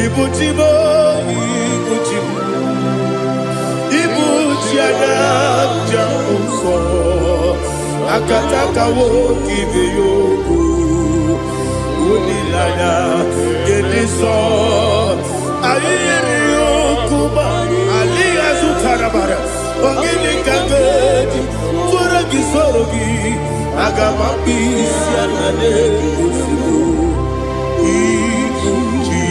Ibuchibo, Ibuchibo, Ibuchiana, Jamuso, Akataka wo kibeyoku, Unilana, Gediso, Ayeriyokuba, Aliya Zutarabara, Ogini Kangeti, Turagi Sorogi, Agamapi, Sianane, Usibu, Ibuchi.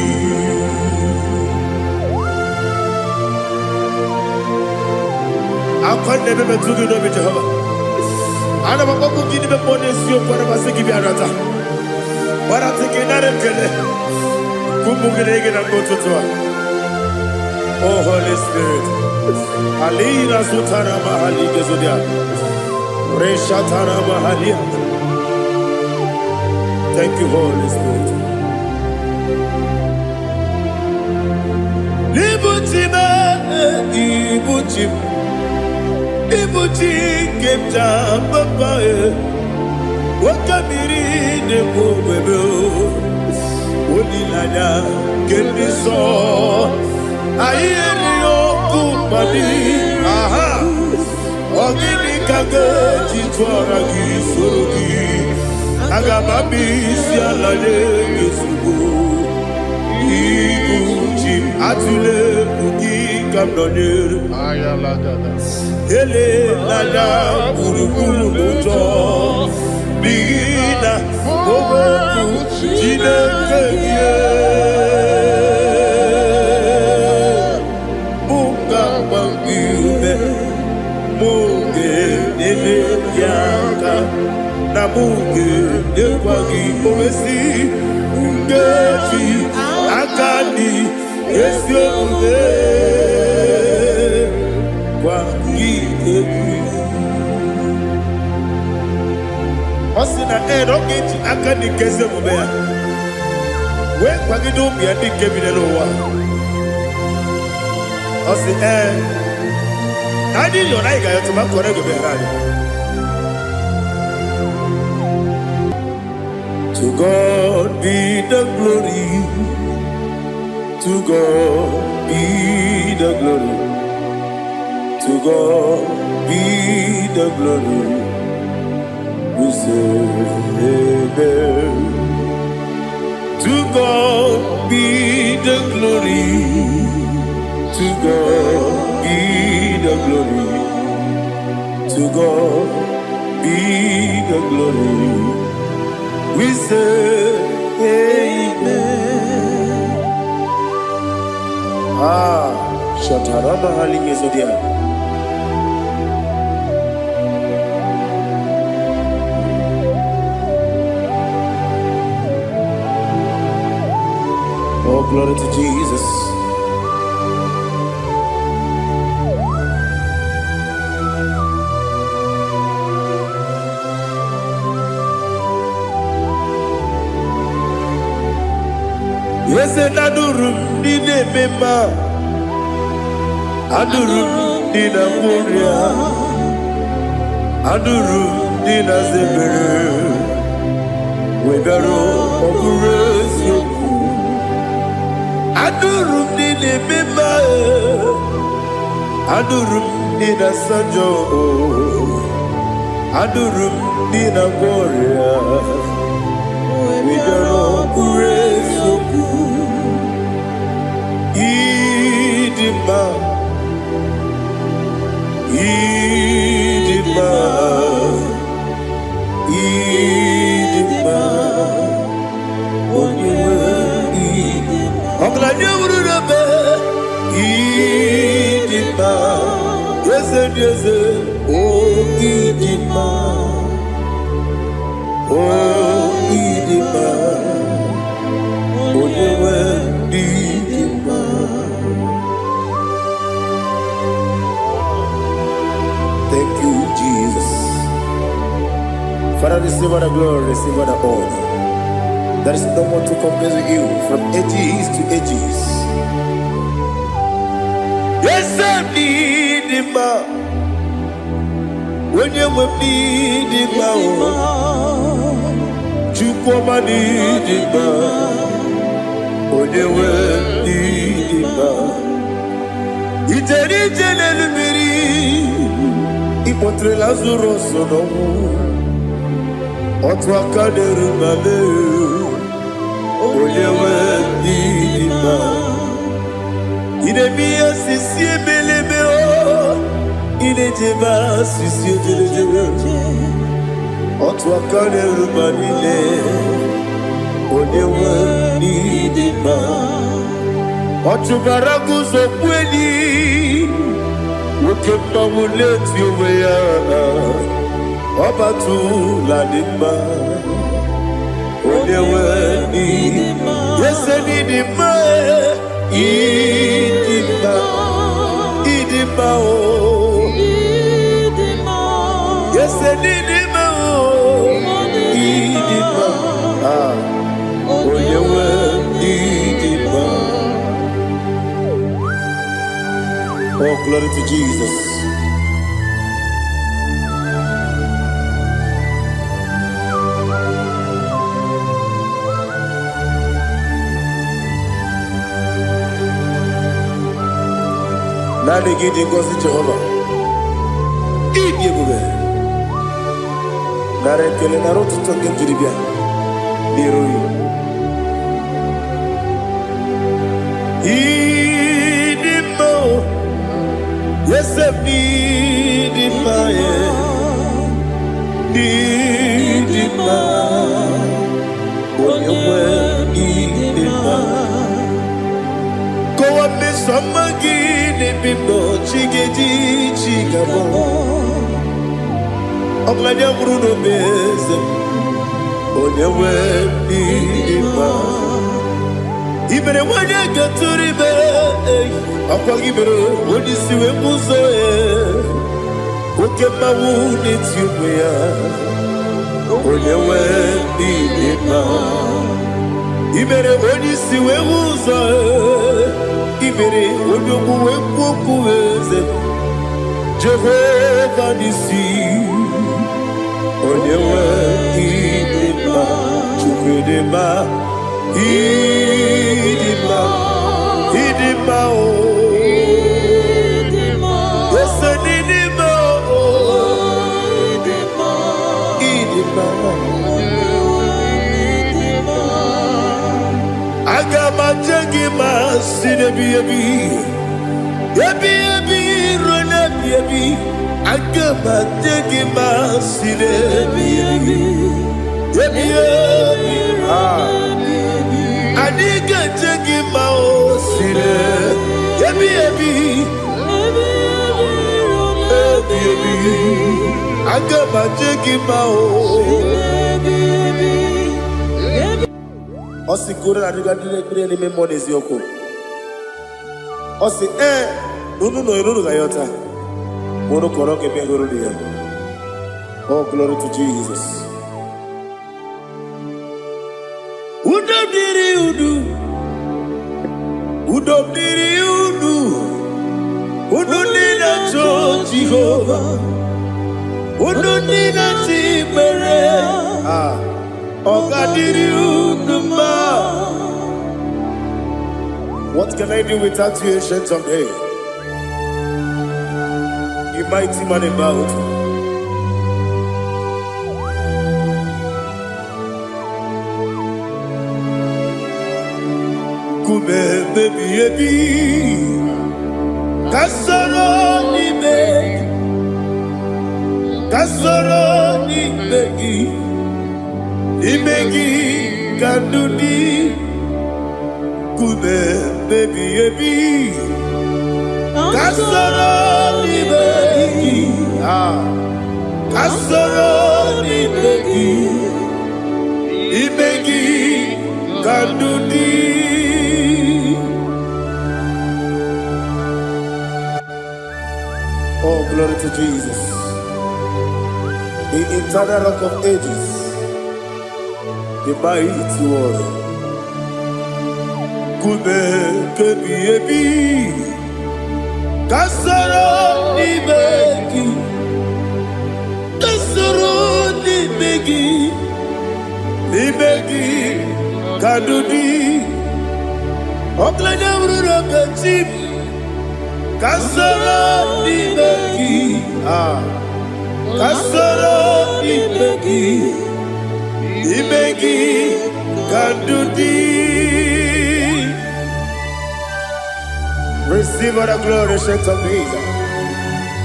I can't never do the Jehovah. I never go to give the bonus you for a give you another. But I'm thinking that I'm going to go to oh, Holy Spirit. Alina Sutana Mahali Gezudia. Reshatana Mahalia. Thank you, Holy Spirit. Libutime, Ibuchim. Ibuchi kemta papa wakamiri de bobebe onilanya kendiso ayeri okupadi aha ogini kage jitwara gisorogi agamabi sialale yesugo Ibuchi atule ugi kamdonir ayalagada ele lala buruburu moto bigina oboku jinekeye munga bangiume munge nene yaka na munge nekwagi owesi ngeji akani esiombe Osina rocket akani keze mubea. We kwagido biandi kebinelo wa. Osi nadi yo naiga yo tuma korego berani. To God be the glory. To God be the glory. To God be the glory. We say amen. To God be the glory. To God be the glory. To God be the glory. We say amen. Shataraba Halingezodia. Oh, glory to Jesus. Yes, and Adurum did a member. Adurum did a Moria. Adurum did a Zebere. We better operate you. Adurum did a member. Adurum did a Sanjo. Adurum did a Moria. We better operate you. Idima, Idima, Idima, Idima, yes, yes, oh, Idima, oh, Idima, oh, Idima. Thank you, Jesus. Father, receive all the glory, receive all the honor. There is no one to compare with you from ages to ages. Yes, I need him. When you need him, you come and need him. When you Contre Lazaro sono Otwa kaderu male Oyewe dima Inemia sisi melebeo Inejeba sisi jelejebe Otwa kaderu malile Oyewe dima Otubaragu zokweni Ukemba muleti uweya Obatu la dima Oyewe dima Yese dima Idima Idima o Yese dima o Idima Oyewe dima. Oh, glory to Jesus. Nani gidi ngozi Jehovah. Idi ebube. Nare kele naro tutoke jiribia. Niroyi. Idi mo. Yes, need my when you were need go up the summer guinea bimbo chigedi chigabo of my young Bruno Bez on your way even when you get to the Apagibero, when you see a muso, who can my wound it's you, when you went in Ibere, when you see a muso, Ibere, when you move Jehovah, you see, when you went in Idima, Agama jagima sinebi ebi rona ebi agama jagima sinebi ebi adiga jagima o sine ebi agama jagima o Osi kura na diga dire ni me monezi yoko. Osi nunu gayota. Mono koroke me guru dia. Oh, glory to Jesus. Udobdiri udu. Udunina cho Jehovah. Udunina chibere. What can I do without you, ancient of days? You mighty man about. Kume baby, kasoro ni begi. Imegi kandudi kume baby kasoro ni begi kasoro ni begi imegi kandudi. Oh, glory to Jesus, the eternal rock of ages, the mighty one. Kume kebi kasoro ni begi kadudi oklanya ururo beti kasoro ni begi Kasoro Imegi Kandudi. Receive all the glory, shake of me.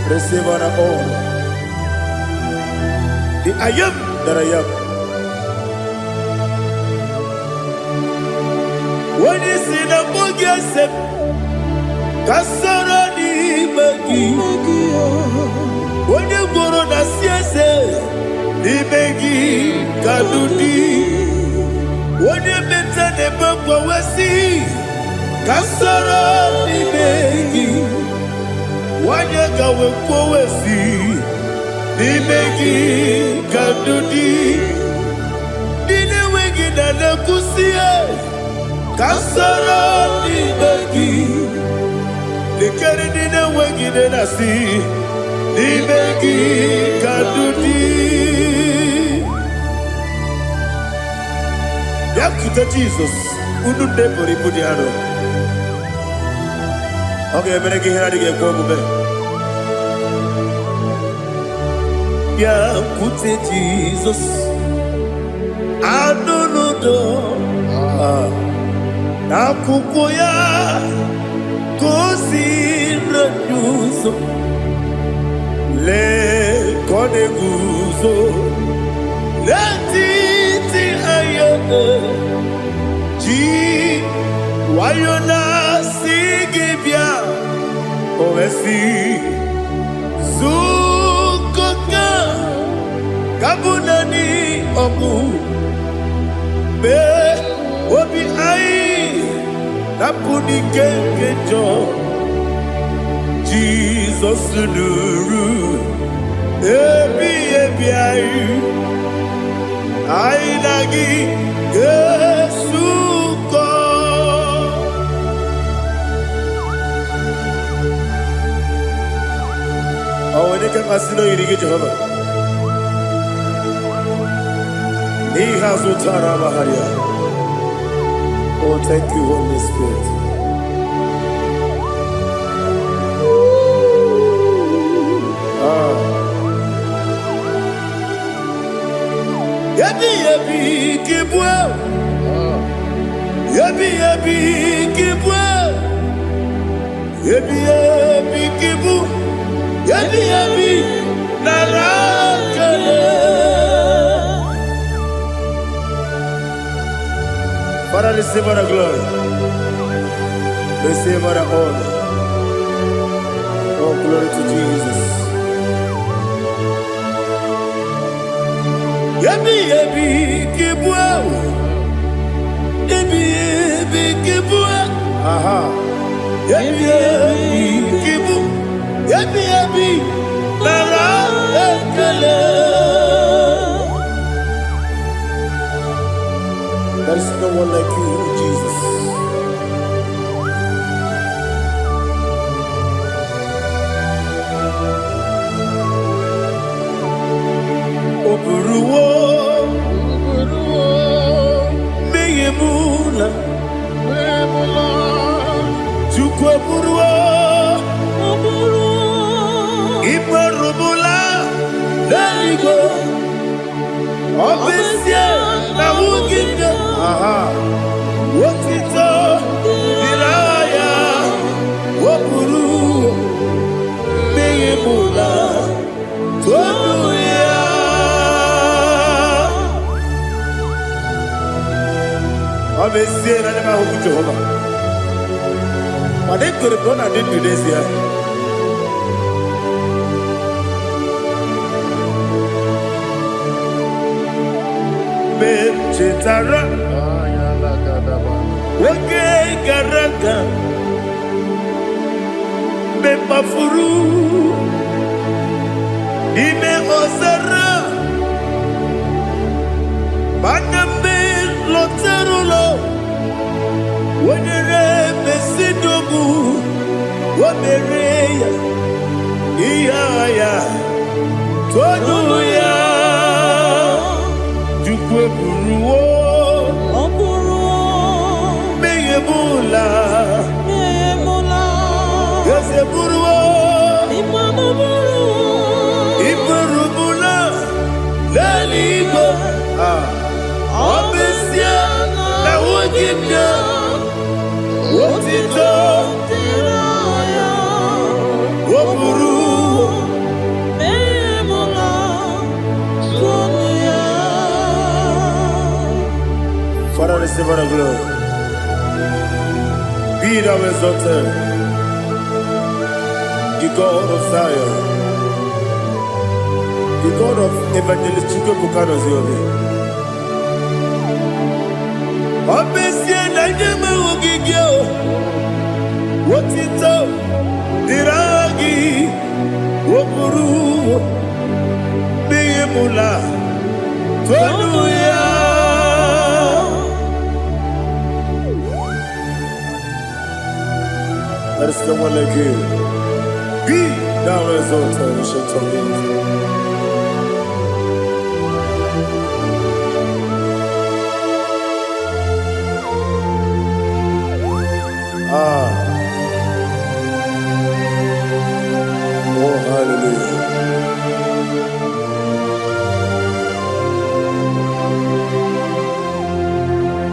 Receive all the honor. The I am that I am. When you see the book, Kasoro Imegi. When you go on the CSA, Imegi Kandudi. When you mention the book, we see Kasoro Imegi. When you go we see Imegi Kandudi. Dine wegi na kusiye Kasoro Imegi. Nikere dine wegi na si Imegi Kandudi. Yakuta Jesus, unu nebori pudiano. Okay, better get here to get over. Yakuta Jesus, I don't know. Nakukoya, kosi renuso, le koneguzo, le titi ayote. Wayona sigibia ovesi zukoka kabunani omu be obi ai napuni kenkejo Jesus nuru ebi ai nagi Yesu. Oh, when you can casino, you get Jehovah. He has Utara Maharia. Oh, thank you, Holy Spirit. Yabi, Kibwa. Yabi, Kibwa. Yabi, Kibu. Yabi, Narakale. Father, receive all the glory. Receive all the honor. Oh, glory to Jesus. Yabi, Kibwa. Yabi, Kibwa. Aha. Yabi, Kibu. Yabi, Narakale. There is no one like you, Jesus. Oburuwo, meyemula, Chukweburuwo. Imarubula, there you go. Obisia, na wuginde. Aha. Wotito, diraya, wopuru, meyemula, tonuya. Obisia, na nema huku Jehovah. But they could have done I did today here. Chitara, Wake Garaka, Bepafuru, Ime Osara, Banambe Loterulo, Wenere Besidogu, Wamereya, Iaya, Toduya. Jukweburuwo, Meyemula, Yeseburuwo, Iparubu. Father, receive all the glory. Be thou exalted, the God of Zion, the God of Evangelist Chike Bukano Ziobi. Obesia Naija Ugigio, what it up, Diragi, Wopuru, Beyemula, Tonuya. There is no one like you. Be thou exalted, ancient of days. Oh, hallelujah.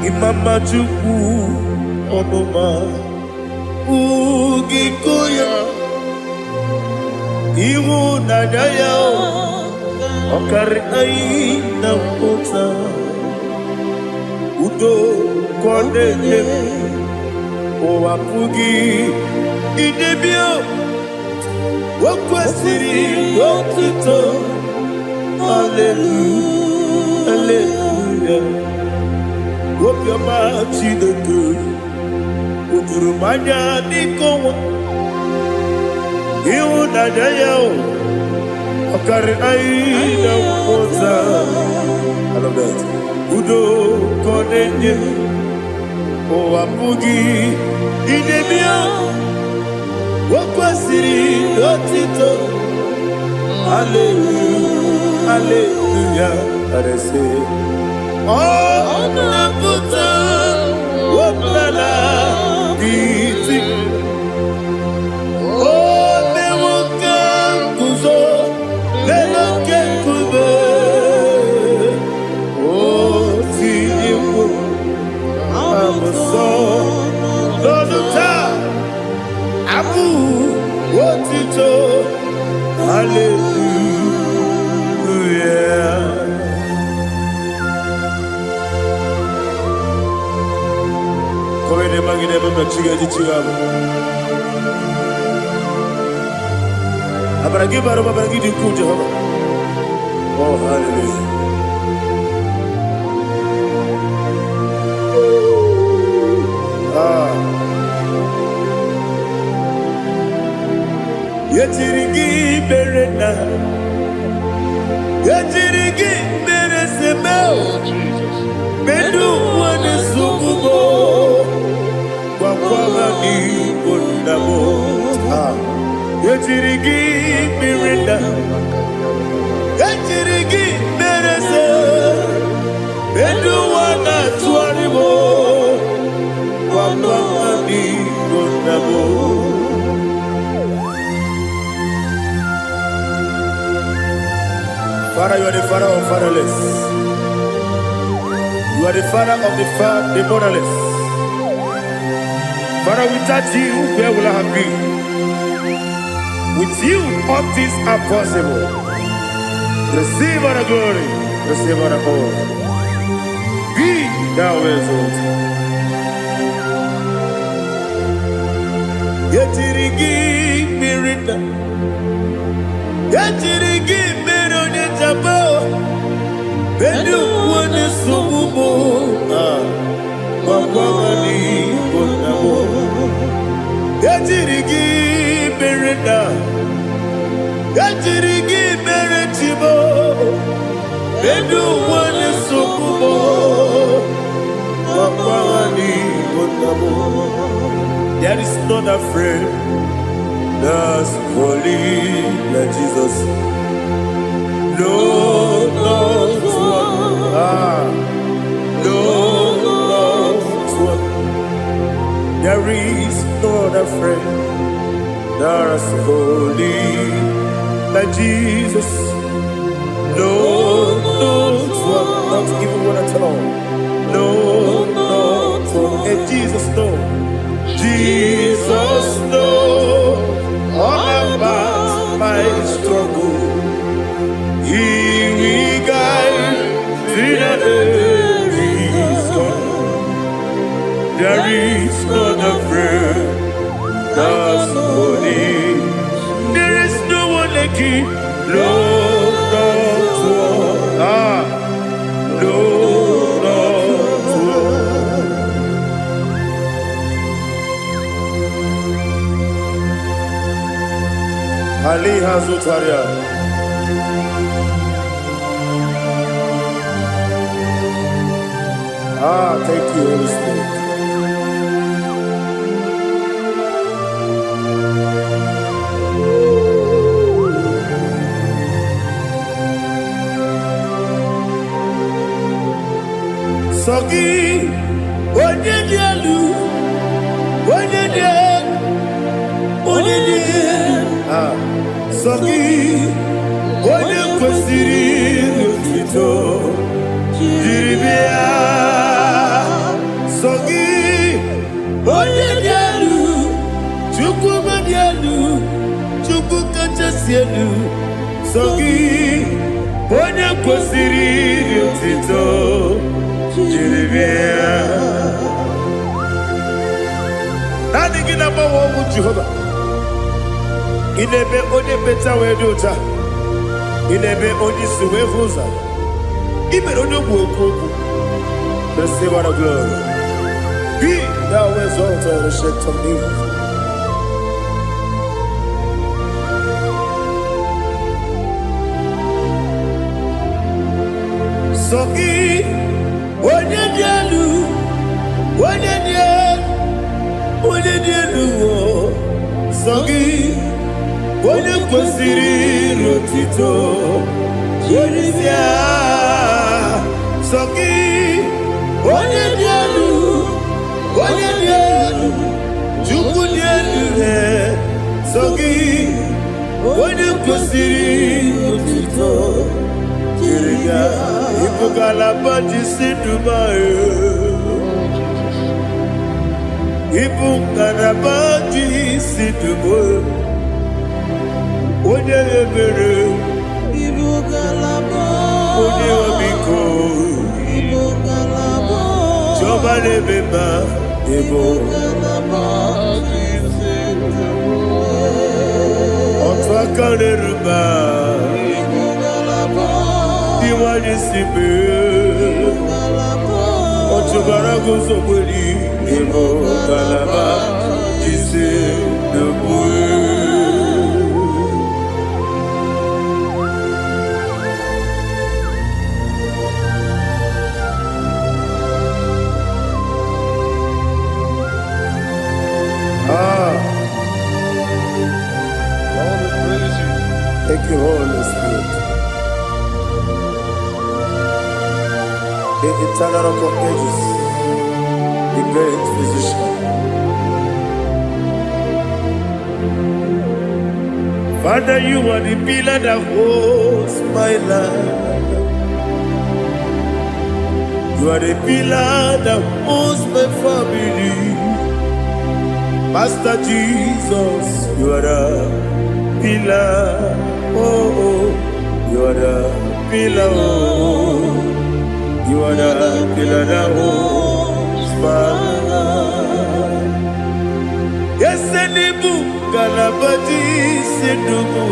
Imama Chukwu Onoma Ugikoya Iwu Naija Okari Aina Kota Udo Kondele Owapugi Idebio Wakwasiri Wakito Hallelujah Hallelujah Wopiama Chidoku Udurumanya Nikowa Iwu Naija Okari Aina Kota I love that Udo Kondele Owapugi Idebio Wakwasiri Lotito Hallelujah Hallelujah I say Oh Naputa Wopala Biti Oh Mewoka Kuzo Leloke Kube Oh Tiyimu Amoso Loduta Abu Wotito Hallelujah Koine magine baba chiga jichigabo Abaragi baro babaragi di ku Jehovah Oh hallelujah Yetirigi berena Yetirigi beresebeo Bedu wane sukubo Wakwama ni bondabo Yetirigi berena Yetirigi berese Bedu wana tuaribo Wakwama ni bondabo Father, you are the father of fatherless. You are the father of the motherless. Father, without you, where will I have been? With you, all things are possible. Receive all the glory, receive all the honor. Be thou exalted. Yetirigi mirina, yetirigi mirone jabo, bedu wane sububo, wakwamani bonamo. Yetirigi mirina, yetirigi miretibo, bedu wane sububo, wakwamani bonamo. There is none afraid that's holy like Jesus. No, no, no, there is no other friend that's holy like Jesus. No, no, not even one at all. No, no, and Jesus, no. Jesus. Ali Hazutaria. Thank you, Holy Spirit. Sogi, Onyedielu, Sogi, Onyekwesiri n'otito, jiribia. Sogi, Onyedielu, Chukwumadielu, Chukwukachasielu. Sogi, Onyekwesiri n'otito, jiribia. Nani gina mawa mu Jehovah. Inebe onye beta we dota. Inebe onye suwe vuza. Ibe onye woku. Receive our glory. Be thou exalted and shed to me. Sogi onye dielu. Sogi Onyekwesiri n'otito, jiribia. Sogi Onyedielu, Chukwudielu. Sogi Onyekwesiri n'otito, jiribia. Ibugalaba jisidumae. Ibugalaba jisidumae. Onye ebere, onye omiko, Jehova na-emeba, otu aka na-eruba, diwali sibe, otu bara guzo kweli, Ibugalaba jisidumae. Thank you, Holy Spirit. The eternal rock of ages, the great physician. Father, you are the pillar that holds my life. You are the pillar that holds my family. Master Jesus, you are the pillar. Oh, you are the pillar. Oh, you are the pillar that holds my life. Yes, Enibu Galabadi Sedumu.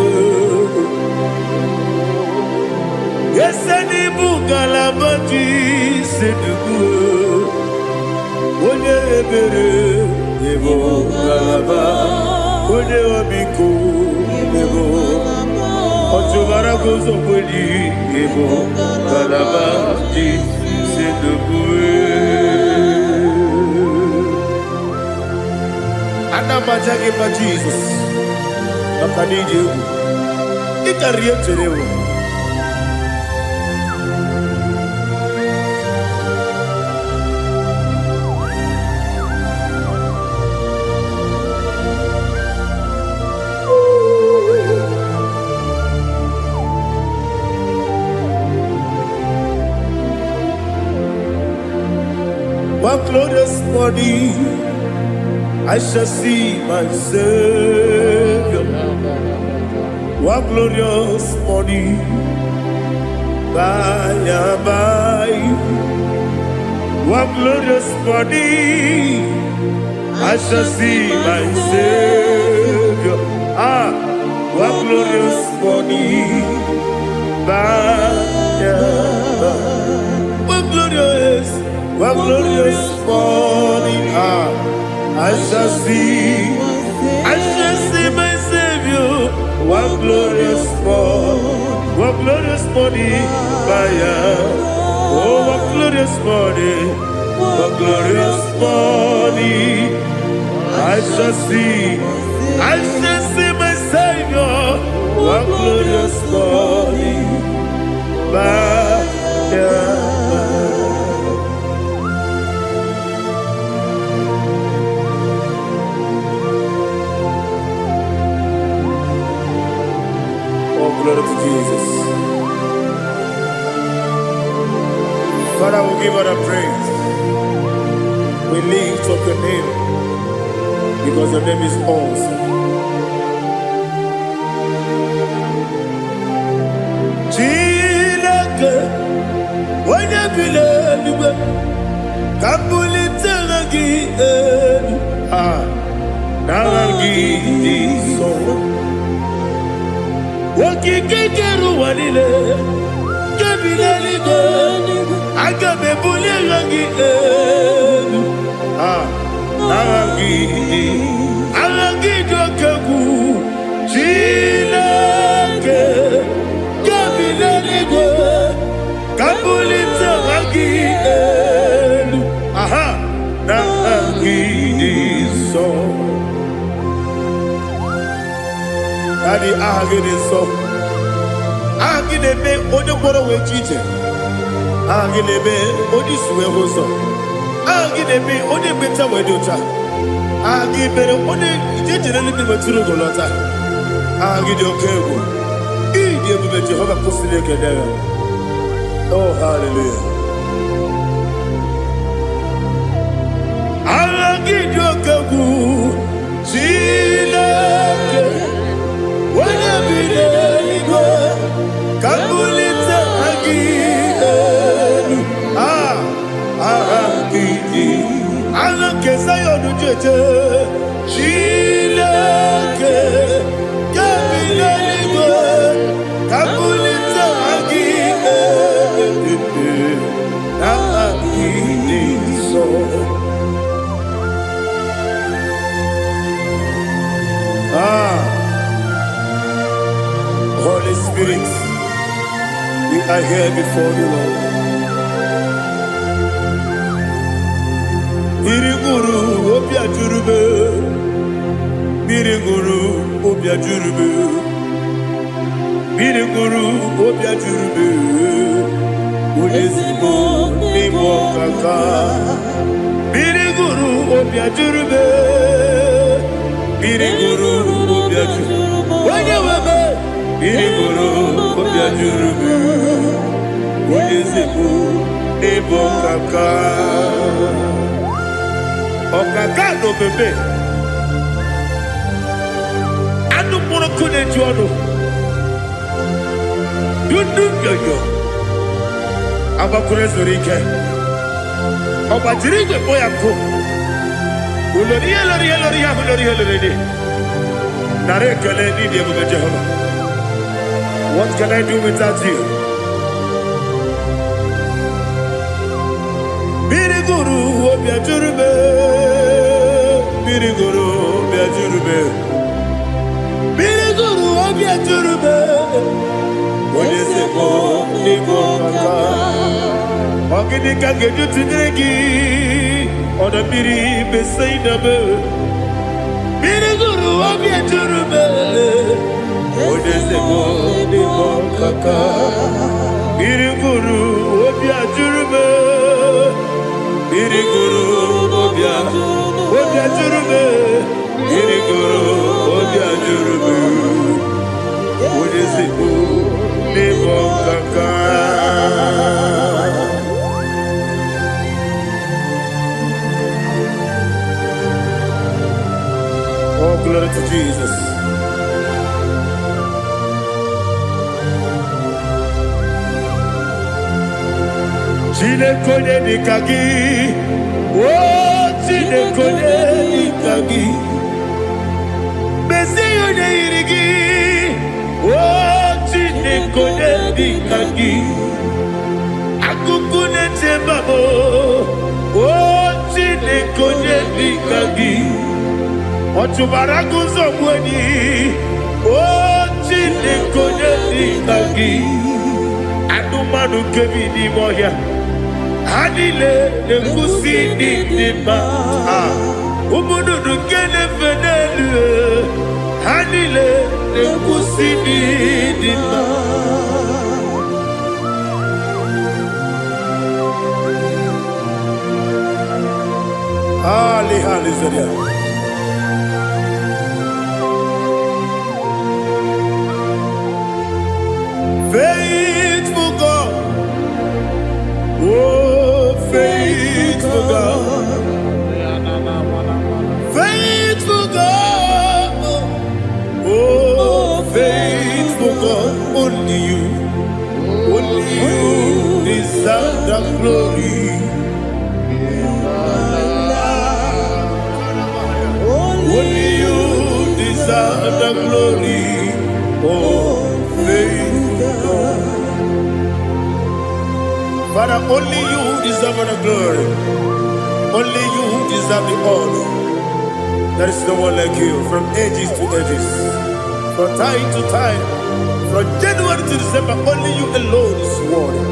Yes, Enibu Galabadi Sedumu. Onye ebere, Ebo Galaba. Onye omiko, Ebo. Otubara gozo kweli, Ebo Galaba Sedumu. Anamajage pa Jesus. Nakanije u. Ikariye terewo. One glorious morning, I shall see my Savior. One glorious morning, by and by. One glorious morning, I shall see my Savior. One glorious morning, by and by. One glorious morning, I shall see my Savior. one glorious morning, oh, one glorious morning, one glorious morning. I shall see my Savior, one glorious morning, Oh, glory to Jesus. Father, we give all the praise. We lift up your name because your name is awesome. Chilake, when you believe, Kabulitagi, Naragi, so. Wakikeru wanile, kabilaligo, agabe bulirangi, Aragi dokagu, Chilake, kabilaligo, kabulita ragi, Naragi so. Daddy, agide so. Agide be odoboro we chiche. Agide be odisuwe hoso. Agide be ode beta we dota. Agide be ode jejere ni be turu golota. Agide okego. Ide be Jehovah kosile kedera. Oh, hallelujah. Agide okego. Chilake. When you believe, Kabulita again. Alakesayo do jeje. Chilake. Kabilaligo. Kabulita again. So. Holy Spirit, we are here before you, Lord. Biriguru obia jurube, Biriguru obia jurube, Biriguru obia jurube, Udesibo nimo kaka, Biriguru obia jurube, Biriguru obia jurube, Wanyawame. Biriguru obia jurube, Udesibo nimo kaka. Okaka no bebe. Anu mono kune juano. Dundu yoyo. Abakure zorike. Obajirije boya ko. Uloriya. Nare kele ni diye buga Jehovah. What can I do without you? Biriguru obia jurube, Biriguru obia jurube, Biriguru obia jurube. Odesebo nimo kaka, ogini kange jutinegi, oda biri besaidabe. Biriguru obia jurube, Odesebo nimo kaka, Biriguru obia jurube. Biriguru obia jurube, Biriguru obia jurube, Udesibo nimo kaka. Oh, glory to Jesus. Chinekone nikagi, oh Chinekone nikagi, Mesiyo ne irigi, oh Chinekone nikagi, Akukune tembabo, oh Chinekone nikagi, Otubaragu zomweni, oh Chinekonye Nikagi Anumanu Kevini Moya Hanile Nekusi Nidima Umudu Nukene Fenelu Hanile Nekusi Nidima Ali Halizaria Faithful God, oh faithful God, faithful God, oh faithful God, only you deserve the glory. Only you deserve the glory, oh faithful God. Father, only you deserve the glory. Only you deserve the honor. There is no one like you from ages to ages, from time to time, from January to December. Only you alone is worthy.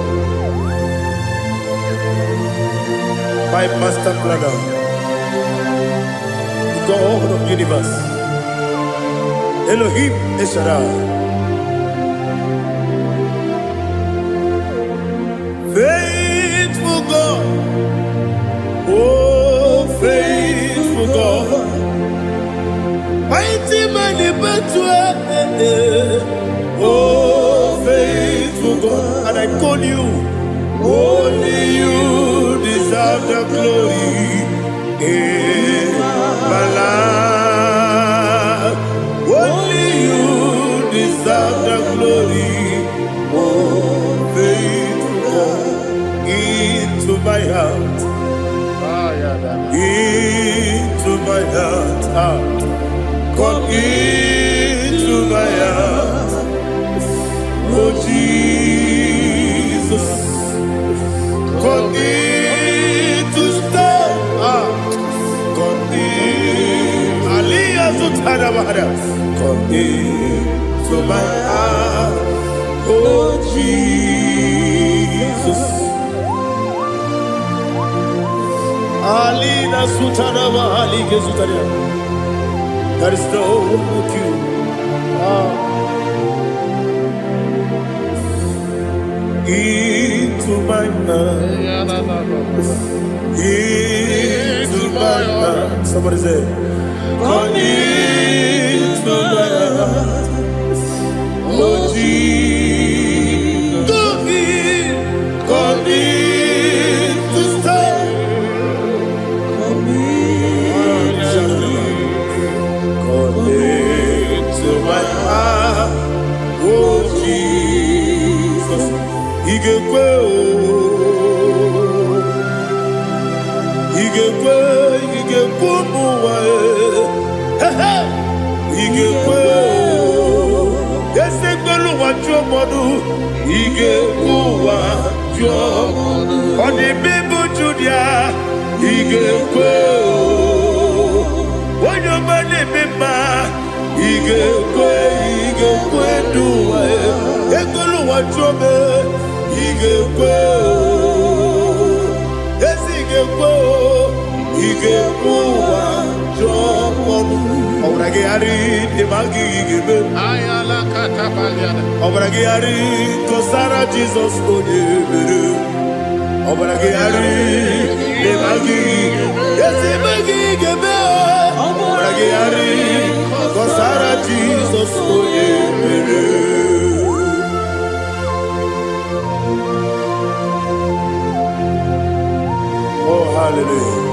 My master planner, the God of the universe, Elohim Eshadai. Faithful God, oh faithful God, mighty man in battle, oh faithful God, and I call you, only you deserve the glory in my life, only you deserve the glory, oh faithful God. Into my heart, into my heart, come into my heart, oh Jesus, come in to stay, come in, Aliyah Zutanabara, come into my heart, oh Jesus. Alina Sutanaba Ali Gesutaria. There is no one like you. Into my mind. Into my heart. Somebody say, come into my heart. Oh Jesus. Come in to stay. To my heart, oh Jesus, he gave Jesus, oh, hallelujah.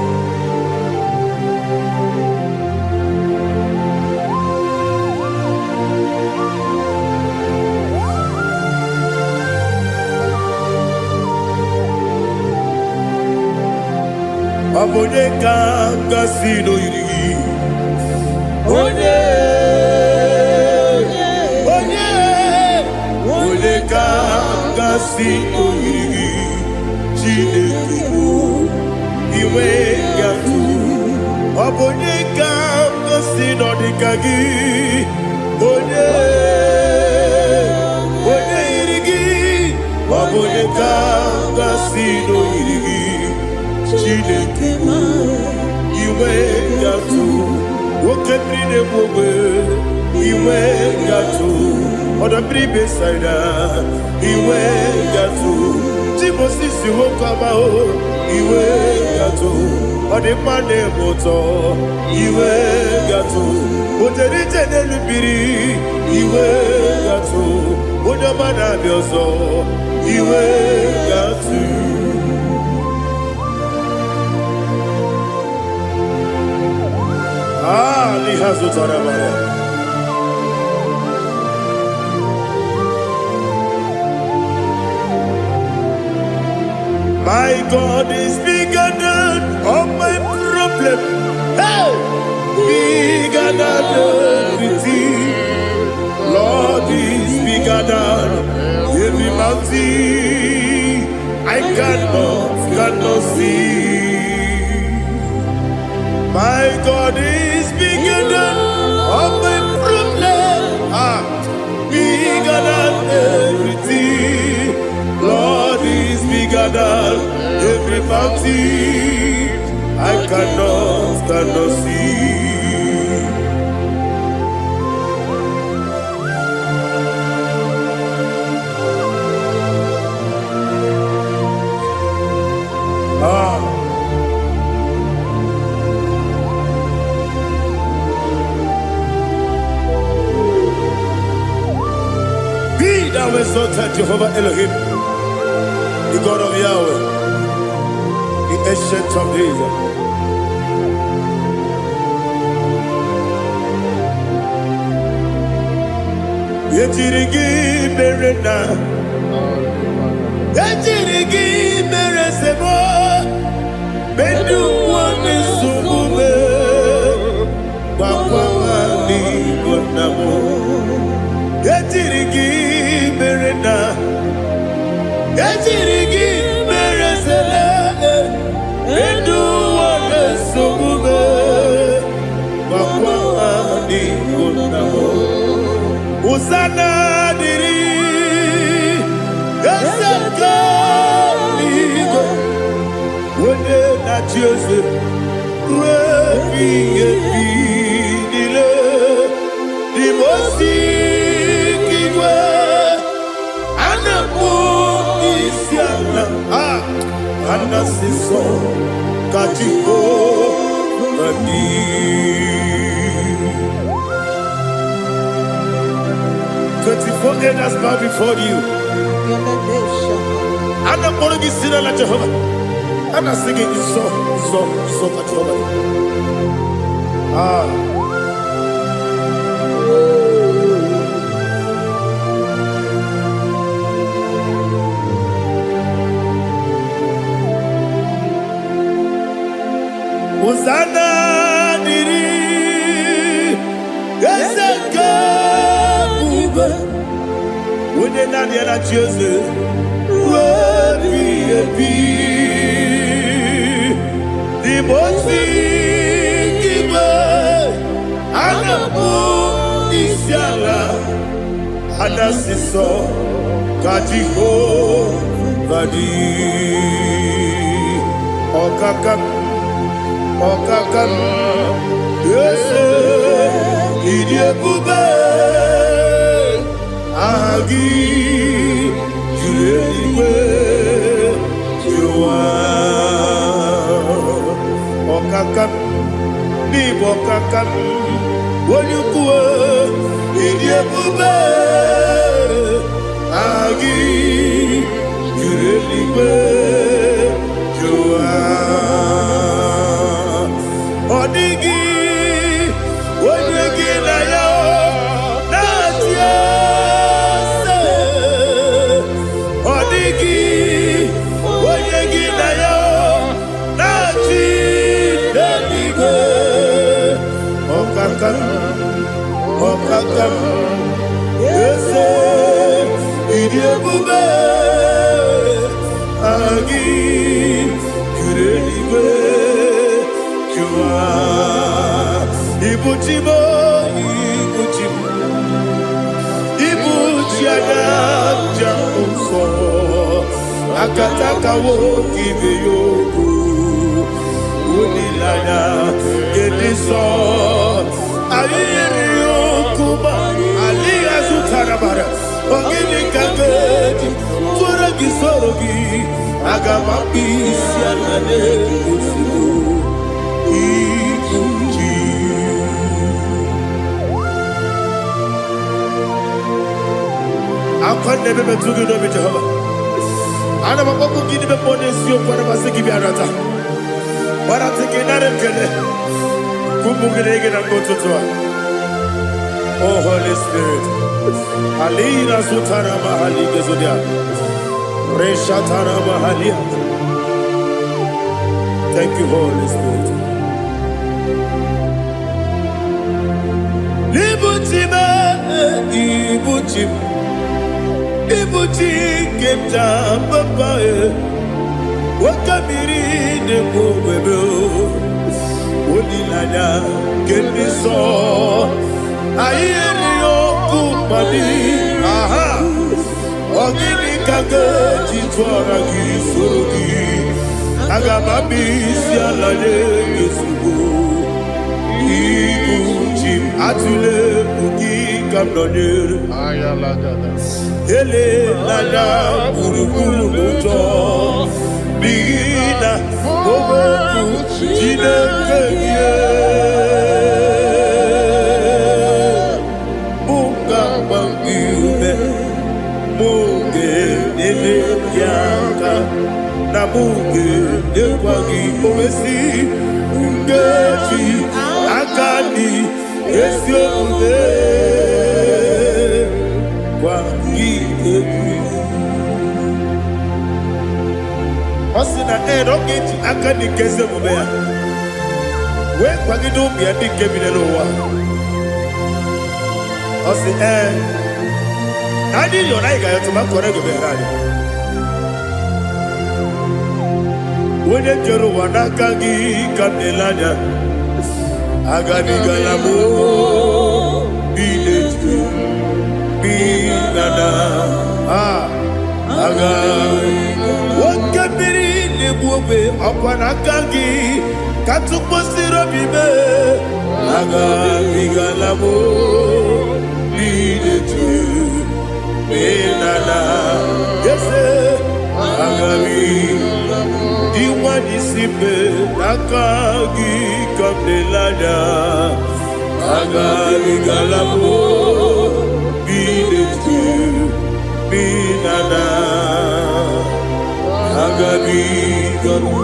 Abone kanga sino yiri. Abone kanga sino yiri. Chinekibu iwe yatu. Abone kanga sino dikagi. Kasino iri Chineke iwe gatu woke brine bobe iwe gatu oda bribe saida iwe gatu timosisi wokama o iwe gatu ode mane moto iwe gatu oderi tenelu biri iwe gatu oda mana biozo iwe gatu. My God is bigger than all my problem. Hey, bigger than everything. Lord is bigger than every mountain I cannot see. My God is bigger than all my problems. Bigger than everything. Lord is bigger than every mountain I cannot see. Be thou exalted, Jehovah Elohim, the God of Yahweh, the ancient of days. Yetirigi berena, yetirigi beresemo, bedu wane sumume, bakwani bonamo. Yetirigi berena, yetirigi beresele, bedu wane sumume, bakwani bonamo. Usana diri, esaka ligo, wone na Joseph, refi nile, di mosi kiwe, anapo isiana, anasiso kachiko mani. 24 elders bow before you. And I'm going to be singing like Jehovah. And I'm singing this song like Jehovah. Hosanna diri, Eseka. When they not yet at Jesus, the most and Siso Kajiho Vadi Okakam Yes, Idiabube Agi Juliwe Jua Okakam Nibokakam Wonyukue Idiabube Agi Juliwe Jua Odigi Wonyegi na yo Natia Odigi Wonyegi na yo Nati Deligwe Okakam Okakam Yese Idiabube Agi Jureligwe Jua Ibuchimo Ibuchiana Jamuso akataka wo kibe yoku unilana gediso ayiri yoku ba aliya zutarabara ogini kagedi tora gisorogi agama bisiana negusu ikuji akwande bebe tugi no Jehova ana makoku gini be ponesio kwa na basiki bi arata bara tiki na rekele kumugirege na ngototoa. Oh Holy Spirit alina sutara mahali gezodia reshatara mahali. Thank you Holy Spirit. Libutime ibutim ibuti kemta papa wakamiri de bobebe onilana kemiso ayeri okupali aha ogini kage titwara gisorogi agamabi sialale gesugo ibuti atule buki kamdonir ayalagada ele nana buruburu moto bigina boboku jinekeye bunga bangiume muge ele yaka na muge dekwagi omesi ngeji akani esiombe Osina roketi akani keze mubea we kwagido bia dike binelowa osi nadi yo naiga yo tuma korego be radi wode jero wanakagi kamelanya agani galamo biletu binana aga wakabiri lebuwe akwana kangi katuposiro bibe aga bigalamo biletu binana yese aga diwani sipe nakagi kamelanya aga bigalamo biletu binana agabi galu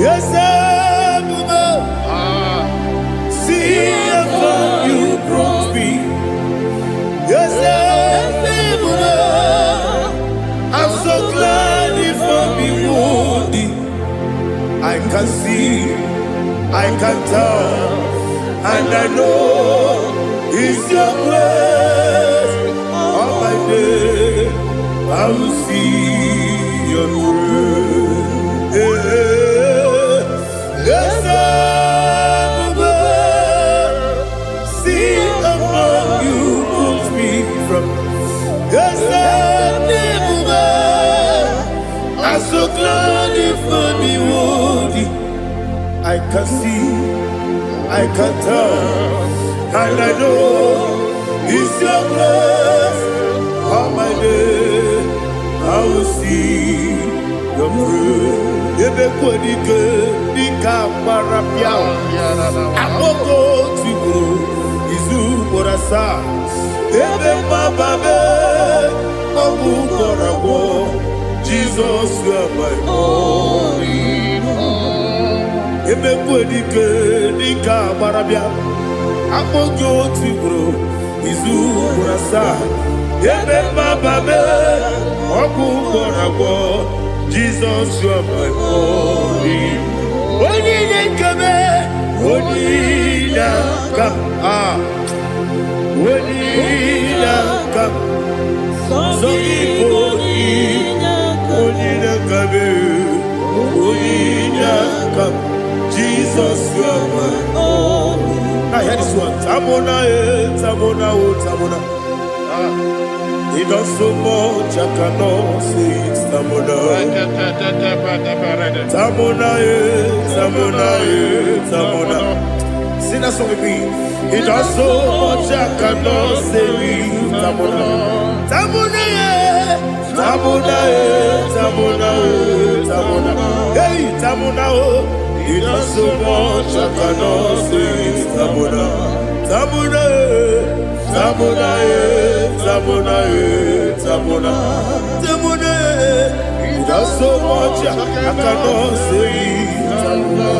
yes see how you brought me. Yes I'm so glad if I'm wounded. I can see, I can tell, and I know it's your grace. On my day, I will see your grace. Yes, see how you put me from. Yes, I'm so glad if I'm worthy. I can see, I can tell, and I know it's your grace. On my day, I will see your grace. Ebe kwenike nika marapia, amoko tibu izu morasa. Ebe mababe, obu korawo. Jesus, you are my only home. Ebe kwenike nika marapia, amoko tibu izu morasa. Ebe mababe, obu korawo. Jesus, you are my only. Only come, only come, only come. So only come. Now hear this one. Tamona, Tamona, Tamona. He does so much, I cannot say it's Tamona. Tamona, Tamona, Tamona. Sing that song with me. He does so much, I cannot say it's Tamona. Tamona, Tamona, Tamona, Tamona. Hey, Tamona, he does so much, I cannot say it's Tamona. Tamona, Tamona, Tamona, Tamona, Tamona. He does so much, I cannot say it's Tamona.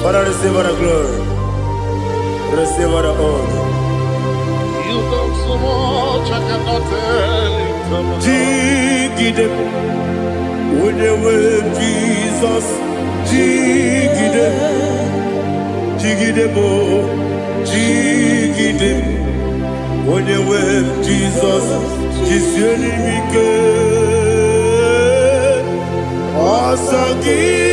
Father, receive all the glory. Receive all the honor. You done so much, I cannot tell it. Jigide, with the way Jesus. Jigide, jigide mo, jigide, with the way Jesus. Jisieni mike, osagi.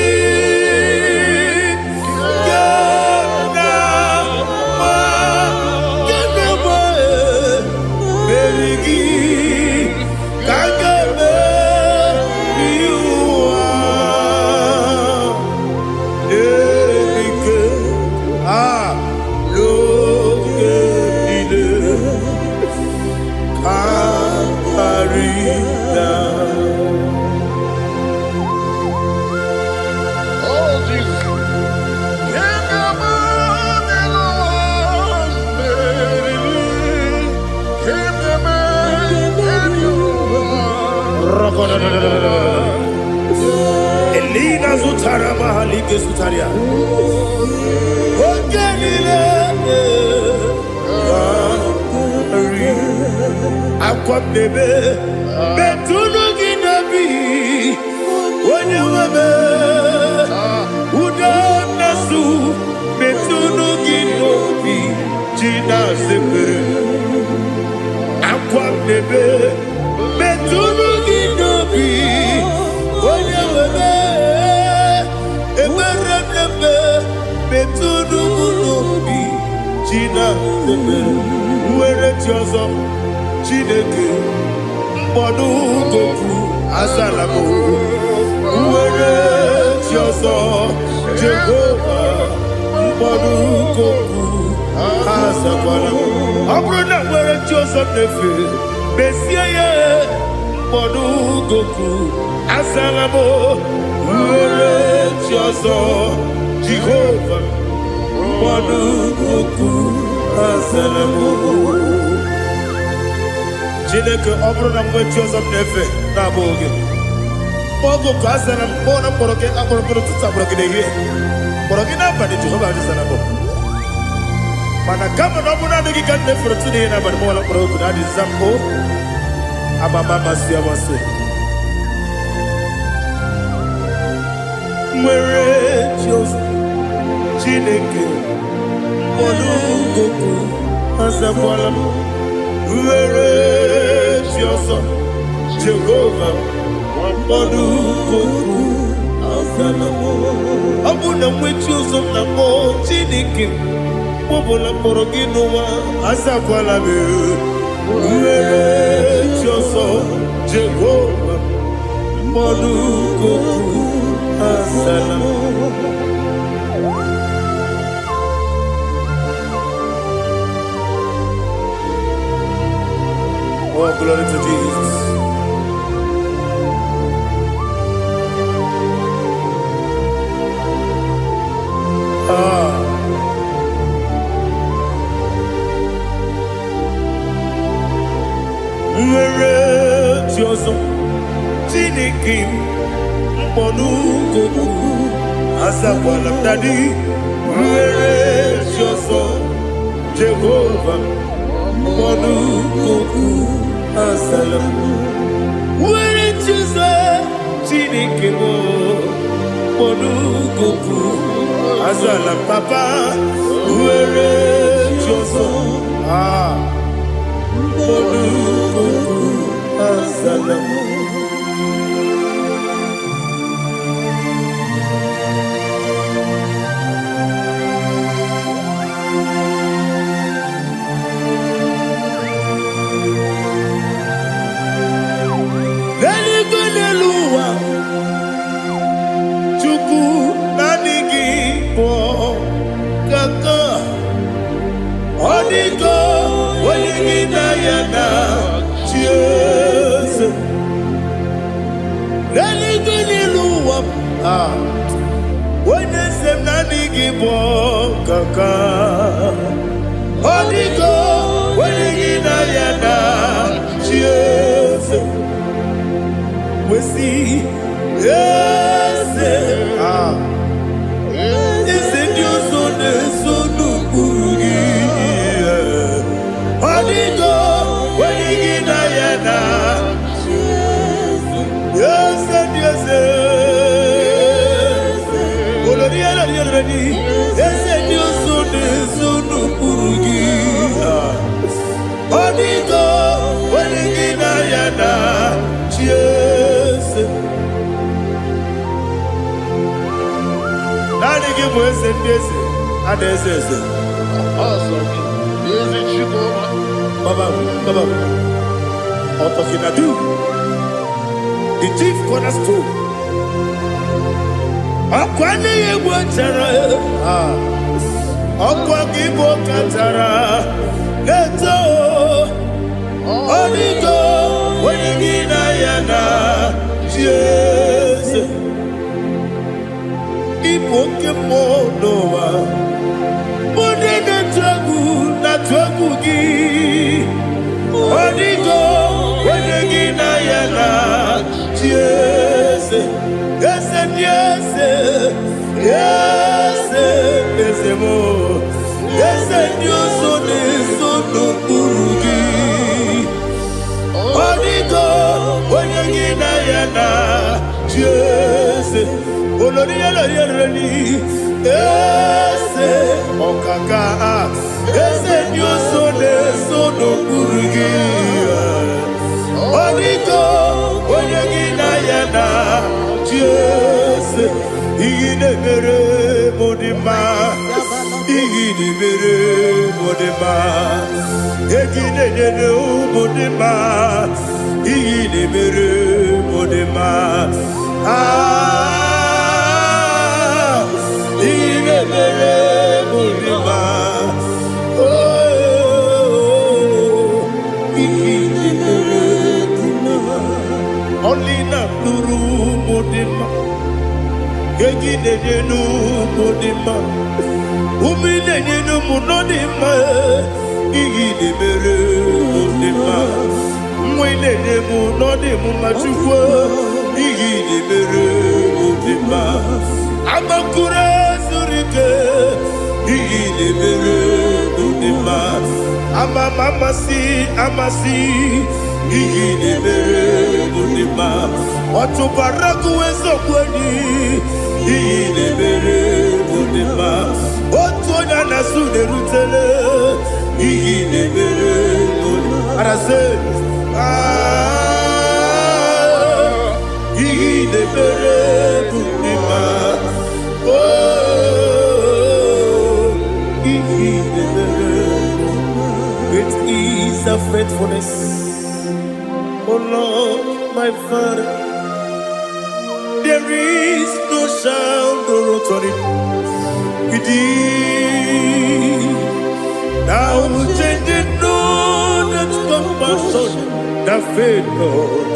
Elina Zutara Mahalike Sutaria. Aquam debe, Betuno Ginabi, when you were Udanasu, Betuno Ginobi, Gina Sepe. Aquam debe, Betuno Ginobi, when you were Betuno Ginobi, Gina Sepe. Where it yours up. Chineke mbodu goku azalamo uwere tioso Jehovah mbodu goku azakwalamo abrona were tioso nefe besiye mbodu goku azalamo uwere tioso Jehovah mbodu goku azalamo. Chineke ọbụrụ na mgbe chi ọzọ m na-efe na-abụ oge mgbe oge asara m kpọọ na mkpọrọ gị akpọrọ mkpọrọ tụta mkpọrọ gị n'ehihie mkpọrọ gị n'abalị Jehova adịzana bụ mana kama na ọ bụ naanị gị ka m na-efere tụ n'ihe n'abalị mụọla mkpọrọ ogu na adịza mbụ amama amasị amasị nwere chi ọzọ Chineke mkpọrọ ogu azakwala m were chioso Jehovah mbodu goku azalamo abuna mwechi ozo na mo Chineke mbobola mkpọrọ gị n'ụwa azakwala m were chioso Jehovah mbodu goku azalamo. Oh, glory to Jesus. Where Tioso Chineke mkpọdu goku azakwala m daddy. Where Tioso Jehovah mkpọdu goku azalamo. Were Tioso Chineke mkpọdu goku azalam papa. Were choso. Monukuku asalamu. The chief cornerstone. Akwani yegwachara. Akwani bokatara. Leto. Onigo. Wenigina yana. Jesus. Ipoke monowa. Monene tragu na tragu gi. Onigo. Wenigina yana. Yes, yes, yes, yes, yes, more. Yes, you so no burugi. Onigo, when you get yana, yes, Olori, yes, Okaka, yes, you so no burugi. Onigo, when you Jesus, Igide mere modima, Igide mere modima, Igide mere modima, Igide mere modima, Igide mere modima, Igide mere modima, only na pluru modima. Gegine jenu modima, umine jenu munodima, igide mere modima, mwine jenu nodimu machukwa, igide mere modima, amakure surike, igide mere modima, amasi, igide mere modima, watu baraku wezo kweni. Igide mere modima, otonya nasude rutele. Igide mere modima, arase. Igide mere modima, igide mere. Great is the faithfulness, oh Lord, my Father. There is no sound or authority within. Thou changing not that compassion, that faith not.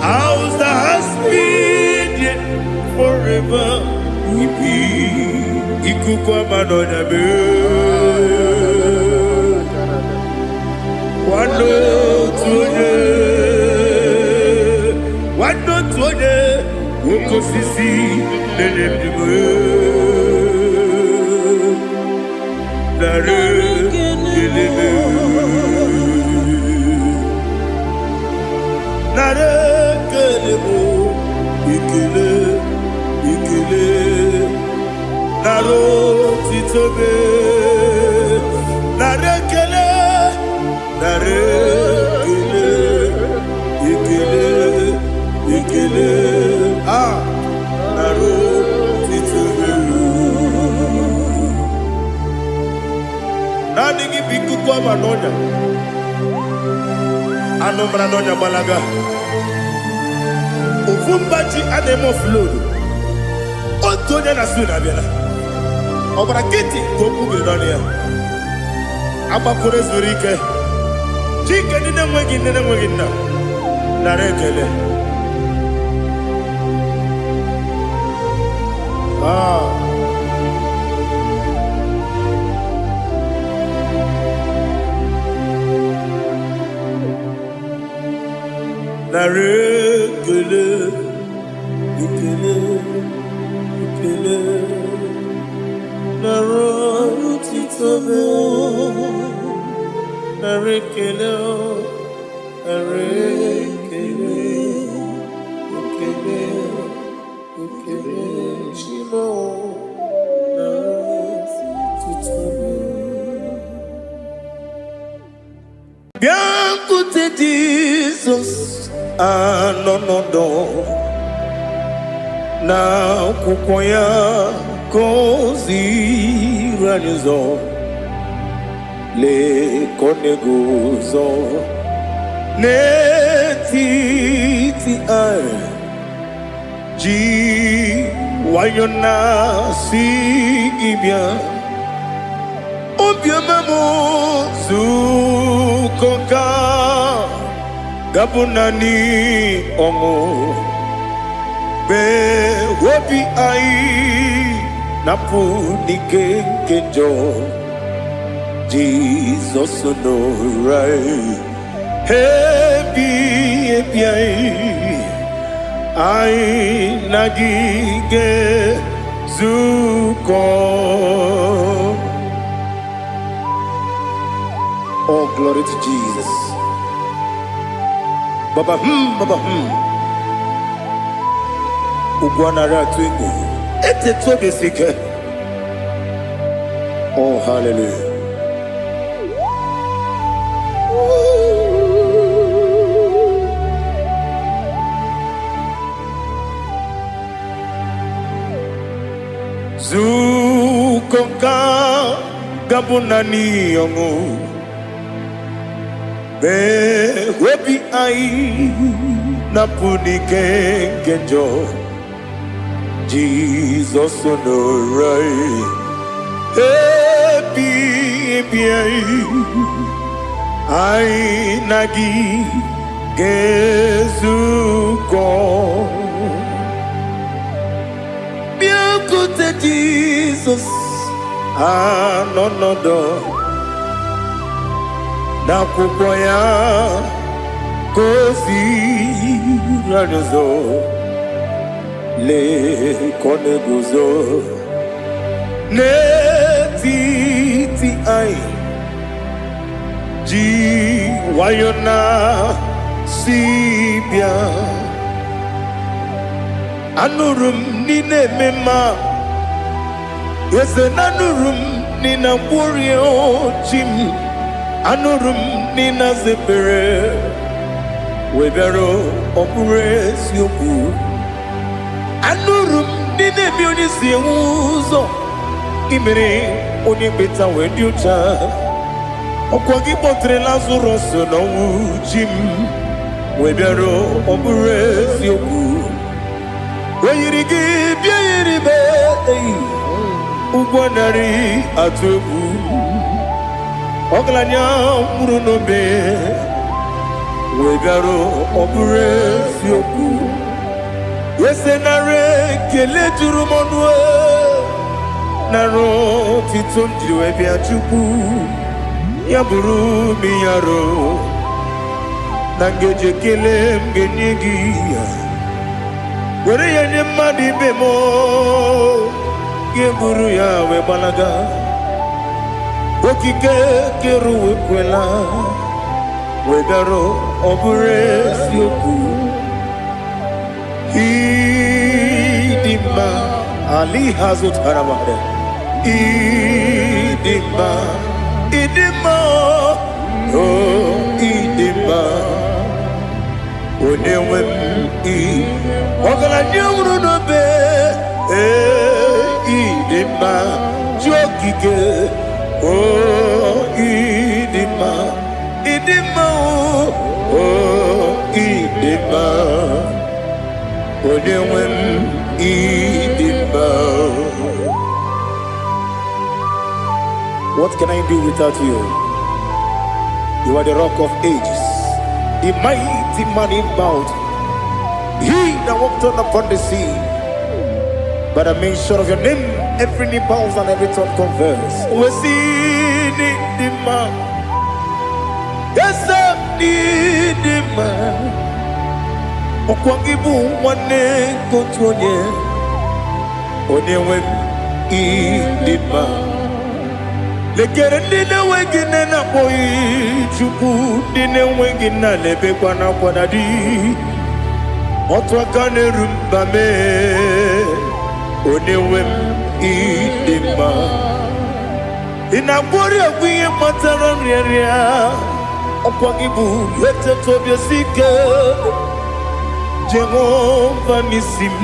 Ours that has been yet forever will be. Ikukwa madonya be. Wando tuone, wando tuone. Woko sisi nenemdiwe Nare kelebe Nare kelebo Ikele Naro titobe Manonya. Anomranonya Balaga. Ufumbaji anemo flodu. Otonya na suna biela. Obrakiti koku bilonia. Abakure zurike. Chike nine mwegi na. Narekele. Narekele. Ikele. Narotitobe. Narekele. Bianco te Jesus, no. Na kukoya kozi ranizo le koneguzo netiti ai ji wayona si ibia obiamamo zukoka gabunani omo be wobi ai napu nikenjo Jesus no right happy ai nagige zuko. Oh, glory to Jesus. Baba Ugwanara twingu. Ete tobe sike. Oh, hallelujah. Zukonka gabunani yongu. Be webi ai napuni kenjo Jesus no right happy ai nagi gezuko biakute Jesus no do na kukoya kozi ranizo le koneguzo netiti ai ji wayona sibia anurum nine mema yese nanurum nina burio chim anurum nina zebere webero opure sioku anurum nine bioni siuzo imere oni beta wediocha okwagi potre Lazarus no jim webero opure sioku weyirigi biayiribe ugwanari atubu Oglanya murunobe wegaro obure sioku yesenare kele jurumonwe naro titondiwe biachuku yaburu miyaro nangeje kele mgenyigi were yenye madi bemo geburu ya webalaga okike keru wekwela wegaro obure sioku idima ali hazut haramade idima oh idima onewem ogala nyumru no be idima jokike oh idima idima, oh, idima, onewem idima. What can I do without you? You are the rock of ages, the mighty man in mountain. He that walked on upon the sea. By the mention of your name, every knee bows and every tongue confesses. We see the man. Yes, the man. Okwangibu wane kontonye. Onyewe idima. Lekere nina wengine na boy chuku nina wengine lebe kwa na kwa dadi. Otwakane rumbame. Onewem idima. Inabori agwiye mataran ria. Okwangibu yete tobye sike. Jehovah nisim.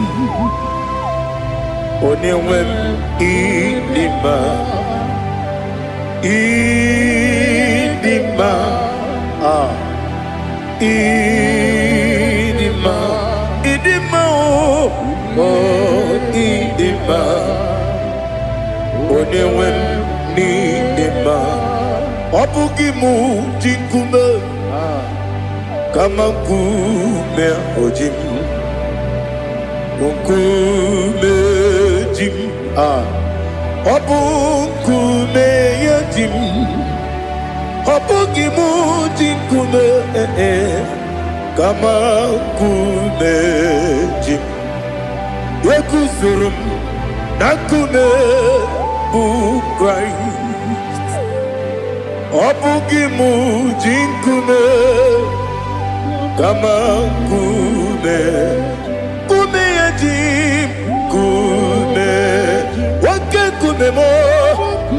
Onewem idima. Idima. Idima. Idima. Oh, idima. Onewem idima. Obugimu jinkume. Kama kume ojim. Kume jim. Obukume yajim. Obugimu jinkume. Kama kume jim. Yekusurum nakume bu Christ. Obugimu jinkume. Kama kume. Kume yajim. Kume. Wake kume mo.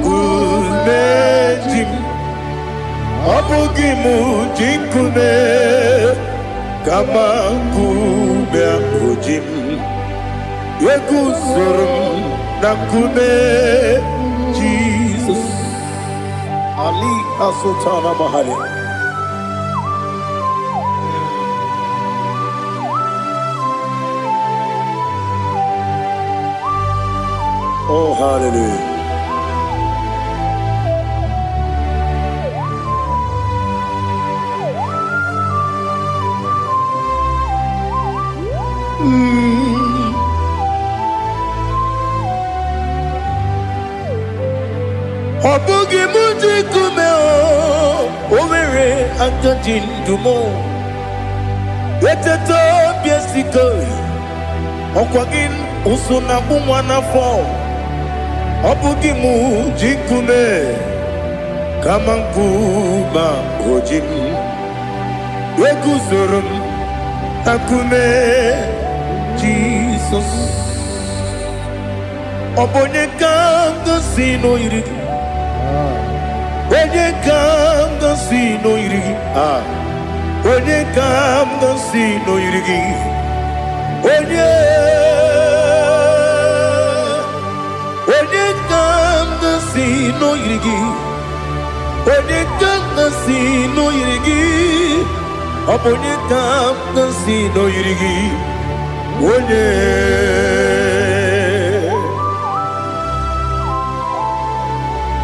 Kume jim. Obugimu jinkume. Kama kume ojim. Yekusurum nakume Jesus. Ali Asultana Mahali. Oh, hallelujah. Obugi muji kume o, omere anjajin dumo. Yeteto biesiko, okwagin usuna umwana fo. Obugi muji kume, kamankuma ojim. Yekusurum akume Jesus. Obonye kanga sino irigi. Onye kam gansi no irigi. Onye kam gansi no irigi. Onye kam gansi no irigi. Onye kam gansi no irigi. Onye kam gansi no irigi. Onye.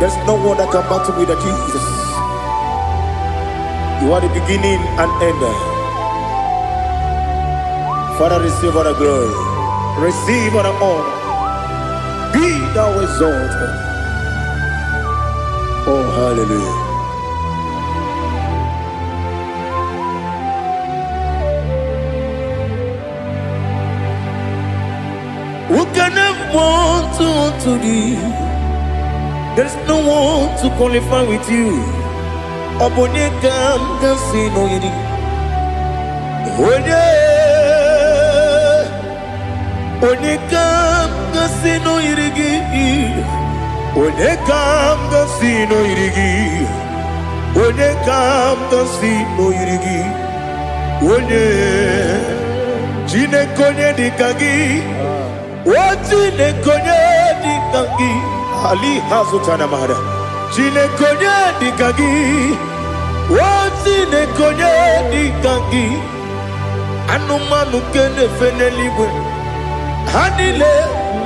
There's no one that can battle with Jesus. You are the beginning and end. Father, receive all the glory. Receive all the honor. Be thou exalted. Oh, hallelujah. Who can have one to thee? There's no one to qualify with you. Obonye kam gansi no yiri. Onye kam gansi no yiri. Onye kam gansi no yiri. Onye kam gansi no yiri. Onye jine konye dikagi. Wajine konye dikagi. Ali Hazutana Mahara. Chile Konya Dikagi. Wati ne konye di kangi anumanu kene feneligwe hanile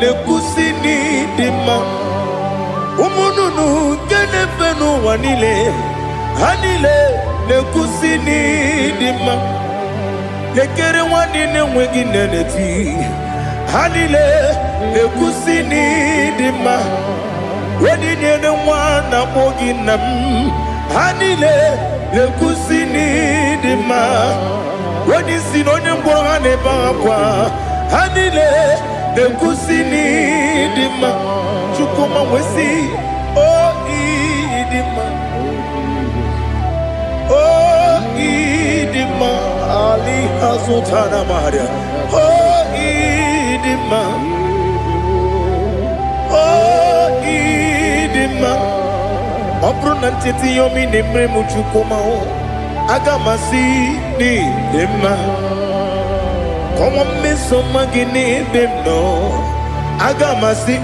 ne kusini dima umununu kene fenu wanile hanile ne kusini dima lekere wani ne wegi neneti hanile ne kusini dima wani ne wana mogi nam hanile le kusini dima wani sinonye mbora ne bakwa hanile le kusini dima chukuma wesi idima idima ali hazutana maria idima idima Obrunantiti yomi nemre muchukoma agamasi ni dema Komo meso magini demno agamasi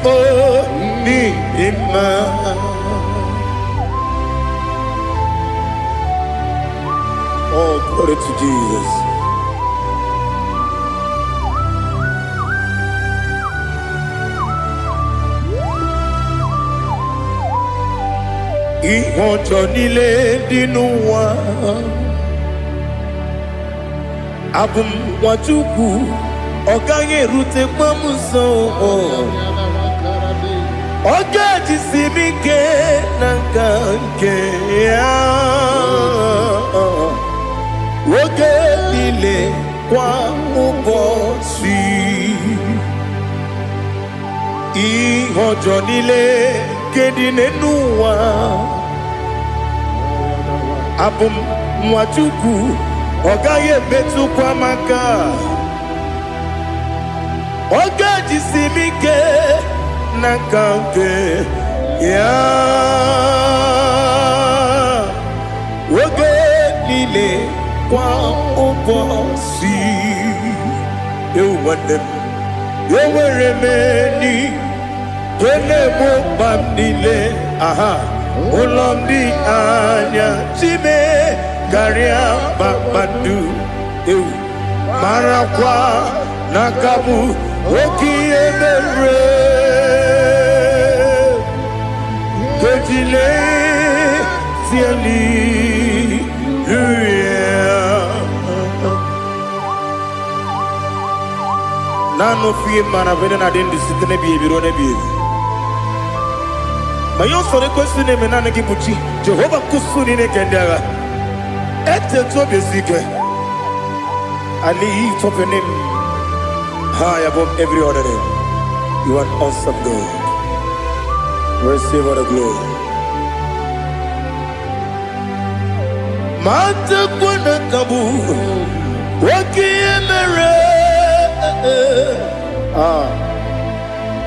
ni dema Oh, glory to Jesus. Ihojo nile dinuwa Abum wajuku Oganye rute pamuso Oga jisimike nankanke Woge nile kwa ubosi Ihojo nile Kedinenuwa Abum mwachuku Ogaye betu kwa maka Oga jisimike Nakanke Ya Woge nile kwa ubosi Ewanem Eweremeni Wele mo bandile, aha, ulomdi anya, chime, garia babadu, marakwa, nakabu, oki emere, kejile, siali, Nano fiye mana vene na dendi sitene biye birone biye. Mayon sore kwesine menane kibuchi Jehovah kusuni ne kendara ete to besike I lift up your name high above every other name. You are an awesome God. Receive all the glory. Mata kuna kabu wakiemere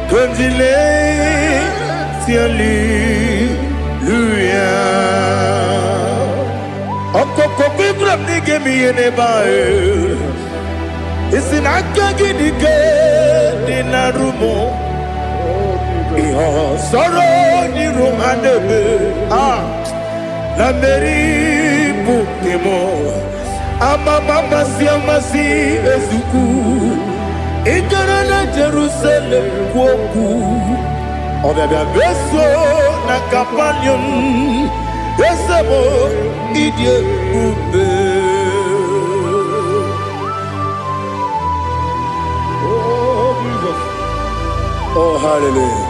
Kandile Hallelujah. Okoko kibram nige miyene bae. Isinaka gidike dinarumo. Iho soro ni rumanebe. La meri bukemo. Ama mama si ezuku. Ikarana Jerusalem kwoku. Obia beso na kapanion Esebo idie ube Oh Jesus. Oh hallelujah.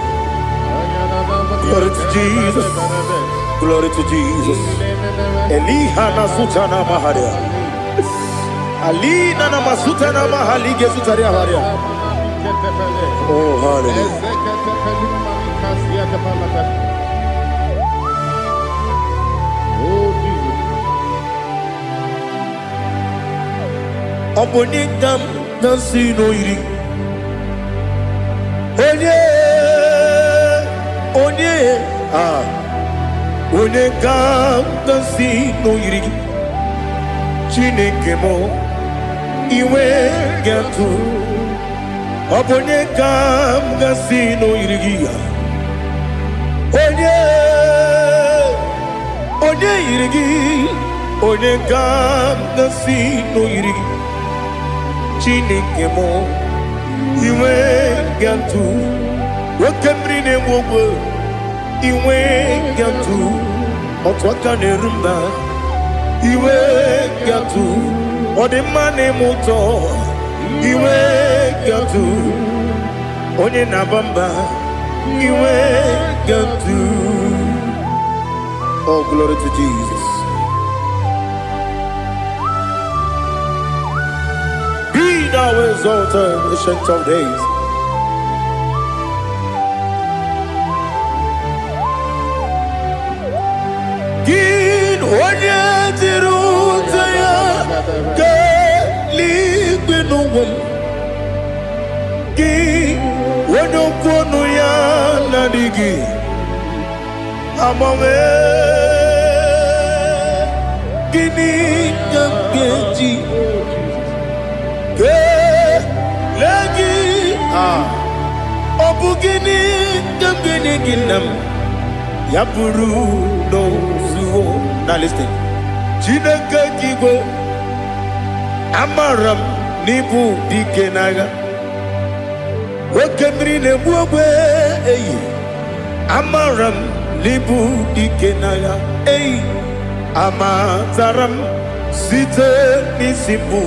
Glory to Jesus. Glory to Jesus. Elihana sutana maharia Alina na masutana mahalige sutaria haria Oh hallelujah. Oh Jesus. Obonikam nasino iri. Onye Onekam nasino iri. Chineke mo iwe gatu. Obonekam nasino iri. Onye irigi Onegam nasi noiri Chineke mo Iwe gantu Wakemri ne mwogo Iwe gantu Otwaka ne rumba Iwe gantu Odemane moto Iwe gantu Onye nabamba Iwe gantu. Oh, glory to Jesus. Be thou exalted, ancient of days. Gin onye tirutaya ke ligbinugum. Gin onye kwonu ya nadigi. Amame gini gamgeji ke lagi obu gini gamgeni ginam yapuru no zuo. Now listen. Chineke kigo amaram nibu dikenaga wakemri ne buogwe eyi amaram Libu dikenaya, ey, amataram, site nisimbu,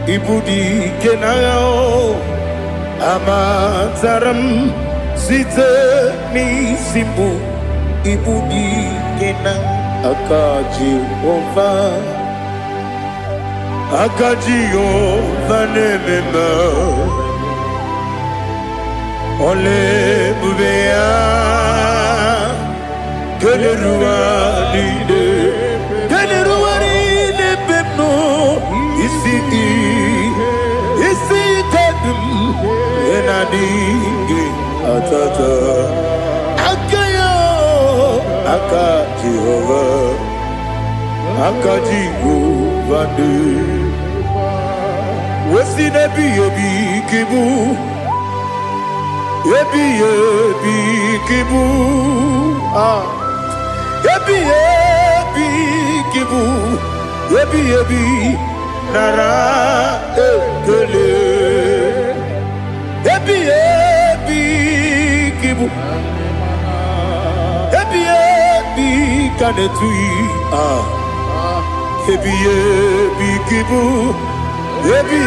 ibu dikenaya, amataram, site nisimbu, ibu dikenaya, akaji ova nemema, ole bubea. Geleruaride bepno isi kadum enadinge atata akayo akaji vande wesi nebi ebi kibu Yebi kibu, yebi nara ekele. Yebi kibu, yebi kanetui. Yebi kibu, yebi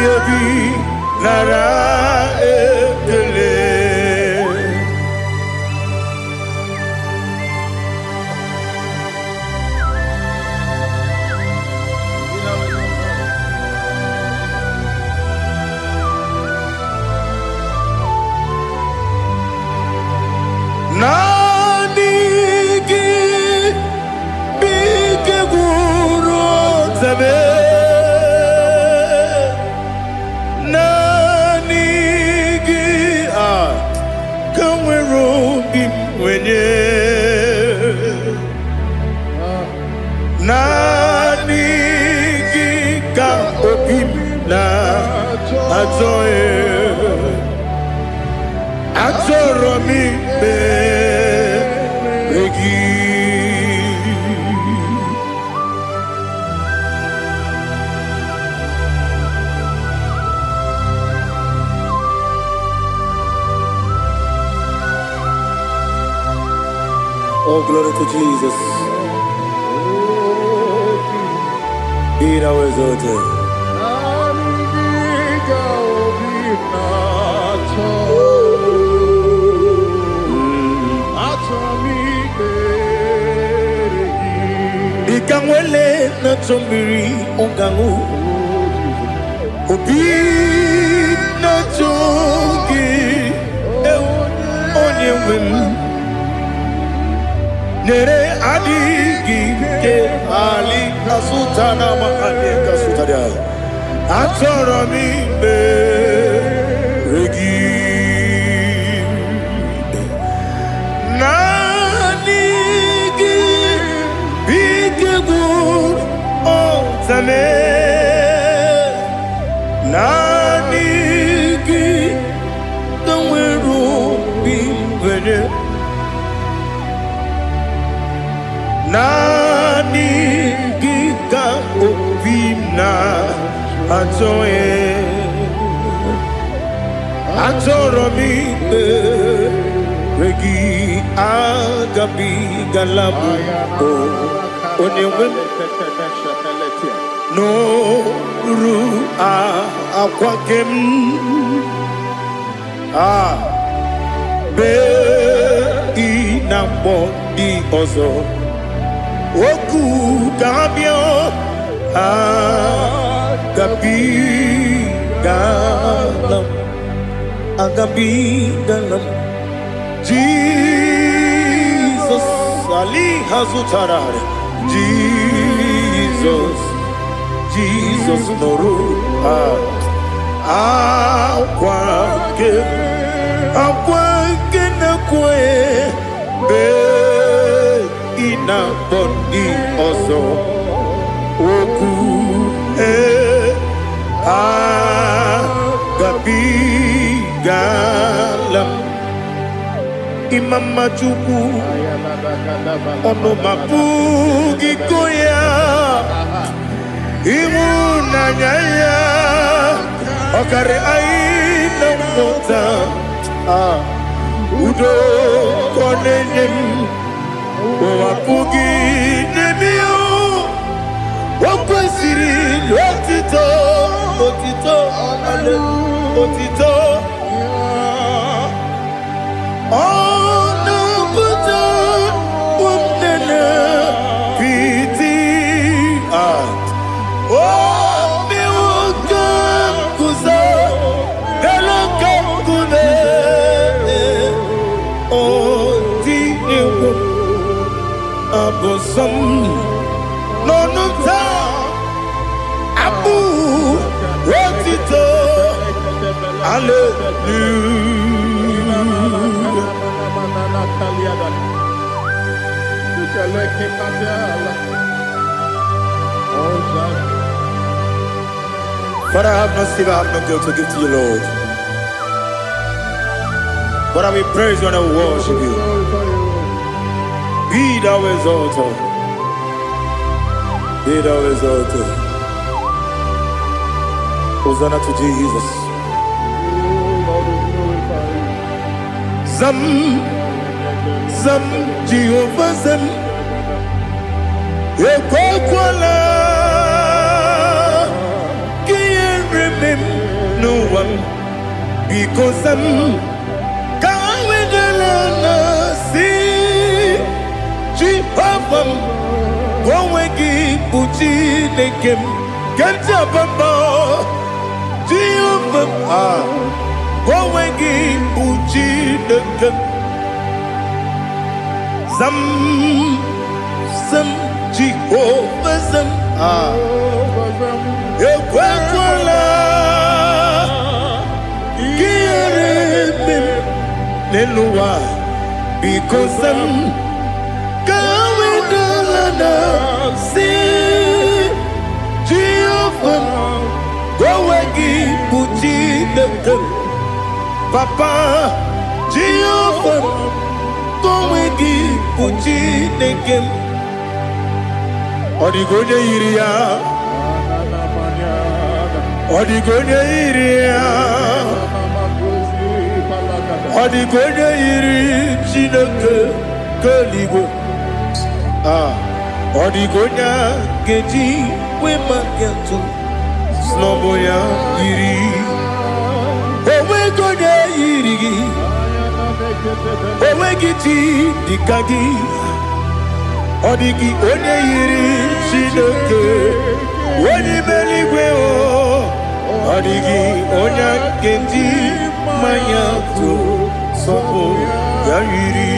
nara ekele. Nanigi bige guru zabe nanigi kamwero bimwenye nanigi ka obim na ajoe Atoromi begi. Oh, glory to Jesus. Be thou exalted. Ikangwele na chombiri ongangu Obi na chogi onye wim Nere adigi ke ali kasutana ma ali kasutaria Atoro mi regi Nanigi Kamweru bimwenye Nanigi ka Anjoye Anjoromi Regi Agabi Galabu Onewem No Ru Akwakem Be Inambo Di Ozo Oku Dabio Agabi Galam Agabi Galam Jesus Ali Hazutarare Jesus Noru Akwake na kwe Be ina bondi ozo Oku Agabi Galam Imam Majuku Ono Mabugi Koya Imuna Nyaya Okare Aina Mota Udo Konenyem Wapugi Nemio Wakwasiri Lotito Otito Ale Otito Buta Umnena Piti Miwaka Kuza Nelaka Kune Odinewo Abosam Nonuta Abu Rotito Father, I have no silver, I have no gold to give to you, Lord. But I will praise you and I will worship you. Be thou exalted. Be thou exalted. Hosanna to Jesus. Zam, Jehovah Zam. Ekwakwala. Can't remember no one. Because I'm Jehovah, go wegi buji nekem, kenta bamba. Jehovah, go wegi buji nekem. Zam Jehovah zam. Ekwakwala, kiyeremem neluwa, because I'm see Jehovah, go wegi buji nekem. Papa Jehovah, go wegi buji nekem. Odigonya iria, Odigonya iria, Odigonya iri chineke keligo. Odigonya geji we magentu Sloboya iri Owe gonya iri Owe giti dikagi Odigi onye iri Chineke Oni meligwe o Odigi onya geji Mayantu Sopo ya iri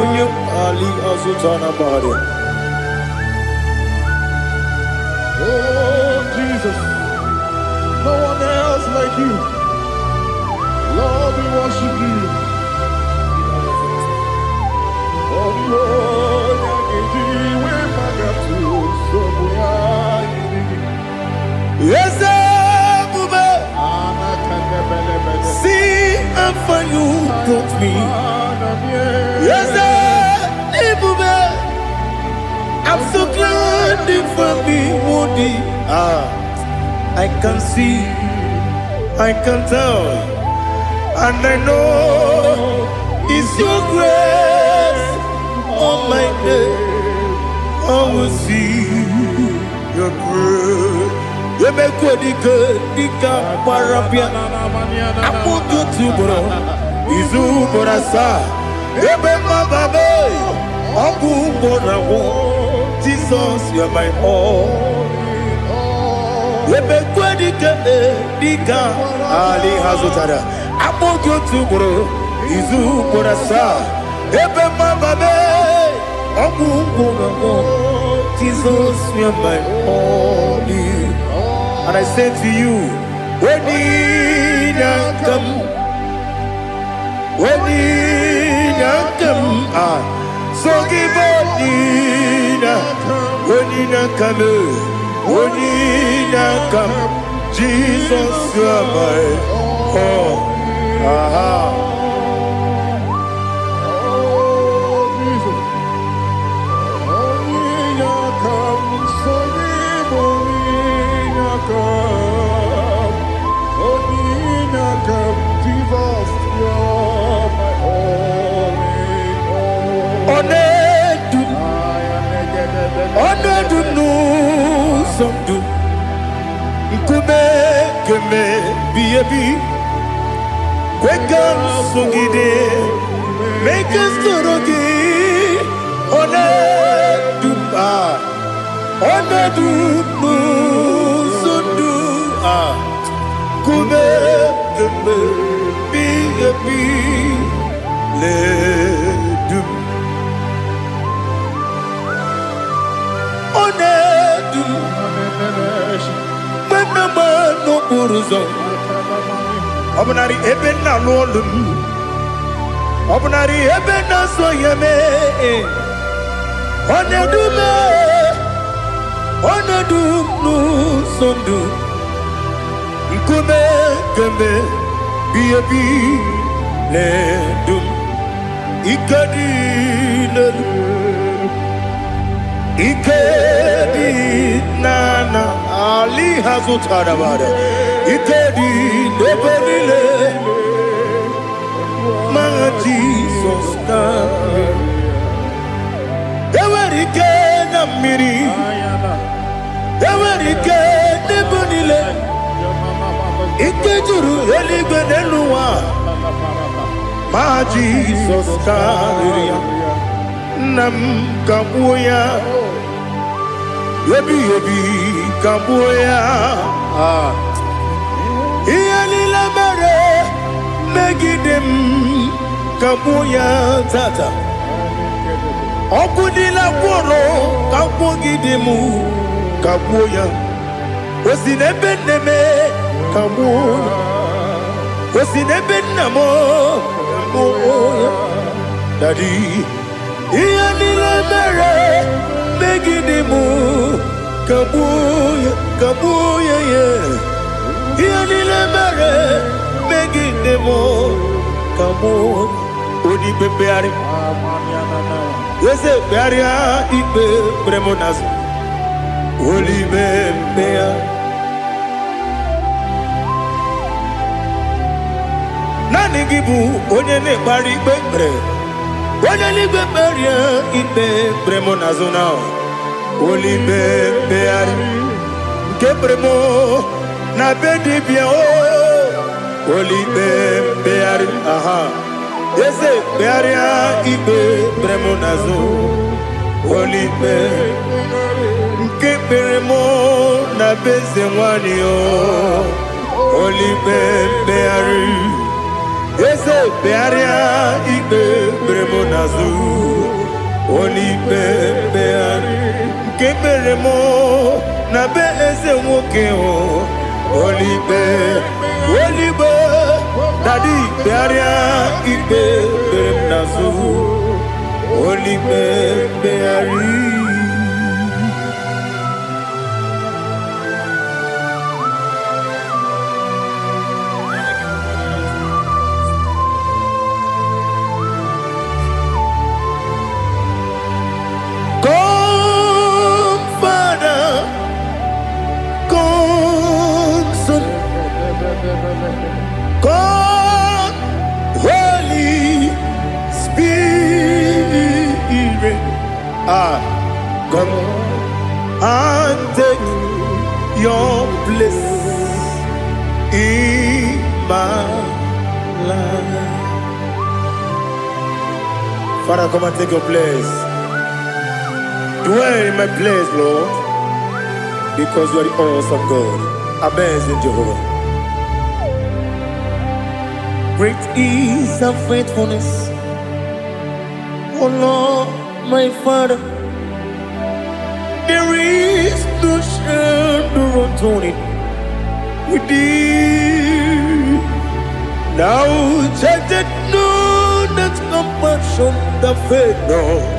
Onye Ali Azutana Bahari. Oh, Jesus, no one else like you. Lord, we worship you. Oh, Lord, yes, Bube. See how far you brought me. Yes, Bube. I'm so glad for me, Monie. I can see, I can tell, and I know it's your grace on my day. I will see your grace. You make good, dika parapia. Apu tu bro, izu borasa. Ebe mababe, apu borawo. Jesus, you are my all. Ebe good, dika ali hazutara. Apu tu bro, izu borasa. Ebe mababe, apu borawo. Jesus, you are my all. And I say to you, when you come, so give when you come, Jesus, you are my all. Make us Obnari ebena lolum, obnari ebena soyeme, onedu nu sondu, ikume keme biyebi ledum, ikadi nana ali hazutara bada. Ikedi neberile, my Jesus name. Ewerike na miri, ewerike nebonile. Ikejuru eligwe neluwa, my Jesus name. Nam kabuya, yebi kabuya. Iyalila mere megidem kabuya tata. Okudila kworo kabugidemu kabuya. Osinebeneme kabuya. Osinebenamo kabuya. Daddy, iyalila mere megidemu kabuya yeah. Iyalila mere megidemo kabuya. Odi bebeari. Yese bearia ibe premonas. Oli bebea. Nani gibu onye ne bari bebre. Onye ni beberia ibe premonas now. Oli bebeari. Kebremo na bedi bia o. Oli bebeari aha. Yese bearia ibe premonazo olipe keberemo na bezemwani o olipe beari yese bearia ibe premonazo olipe beari keberemo na bezemwoke o olipe Daddy, bearia ibe beremnazu, oli beari. Come, Father, come. Come and take your place in my life. Father, come and take your place. Dwell in my place, Lord, because you are the awesome God. Amazing Jehovah. Great is thy faithfulness, oh Lord, my Father. There is no shadow unto it with thee. Now check that no, that compassion that faith not.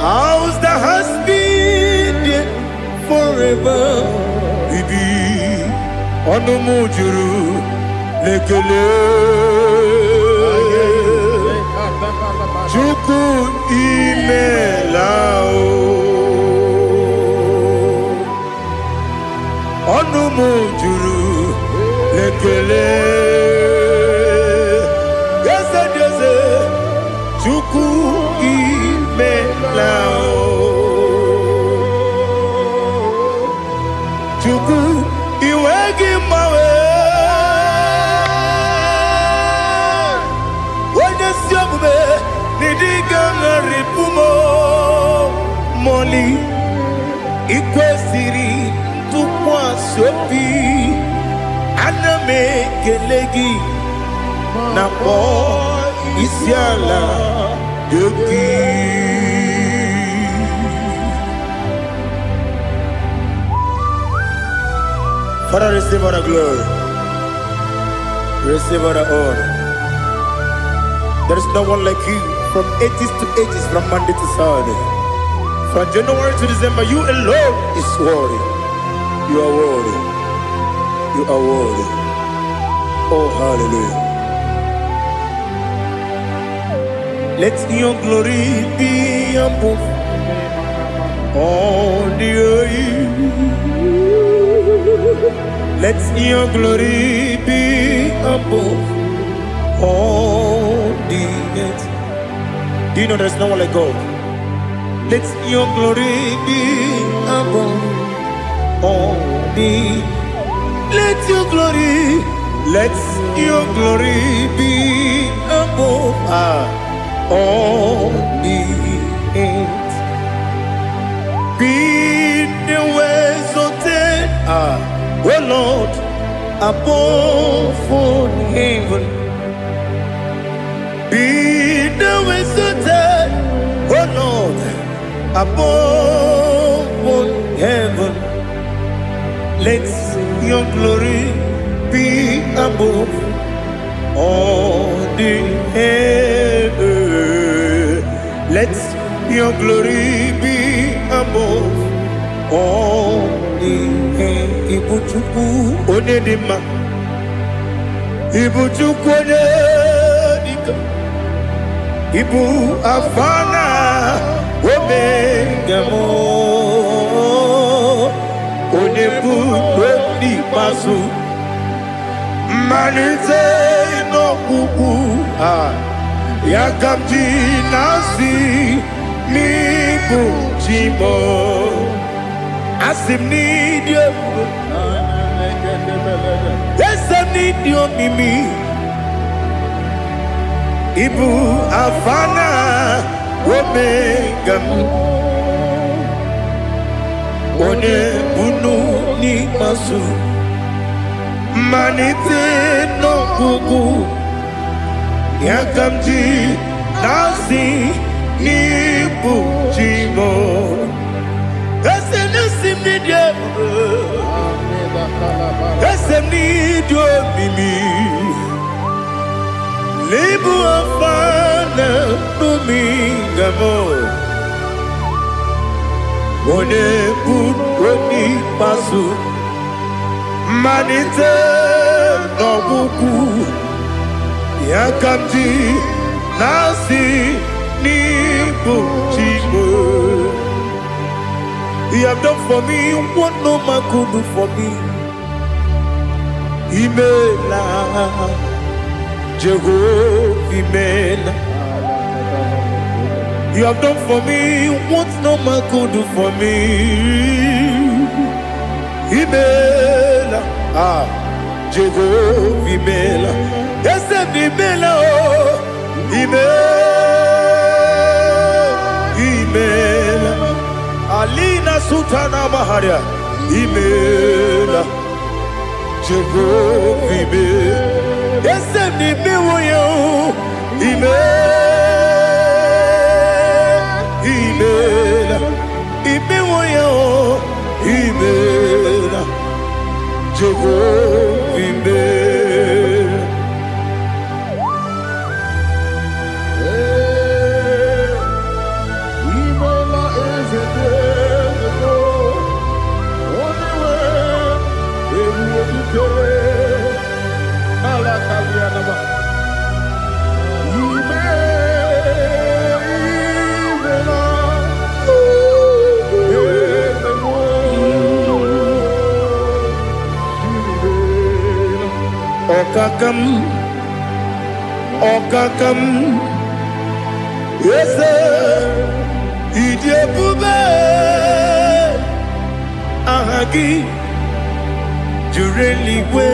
Ours that has been there forever. Bibi, ono mujuru, lekele. Chuku imelao. Ono mujuru, lekele. Yese, yese, chuku imelao. Chuku iwegi mawe. Wende siogube nidiga ngaripumo. Moli ikwesiri tukwa sopi. Aname kelegi na po isiala yoki. Father, receive all the glory. Receive all the honor. There is no one like you from ages to ages, from Monday to Sunday. From January to December, you alone is worthy. You are worthy. You are worthy. Oh, hallelujah. Let your glory be above all the earth. Let your glory be above all the earth. Do you know there's no one like God? Let your glory be above all the earth. Let your glory be above all the earth. Be the ways of death, oh Lord, above all heaven. Be the ways of death, oh Lord, above all heaven. Let your glory be above all the earth. Let your glory be above all the earth. Ibuchuku onedima, Ibuchuku onedika, Ibu afana omega mo, onebu odi pasu. Manite no kuku yakamji nasi niku chimo asim nidio esem nidio mimi ibu afana omega one bunu ni masu. Manite no kuku yakamji nasi nipu chimo esem nasim nidio esem nidio mimi libu afana numingamo one bunu pasu. Manite no buku yakamji nasi nipu chimo. You have done for me what no man could do for me. Imela Jehovah Imela You have done for me what no man could do for me. Imela, Jehovah Imela, yes, Imela, Imela, Alina Sutana Maharia, Imela, Jehovah Imela, yes, Imela, Imela, Jehovah Imela. Imela is a day, only way we will Okakam, yes, Idiabube, Ahagi, Jureliwe,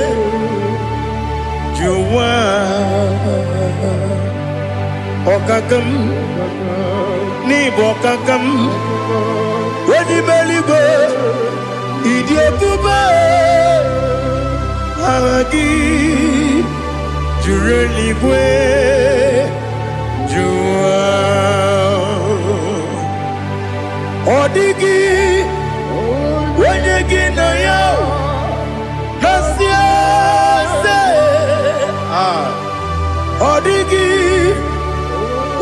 Juwa, Okakam, Nibokakam, Wedibeligo, Idiabube, Ahagi. Jureliwe, Jua, Odigi, Wenegi na yo, Nasia se, Odigi,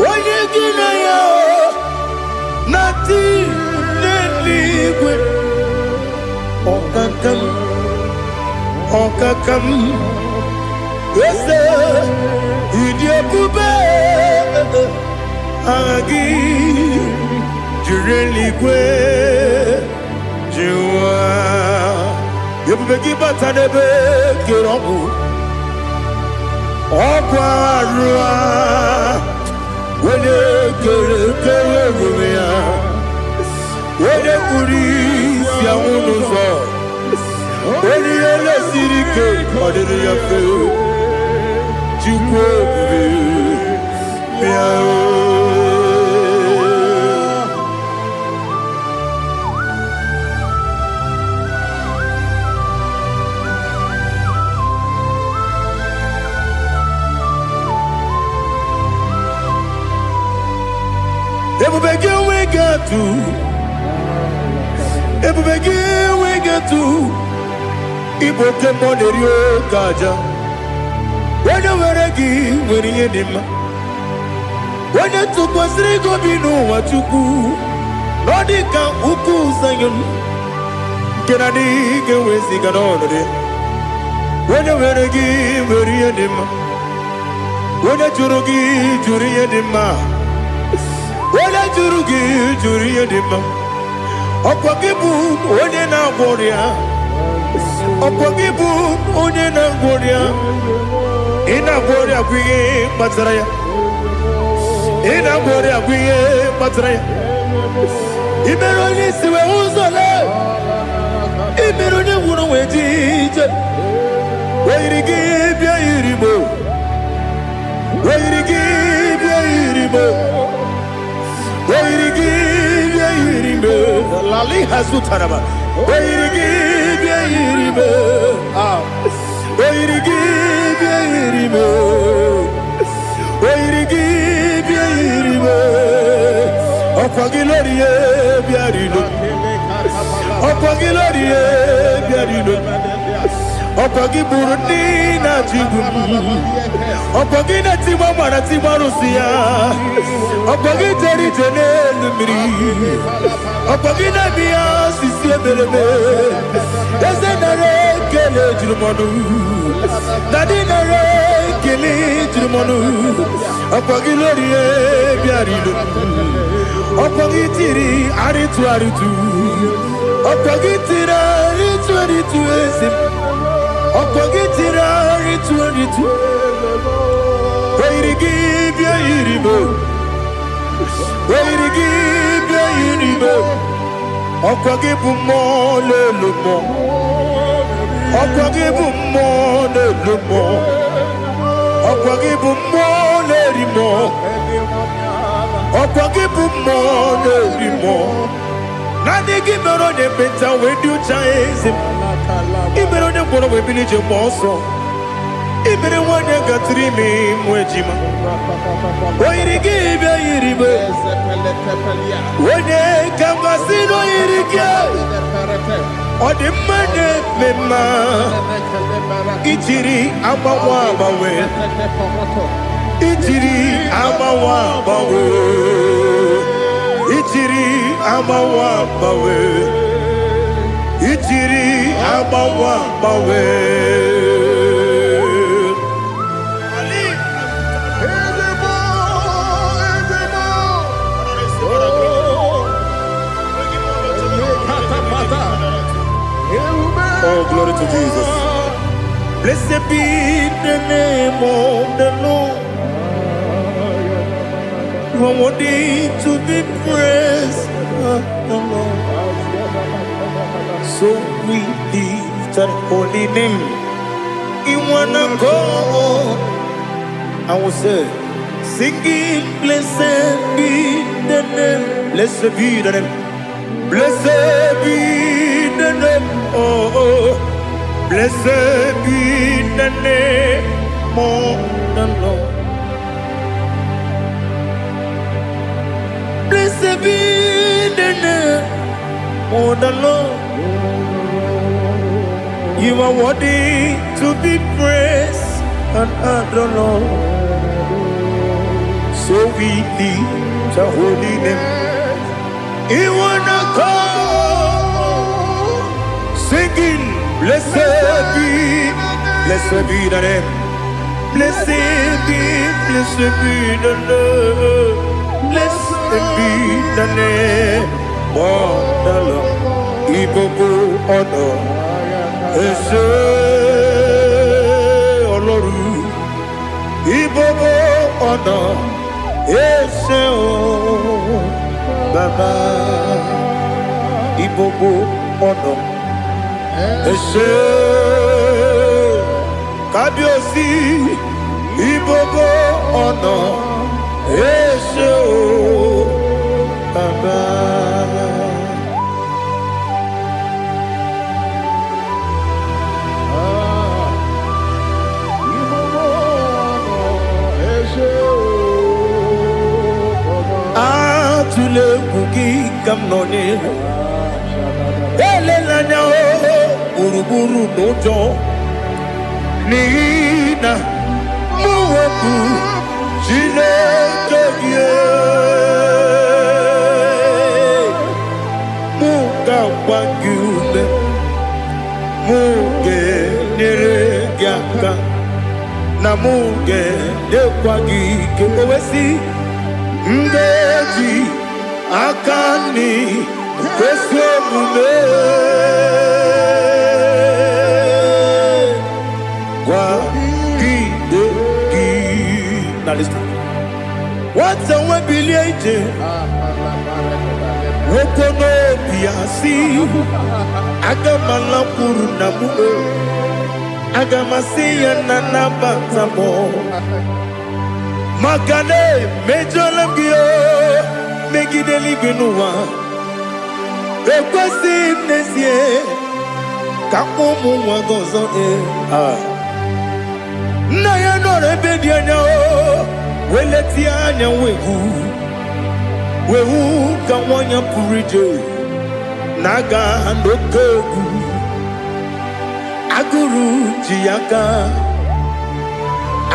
Wenegi na yo, Nati leligwe, Okakam, Okakam. Yes, Idiabube, Agi, Jureliwe, Jua, Yabegi Batanebe, Kiromu, Okwarua, Wene Kerumia, Wene Kuris, Yamunuzo, Wene Yele Sirike, Odiri we get to Ibokemo Rio Kaja. When you were a gay, when you did, when you took was Rigo Bino, what you do, Nodika Uku Sayon, Kennedy, get with Sigadon. When you were a gay, when you did, when you Jurugi, Juria Dima, when you Jurugi, Juria Dima, Opakibu, Odena Boria, Opakibu, Odena Boria. Ina bori akwiye matraya. Ina bori akwiye matraya. Imeroni siwe uzole. Imeroni wuno wetije. Weirigi bia iribo. Weirigi bia iribo. Weirigi bia iribo. Lali hasutaraba. Weirigi bia iribo. Weirigi bia iribo. Weirigi bia iribo. Okwagilorie bia iribo. Okwagilorie bia iribo. Okwagi Burundi na Jibu. Okwagi na Timama na Timarusia. Okwagi Teri Jene Lumiri. Okwagi na Mia Sisi Ebelebe. Eze nare kele jirumonu. Dadi nare kele jirumonu. Okwagi lorie biarido. Okwagi tiri aritu aritu. Okwagi tira aritu aritu esim. Okwagitira ritu. Weirigi bia iribo. Where you give your Okwagibu more lumo. Okwagibu more lumo. Okwagibu more limo. Okwagibu more limo. Nani give me on the better when you chase him. Even on the border we village also. Even when you got 3 me mwejima. Why you give your iribe? When you come and see no irike. Or the money mema. Ichiri amawa bawe. Ichiri amawa bawe. Ichiri amawa bawe. Ichiri amawa bawe. Oh, glory to Jesus. Blessed be the name of the Lord. You are worthy to be praised, the Lord. So we lift our holy name. You wanna go? I will say, singing, blessed be the name. Blessed be the name. Blessed be the name. Oh, blessed be the name of the Lord. Blessed be the name of the Lord. You are worthy to be praised and adored, Lord. So we lift your holy name. You wanna call, singing, blessed be the name. Blessed be the Lord. Blessed be the name of the Lord. Ibobo honor, Ese Oloru. Ibobo honor, Ese Baba. Ibobo honor, Ese Kabiosi. Ibobo honor, Ese Baba. Atule bugi kamnoni. Elelanya uruburu nojo. Nina muweku jinekeye. Muga wagyume. Muge neregyaka. Na muge dekwagike owesi. Ndeji akani kwesemume kwa gidegi. Now listen. What's a webilieje? Wokono biasi agamalampuru namu agamasiya nanabatamo. Magane mejolamgio megideli benua ekwesi nesie kakomu wagozo na ya no rebedianya weleti anya wehu kawanya purije naga ndokogu aguru jiyaka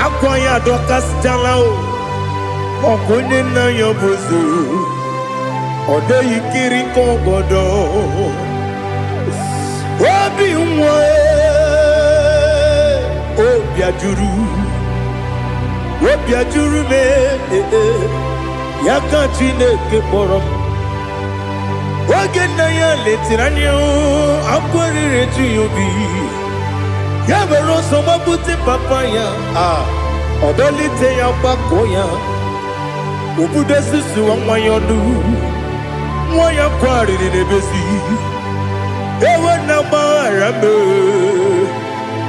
akwanya dokas jalao okonye na yobuzu ode yikiri kogodo obi nwe obi ajuru me yaka Chineke kpọrọ oge na ya letirani akwarire tuyobi ya mere ọsọ mabute papa ya odolite ya gbakọ ya Ubudesi suwanyonu Mwaya kwari nebesi Ewe na barame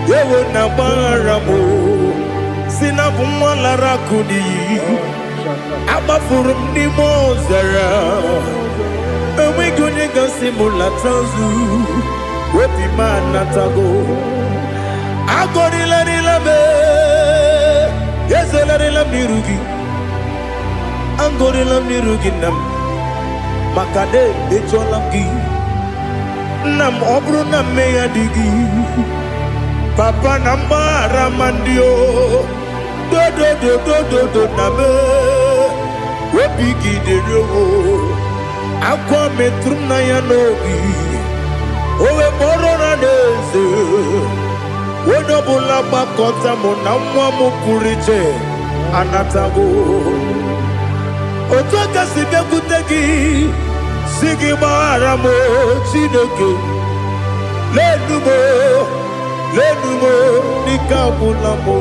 Ewe na baramo Sinabu mwala kuni Abafurum ni mozara Ewe gune gasi mulatazu Wepi manatago Agorila nilabe Yezela nilamirugi Angorila mirugi nam Makade becholamgi Nam obru na meya digi Papa nambara mandio Do do do do do do nabe Wepigi de rogo Akwa metrum na yanogi Owe moro na neze Wodobula bakota mo na mwa mo puriche Anatago Otoka sibe kutegi Sigi baramo Chineke Lenumo Nikabulamo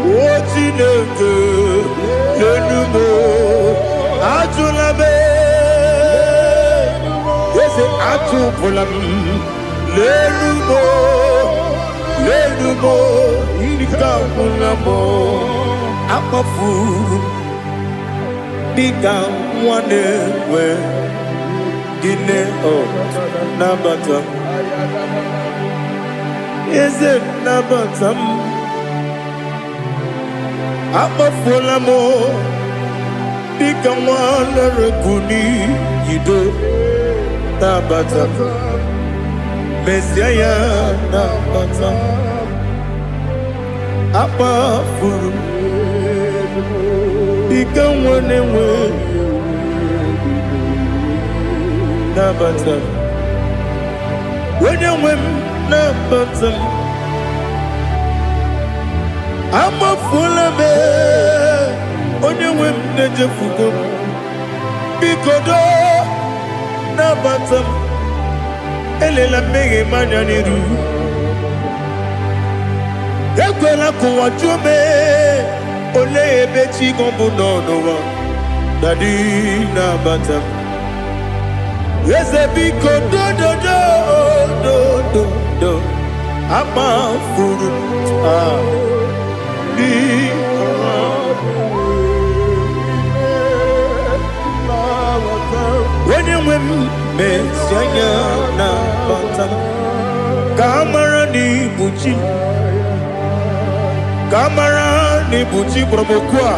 O Chineke Lenumo Ajulabe Yese Ajupulam Lenumo Nikabulamo Amafu Bika wane we Gine o Nabatam Is it Nabatam Amafulamo Bika wane rekuni Yido Nabatam Messiah Nabatam Amafulu Bika wane we Nabatam When you win Nabatam I'm a full of it When you win Nejafugo Bikodo Nabatam Elela mege manyaniru Ekwela kuwa chume Ole ebechi gombu nonowa Dadi Nabatam Yes, a big do I'm a fool. When you win, Messiah, Kamarani Buchi, Promokwa.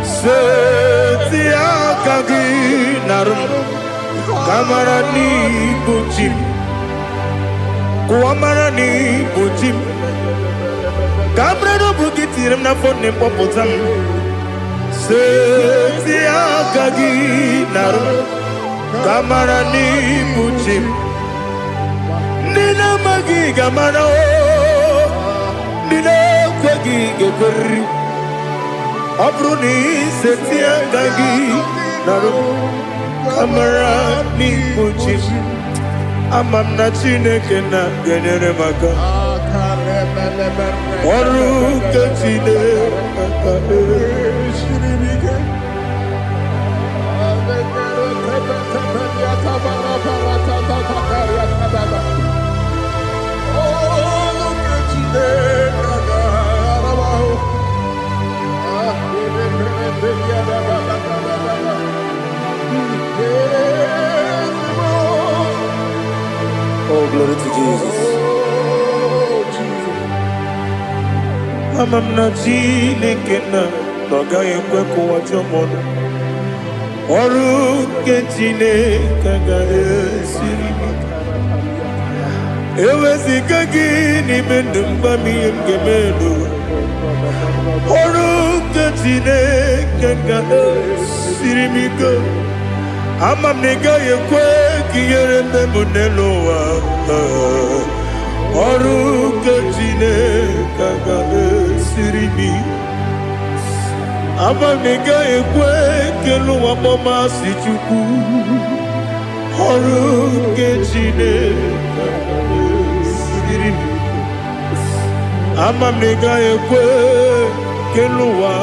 Setia Kagi Narum. Kamarani Buchim Kuamarani Buchim Kamrano Bukitirim na phone popotam Setia Kagi Naru Kamarani Buchim Nina Magi Gamana Nina Kwagi Geberi Abruni Setia Kagi Naru Kamarani Buchim Amamna Chineke na genere maka Oru kachine Oh, glory to Jesus. Amamna Chineke na noga yekwe kuwa chomono Oru Chineke ga esiri Ewezi kagi ni mendumba miyemgemelo Oru Chineke ga esiri miko Amamnega yekwe kiyere memunelo wa Oru Chineke ga esiri Amamnega yekwe kelu wa mama si chuku Oru Chineke ga esiri Amamnega yekwe kelu wa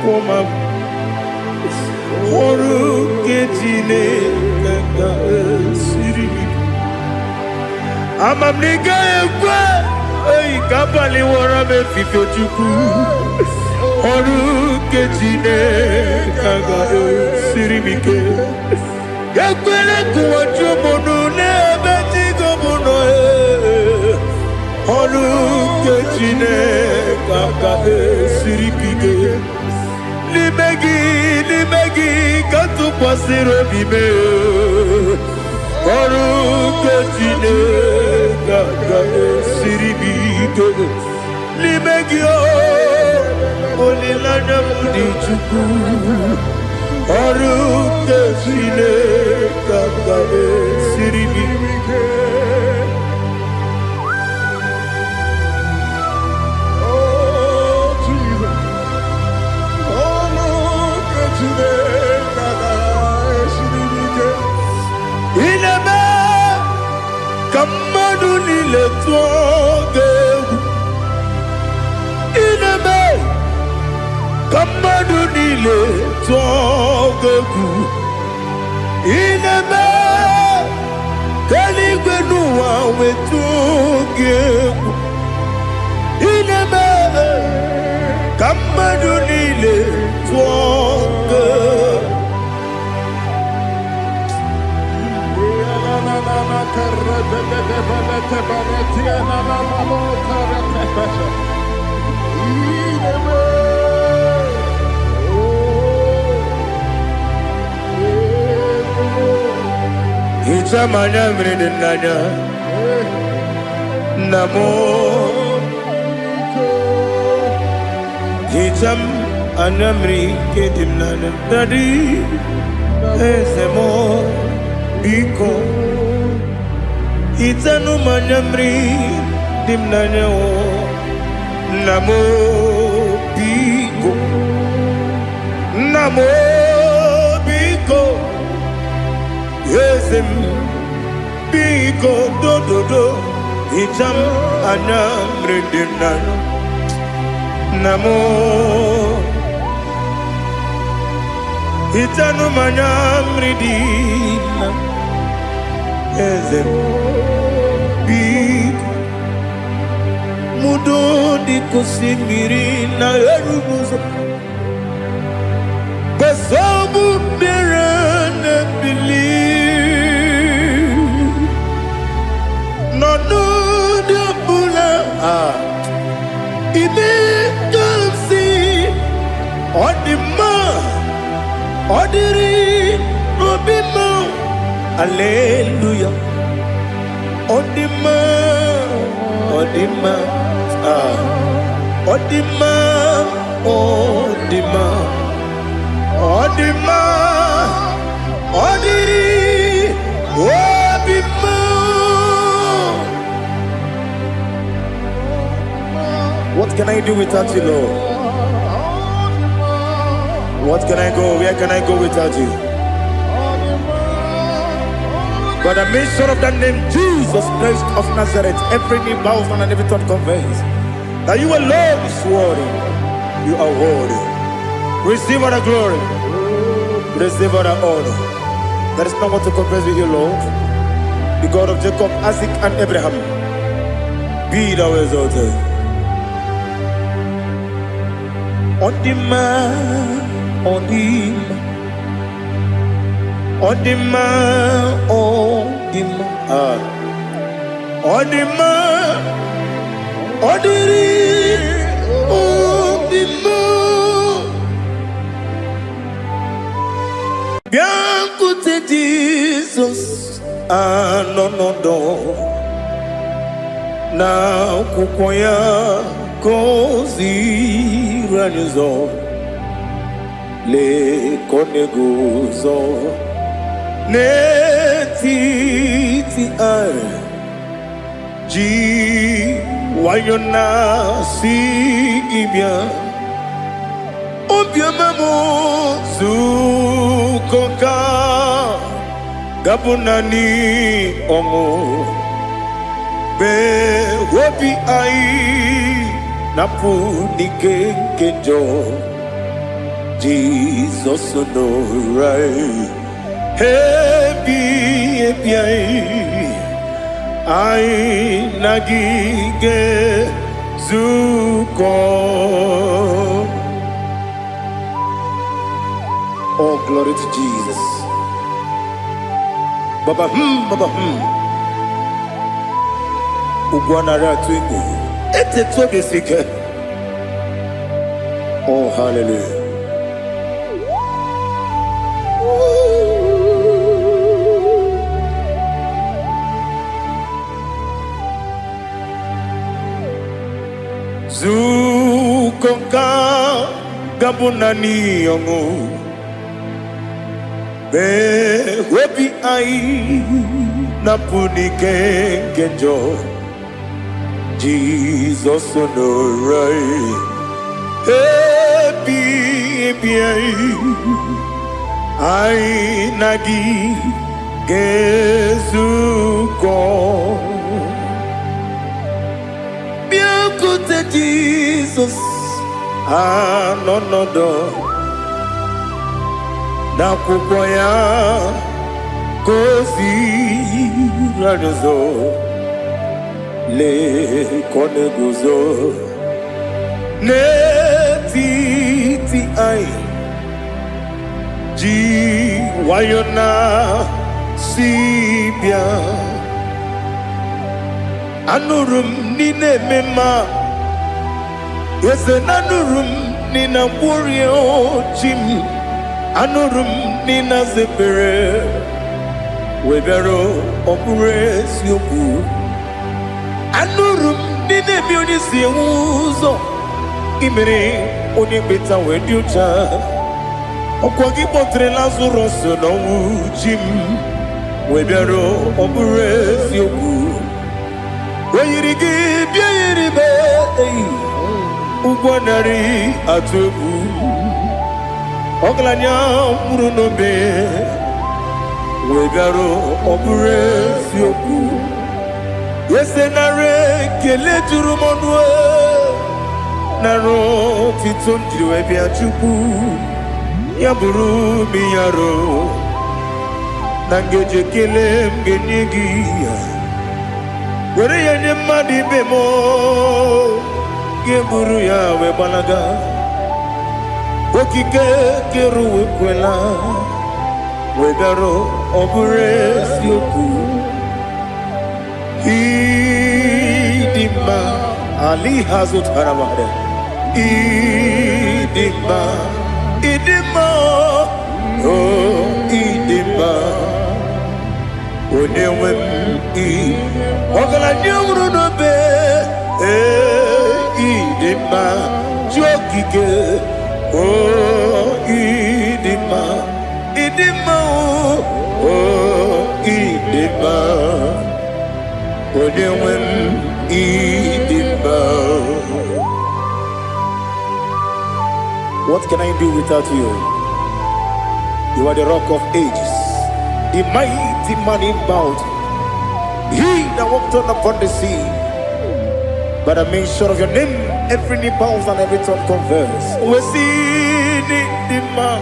mama Oru ketine kanga siri. Amamniga ekwe, ei kapali wora me fifo chuku. Oru ketine kanga siri mike. Yakwele kuwa chumunu nebe tigo muno e. Oru ketine kanga siri mike. Limegi katu pasiro bime. Oru ketine kanga siri mike. Limegi o olilanya mudi chuku. Oru ketine kanga siri mike. Ineme kamadu nile tuoge. Ineme kamadu nile tuoge. Ineme kaligwe nuwa wetuge. Ineme kamadu nile tuoge. Ichamanya mridinanya namo. Icham anamri kedimnana dadi esemo biko. Itanu manamri dimnanya o namo biko. Namo biko. Yesem biko do do do. Icham anamri dimnanya namo. Itanu manamri dimnanya. Yesem mudo di kusimiri na erubuzo. Besobu mirane believe. No no de bula. Ibe kamsi odima odiri obima. Hallelujah. Odima, Odima, Odima, Odima, Odima, Odiri, Odima. What can I do without you, Lord? What can I go? Where can I go without you? By the mention of that name, Jesus Christ of Nazareth, every knee bows down and every tongue confesses that you alone is worthy. You are worthy. Receive all the glory. Receive all the honor. There is no one to compare with you, Lord. The God of Jacob, Isaac, and Abraham. Be thou exalted. Odima, Odima. Odima, Odima, Odima, Odiri, Odima. Biancote Jesus, no, na kukwaya kozi ranizo, le koneguzo. Netiti ay ji wayona si ibia obia mamo sukoka gabunani omo be wobi ai napu nike kejo Jesus no right. Happy, I nagige zuko. Oh, glory to Jesus. Baba Ugwana ratwingu. Ete tobe sike. Oh, hallelujah. Zukonka gabunani yongu be webi ai napunike kenjo Jesus no right happy ai nagi gezuko Jesus, no na kupoya kozi radozo le koneguzo ne titi ai ji wayona sibia anurum nine mema. Yes, anurum nina warrior Jim, anurum nina zepere, webero operates yoku, anurum nina munisi uzo, imere onibeta weducha, okwagi potre Lazarus no Jim, webero operates yoku, weyirigi biiribe. Ugwanari atubu Oglanya murunobe Wegaro obure sioku Yesenare kele turumonwe Naro titondriwe biachuku Yaburu miyaro Nangeje kele mgenyigia Were yanye madi bemo Geburu ya webalaga Okike keru wekwela Wegaro obure sioku Idima Ali hazut haramade Idima Oh idima Onewem Ogala nyumru nobe Idima jokike oh idima oh idima odewem idima. What can I do without you? You are the rock of ages, the mighty man in battle, he that walked on upon the sea. By the mention of your name, every knee bows and every tongue converse. We see the man.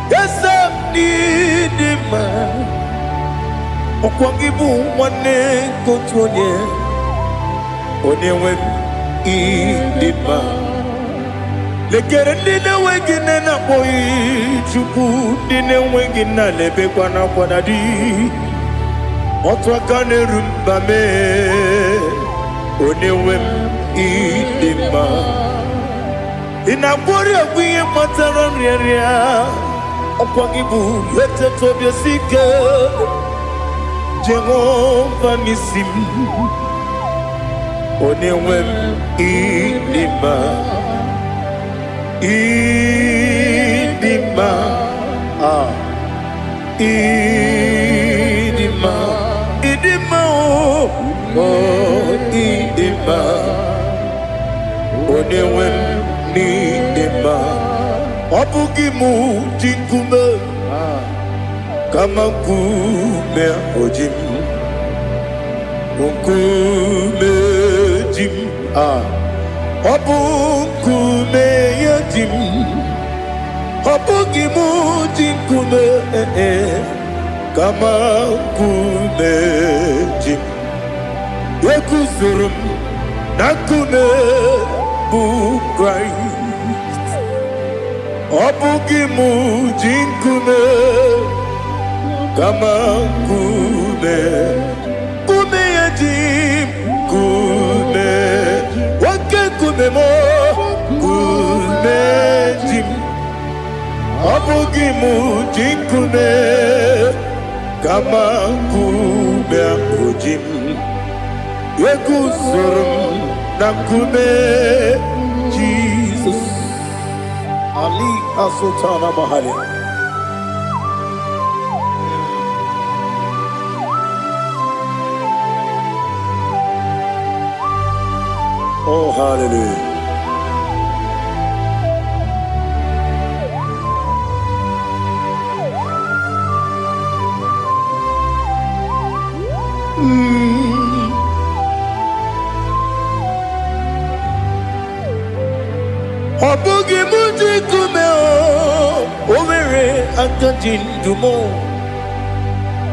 Yes, I need the man. Okwangibu wane kotonye. Onewe idima. Lekere dine wegine na boy chuku dine wegina lebe kwa na kwa nadi. Otwa kane rumba me. Onewem idima Inabori agwiye matara nriya Okwangibu yete tobye sike Jehova nisim Onewem idima Idima Idima Idima oh idima Onewem nidima Obugimu jinkume Kama kume ojim Unkume jim Obukume yajim Obugi mujinkume kama kumeji Yekuzurum nakume Christ Obugi mujinkume kama kume yajim kume wake kume mo kume jim Obugi mujinkume kama kume akujim Yekuzurum nakume Jesus Ali Asultana Mahali. Oh, hallelujah. Obugi mujikume overe akajindumo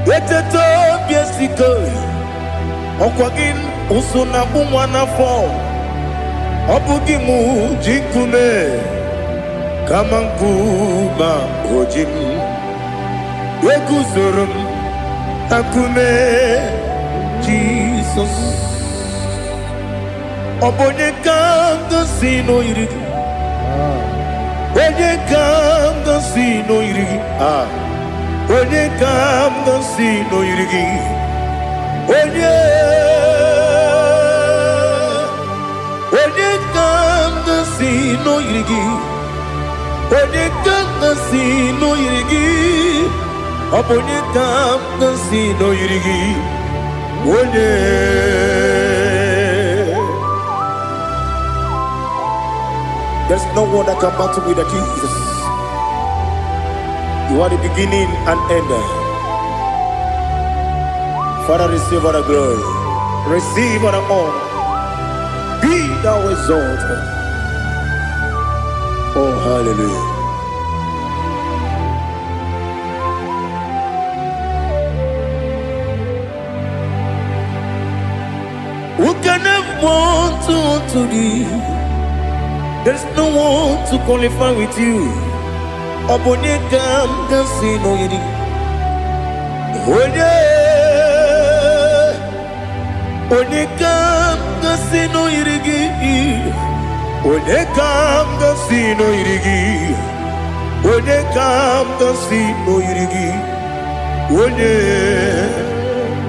Weteto biesiko Okwagin usuna bumwana fo Obugi mujikume kama nkuma ojim Wekuzurum akume Jesus Obonye kanga sino irigi Onye kanga sino irigi Onye kanga sino irigi Onye kanga sino irigi Onye kanga sino irigi Onye kanga sino irigi Onye There's no one that can battle with Jesus. You are the beginning and end. Father, receive all the glory. Receive all the honor. Be thou exalted. Oh, hallelujah. Who can have one to thee? There's no one to qualify with you. Obonye kam kasino yidi. Onye kam kasino yidi. Onye kam kasino yidi. Onye kam kasino yidi. Onye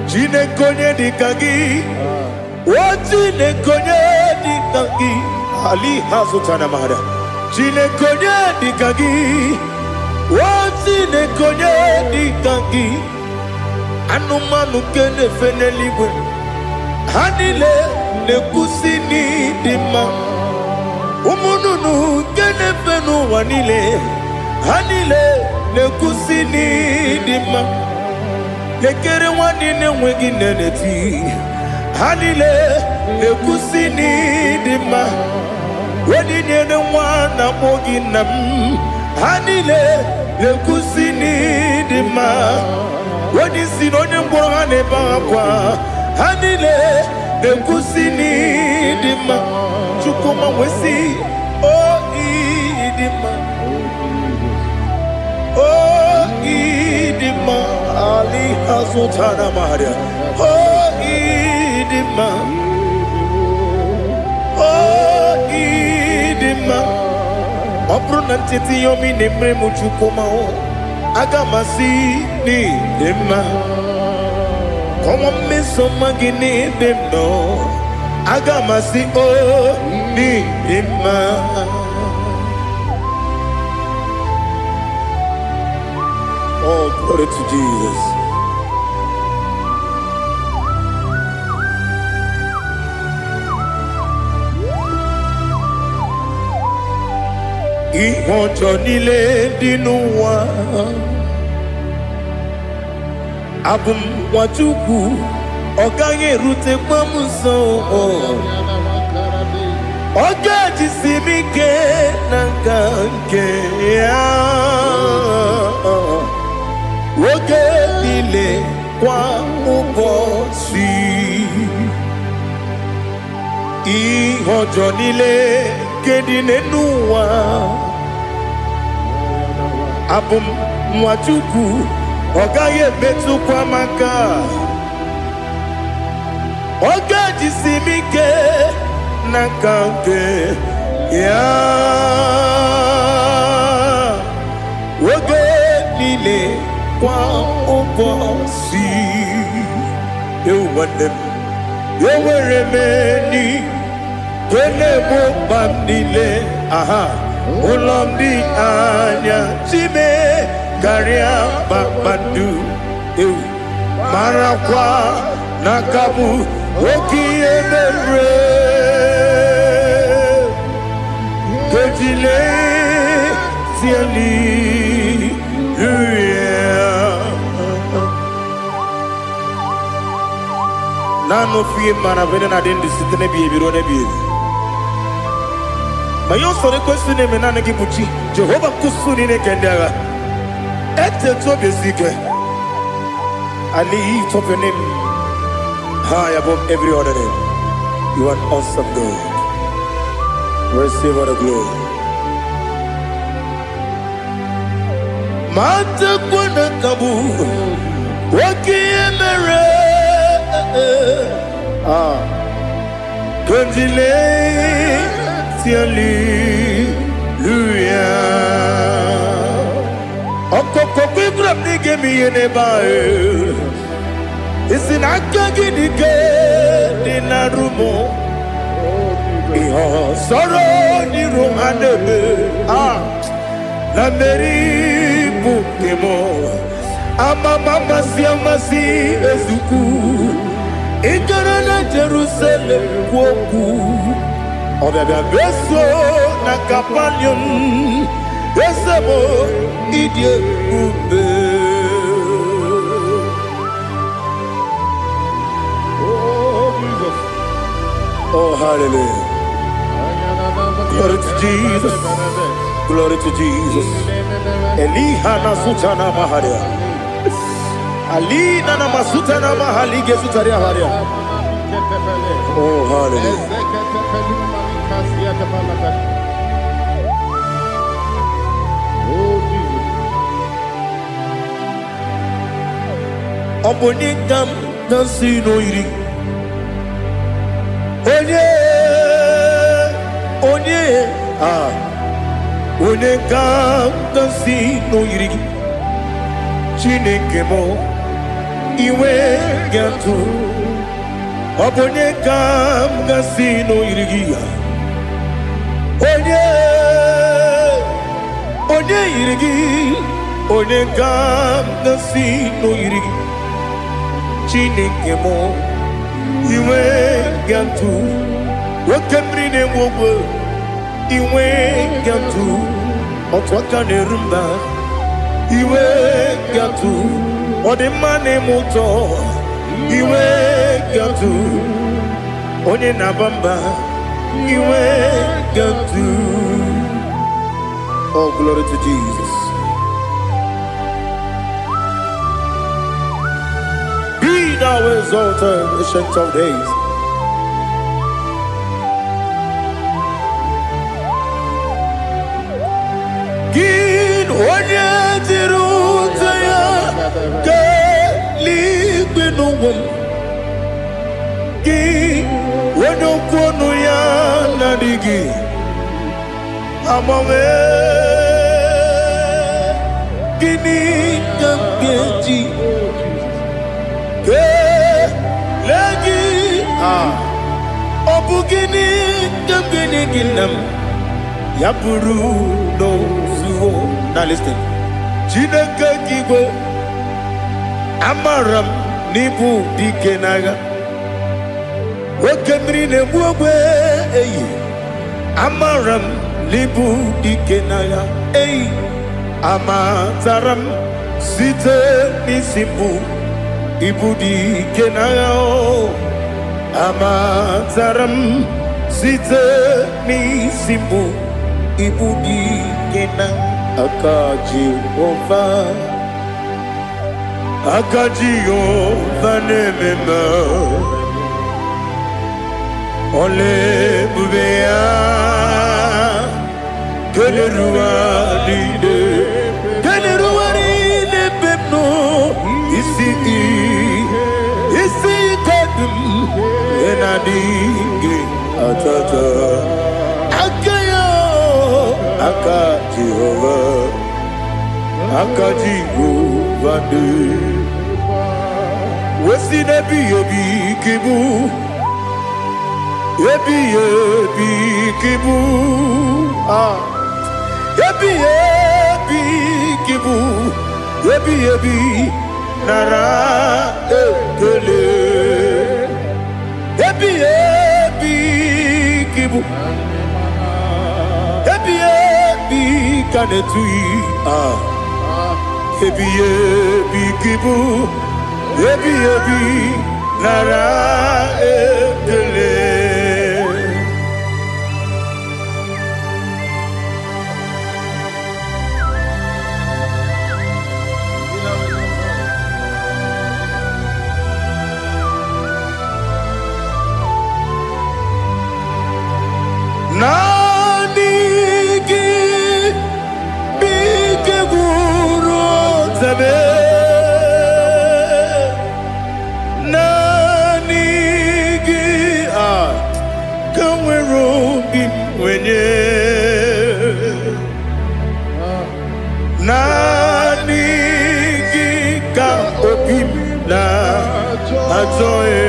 chine konye dikagi. Chine konye dikagi. Ali Hazutana Mahada. Chine konye dikagi. Chine konye dikagi. Anumanu kene feneliwe. Hanile ne kusini dima. Umununu kene fenu wanile. Hanile ne kusini dima. Nekere wanine wengi neneti. Hanile ne kusini dima. Wedi nyene wana mogi nam Hanile le kusini dima Wedi sinonye mbwangane bakwa Hanile le kusini dima Chukuma wesi Oh idima Oh idima Ali Hazutana Maria Oh idima Obruna titi yomi nemre muchukoma agamasi ni dema Komo meso magini demno agamasi o ni dema Oh, glory to Jesus. Ihojo nile dinuwa Abum watuku Oganye rute kwamuso Oge jisimike nanganke ya oge nile kwa ụbọchị ihe ọjọọ niile nke dị n'ụwa abụ m nwa Chukwu ọ gaghị emetụkwa m aka oge jisimike nanganke ya oge niile kwa ụbọchị ewuwande m enwere m enyi na-egbo mkpa m niile ụlọ m dị anya chime karịa kpakpando ewu marakwa n'aka m oke ihe mere kejile tieli nano fie mana vene na den disitene bi ebiro na bi ma yo sore kwesi ne me na ngi buchi Jehova kusuni ne kendaga ete to besike I lift up your name high above every other name. You are awesome God. Receive all the glory. Mata kuna kabu wakiemere Kondile tiali luya Okoko kwikrap nige miyene bae Isinaka gidike dinarumo Iho soro ni romanebe La meri bukemo Ama mama siamasi ezuku Ikara na Jerusalem woku Obebe beso na kapanium Besemo idye ube Oh, hallelujah. Glory to Jesus. Glory to Jesus. Elihana sutana maharia. Alina na masutana mahali gesutaria haria. Oh, hallelujah. Oh, Jesus. Obonikam nasino iri. Onye ga-agọzi n'oyiri gị Chineke m iwe ga-atụ ọ bụ onye ga-agọzi n'oyiri gị onye yiri gị onye ga-agọzi n'oyiri gị Chineke m iwe ga-atụ nwoke mmiri na-enwe ogwe iwe ga-atụ otu aka na-eru mba iwe ga-atụ ọ dị mma na-eme ụtọ iwe ga-atụ onye na-aba mba iwe ga-atụ. Oh, glory to Jesus. Be thou exalted, ancient of days. Gin onye dịrị ụzọ ya ka eluigwe n'ụwa gị onye okwu ọnụ ya na-adịghị agbanwe gịnị ka m ga-eji kelee gị ọ bụ gịnị ka m ga-enye gị nna m ya bụrụ n'ozuo na listen Chineke gị igwe amara m n'ibu dike n'agha oke mmiri na-egbu ogwe eyi amara m n'ibu dike n'agha eyi amatara m site n'isi mbụ ibu dike n'agha amatara m site n'isimu ibu dike na aka Jehova na-ememe ole ebube ya keleruwa niile bepno isi kadum enadinge atata aka Jehova de wesi nebi kibu ebi kibu kibu ebi nara ekele ebi kibu ebi kanetui ebi kibu ebi nara ekele Nanigi bike guru zabe Nanigi kamweru bimwenye Nanigi ka opim na atoe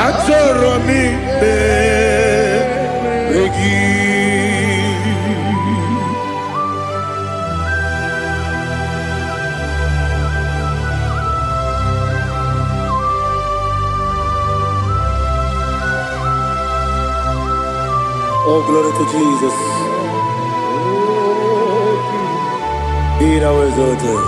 Atoromi beregi Oh, glory to Jesus. Be thou exalted.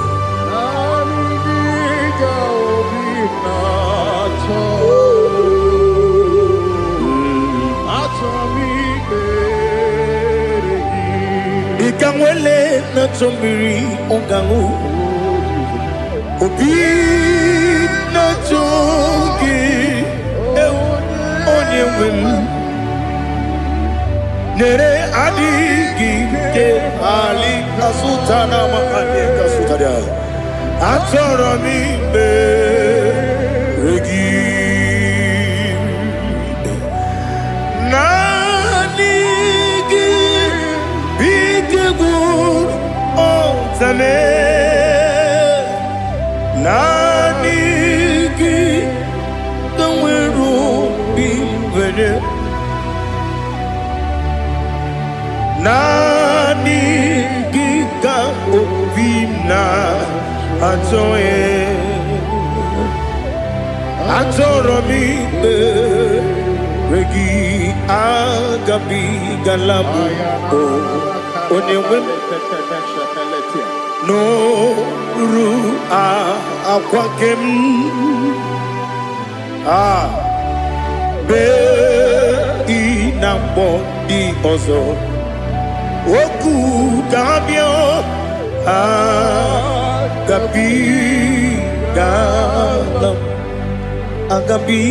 Ikamwele na chombiri ongangu Obi na chongi onye wim Nere adigi ke ali asutana mahane kasutaria Atoro mi beregi Zame Nanigi Kamweru bimwenye Nanigi ka opina atoe Atoromi regi agabi galabu Onyewe no ru akwakem be inambo di ozo oku gabio agabi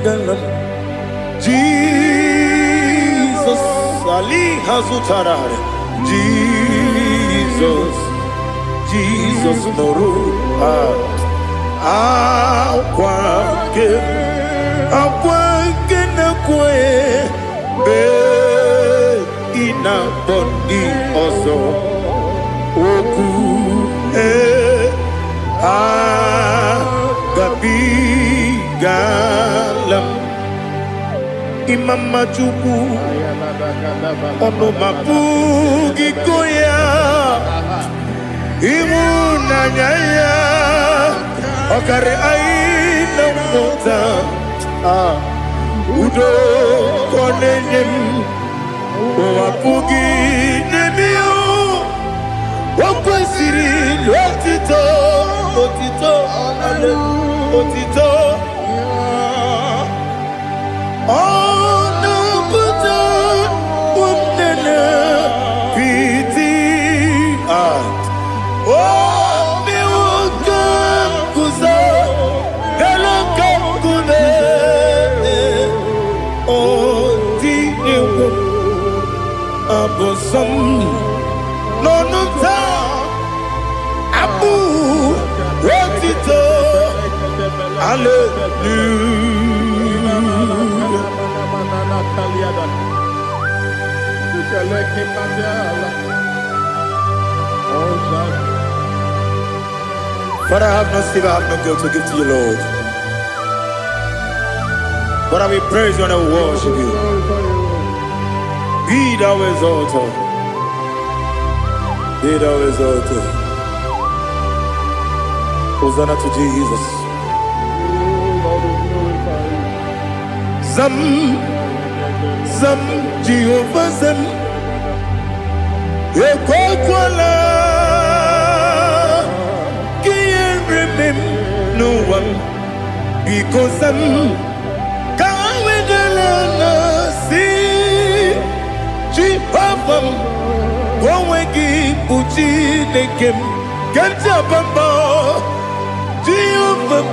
galam Jesus ali hazutarare Jesus noru akwake na kwe be ina boni ozo oku gabi galam imama chuku ono mapugi koya imu nanyaya okare aina mota udo konenyem wapugi nemio wakwesiri lotito otito Oh no, but woman, pity. Oh, me welcome, kuza, hello, kune. Oh, di ewo, abosom, no no ta, abu, retito, hallelujah. But I have no silver, I have no gold to give to you, Lord. But I will praise you and I will worship you. Be thou exalted. Be thou exalted. Hosanna to Jesus. Zam, Zam, Jehovah Zam. Ekwakwala. Can't remember no one. Because I'm Jehovah, Wawegi Uchi Nekem, Ganja Bamba, Jehovah,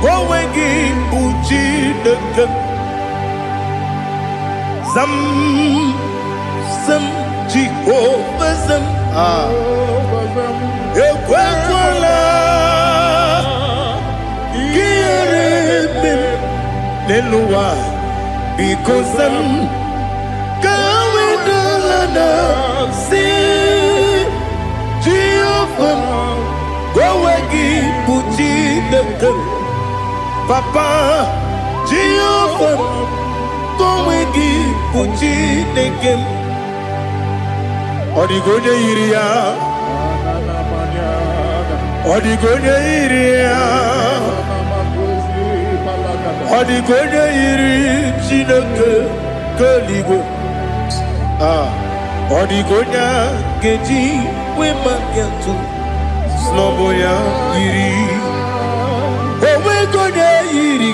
Wawegi Uchi Nekem, Zam, Jehovah Zam, Ekwakwala, Kieremim, Nelua, because I'm see Jehovah, Wawagi Puchi Nekem, Papa Jehovah, Wawagi Puchi Nekem, Odigonya Iria, Odigonya Iria, Odigonya Iri Chineke Kaligo. Odigonya Geji Wemakiatu Sloboya Iri Owegonya Iri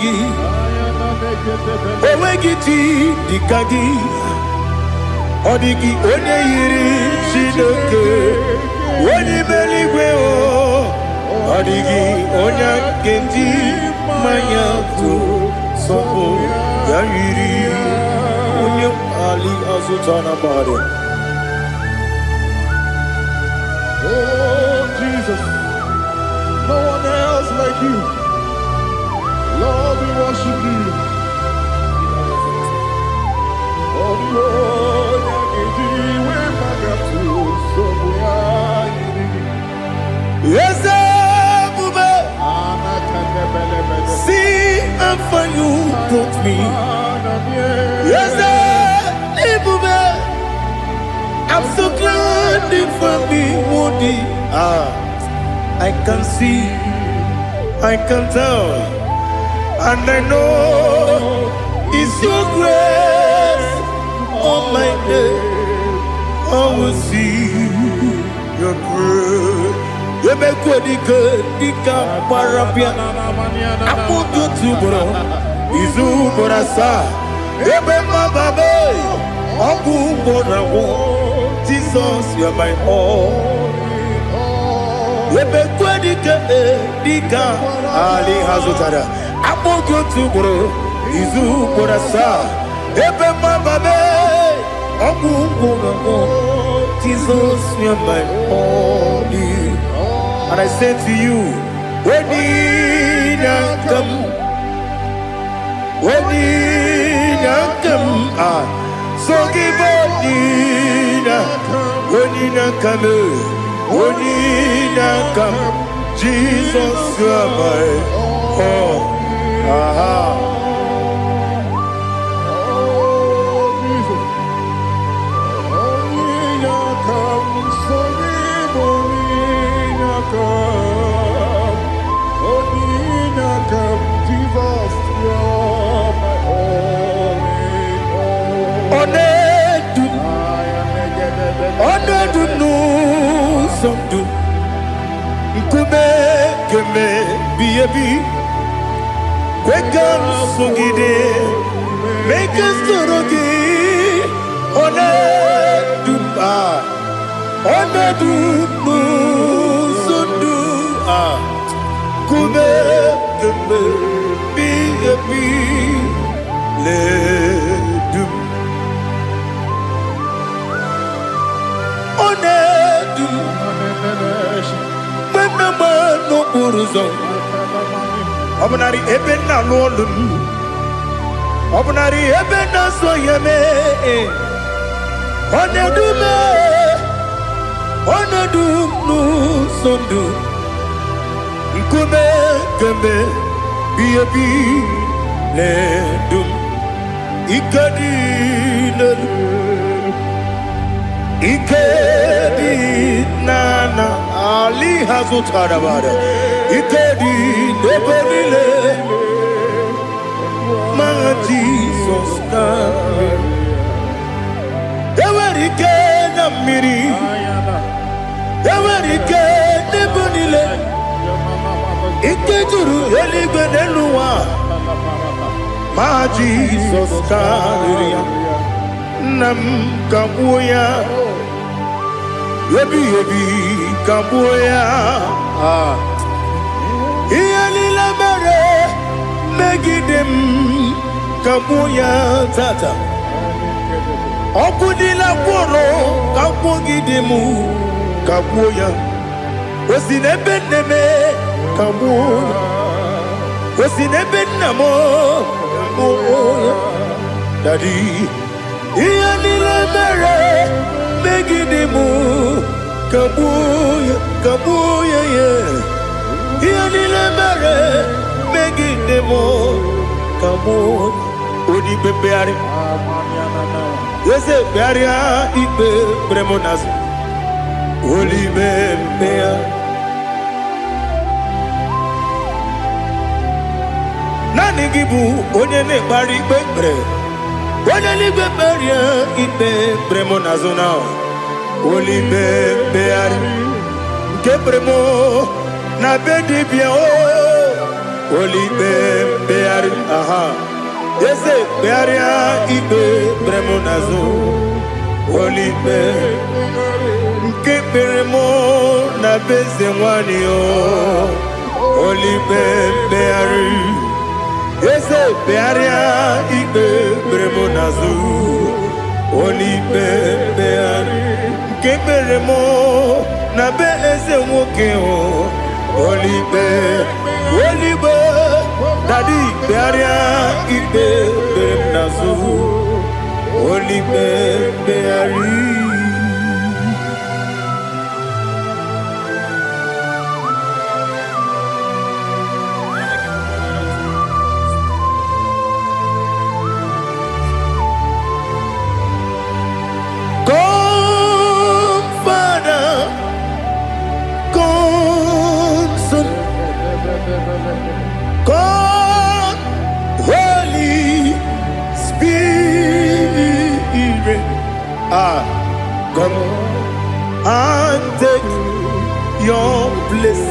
Owegiti Dikagi Odigi Onya Iri Shinoke Oni Meligwe Odigi Onya Geji Mayatu Sobo Yairi Onya Ali Azutana Bade. Oh, Jesus, no one else like you. Lord, we worship you. Oh, Lord, yes, see how far you brought me. Yes, I'm so glad for me, Monie. I can see, I can tell, and I know it's your grace on my day. I will see your grace. You make what you could, you can't parapia. I put you to bro, Izu Borasa, Ebema Babe, Abu Bonawo. Jesus, you're my all. Dika Ali Hazutada. Abu Gotubro, Izu Borasa, Ebema Babe, Abu Bonawo. Jesus, you're my all. And I say to you, when you come, so give up, when you come, Jesus, you are my all. Keme biyebi, kwekam sungide. make us turugi one dumba one dumu sundu kume kume bi le dum one dum menama no buruzo obnari ebena lolum obnari ebena soyeme onedume onedumu sondu nkume kembe biebi le dum ikadi lelu ikadi nana ali hazutarabada ikadi nebelile my Jesus ewerike na mmiri ewerike nebelile ikejuru eligwe n'eluwa my Jesus karịrị nam kagbuo ya ebi kagbuo ya ihe niile mere megide m kagbuo ya tata ọkụ niile gwụrụ kagbugide m kagbuo ya o si n'ebe nne m kagbuo o si n'ebe nna m kagbuo ya Daddy ihe niile mere megide m kagbuo ya ihe niile mere megide m kagbuo odibe mkpegharị eze mkpegharịa ikpe kpere m n'azụ olibe mkpegharị naanị gị bụ onye na-ekpegharị ikpe kpere onye n'igwe kperie ikpe kpere m n'azụ na olibe mkpegharị nke kpere m na be dibịa olibe mkpegharị aha eze kpegharịa ikpe kpere m n'azụ olibe nke kpere m na be eze nwanyị olibe mkpegharị eze kpegharịa ikpe kpere m n'azụ olibe mkpegharị nke kpere m na be eze nwoke olibe dadi kpegharịa ikpe kpere m n'azụ olibe mkpegharị God, Holy Spirit, come and take your place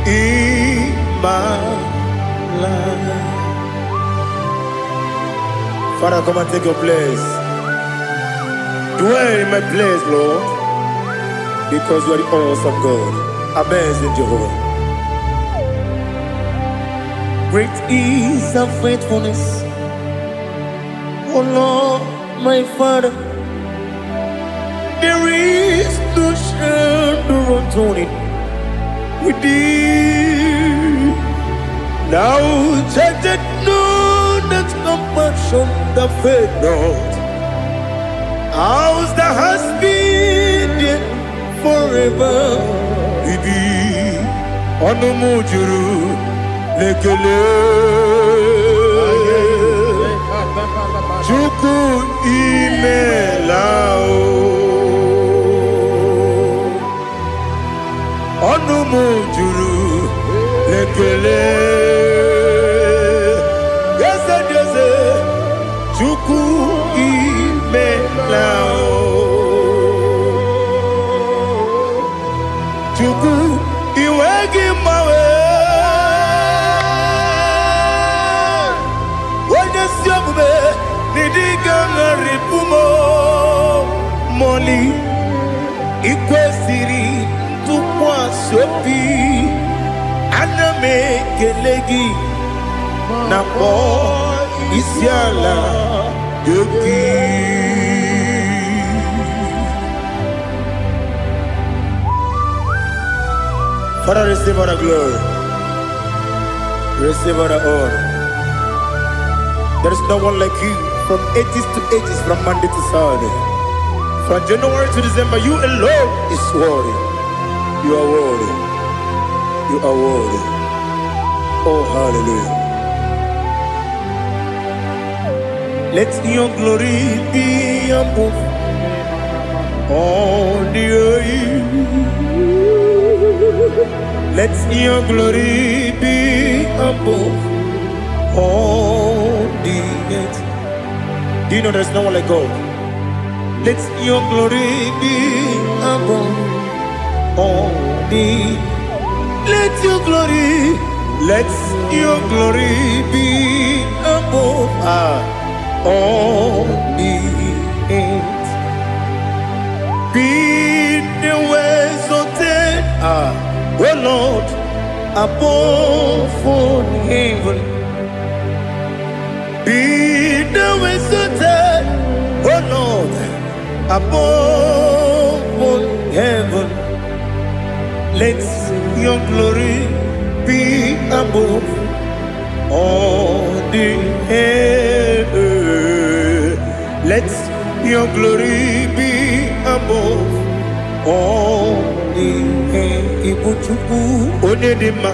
in my life. Father, come and take your place. Dwell in my place, Lord, because you are the awesome God. Amazing Jehovah. Great is thy faithfulness, O Lord, my Father. There is no shadow unto it with thee. Now judgeth none that compassion that faith not. Ours that has been there forever with thee. Onomujuru lekele Chuku imelao Onumujuru lekele Yese Chuku imelao Chuku iwegi mawe Only ikwesiri tukwasi obi aname kelegi na po isiala yoki. Father, receive all the glory, receive all the honor. There is no one like you from ages to ages, from Monday to Saturday. From January to December, you alone is worthy. You are worthy. You are worthy. Oh, hallelujah. Let your glory be above all the earth. Let your glory be above all the earth. Do you know there's no one like God? Let your glory be above all the. Let your glory be above all the earth. Be the ways of oh Lord, above all heaven. Be the ways of oh Lord, above all heaven. Let your glory be above all the earth. Let your glory be above all the earth. Ibuchuku onedima,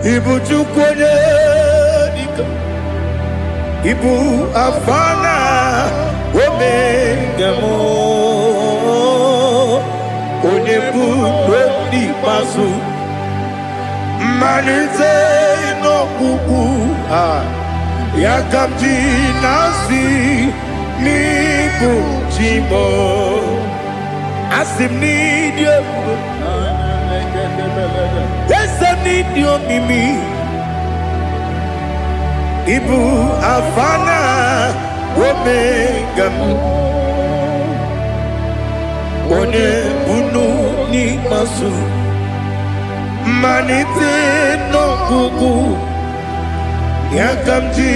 Ibuchuku onedika, Ibu afana omega mo, onebu dodi pasu, manite no kuku yakamji nasi niku chimo. Asim need you. Yes, I need you, Mimi. Ibu afana omega. One bunu ni masu. Manite no kuku. Yakamji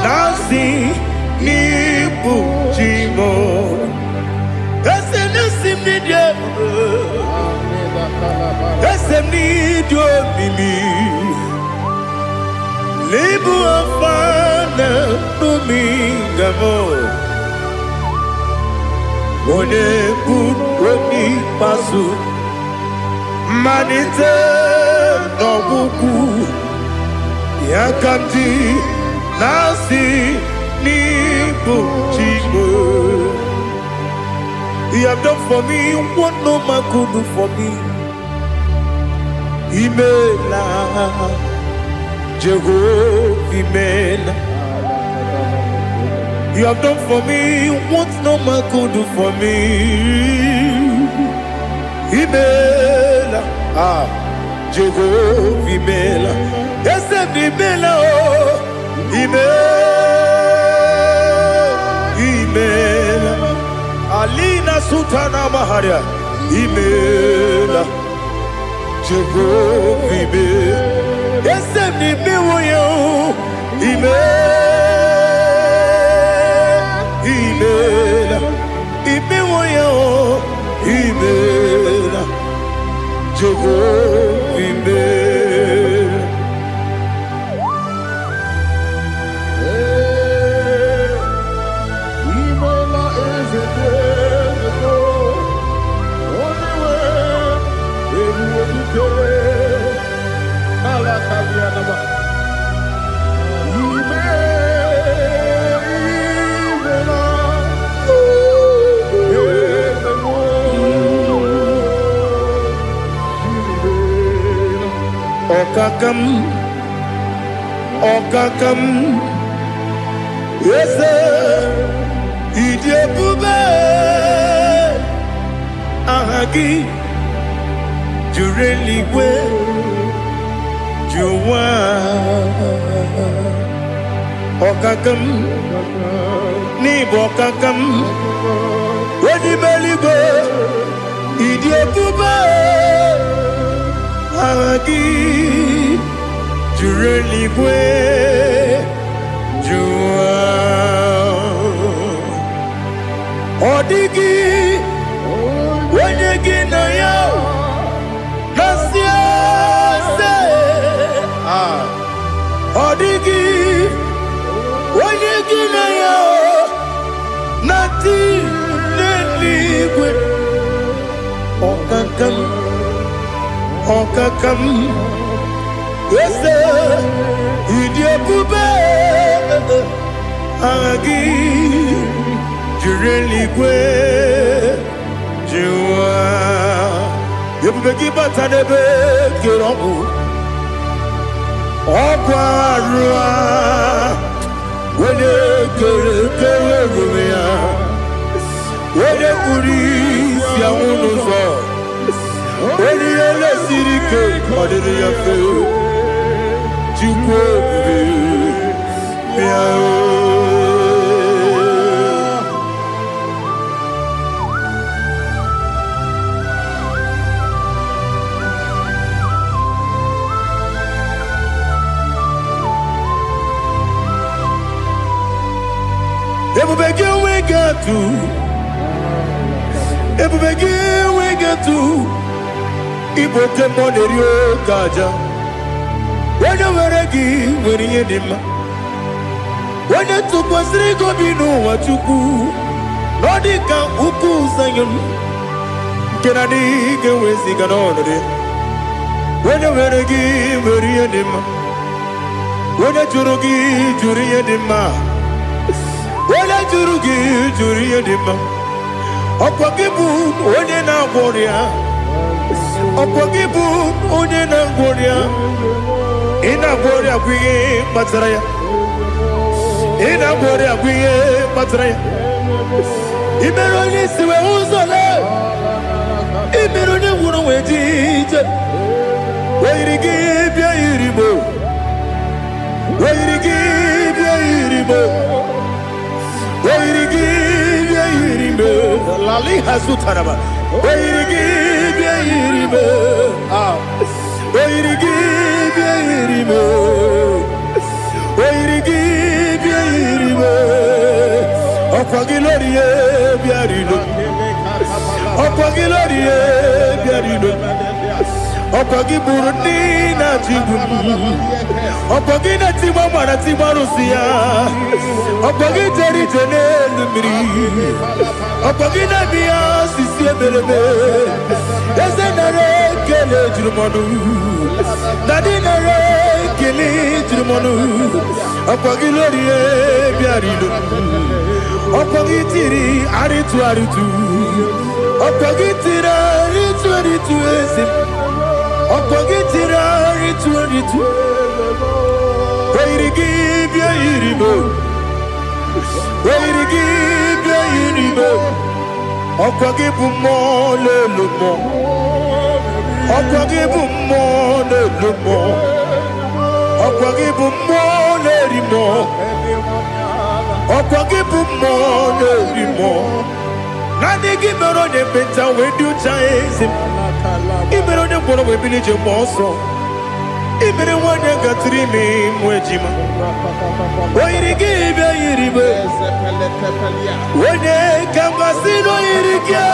nasi niku chimo. Esem need you. Esem need you, Mimi. Lebu afana domingamo. One buni pasu. Manite no buku. Yakamji nasi ni buchimo. You have done for me what no man could do for me. Imela, Jehovah, Imela. You have done for me what no man could do for me. Imela, Jehovah, Imela. Yes, Imela, Imela. Alina Sutana Maharia, Imela, Jehovah, Imela. Yes, Imela, Imela, Imela, Imela, Jehovah, Imela. Okakam, yes, Idiabube, Ahagi, Jureliwe, Juwa, Okakam, Nibokakam, Weni meligo Idiekuba Agi Jureligwe Jua Odigi Wenyegi na yo Nasia se Odigi Wenyegi na yo Nati Neligwe Okakam Wese Idiekuba Agi Jureligwe Jua Yebubeki batanebe Kiromu Okwarua Wene kere rumia Wene kuri siya unuzo Wene ele sirike Kadiri ya fe Jukwe Miao Ebubegi we get to Iboke monerio kaja Wanya weregi weriye dima Wanya tukwasiri gobinu wachuku Nodika uku sanyon Kenani gewezi ganonore Wanya weregi weriye dima Wanya jurugi juriye dima Wala juriye dima Okwagibu onye na gworia Okwagibu onye na gworia Ina gworia kwiye matraya Ina gworia kwiye matraya Imero ni siwe uzole Imero ni wuro wejije Wairigi bia iribo Wairigi bia iribo Wairigi bia iribo Lali hasutaraba Wairigi bia iribo Wairigi bia iribo Wairigi bia iribo Okwagilorie bia rido Okwagilorie bia rido Okwagiburundi na jibumu Okwagina timama na timarusia Okwagiteri jene numiri Okwagina biya sisi eberebe Eze nare kele jirumonu Nadi nare kele jirumonu Okwagilorie biarido Okwagitiri aritu Okwagitiri aritu esim Okwagitiri aritu Wairigi bia iribo Wairigi bia iribo Okwagibu mo lelumo Okwagibu mo lelumo Okwagibu mo lerimo Okwagibu mo lerimo Nani gimero ne benta wedu chaezim Imero ne bono webilije moso Imere wane gatrimi mwejima Wairigi bia iribe Wane kambasino irikia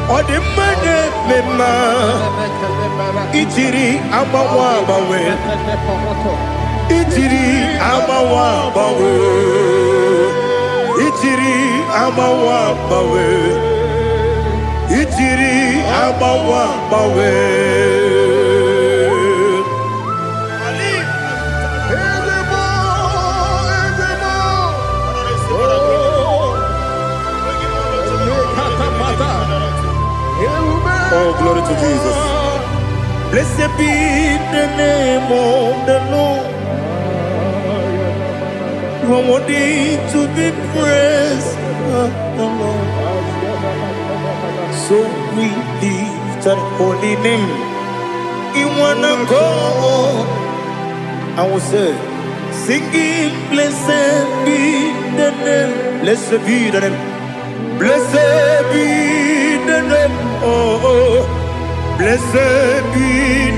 Odimane mema Ichiri amawa bawe Ichiri amawa bawe Ichiri amawa bawe Ichiri amawa bawe Oh, glory to Jesus. Blessed be the name of the Lord. You are worthy to be praised, the Lord. So we lift that holy name. You wanna go, I will say, singing, blessed be the name, blessed be the name. Blessed be the name, oh, blessed be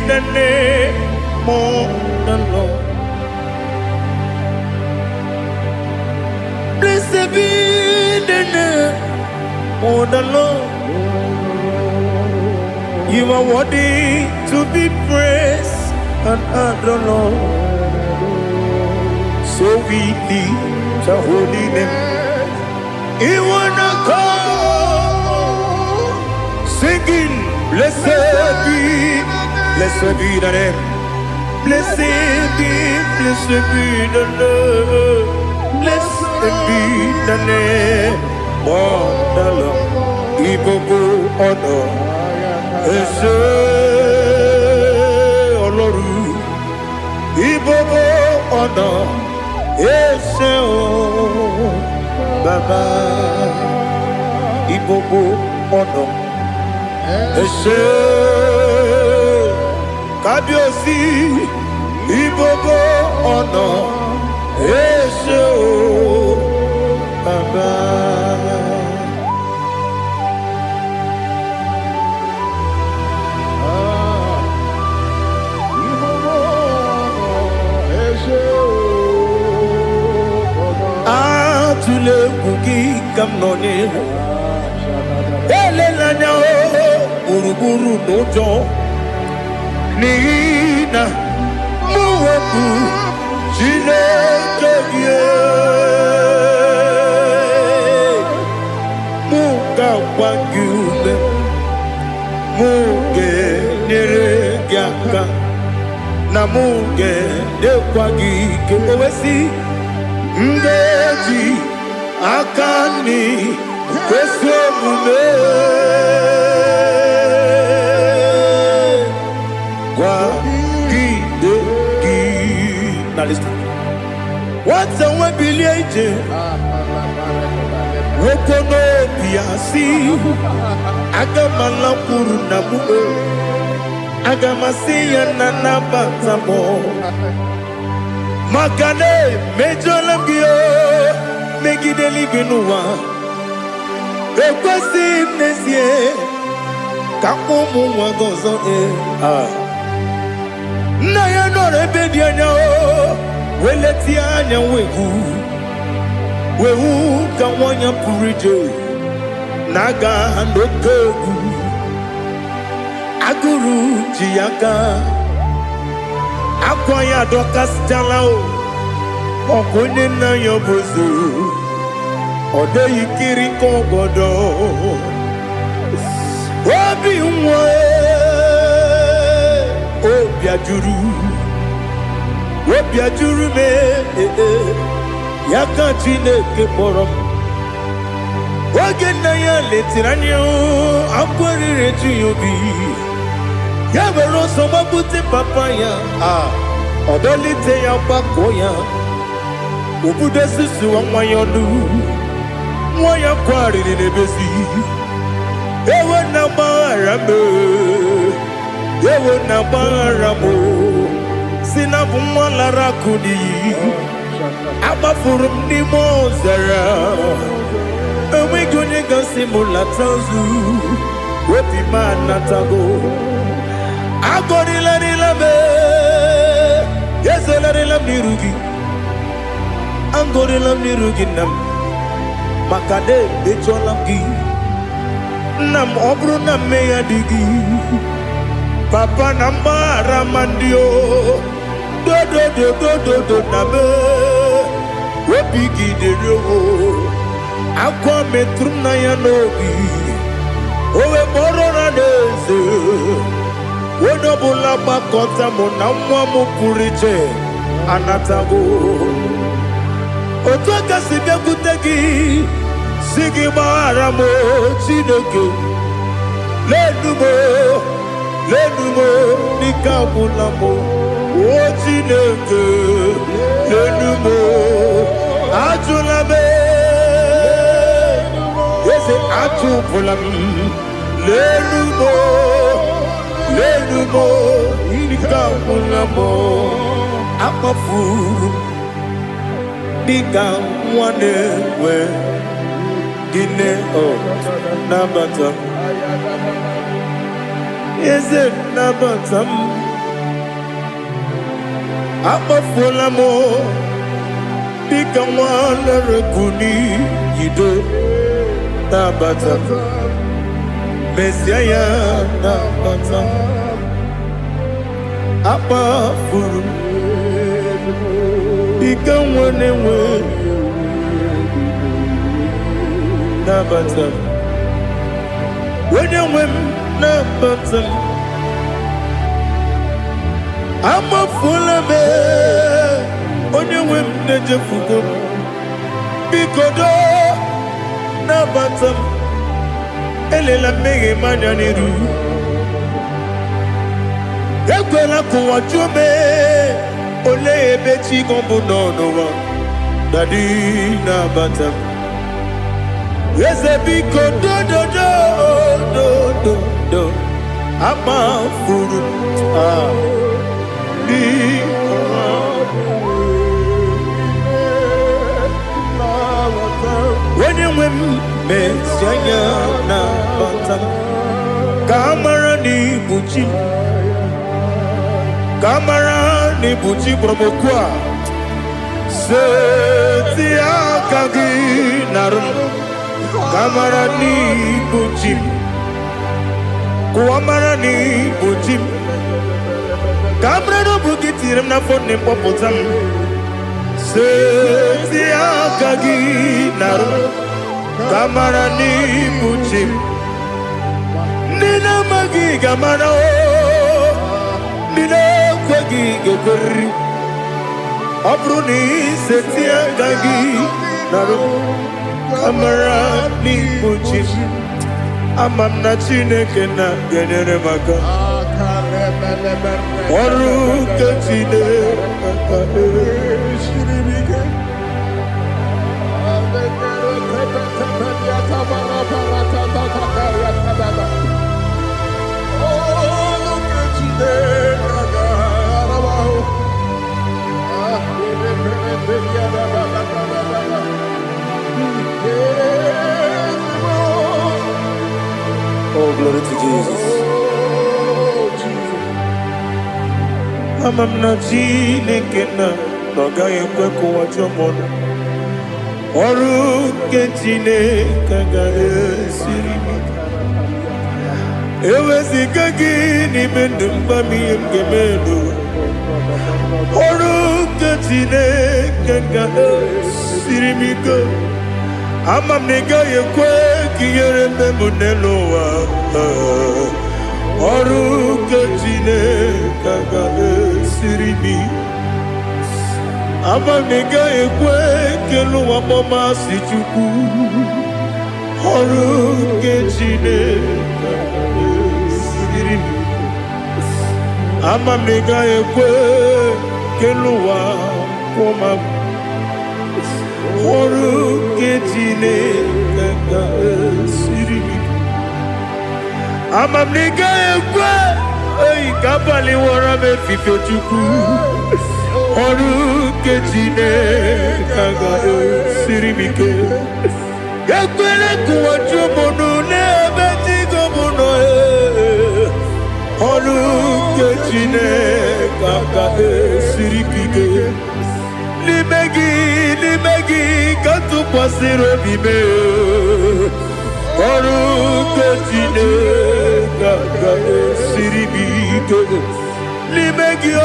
the name of the Lord. Blessed be the name of the Lord. You are worthy to be praised and adored, Lord. So we lift your holy name. You wanna come singing, blessed be the name. Blessed be the Lord. Blessed be the name of the Lord. Ibogo honor, Ese Oloru. Ibogo honor, Ese Baba. Ibogo honor, Ese Kabiosi. Ibogo honor, Ese Baba. Tule kuki kamnone ele lanya uruguru nojo nina muweku chile kebie muka wangyule muge nere gyaka na muge dekwagi kewesi ngeji akani kwesomume kwa gidegi. Now listen. What's a webileje? Wokono piasi agamala puru namu agamasiya nanabatamo Makane mejolambio megideli benua ekwesi nesie kakomu wagozo na ya no rebedi anya weleti anya wehu kawanya purije naga ndokogu aguru jiyaka Akwaya dokas jalao Okonye na yobozu Ode yikiri kogodo Obi mwe Obi ajuru me Yaka chineke morom Oge na ya letiranyo Akwari reju yobi Yabero soma buti papaya Odolite ya bakoya Ubude susu wa mwayonu Mwaya kwari ni nebezi Ewe na marame Ewe na maramo Sinabu mwalara kudi Abafurum ni mozara Ewe gonye gansi mula tanzu Wepi manatago Agorila nilabe Yesela nilam nirugi Angorila nirugi nam Makade becholam gi Nam obru nam meya digi Papa nambara mandio Do nabe Wepigi de yo Akwa metrum na yanogi Owe morona neze Wodobula bakota mona mwamu puriche Anatago Otoka sibya kutegi Sigi maramo chineke Lenumo Nikabulamo O chineke Lenumo Ajulabe Yese ajupulam Lenumo Nikabulamo Akafuru Nika mwanewe Gine oh nabatam. Is it nabatam? Abafola mo. Bika wana rekuni yido nabatam. Messiah nabatam. Abafuru. Bika wana we. Nabatam. When you win nabatam, I'm a full of it. When you win the Jefugo, Bikodo nabatam. Elela mege mananiru. Ekwela kuwa chume. Ole ebechi gombo no one. Daddy nabatam. Yes, a big do. I'm a fool. When you win, Messiah, Kamara ni buchi promokwa. Setia kagi narum. Kamarani bujim, kuamarani bujim. Kamrano bukitiram na phone popotam. Setia kagi naru. Kamarani bujim. Nina magi kamara o. Nina kwagi gekuri. Abruni setia kagi naru. Kamarani bujim. Amamna chineke na genere maka. Oru kachine shiribike. Oh, glory to Jesus. I'm not Jinekena, Nogay Kweko Wajamon. Oru Ketine Kagare Sirimi. Ewesi Kagini Mendumbami Gemedo. Oru Ketine Kagare Sirimi. Amam nega ye kwe kiyere me muneloa. Oru kejine kaga siribi. Amam nega ye kwe kelu wamoma sichuku. Oru kejine kaga siribi. Amam nega ye kwe kelu wamoma. Oru ketine kaka siribi. Amam nega ekwe. Ey kapali wara me fifo chuku. Oru ketine kaka siribi ke. Ekwele kuwa chumono ne betigo mono e. Oru ketine kaka siribi ke. Limegi, katu pasiro bime. Oru ketine kaka siribi ke. Limegi o,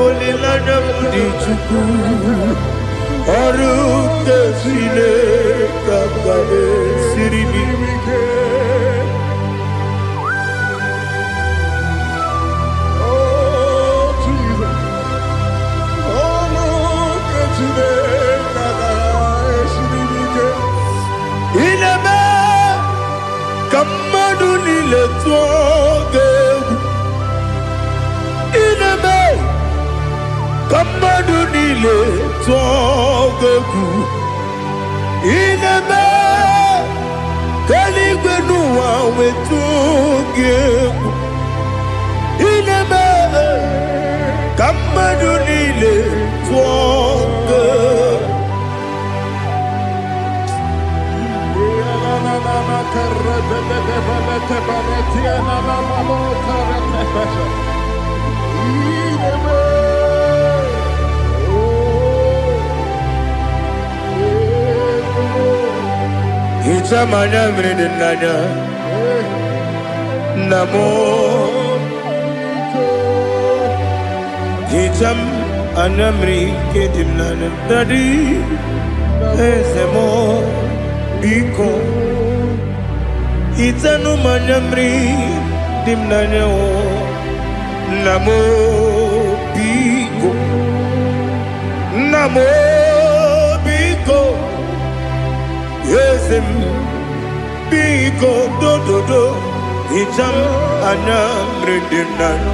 olilana mudi chuku. Oru ketine kaka siribi ke. Ineme kamadu nile tuoge. Ineme kamadu nile tuoge. Ineme kaligwenu wawe tuoge. Ineme kamadu nile tuoge. Itamanya mridinanya Namo Itam anamri kedimnana Dadi Ezemo Biko Itanu manyamri dimnanya Namo Biko Namo Biko Yesem Biko do Itam anamri dimnanya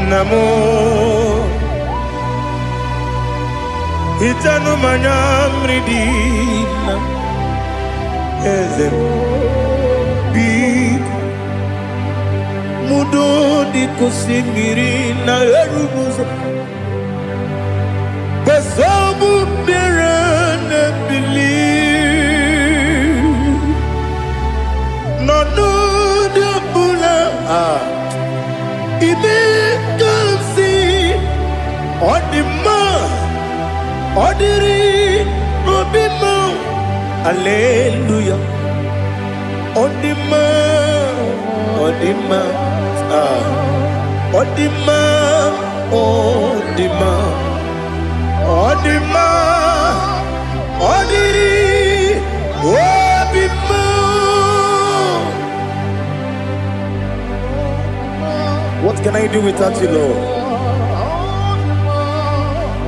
Namo Itanu manyamri dimnanya Ezem Biko Mudo di kusimiri na erubuzo Basabu birane believe No de bula Ibe kansi Odima Odiri Obima Alleluia Odima Odima Odima Odima Odima Odiri Obima. What can I do without you, Lord?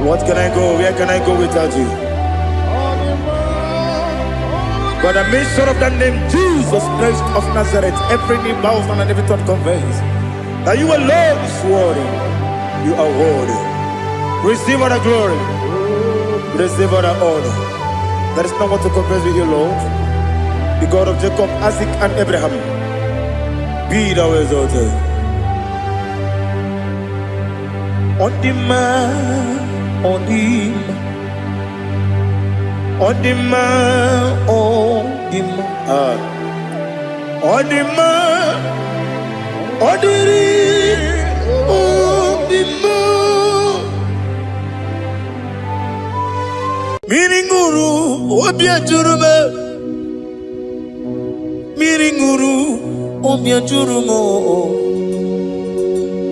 What can I go? Where can I go without you? By the mention of that name, Jesus Christ of Nazareth, every knee bows down and every tongue confesses that you alone is worthy. You are worthy. Receive all the glory. Receive all the honor. There is no one to confess with you, Lord. The God of Jacob, Isaac, and Abraham. Be thou exalted. Odima, Odima. Odima, Odima, Odima, Odiri, Odima. Miringuru, Obiajurume, Miringuru, Obiajurumo,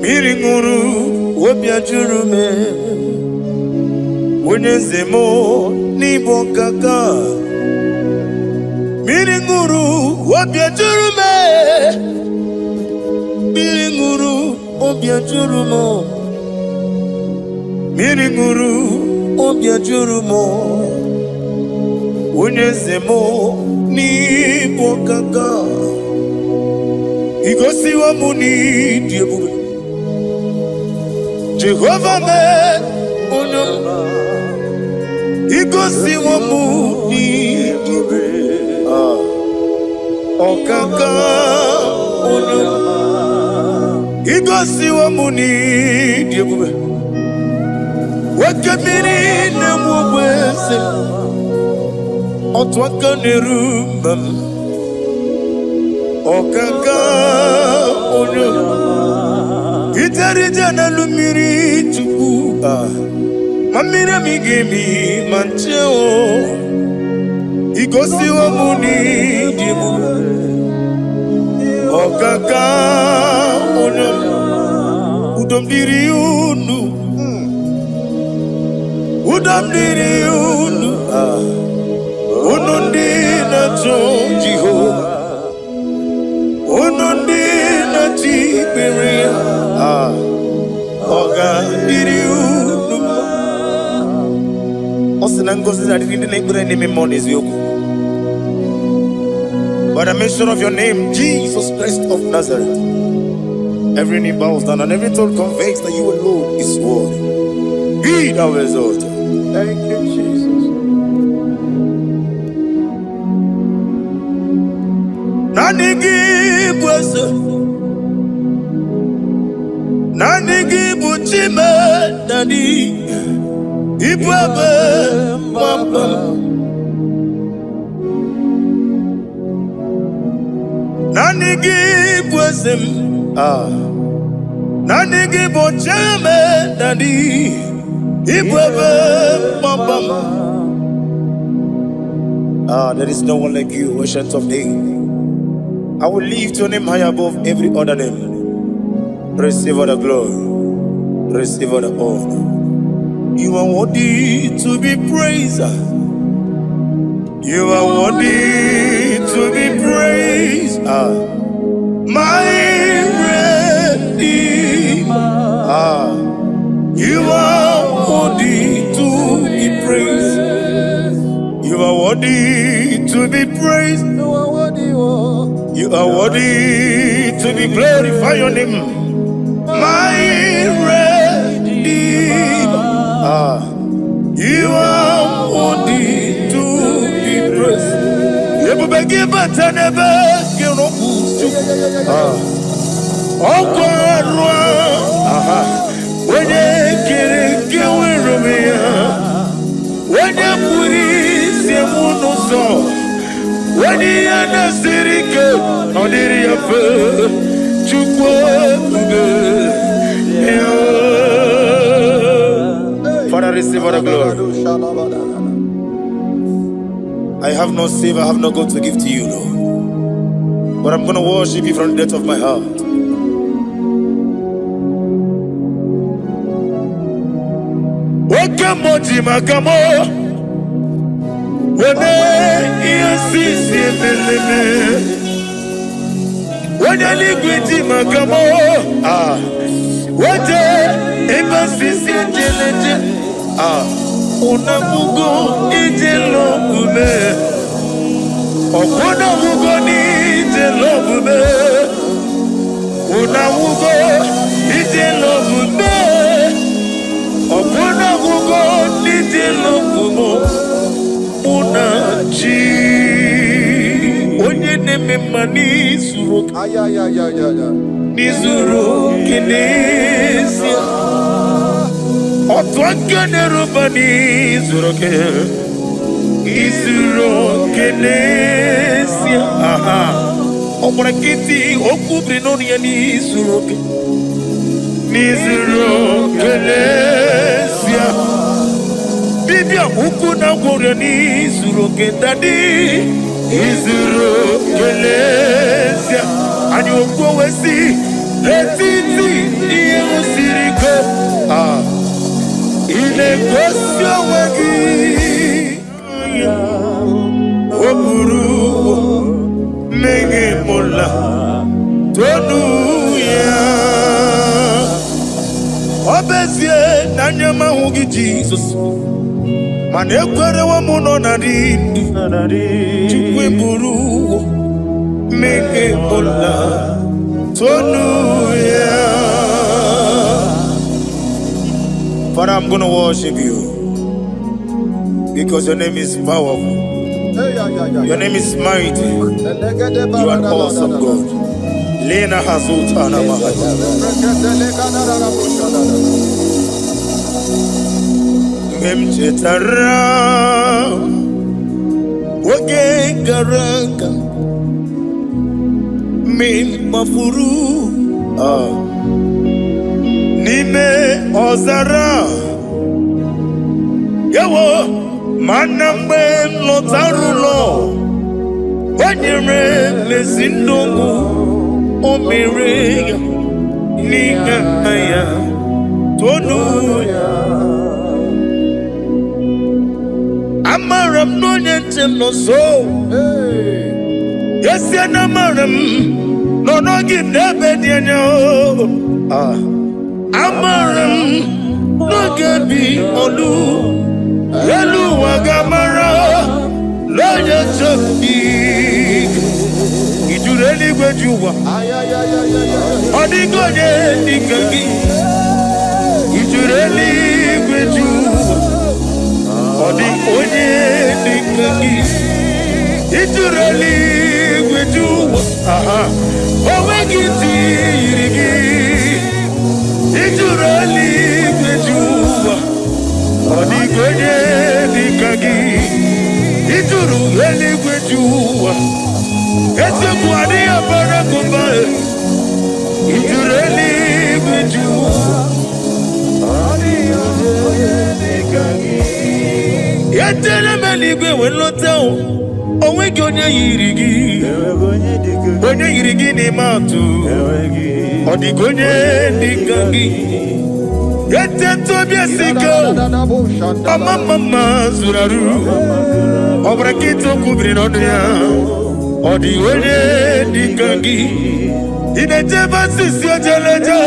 Miringuru, Obiajurume, Unezemo. Nibo kaka Miringuru Obiajurume Miringuru Obiajurumo Miringuru Obiajurumo Unezemo Nibo kaka Igosi wa muni diebube Jehovah me Unyama Igosi wa muni Okaka Onyama Igosi wa muni diebube Wakabiri na mwese Otwaka nerumam Okaka Onyama Itarija na lumiri chuku Mamira migemi mancheo Igosi wa muni dimu Okaka Onyama Udomdiri unu Udomdiri unu Unundi na Jehova Unundi na Tiberia Okandiri unu By the mention of your name, Jesus Christ of Nazareth, every knee bows down and every tongue confesses that you alone is worthy. Be thou exalted. Thank you, Jesus. Nanigi bwese, nanigi buchime, nani. Ibwebe mama give wisdom. Nani give o chame nani. There is no one like you, ancient of days. I will lift your name high above every other name. Receive all the glory, receive all the honor. You are worthy to be praised. You are worthy to be praised. My Redeemer. You are worthy to be praised. You are worthy to be praised. You are worthy to be glorified your name. My Redeemer. You are worthy to be praised. You will give but never give no oh God. When you get when you put it, when you understand it, on the Father, receive all the glory. I have no save, I have no God to give to you, Lord. But I'm going to worship you from the depth of my heart. Wakamoji makamo wene yasisi meleme wene ligwiti makamo wete ebasisi jeleje unamugo ijelo kume okona mugo ni ijelo kume unamugo ijelo kume Opuna gugo niti lokumo unachi onye neme mani zuru nizuru kinesia otwakane rubani zuru ke izuru kinesia opuna kiti okubri noni ya nizuru ke nizuru kinesia Bibia ukuna gore nizuru ke dadi izuru kinesia ani okwo wesi letiti iye usiriko ile kwesio wegi oburu menge mola tonu ya obezie nanyama hugi Jesus mane kwere wa muno nari chukwe buru menge mola tonu ya. Father, I'm going to worship you because your name is powerful. Your name is mighty. You are an awesome God. Lena Hazutana Mahaya. Memchetara Wage Garanga Min Mafuru Nime Ozara Yawo Manambe Lotarulo Wanyere Mesindongo Omere Nigaya Tonuya Amaram no Yentem no so Yes, Yanamaram no give never dinner Amaram no gabi olu Elu wagamara Loya choki Ijureli gwejuwa Odigoye nikagi Ijureli gwejuwa Odigoye nikagi Ijureli gwejuwa Owegiti irigi Ijureli gwejuwa Odigoye nikagi Ijureli gwejuwa Eti kuani abara kumba. Ijureli biju. Yetele meligwe wenloteo. Onwegi onye yirigi. Onye yirigi ni matu. Odigonye dikangi. Yete tobia siko. Mama zuraru. Obrakito kubri nonya. Odigonye dikangi. Inejeba sisi ojelejo.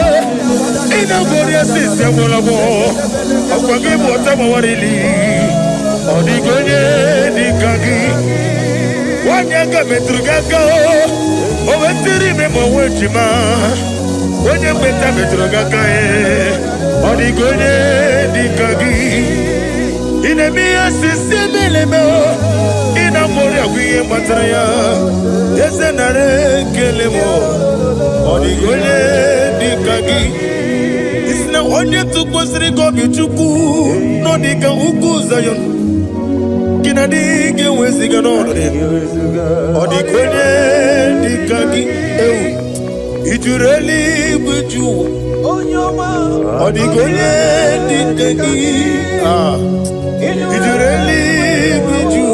Inagoria sisi amolabo. Akwagibu otama warili. Odigonye dikangi. Wanyanga metrugaka. Owetiri memo wechima. Onye mbeta metrugaka. Odigonye dikangi. Inemiya sisi melemo. Inagoria wiye matraya. Yese nare kelemo. Odigonye dikangi. Isna onye tukwasiri gobi chuku. No dika uku zayon. Kinadige weziga nore. Odigonye dikangi. Ijureli buju. Odigonye dikangi. Ijureli buju.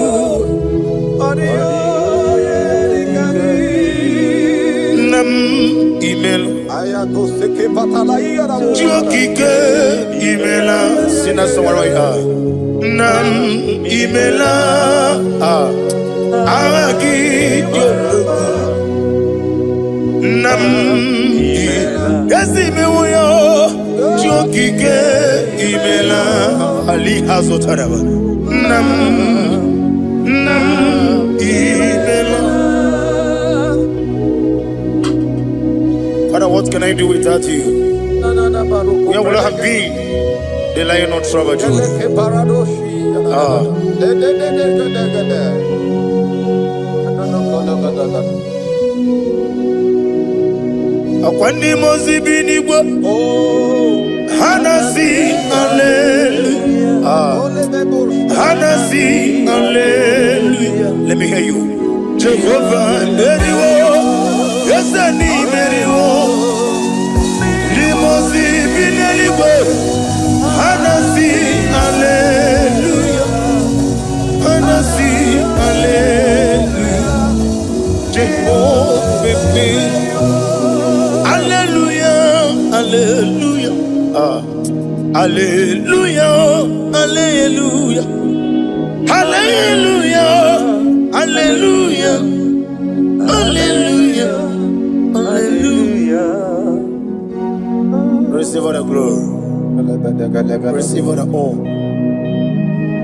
Nam email. Jokike emaila. Sina sawaroi Nam emaila. Agi joko. Nam Yasi mewoyo. Jokike emaila. Ali azotaraba. Nam emaila. Father, what can I do without you? Where would I have been? The lion not trouble you. Akwani mozibi nibo. Hanasi hallelujah. Hanasi hallelujah. Let me hear you. Jehovah Meriwo. Yes, I need Meriwo. Limosi binelibo. Hanasi hallelujah. Hanasi hallelujah. Jehovah hallelujah. Hallelujah. Hallelujah. Hallelujah. Hallelujah. Hallelujah. Hallelujah. Hallelujah. Receive all the glory. Receive all the honor.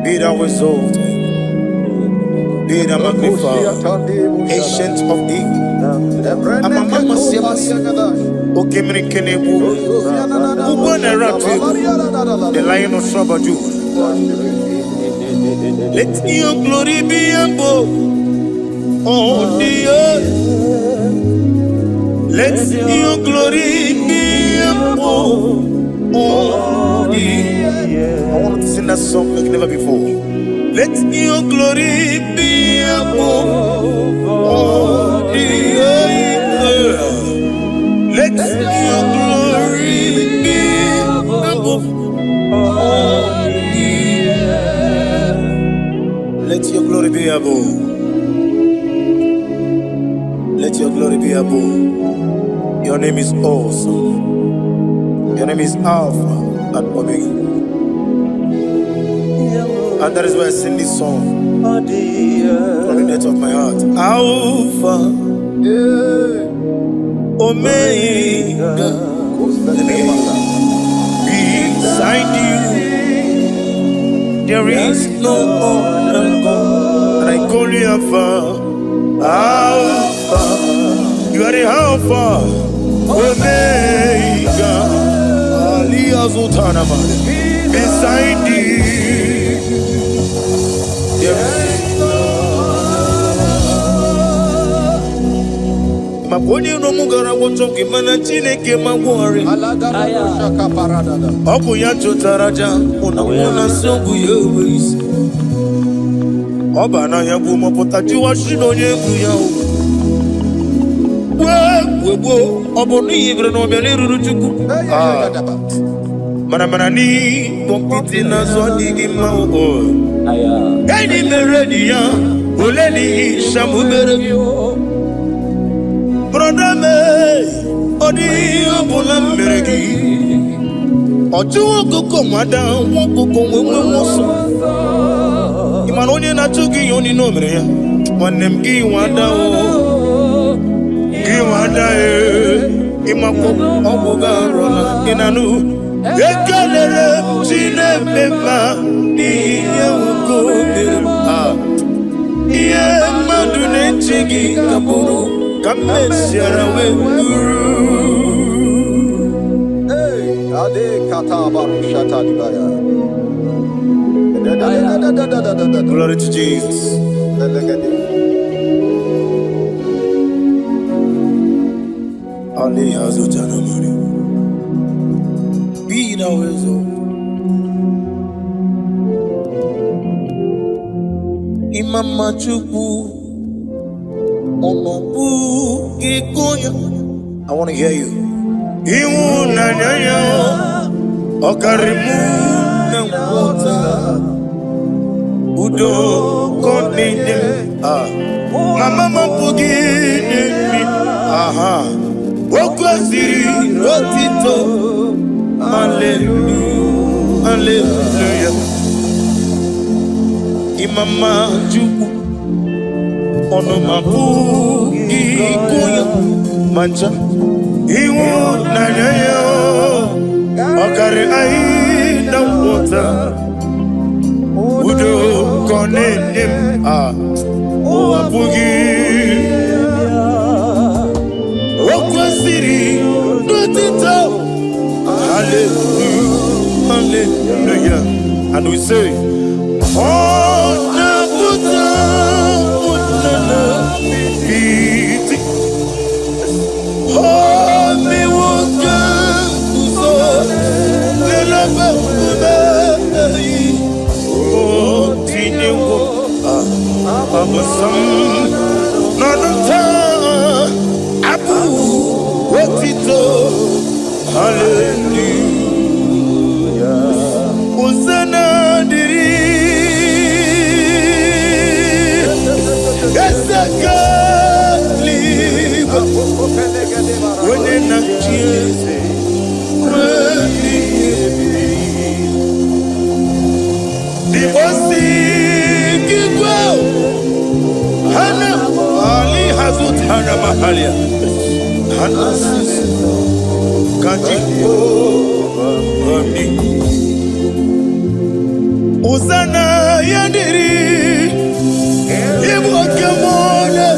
Be thou exalted. Be thou magnified. Ancient of days. Amama Silas. Okemri Kenebu. The lion of Sabaju. Let your glory be above all the earth. Let your glory be above all the earth. I want to sing that song like never before. Let your glory be above all the earth. Let your glory be above all the earth. Let your glory be above. Let your glory be above. Your name is awesome. Your name is Alpha and Omega. And that is why I sing this song from the depth of my heart. Alpha, Omega. Let me hear you. Beside you, there is no other God. And I call you Alpha. Alpha. You are the Alpha, Omega. Beside you, there is no Maponi no mugara wotoke mana chineke magwari. Oku ya chotaraja una songu yewis. Oba na ya gumo potaji wa shino yengu ya. Obonu yibre no bele ruruchuku. Mana ni kompiti na so digi ma o. Eni meredi ya oleni shamu meregi. Brother me odi obula meregi. Oju koko mada won koko wewe so. Imanonye na chugi yoni no mere ya. Wanem gi wada o. Gi wada e. Imako obuga rona inanu. Ekelele chine mema niye uko mirma. Iye madune chigi kaburu kamesiara we guru. Hey, ade kata baru shata dibaya. Glory to Jesus. Ali hazujana mari. Be thou exalted. Imama chukwu onobu ikoya. I want to hear you. Iwu na nyanya okarimu na wota udo konene mama mapugi nemi aha wokwasiri rotito. Hallelujah, hallelujah. Imama juku ono mabu ikuya mancha iwu nanyayo okare ai na wota udo konenim wabugi wokwasiri notito. Hallelujah, hallelujah. And we say, oh, Nabuta, oh, me woka, so, oh, Tinewo, Abasam, Nanata, Abu, Wotito. Hallelujah. Hosanna diri. Esakali. When na chiese. The bossy kigwa. Hana Ali hazut hana mahalia. Hana Hosanna yandiri Ibokemole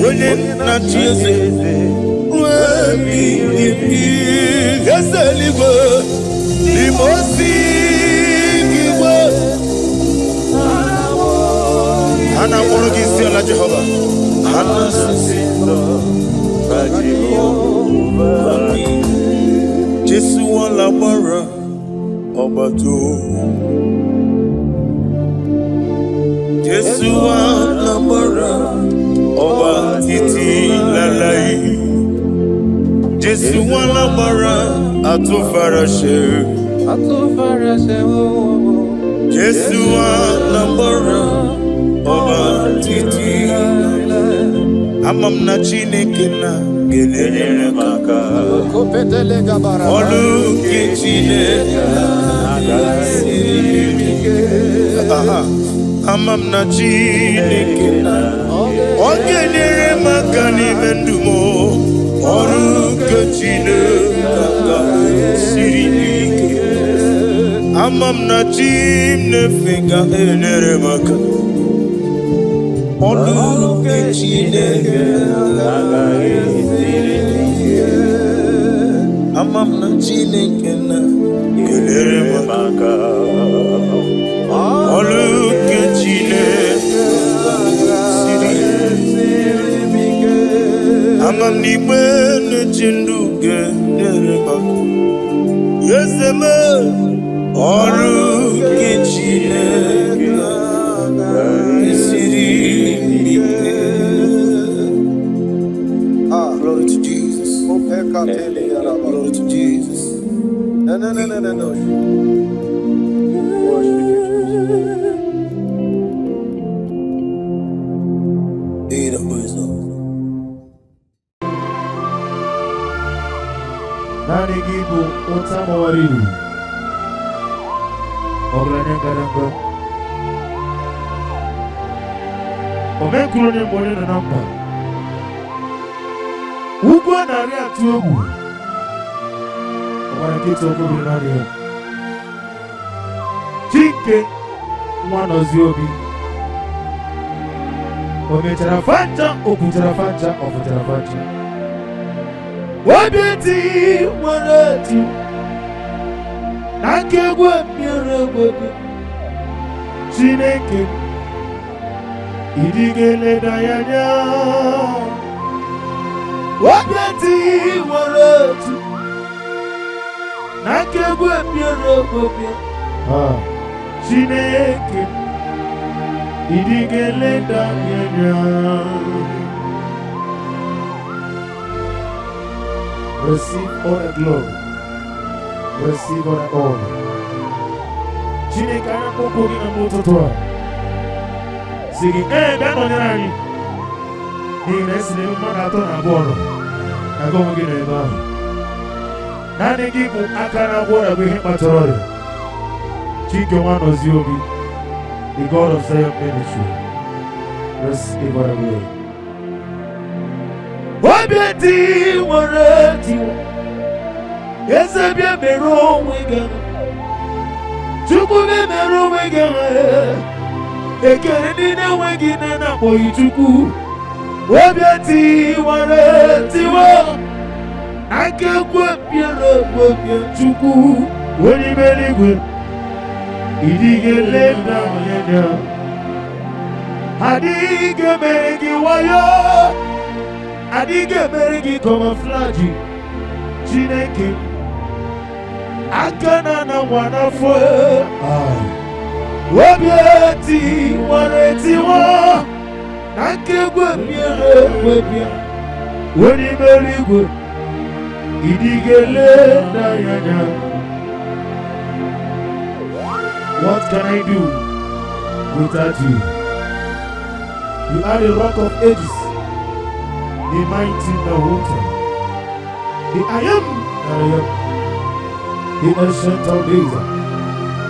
Wene na chiese Wemi Eseligo Limosi Kiwa Hana Morogisi ala Jehovah Hana Sisindo Jesu alabara obato. Jesu alabara obatiti lalai. Jesu alabara atufarashe. Jesu alabara obatiti lalai. Amam na Chineke na gelele maka. Olu ke Chineke na amam na Chineke na ogelele maka ni mendumo. Olu ke Chineke na sirike. Amam na Chineke gelele maka. Olu ke Chineke na amam na Chineke na gelere maka. Olu ke Chineke amam ni bene chindu gelere maka. Yeseme olu ke Chineke Glory to Jesus. No. Worship you, Jesus. Be the wisdom. Nani gibu utama waridu Oglanya garanga Omekulu ni mwone na namba Ugwa na ria tuogu Obana kito kubri na ria Chike Mwano ziobi Ometarafancha Okutarafancha Ofutarafancha Wabiti Wanati Nakegwe Miragwe Chineke Idigele Dayanya Wabiti Wanati Nakegwe Miragwe Chineke Idigele Dayanya. Receive all the glory. Receive all the honor. Chineke ana koko gina moto toa. Sigi gano nirani. Ni nesile umana ato na bono. Agomo gina eba. Nani gibu akana bora bihi matorori. Chike wano ziobi. The God of Zion ministry. Receive all the glory. Wabeti warati Yesabia mero wega Chuku be mero wega Ekere nina wegina na boyi chuku Wabeti warati wa Akekwe piero wega chuku Wani beligwe Idige lenda yenya Adige meregi wayo Adige merigi koma flaji Chineke Akana na wanafwe Wabieti wareti wa Nakegwe miere webia Weni merigwe Idige lenda yanya. What can I do without you? You are the rock of ages, the mighty Nahuta, the I am, the ancient of days,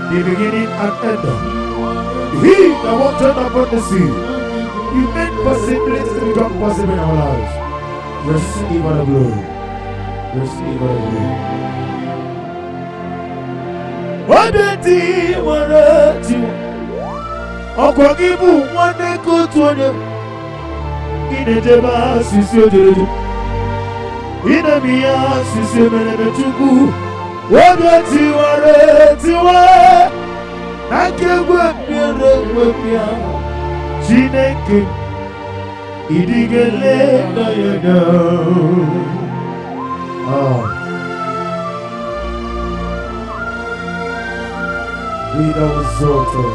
the beginning and end. He that walked upon the sea, He made possibilities to become possible in our lives. Receive all the glory. Receive all the glory. Wabeti warati Okwagibu wane kutuone Inejeba sisi ojereju Inemiya sisi menemechuku Wabeti warati wa Nakegwe miere wepia Chineke Idigele na yeda. Be thou exalted.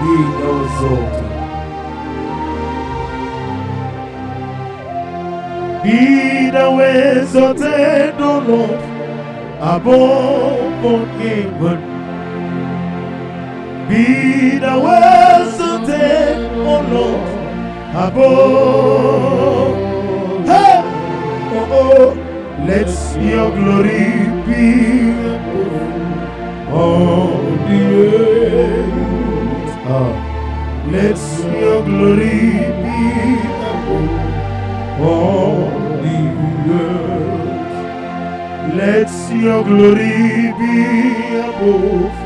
Be thou exalted. Be thou exalted, O Lord, above all heaven. Be thou exalted, O Lord, above. Hey! Oh, let your glory be above all the earth. Let your glory be above all the earth. Let your glory be above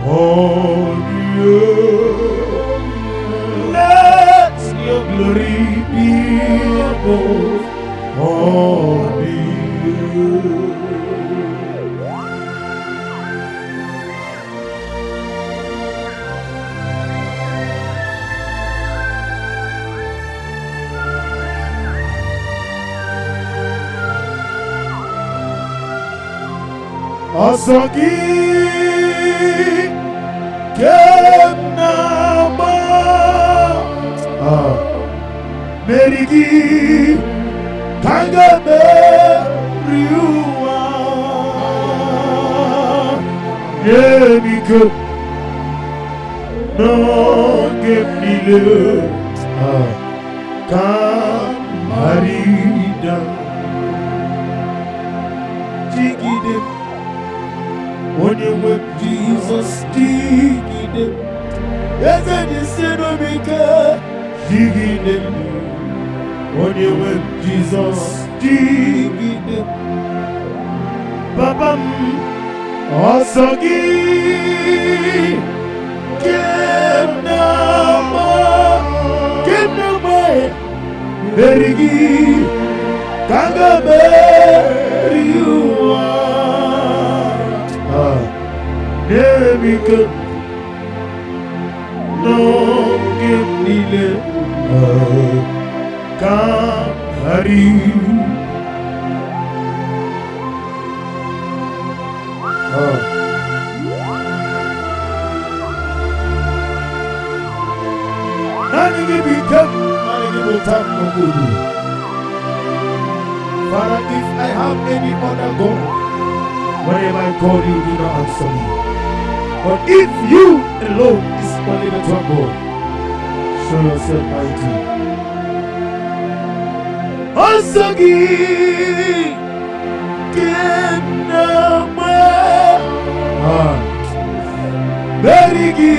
all the earth. Let your glory be above all the earth. Asagi Kemnama Merigi Kangame Riwa Yemiko No Gemile Kamarida Jigide Onye web Jesus Jigide Eze Nisenomika Jigide Onye web Jesus Jigide Babam Osogi Kemnama Berigi Kangame Riwa Nemika No Gemile Kamari Nani become Father, if I have any other God, whenever I call you, do not answer me. But if you alone is only the one God, show yourself mighty. Osagi Kenama Berigi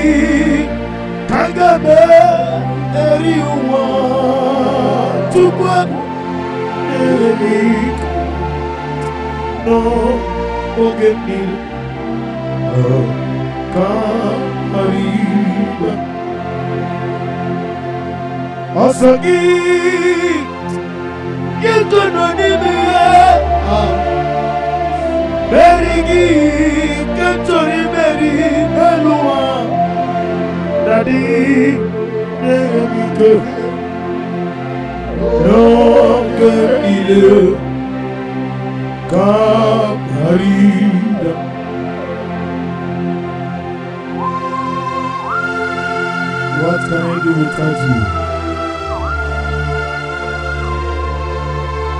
Kangame Eriwa Tukwa Erik No Ogemil Kamariba Osagi Yekononime Berigi Kentori Beri Elua Daddy Nemike No Gemile Kamarida What can I do without you?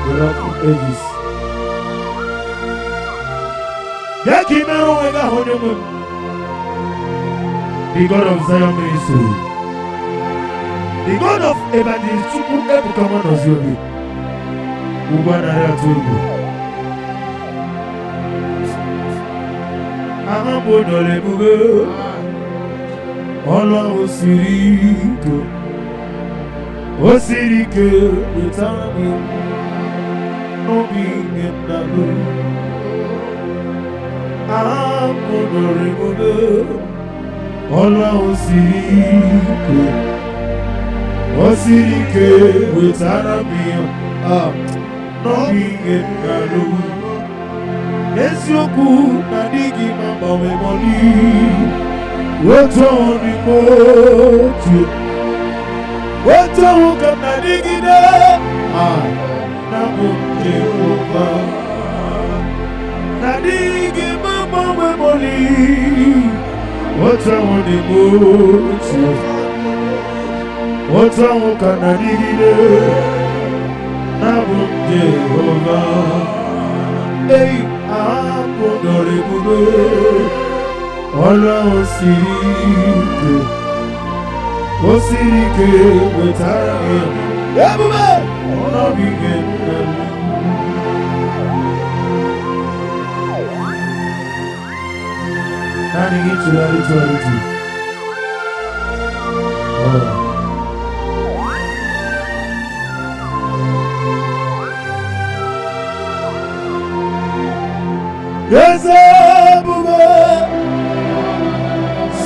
The Rock of Ages Yakimero Wega Honemu The God of Zion Ministry, the God of Evangelist Chukwu Ebuka Noziobi Ubanara Tugu Ahambo Nolebugo Ola Osiriko Osirike Utami Nobi Ngendago Ahambo Nolebugo Ola Osirike Utami Nobi Ngendago Esioku Nadigi Mama Wemoni Wotoni Motu Wotohu Nadigi De Namu Jehova Nadigi Mama Wemoni Wotoni Motu Wotohu Nadigi De Namu Jehova Hey, I'm Ola Osirike Wetara Yabuba Ona Bingen Nani Gichu Alituality Yes, Abuja,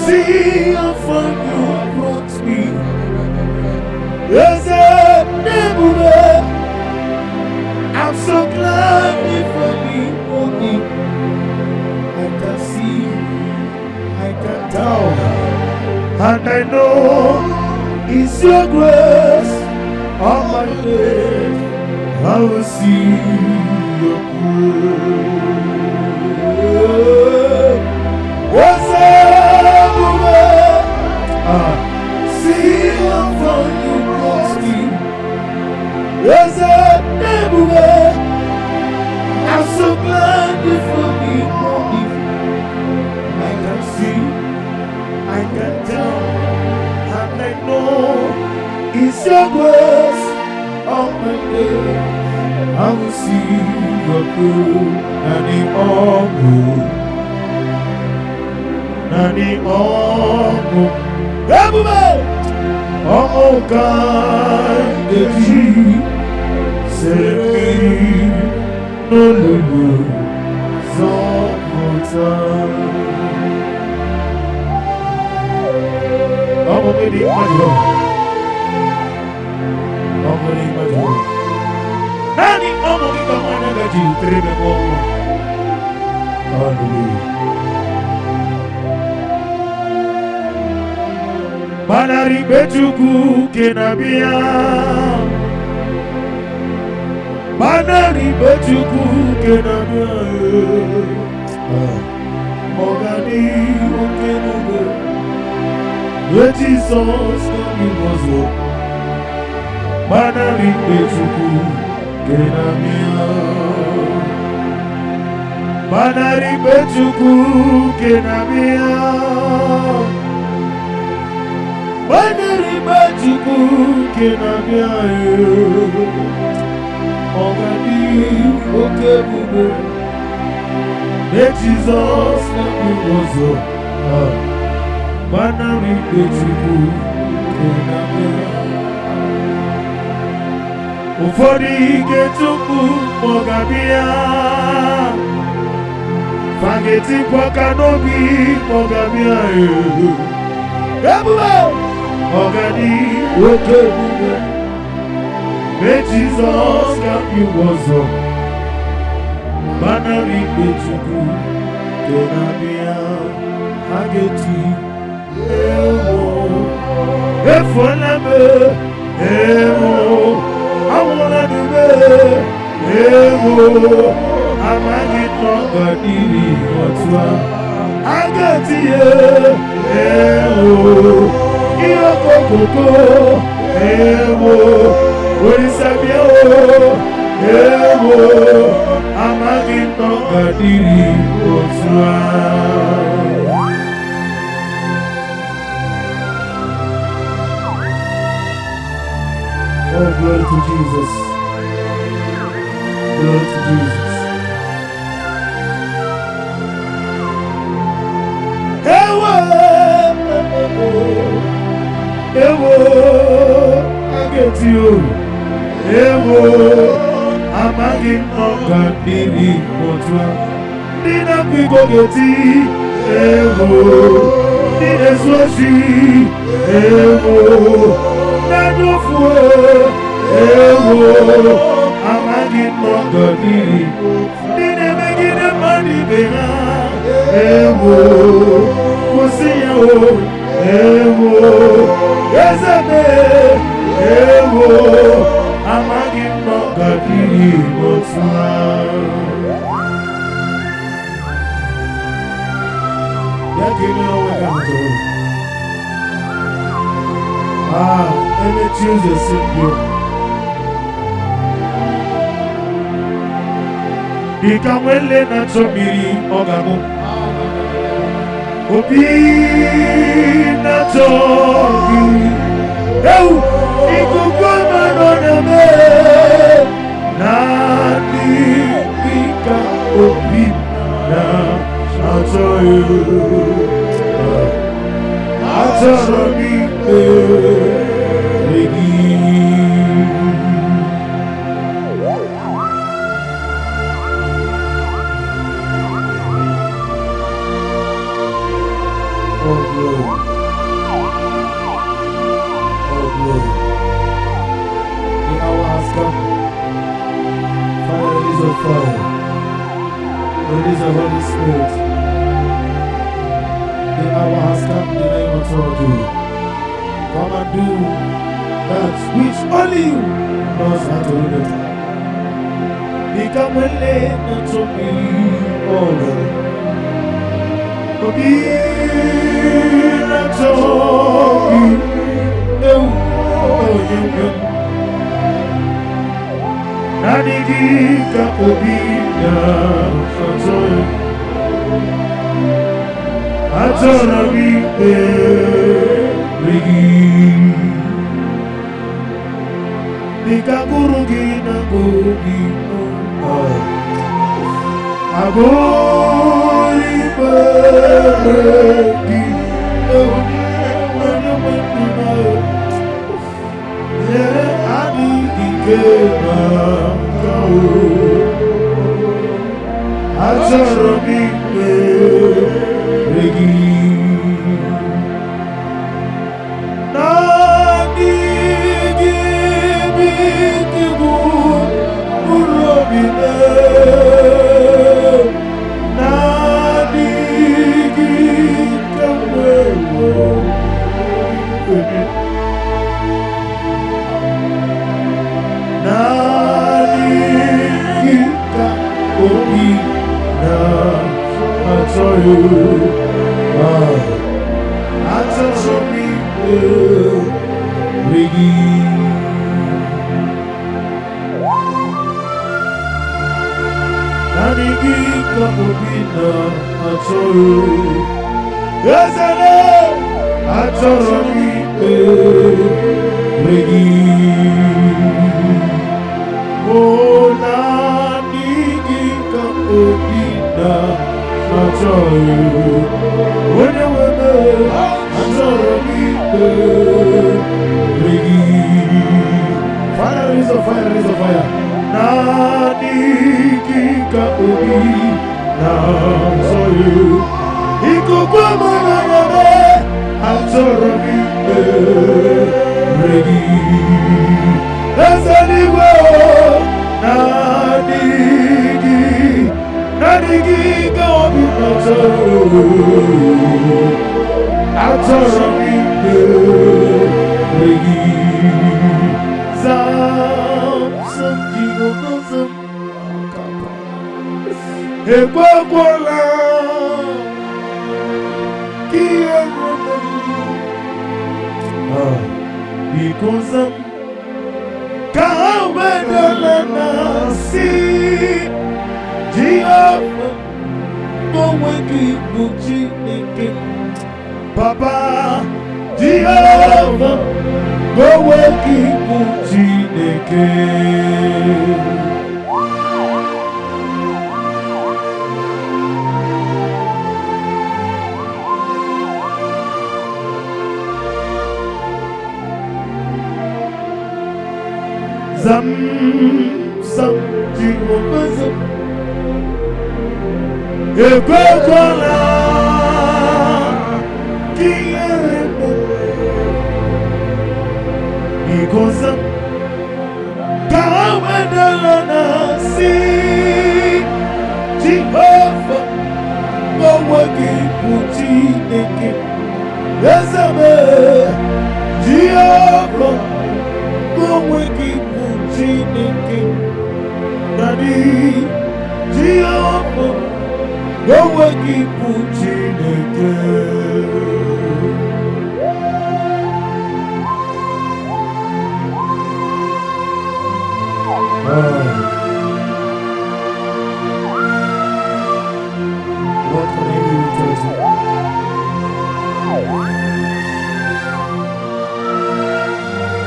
see how far you brought me. Yes, Abuja, I'm so glad you found me, Monie. I can see, I can tell, and I know it's your grace on my face. I will see your grace. What's up, see how far you lost me. What's up, It's your grace on my day. I will see your good and the honor. Nani omo, everybody, omo kind of say no lulu, so omo medi majo, omo medi majo. Nani omo ki kamana gaji trebe omo, hallelujah. Banari betuku kenabia, banari betuku kenabia, Mogani okenube, Jesus kamiwazo, banari betuku kenabia, banari betuku kenabia. Banari bajuku kenabia Ogani okebube Jesus kamiwazo Banari bajuku kenabia Ufodi getuku mogabia Fageti kwa kanobi mogabia Ogani okebube Jesus kamiwazo Banari betuku kenabia Hageti ewo Efoname ewo Awonadube ewo Amagi tongadiri otwa Hageti ewo Iyokokoko ewo Orisabia ewo Amagi tongadiri otwa Oh, glory to Jesus. Glory to Jesus. Ewo, I get you. Ewo, amagi nongandiri kotwa. Nina kwiko geti. Ewo, nina swashi. Ewo, nadofuwe. Ewo, amagi nongandiri. Nina megine mani bena. Ewo, kusiyo. Ewo, Ezebe, ewo, amagi nongandiri kotwa. Any Tuesday simple. Ikamwele na chomiri ogamu. Obi na chomiri. Ikugoma noname. Nani ika obi na chomiri. Atoromi Oh glory. Oh glory. The hour has come. Father, release your fire. Release your Holy Spirit. The hour has come in the name of God. Come and do that which only you knows how to do it. Become a lane to me, oh Lord. Be not to be, no, you can. Nanigika obina, Atora mi Nikagurugi na gugi Agori beregi Yere adi ikema kau Azoromi beregi Nadi gibi kibu urobine Nadi gikamewo Nadi gika obi na atoyu Atoshomi Rigi Nanigi Kamubina Atoru Yazane Atoshomi Rigi Oh Nanigi Kamubina Atoru When you were Fire is a fire is a fire. Nani kika ubi na soyu. Iko kwa mana yame atoromi regi. Ezali wo nani kika ubi na soyu. Atoromi regi. Some jigo some akapa. Ekwakwala because Kawedalana si Jehovah Moweki Buchi Nike Papa Jehovah Moweki Buchi Nike Zam Jehovah Zam Ekwekwala Kiyerebo Ikoza Kawedalana si Jehovah Moweki Buchi Nike Ezebe Jehovah Moweki Buchi Nike Daddy Jehovah Moweki Buchi Nike What can I do to you?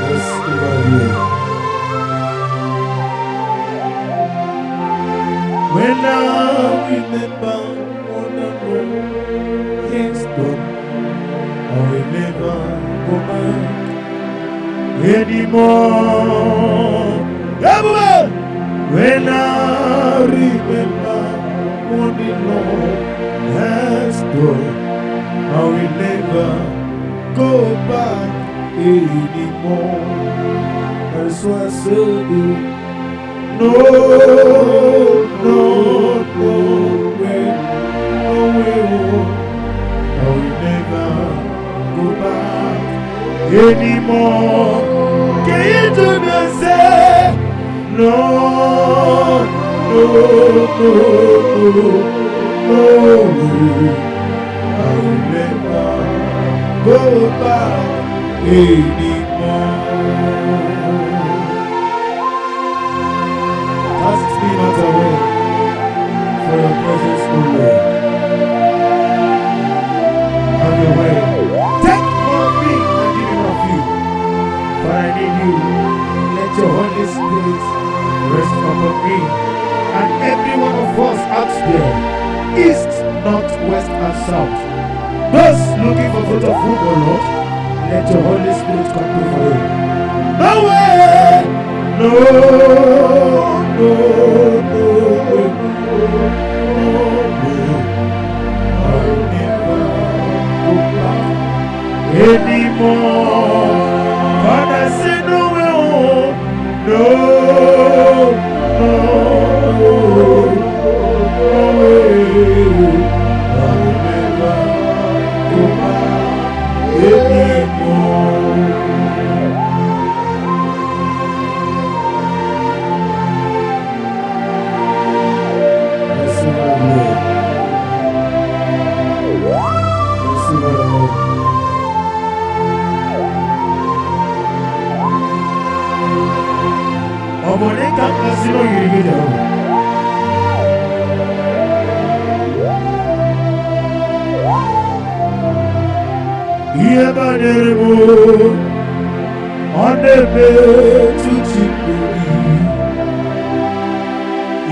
Yes, when I remember what I know is done, I will never go back anymore. Everywhere. When I remember what the Lord has done, I will never go back anymore. That's why I said no way, I will never go back anymore. Can you do the same? No way, I will never go back anymore. Cast me not away for your presence, O Lord. Have your way. Take more of me and give me more of you. For I need you. Let your Holy Holy Spirit, rest upon me and every one of us out there, east, north, west, and south. Those looking for fruit of whom, O Lord, let your Holy Spirit come through for you. No way! No, no, no, no way. I'll never go back anymore. Father, say no way home. No, no, no way. I'll never go back anymore. Omoneka kasino yirigida. Iye baneremo onebe tuchikuri.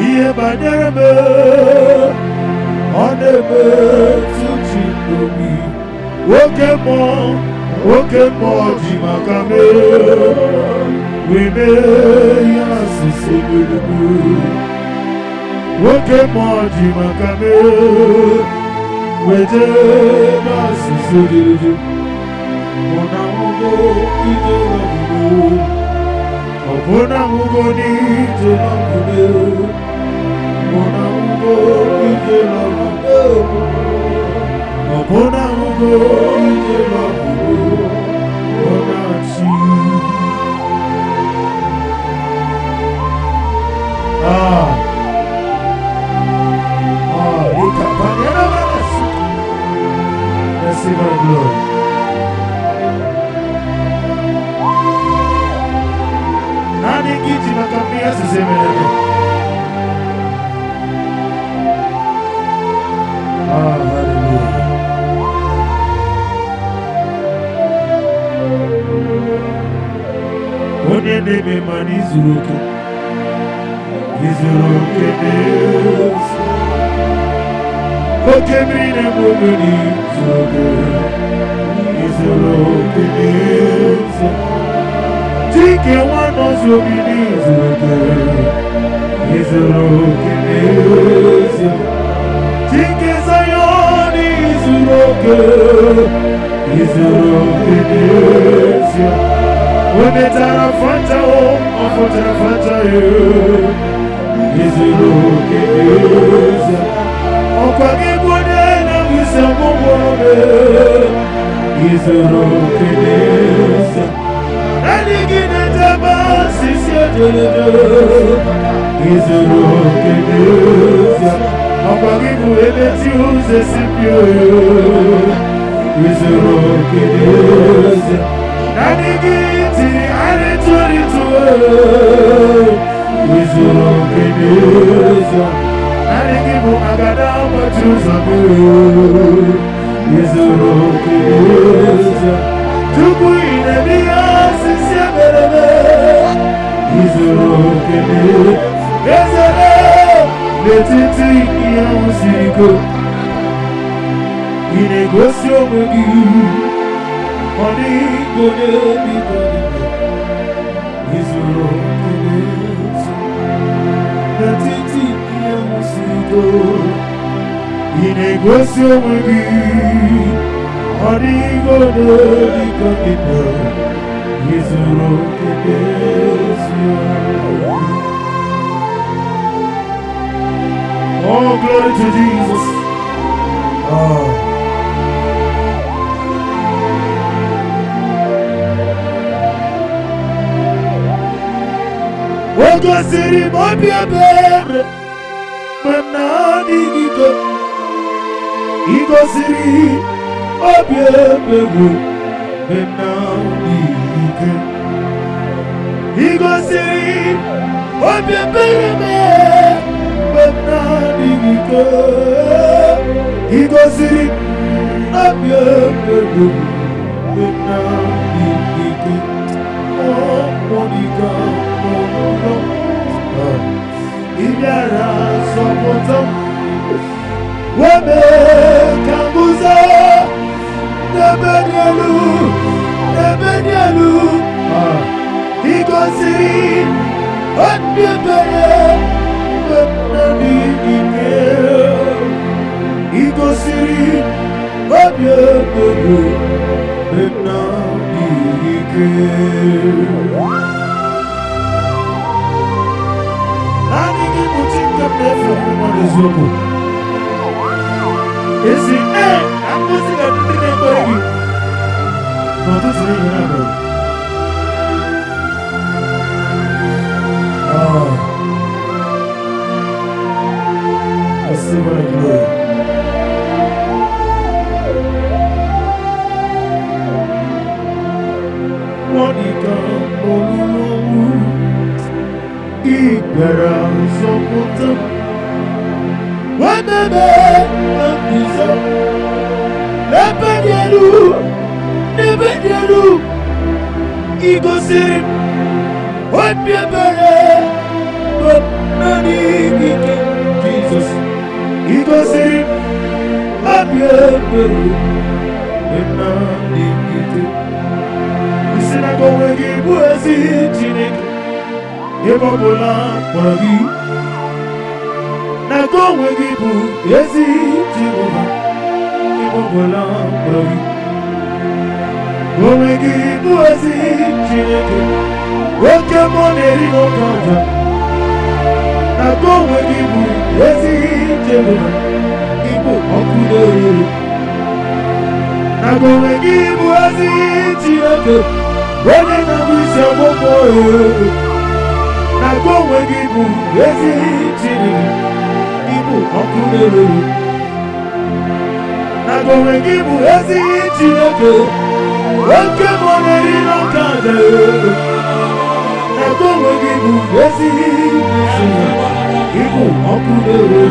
Iye baneremo onebe tuchikuri. Oke mo jimakame. Webe yasisibulubu. Oke mo jimakame. Weje basisibulubu. Mona mugo ije labubu. Mona mugo ni ije labubu. Mona mugo ije labubu. Mona mugo ije labubu. Mona chi. Receive our glory. Nani kiti makambia sisemelele. Hallelujah. Onye neme mani zuruke. Izuruke neza. Oke mine muguni zuruke. Izuruke neza. Tike wano zubini zuruke. Izuruke neza. Tike zayoni zuruke. Izuruke neza. Onetara fanta o, afotara fanta yo. Izuruke neza. Okwagi bode na wisamu mwobe. Izuruke neza. Nanigine taba sisi ajelede. Izuruke neza. Okwagi bode tiuze sipyo yo. Izuruke neza. Nanigiti anitori tuwe. Izuruke neza. Nanigibu agada machuzabu. Izuruke neza. Tuku inemiya sisi aberebe. Izuruke neza. Ezele letiti iya musiko. Inegosyo mugi. Oni gode mi gode. Izuruke neza. Letiti iya musiko. Inegosyo mugi. Oni gode mi gode. Izuruke neza. Oh, glory to Jesus. Ogo siri mobi ebere, manani gigo. Igo siri mobi ebere, manani gigo. Igo siri mobi ebere, manani gigo. Igo siri mobi ebere, manani gigo. Oh, Monica, oh. Ibera sopoto Webe Kambuza Nebedielu Igosiri Odebere Webnani Ike Igosiri Odebere Webnani Ike Nani Gimutinga Nefu Mwanezoku Esi Amuziga Dine Kwegi Notuzi Yanago Receive my glory. Monica Olulu Ibera Sopoto Wabebe Ambizo Nebedielu Igosiri Wabebe Nani Jesus Igosiri Wabebe Nani Isinago wegi buezi Chineke Yebobola Pagi Nago wegi buezi Jehova Yebobola Pagi Wegi buezi Chineke Woke moneri no kanja Nago wegi buezi Jehova Ibo okudere Nago wegi buezi Chineke Wene na wisi amoko Nago wegi buezi Chineke Ibo okudere Nago wegi buezi Chineke Woke moneri no kanja Nago wegi buezi Chineke Ibo okudere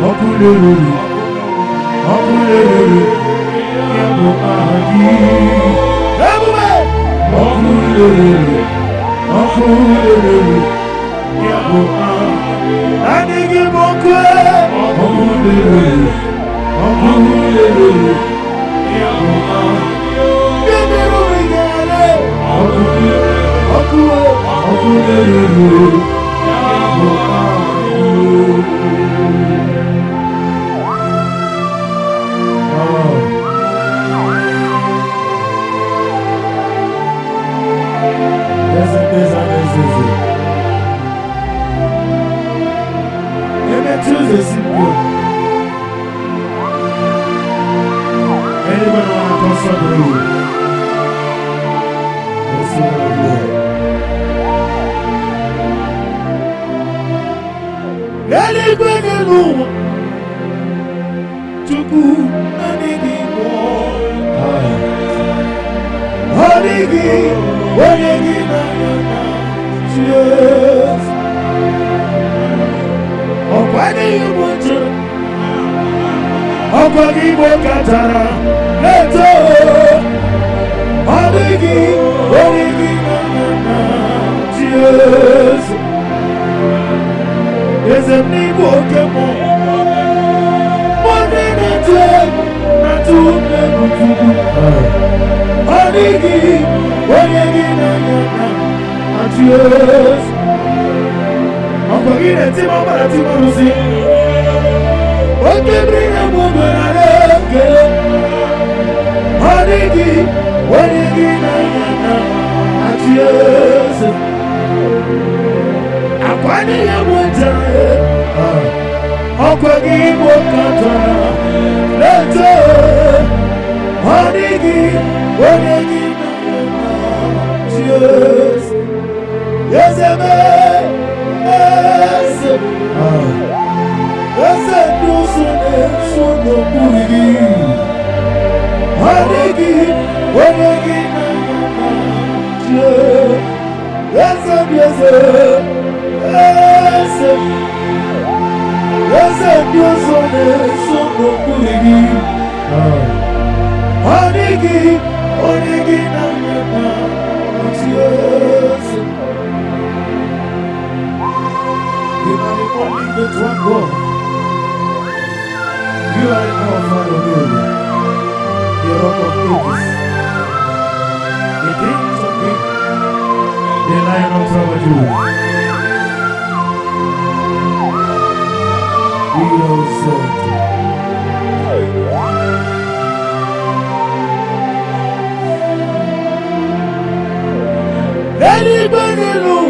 Okudere Yabo ahi Ebube Okudere Yabo ahi Anigi mokwe Okudere Yabo ahi Bibiru igale Okudere Yabo ahi Anybody want to consult the room? Let's see what I'm doing. Let it go in the room. Chuku, Anigi, Honigi, Honigi, cheers. Oh, why do you want to? Okwagi Katara, Leto, Honigi, cheers. There's a new Pokemon. Money not to Honigi, cheers. Okwagi Timothy. Oke bring a woman at Honigi, cheers. Akwani ya mwentare Okwagi Katara Leto Honigi cheers. Yes, Ese dusune suno kurigi Honigi Ese dusune suno kurigi Honigi cheers. Anybody know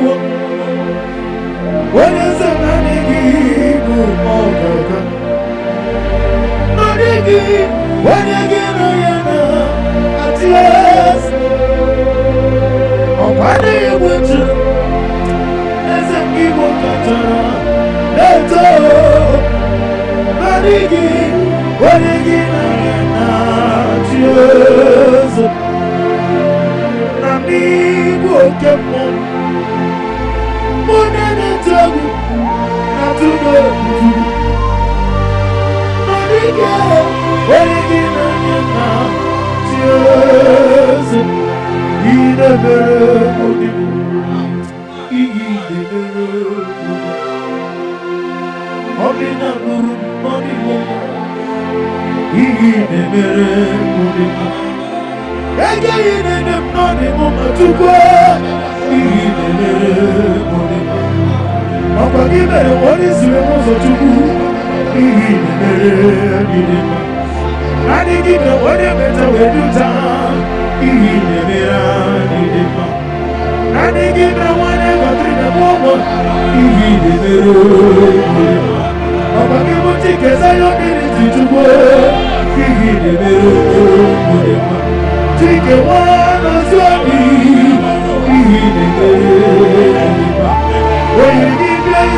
what is a money give all the money give when you get at last oh money with you as a people let's go money give when you get at last amigo que bom money tabu na tudo money give when you get at Jesus ide bere money ide bere obina guru money ide bere money again in the morning, Mama, to go. Papa, give me what is the most to do. I didn't give me what you better will do. I didn't give me whatever to the woman. Papa, give me tickets. I don't need to go. Take a one as well. When you give me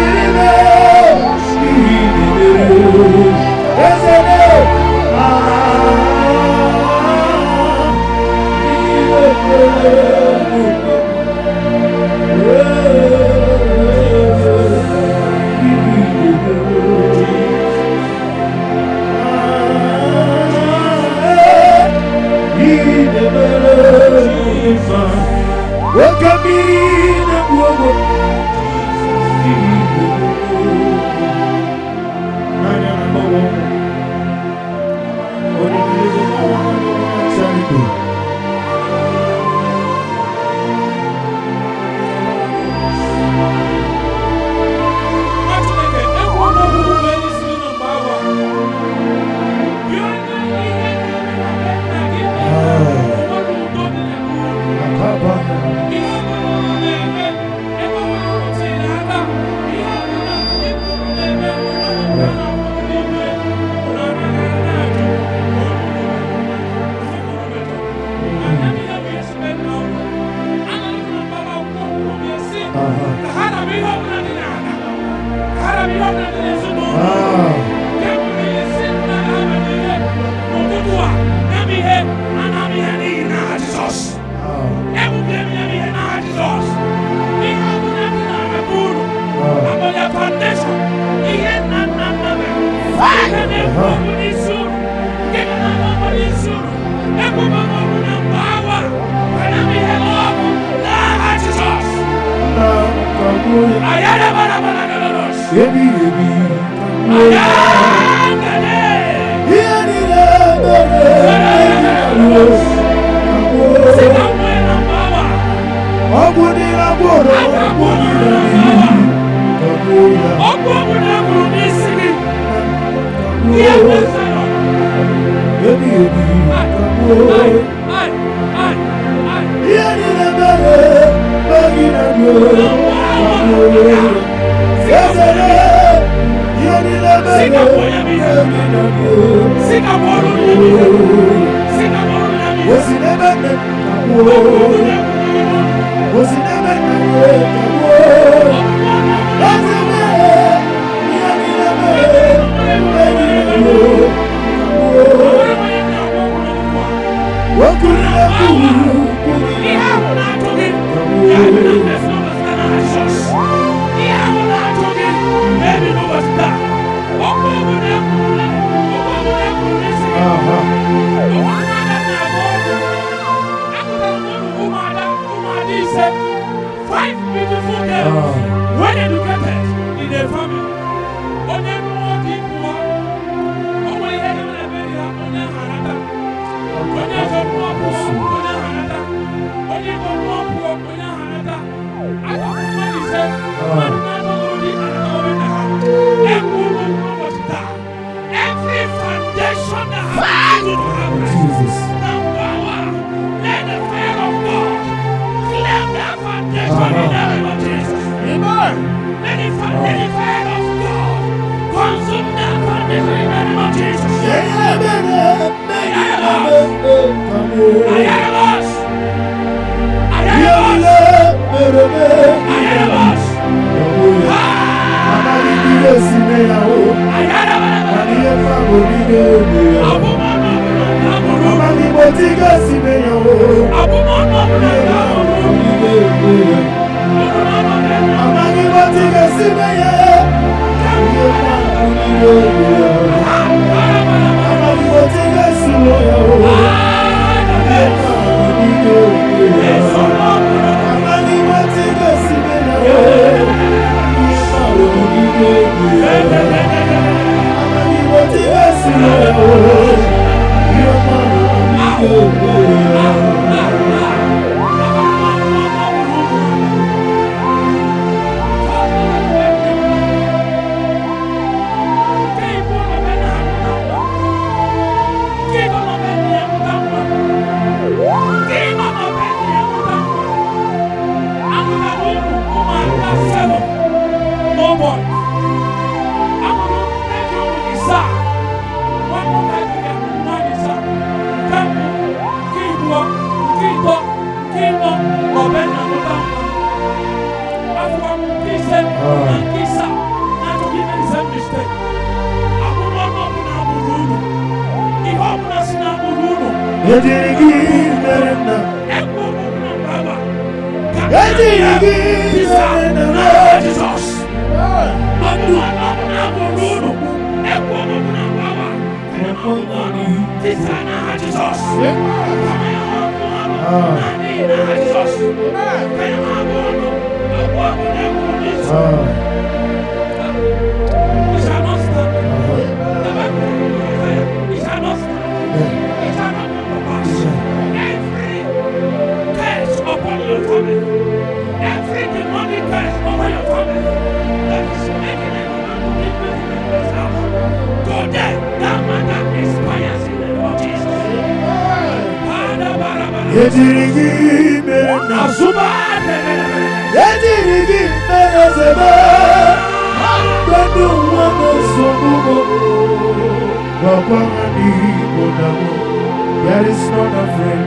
There is not a friend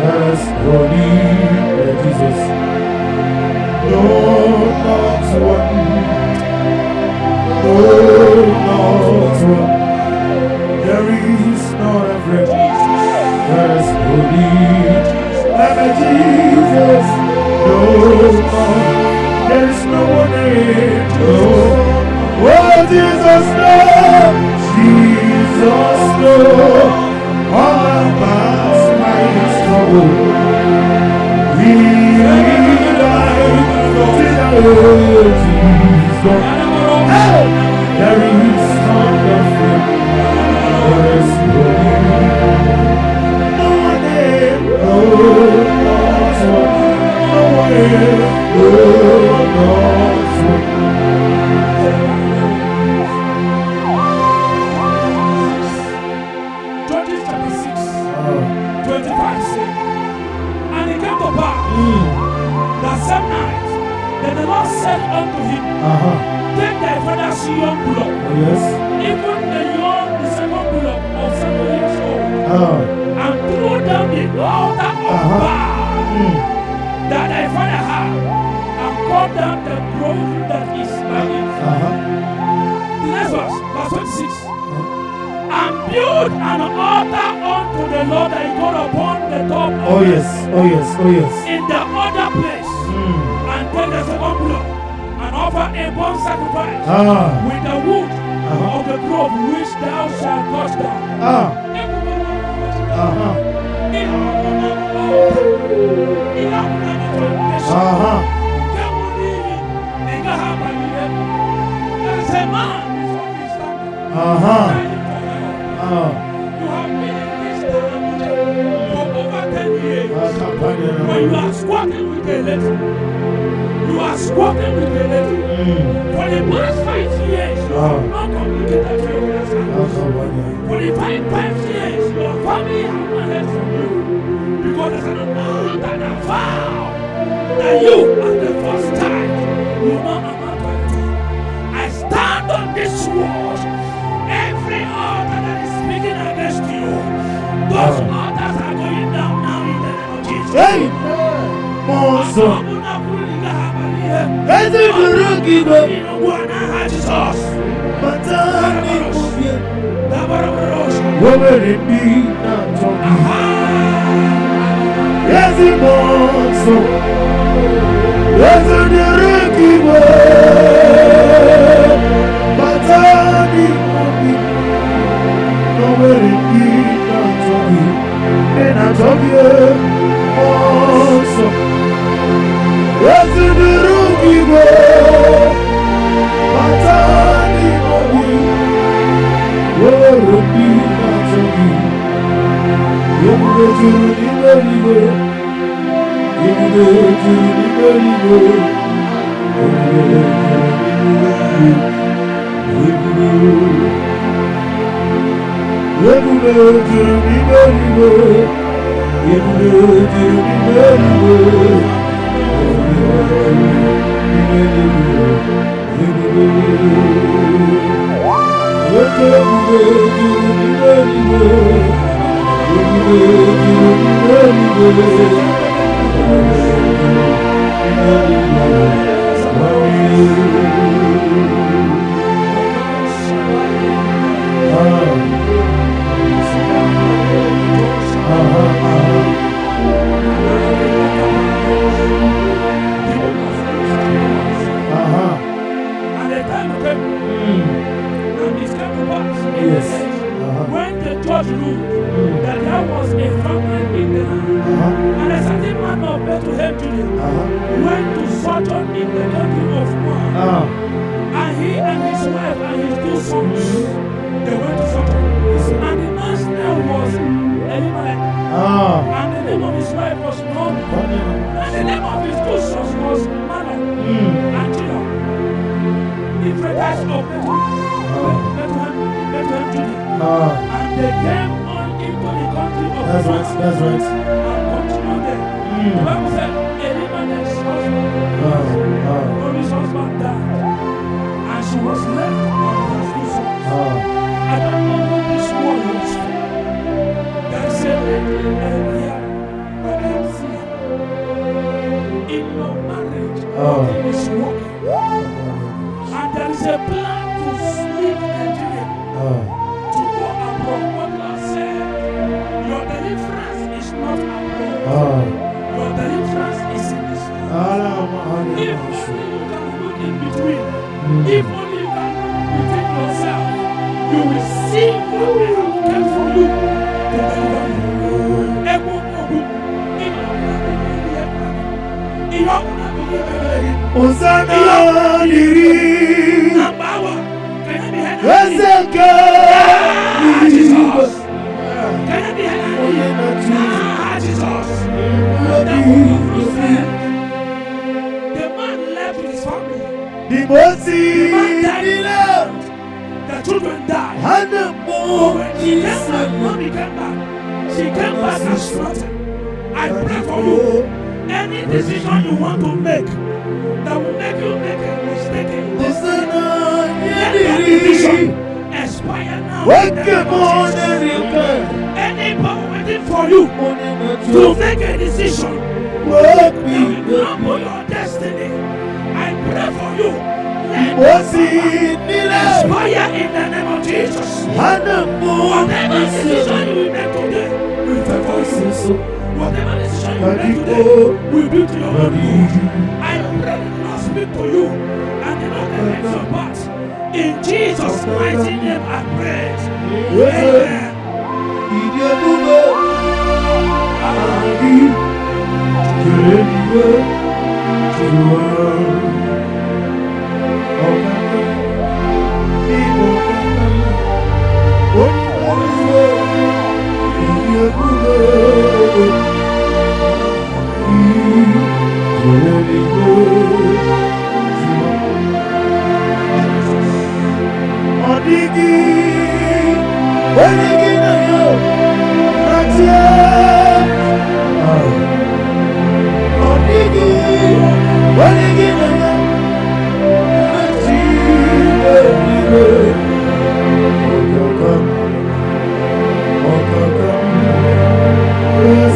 as holy as Jesus. No, not one. No, not one. There is not a friend as holy as Jesus. No, there is no one in. No. Oh, Jesus, no. Jesus, no. All about my trouble, we like Jesus. Hey, there is nothing, there is no one there, no one there, no one. 25 said, and it came to pass that same night, then the Lord said unto him, take thy father's young blood, even the second blood of 7 years old, and throw down the altar of Baal that thy father had, and cut down the grove that is by it. The next verse 26. And build an altar unto the Lord thy God upon the top of in the other place, and take the second blood and offer a burnt sacrifice with the wood of the grove which thou shalt cut down. You have been in this town for over 10 years. When you are squatting with a lady, you are squatting with a lady. For the past 5 years, you have not communicated to your husband. For the 5 years, your family have not heard from you. Because there's an amount and a vow that you, at the first time, will not amount to anything. I stand on this word. Every altar that is speaking against you, those altars are going down now in the name of Jesus. monso. Eze duru gibo. Matani kubye. Wobere bi na togi. Eze monso. Eze duru gibo. Matani kubye. Wobere bi na togi. Na togi monso. Eze duru gibo. Matani kubye. Wobere na togi. Yemuge juru liberiwe. Yemuge juru liberiwe. Yemuge juru liberiwe. Yemuge juru liberiwe. When the judge ruled that there was a famine in the land, and a certain man of Bethlehem, Judah, went to sojourn in the country of Moab, and he and his wife and his 2 sons, they went to sojourn. And the man's name was Elimelech, and the name of his wife was Naomi, and the name of his 2 sons was Malon and Judah, the Ephrathites of Bethlehem, Judah. And they came on into the country of That's right. and continued there. The Bible said Elimelech's husband, Naomi's husband died, and she was left on her 2 sons. I don't know who this word was for. There is a lady here when I am seeing in your marriage, nothing is working. And there is a plan to leave Nigeria. To go abroad. What God said, your deliverance is not abroad. Your deliverance is in this life. If only you can look in between, if only you can look within yourself, you will see what I have kept for you to deliver you. Hosanna diri. Ezeke. Jesus. Can I be Jesus. The man left with his family. The Mosi. The man died. The children died. And the But when she came back, mommy came back. She came back and slaughtered. I pray for you. Any decision you want to make that will make you make a mistake in this, let that decision expire now. Any power waiting for you to make a decision that will crumble your destiny, I pray for you. Let that expire in the name of Jesus. Whatever decision you will make today, we favor you. Whatever decision you make today, we be to your glory. I pray the Lord speak to you and the Lord takes your part. In Jesus' mighty name I pray. Amen.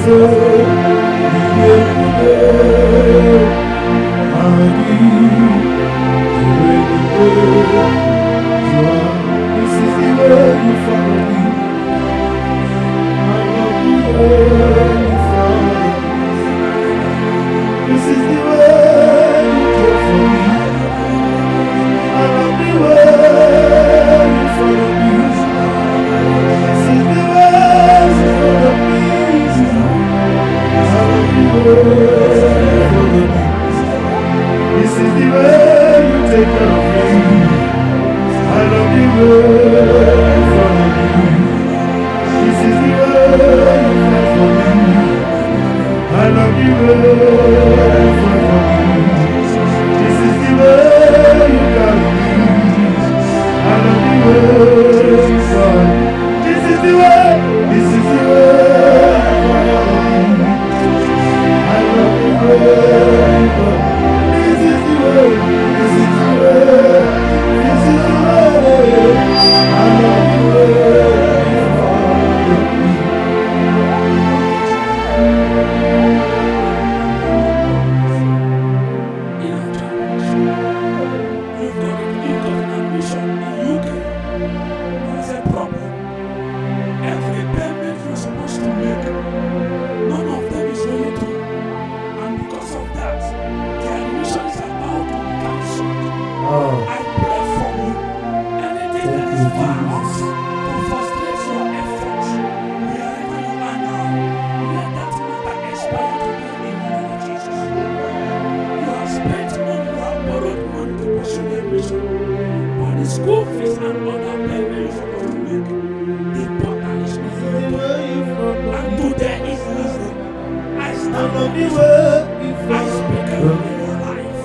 Jesus. This is the way you take care of me. I love you way you follow me. This is the way you fight for me. I love you way you fight for me. This is the way you carry me. I love you way you fight. This is the way. This is the way you follow me. I love you way you fight. This is the way. This is the way. This is the way. I love you way you follow me. You've got an ambition in UK. There's a problem. Every payment you're supposed to make, none of them is really true. And because of that, the admission is about to be cancelled. I pray for you. Anything that is found to frustrate your efforts, wherever you are now, let that matter expire today in the name of Jesus. You have spent money, you have borrowed money to pursue the admission. But the school fees and other payments you're supposed to make, the portal is not ready. And today is last day. I stand on this word. I speak over your life.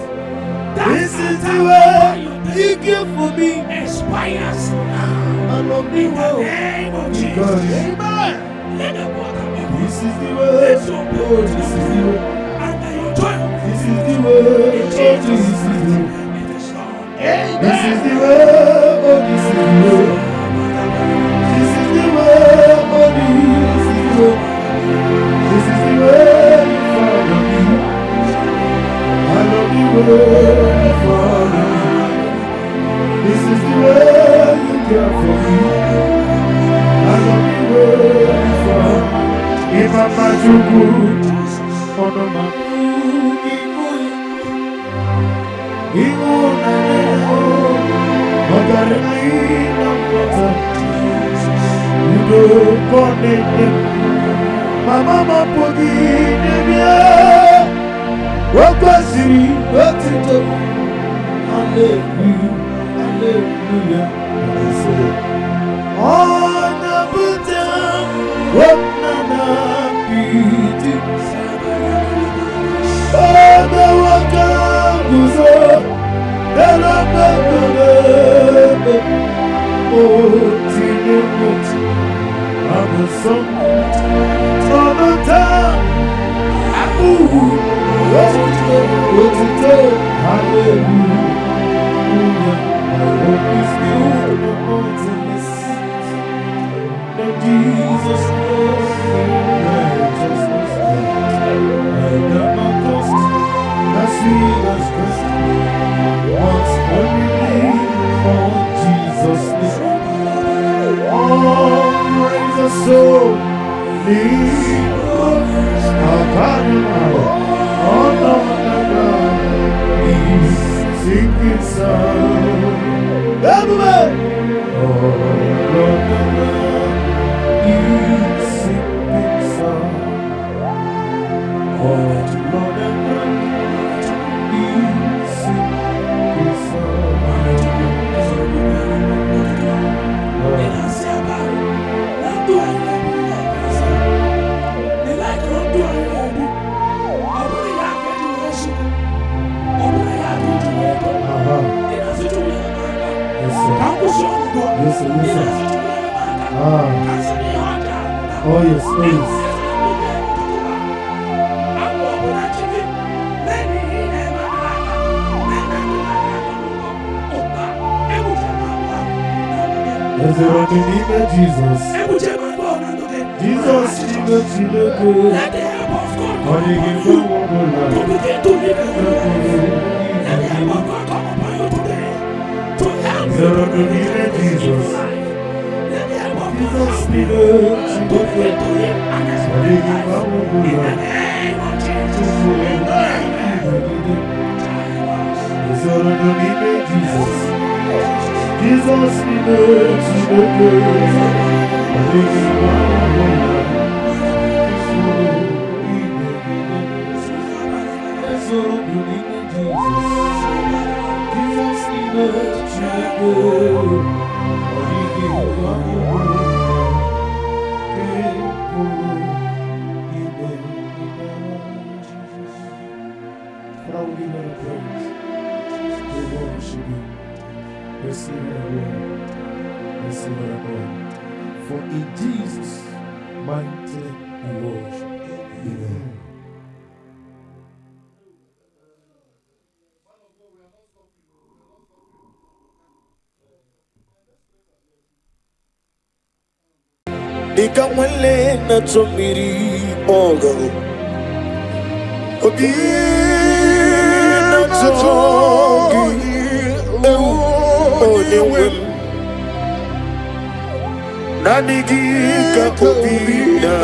This is the way you give for me. Expires now. I love In you the well. name of Jesus. Amen. Let the water be This peace. is the way. Let your Oh, blood this is the way. and may your joy. This is the way. Oh, In this Jesus' is the way. name, it is done. This is the way. Oh, this is the way. This is the way. Oh, this is the way. This is the way you follow me. I love you way you follow me. This is the way you care for me. I love you way you follow me. Imama Jugu, Onoma Igu Naneo, Ogaremi Namota, Udo Konene, Mama Mapogi Nebia, Wakwasiri, Watito, Hallelujah, Hallelujah, and I say, on the Buddha, Waknana Piti, oh, the Wakabuzo, the Lambabebe, oh, Tinemuti, I'm a son, son of time, Abu, Watito, Hallelujah. I hope it's built on mountains. Then Jesus knows righteousness. I never cost, I see us Christ. Once I believe on Jesus' name. Oh, praise the soul, leave us. I'll call you now. Oh, no, no, no. Sinking sound, everybody. Oh, Lord, you sinking sound. Oh, Lord, you sinking Oh yes, oh yes. There's a running name of Jesus. Jesus, Let the help of God to begin to live in your life. Let the help of God come upon you today to help you to live in your life. Let the help of God help you to begin to live an experience life. In the name of Jesus. There's a running name of Jesus. Jesus, we Receive our Lord. Receive our Lord. For in Jesus' mighty name we worship. Amen. Ikamwele na tumiri ogo Obi na tongi Oniwem Nanigika obi na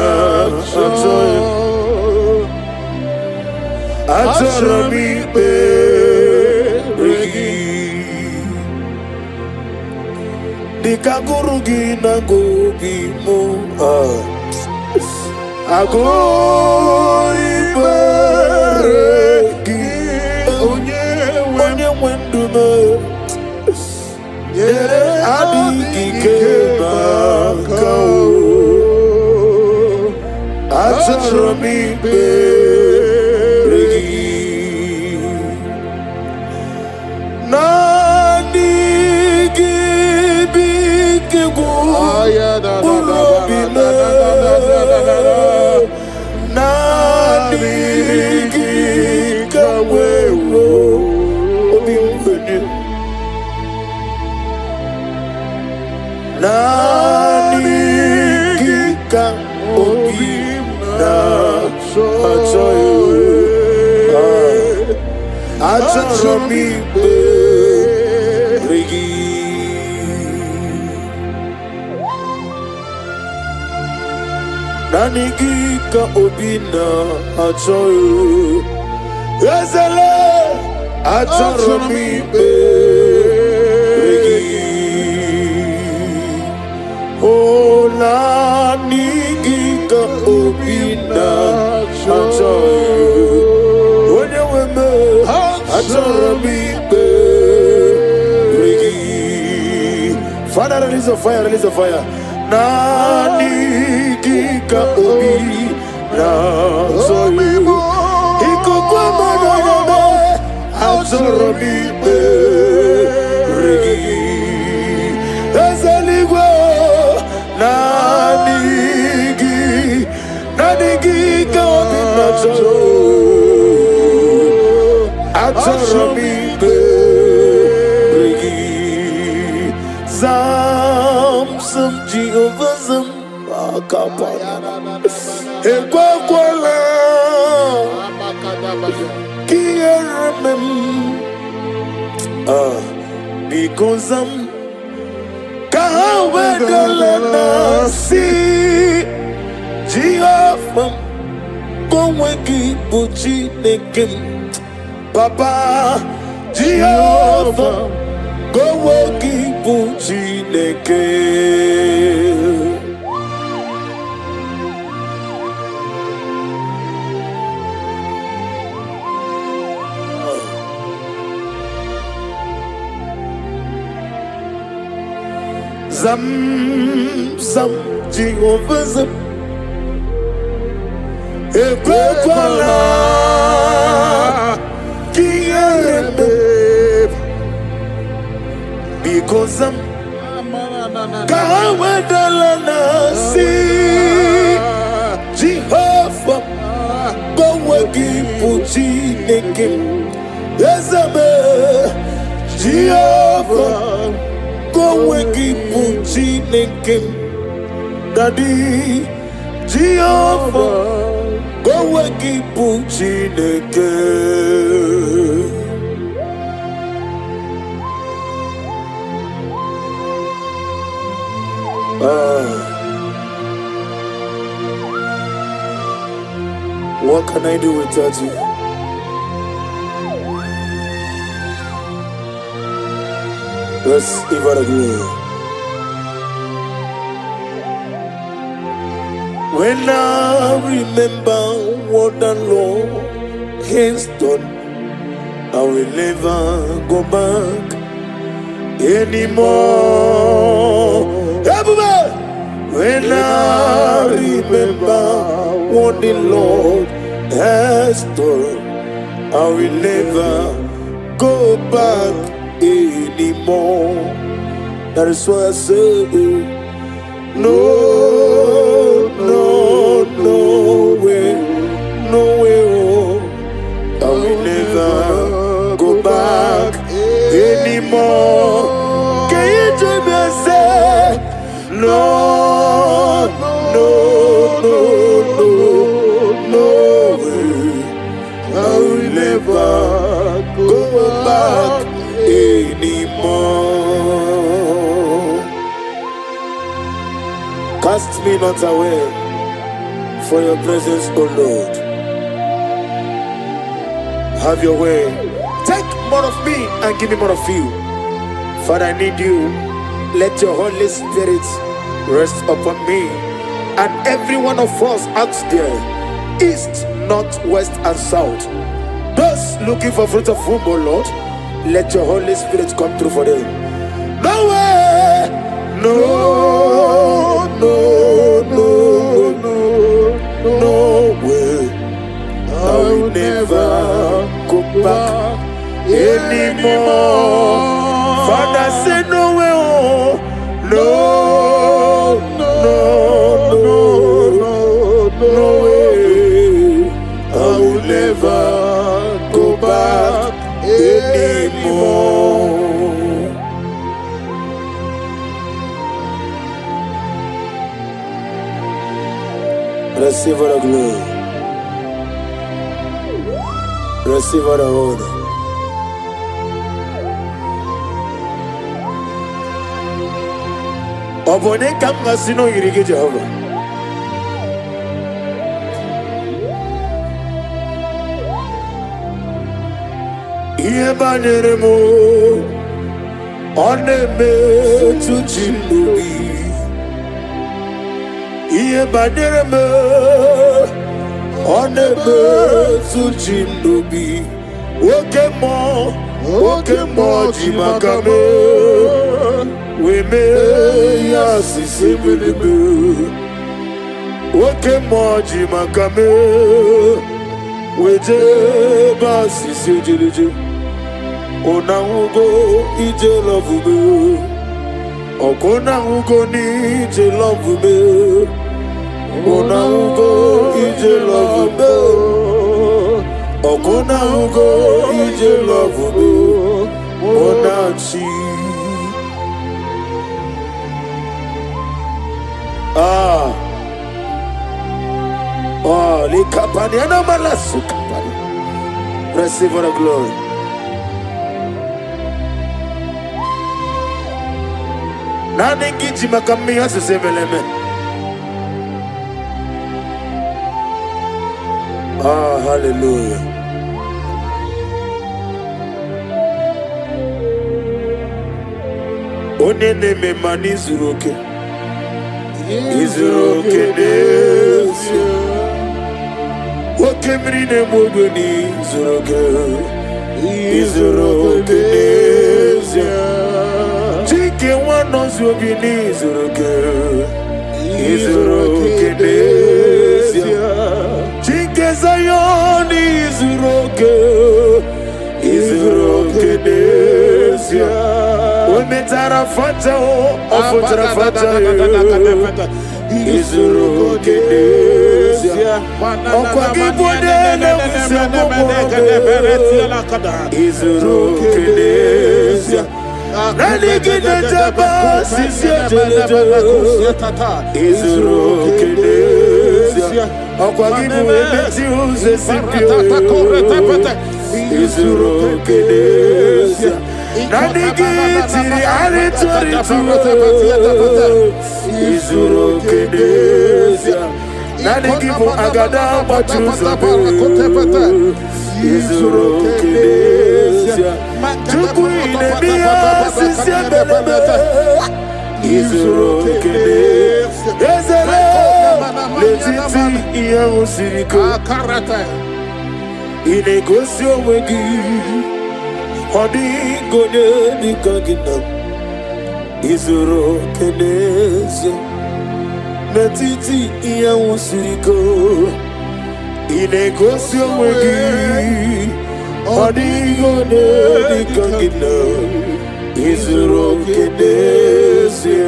tongi Atarami beregi Dikagurugi na gobi mo Agoi beregi Onye wendume Yere adiki kebakao Atarami beregi Nanigika obina achoyo Ezele achomi beregi O nanigika obina achoyo Onye weme achomi beregi Father, release a fire, release a fire. Nanigika obi na soyu Ikukwa manana Azorobi beregi Ezeligwe Nanigika obi na soyu Azorobi beregi Some Jehovah some akapana ekwakwala kiyeremem because kahawedalana si Jehovah koweki buchi nekem Papa Jehovah koweki buchi nekem Zam Jehovah zam ekwekwala kiyerebe because kahawedalana si Jehovah koweki puchi nekim Ezebe Jehovah koweki puchi nekim Daddy Jehovah koweki puchi nekim What can I do without you? Let's give it a glory. When I remember what the Lord has done, I will never go back. anymore. Everybody, when I remember what the Lord has done, I will never go back anymore. That is why I say, no, no, no way, no way, oh, I will never go back anymore. Can you join me and say, no, no, no, no, no way, I will never go back anymore. Cast me not away for your presence, O Lord. Have your way. Take more of me and give me more of you. Father, I need you. Let your Holy Spirit rest upon me and every one of us out there, east, north, west, and south. Those looking for fruit of womb, O Lord, let your Holy Spirit come through for them. No way, no, no, no, no, no way. I will never go back anymore. Father, say no way, oh, no, no, no, no, no way. I will never go back anymore. Receive all the glory. Receive all the honor. Obone kama sino yirige Jehovah. Iye banere mo oneme tu chinubi. Iye banere mo oneme tu chinubi. Oke mo jimakame. We may assist him. Oke mo jimakame. We jeba sisi jiliji. Ona ugo ije love me. Okona ugo ni ije love me. Ona ugo ije love me. Okona ugo ije love me. Ona chi. Oh, likapani ana malasu kapani. Receive all the glory. Nani giji makami asisebeleme. Hallelujah. Onene me mani zuroke. Izuroke nesia. Wakemri ne mogoni zuroke. Izuroke nesia. Chike wano zubini zuroke. Izuroke nesia. Chike zayoni zuroke. Izuroke nesia. Ometara fata o ofutara fata Izuroke nesia. Okwa kibode na wisemo Izuroke nesia. Nani gine jaba sisi jelejo Izuroke nesia. Okwa kibode meti uze sipio Izuroke nesia. Nani gitiri aritori Izuroke nesia. Nani gibu agada machuza Izuroke nesia. Chukwine miya sisi belebe Izuroke nesia. Ezele letiti iya usiriko Inegosio wegi Hodi gode di kagina izuru kenezi netiti iya usiriko inegosi onwegi odigo nedikangina izuru kenezi.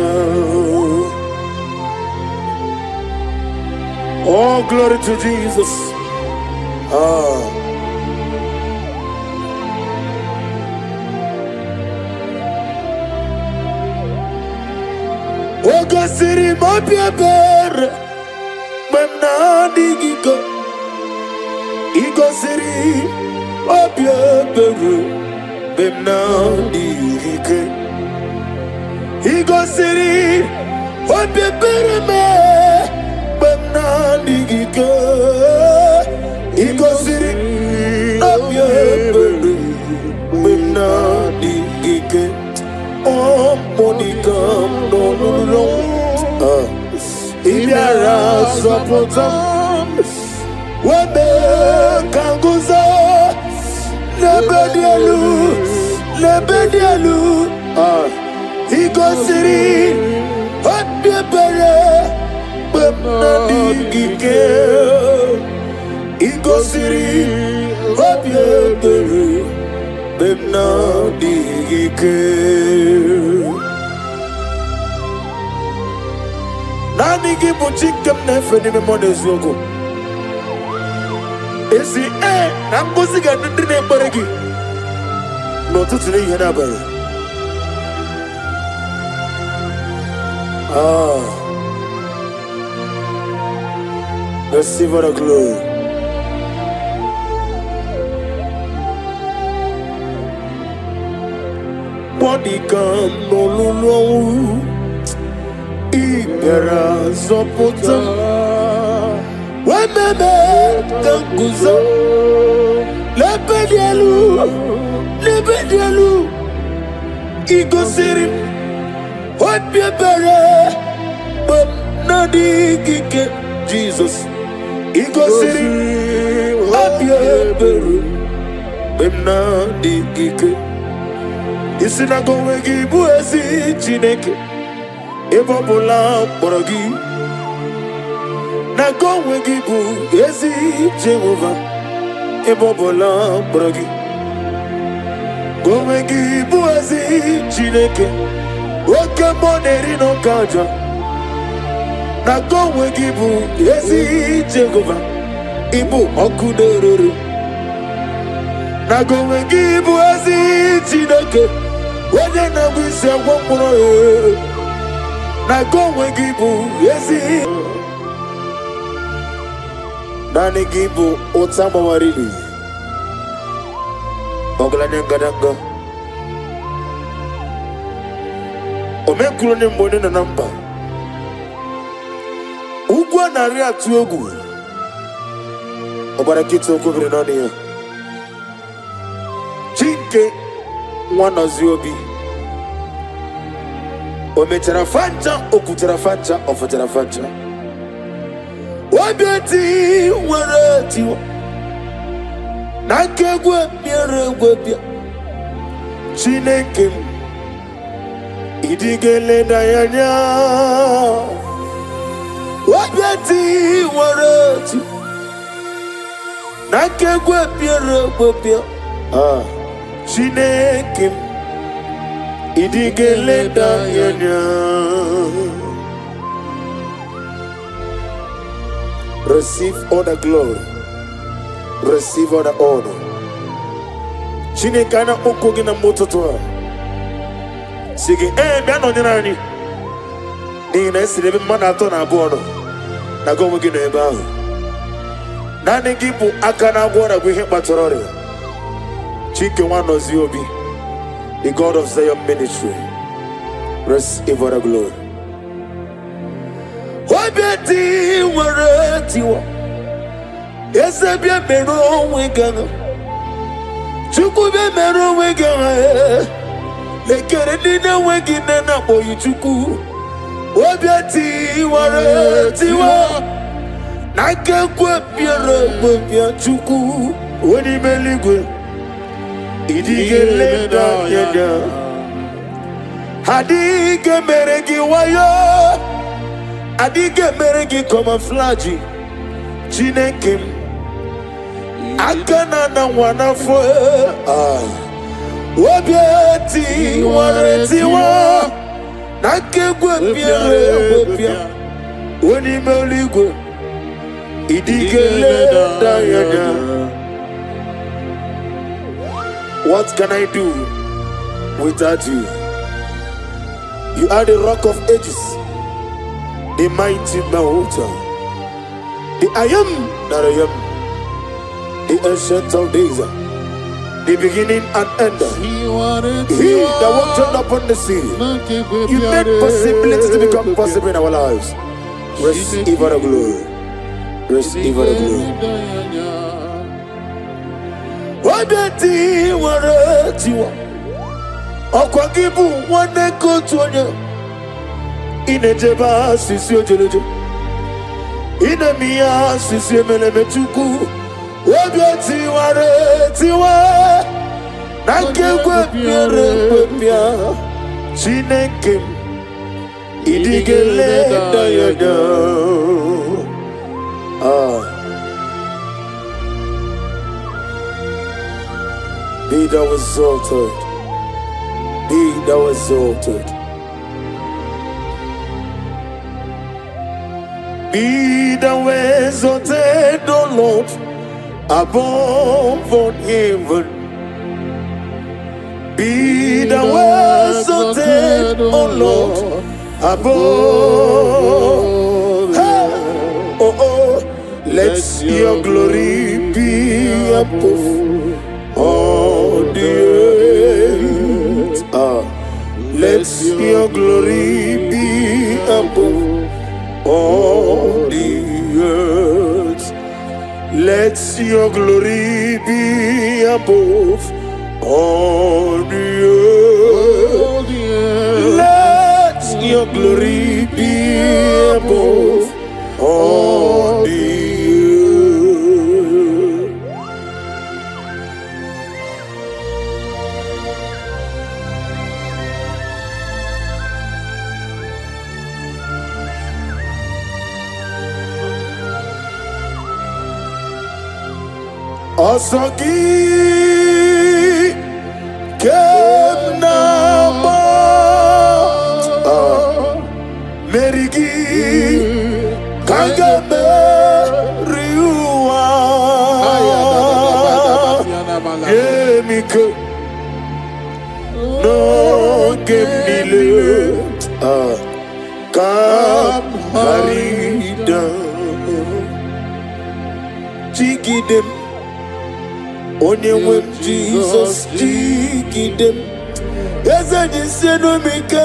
Oh, glory to Jesus. Oga siri mapia ber Memna digiko Igo siri mapia ber Memna digike Igo siri mapia ber Memna digike Igo siri mapia ber Memna digike. Oh, Monie no. Ibiara support Webe kanguza lebedialu Igosiri Obiebere Bemnadigike Igosiri Obiebere Bemnadigike. Nani gibu chikem nefeni me mones yoko. Esi nambuzi ga ndine baregi. No tutune yena bare. Receive the glory. Body come no lulu. Ibera zopota Wememe kanguzo Lebedialu Igosiri Obiebere Bemnadigike Jesus Igosiri Obiebere Bemnadigike Isinago wegi buezi Chineke Ebobola borogi na go wegibu ezi Jehovah. Ebobola borogi go wegibu ezi Chineke oke moneri no kaja na go wegibu ezi Jehovah. Ibu okuderuru na go wegibu ezi Chineke wede na wise woporo na go wegibu yezi nani gibu otama warili oglane ngadanga omekulo ne mbone na namba ugwa na ri atu egwu obara kito okobere nani ya chinke nwana ziobi omechara fanta okutara fanta ofutara fanta wabiati warati nakegwe miere bia Chineke idigele dayanya wabiati warati nakegwe miere bia Chineke idigele dayanya. Receive all the glory. Receive all the honor. Chineke na okogi na mototoa. Sige biano nirani. Ni na esirebe mana ato na abuo no. Na go wegi no ebe ahu. Na ne gibu aka na abuo na gwe he kpatorore. Chineke nwa nozi obi. The God of Zion ministry, receive all the glory. Wabeti warati wa, yesebye mero wegana, chukube mero wegana, lekere nina wegina na boyu chuku. Wabeti warati wa, nakekwe pyere chuku, wani meligwe. Idigele dayanya Adige meregi wayo, adige meregi camouflage, Chinekim, Akana na wanafo, Wabiati wareti wa, Nakegwe pia, Wani meligwe, Idige dayana. What can I do without you? You are the rock of ages, the mighty mountain, the I am that I am, the ancient of days, the beginning and end. He that walked upon the sea, you made possibility to become possible in our lives. Receive the glory. Receive the glory. Wabeti waretiwa Okwagibu waneko tuonye Inejeba sisi ojeleje Inemia sisi emelemetuku Wabeti waretiwa Nakegwe pia Chinekem Idigele dayada Be thou exalted. Be thou exalted. Be thou exalted, O Lord, above all heaven. Be thou exalted, O Lord, above. Let your glory be above all the earth. Let your glory be above all the earth. Let your glory be above all the earth. Let your glory be above all the earth. Asagi Kemnama Merigi Kagame Riua Yemike No Gemile Kam Harida Chigidem Onye Jesus jigidem Eze jiseno mika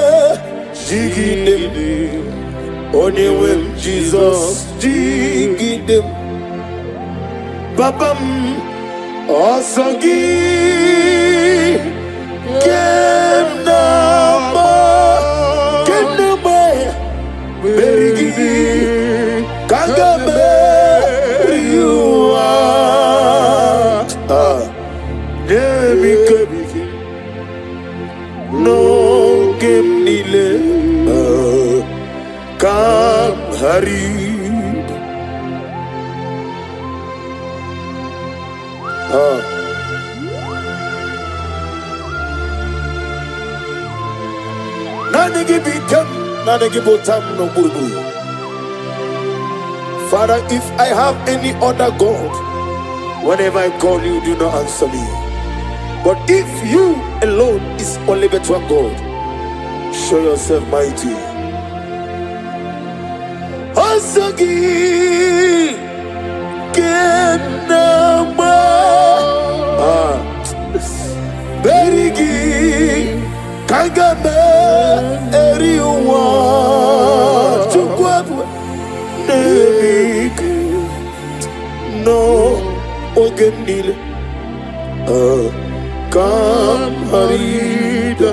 jigidem Onye Jesus jigidem Babam Osagi Kenama Berigi Kagame Riua No Gemnile Kam Harid Nanigi Bikam Nanigi Botam no Buru. Father, if I have any other God, whenever I call you, do not answer me. But if you alone is only better God, show yourself mighty. Asagi Kenama Berigi Kagame Eriwa Chukwabu Nebik No Ogenile Kam Harida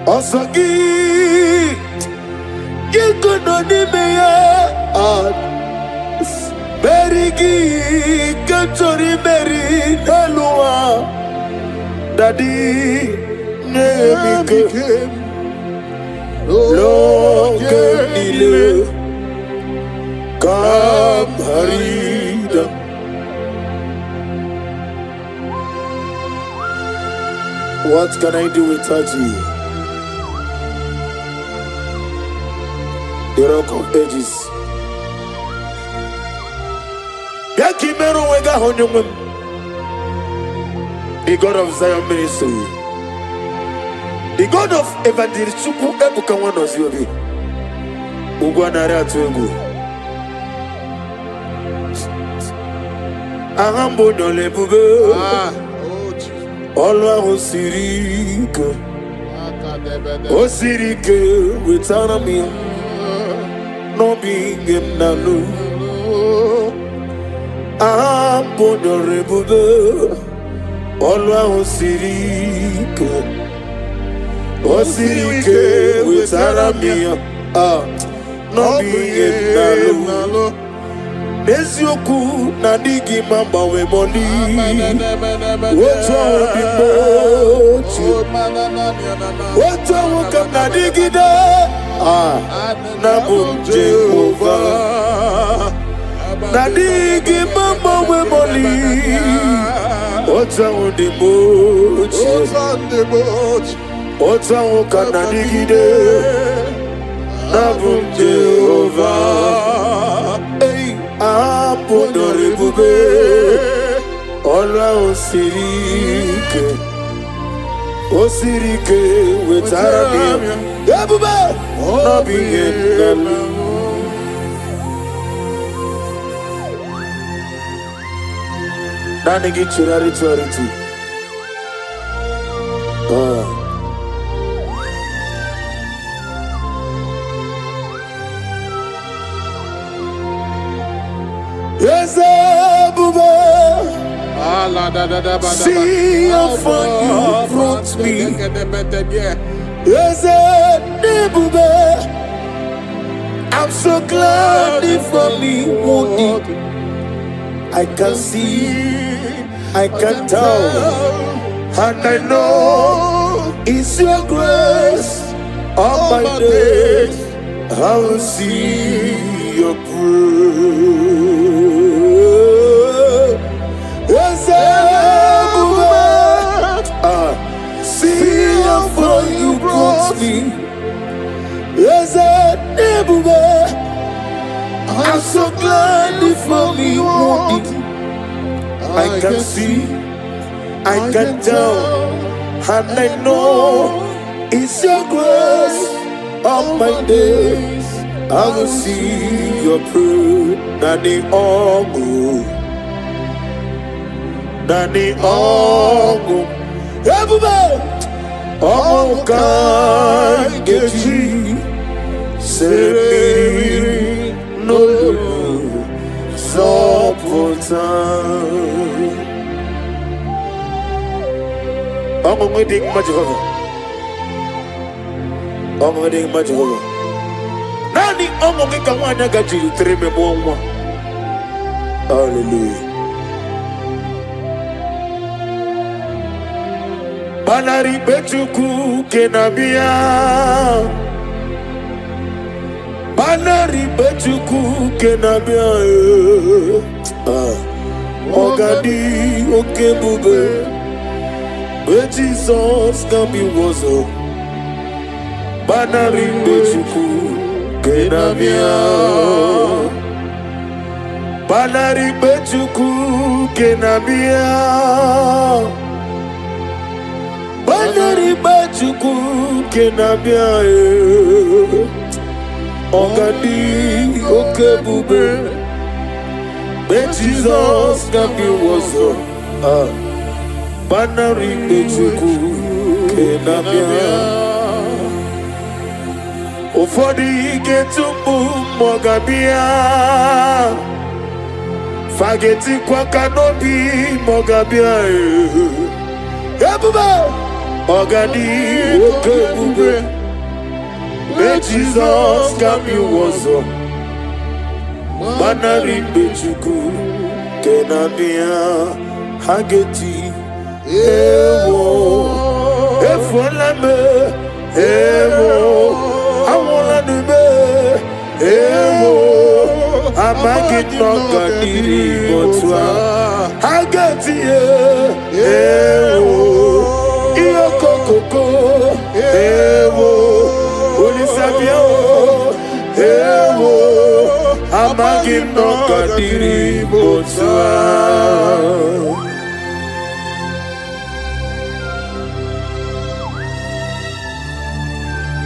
Asagi Yekononimeya Berigi Kachori Meri Nalua Daddy Nemikem Lokenile Kamharida. What can I do without you? The Rock of Ages. Yakimero wega honyumum. The God of Zion Ministry. The God of Evangelist Chukwu Ebuka Wanoziobi. Ugwanare Atuegu. Ahambo Nole Bube. Olwa Osirike. Osirike without me. No being him nalu. Ahambo Nole Bube. Olwa Osirike. Osirike without me. No being him nalu. Nesioku na digi mamba we moni. Woto bibochi. Woto wuka na digi da. Na bunje over. Na digi mamba we moni. Woto wudibochi. Woto wuka na digi de. Na bunje over. Apodore bube, Olwa Osirike, Osirike wetarabi, Ebube, Nabi Endelu. Nani gichurari charity. Yes, Abuja. See how far you brought me. Yes, Abuja. I'm so glad for me, Monie. I can see, I can tell, and I know it's your grace. All my days, I will see your praise. See how far you brought me. Yes, I'm so glad for me. I can see, I can tell, and I know it's your grace. All my days I will see your proof. Nani Ogu, Nani Ogu, everybody. Oh, God, get you. Say, no, so put on. I'm going to dig my Jehovah. I'm going to dig my Jehovah. Nani, I'm going to come on and get you 3 more. Hallelujah. Banari betuku kenabia. Banari betuku kenabia. Ogadi okebube. Jesus can be wozo. Banari betuku kenabia. Banari betuku kenabia. Banari bajuku kenabia Ogadi okebube Jesus kabi wozo Banari bajuku kenabia Ufodi getumbu mogabia Fageti kwa kanobi mogabia Ebube Ogadi okebube Jesus kabi wozo Banari bechuku kenabia Hageti ewo fuela me, ewo, awona ni me, ewo, amagi no kadiri botwa, agati ewo, iyo koko, ewo, ulisabio, ewo, amagi no kadiri botwa.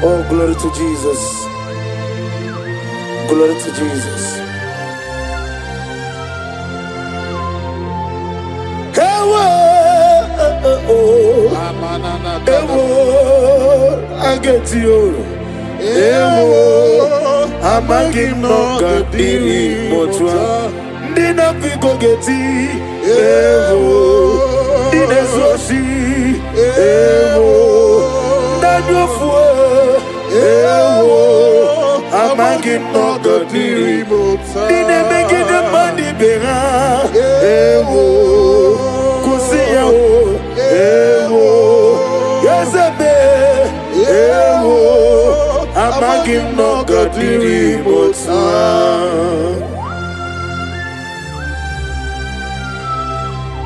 Oh, glory to Jesus. Glory to Jesus. Ewo, I get you. Ewo, amagi no kadiri botwa. Dina pico geti. Ewo, dina soshi. Ewo, nadu fue. Ewo, amagi no kadiri botwa. Dina megi de mandi bera. Ewo, kusiya o. Ewo, yazebe. Ewo, amagi no kadiri botwa.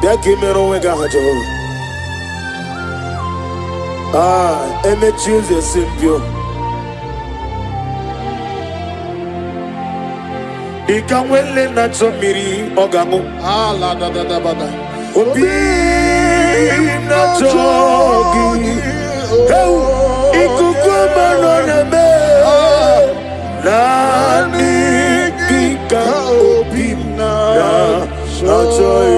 Dakimero wega hajo. Eme choose simpio. Ikanwele na chomiri ogamu. La da da da bada. Obi na chogi. Ikukuma no neme. Nani kika obi na chogi.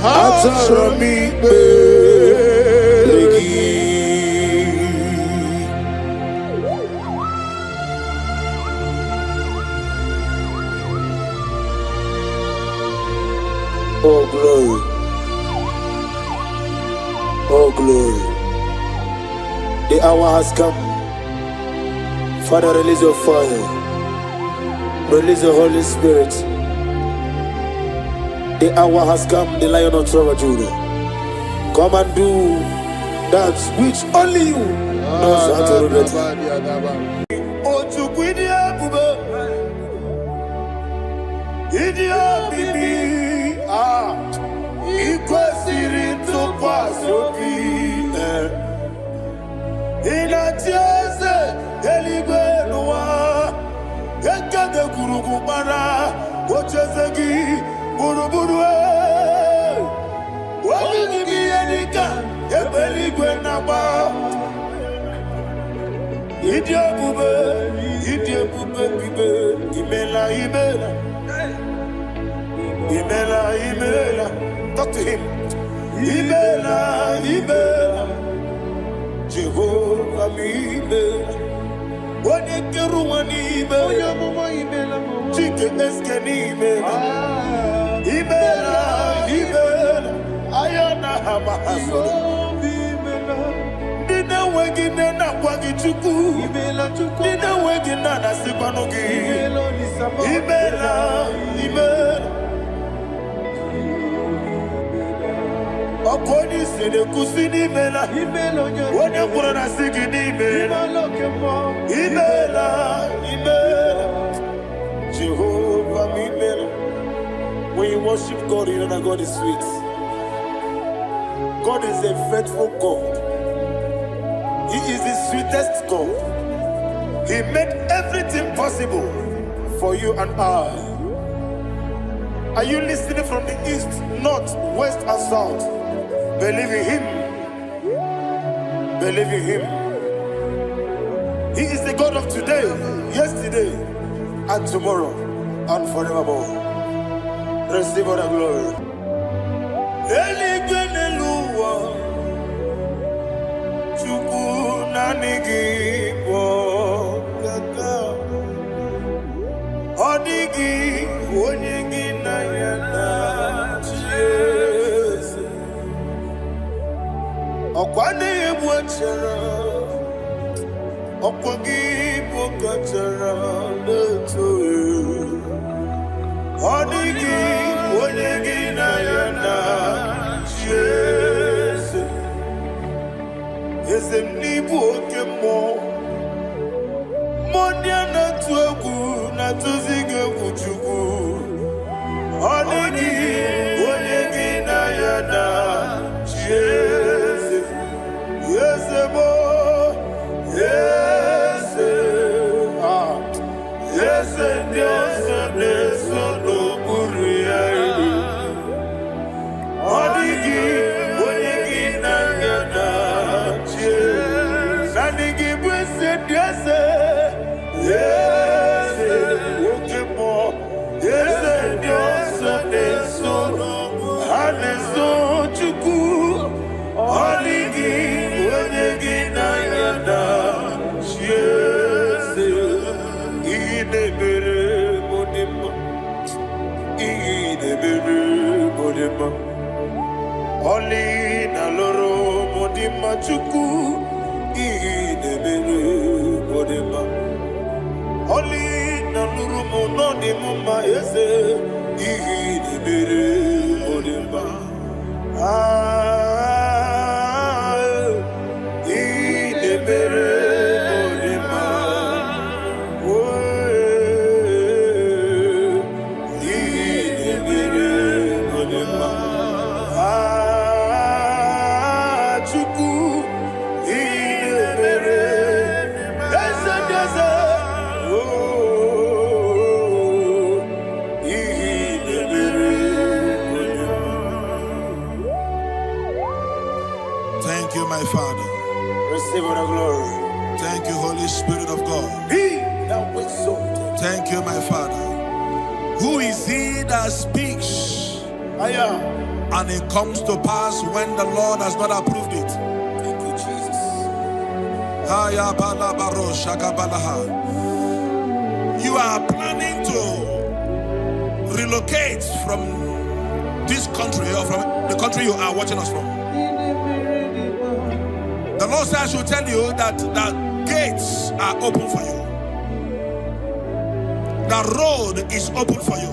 Atara oh glory, oh glory. The hour has come. Father, release your fire, release the Holy Spirit. The hour has come, the Lion of Tribe of Judah. Come and do that which only you knows how to do. Imela. Talk to him. Imela. Jehovah Imela. What did you do? Imela. Chicken Imela. Ayana Hamahaso. Dina wegina na kwagichuku. Dina wegina na sipanogi. Imela. Okoni se de kusini mela. Wone kurana sigini mela. Imela. Jehovah Imela. When you worship God, you know that God is sweet. God is a faithful God. He is the sweetest God. He made everything possible for you and I. Are you listening from the east, north, west, and south? Believe in him. Believe in him. He is the God of today, yesterday, and tomorrow, and forevermore. Receive all the glory. Nibu Okemo Moniana Tuagu Natuzige Kuchugu Onegi Onegi Nayana Yes Yes Mo Yes Yes Yes Yes No Buria Onegi Onegi Nayana Nandigi Blessed Yes Yes Okemo Yes Yes Yes Haneso Chuku Onigi Onegi Nayana Yes Inebere Modima Inebere Modima Oli Naloro Modima Chuku Inebere Modima Oli Naluru Monodima Yese Inebere Modima Inebere Modima Inebere Modima Chuku Inebere Dasa Dasa Inebere. Thank you, my Father. Receive all the glory. Thank you, Holy Spirit of God. He that exalted. Thank you, my Father. Who is he that speaks Aya. and it comes to pass when the Lord has not approved it? Thank you, Jesus. You are planning to relocate from this country or from the country you are watching us from. The Lord says I should tell you that the gates are open for you. The road is open for you.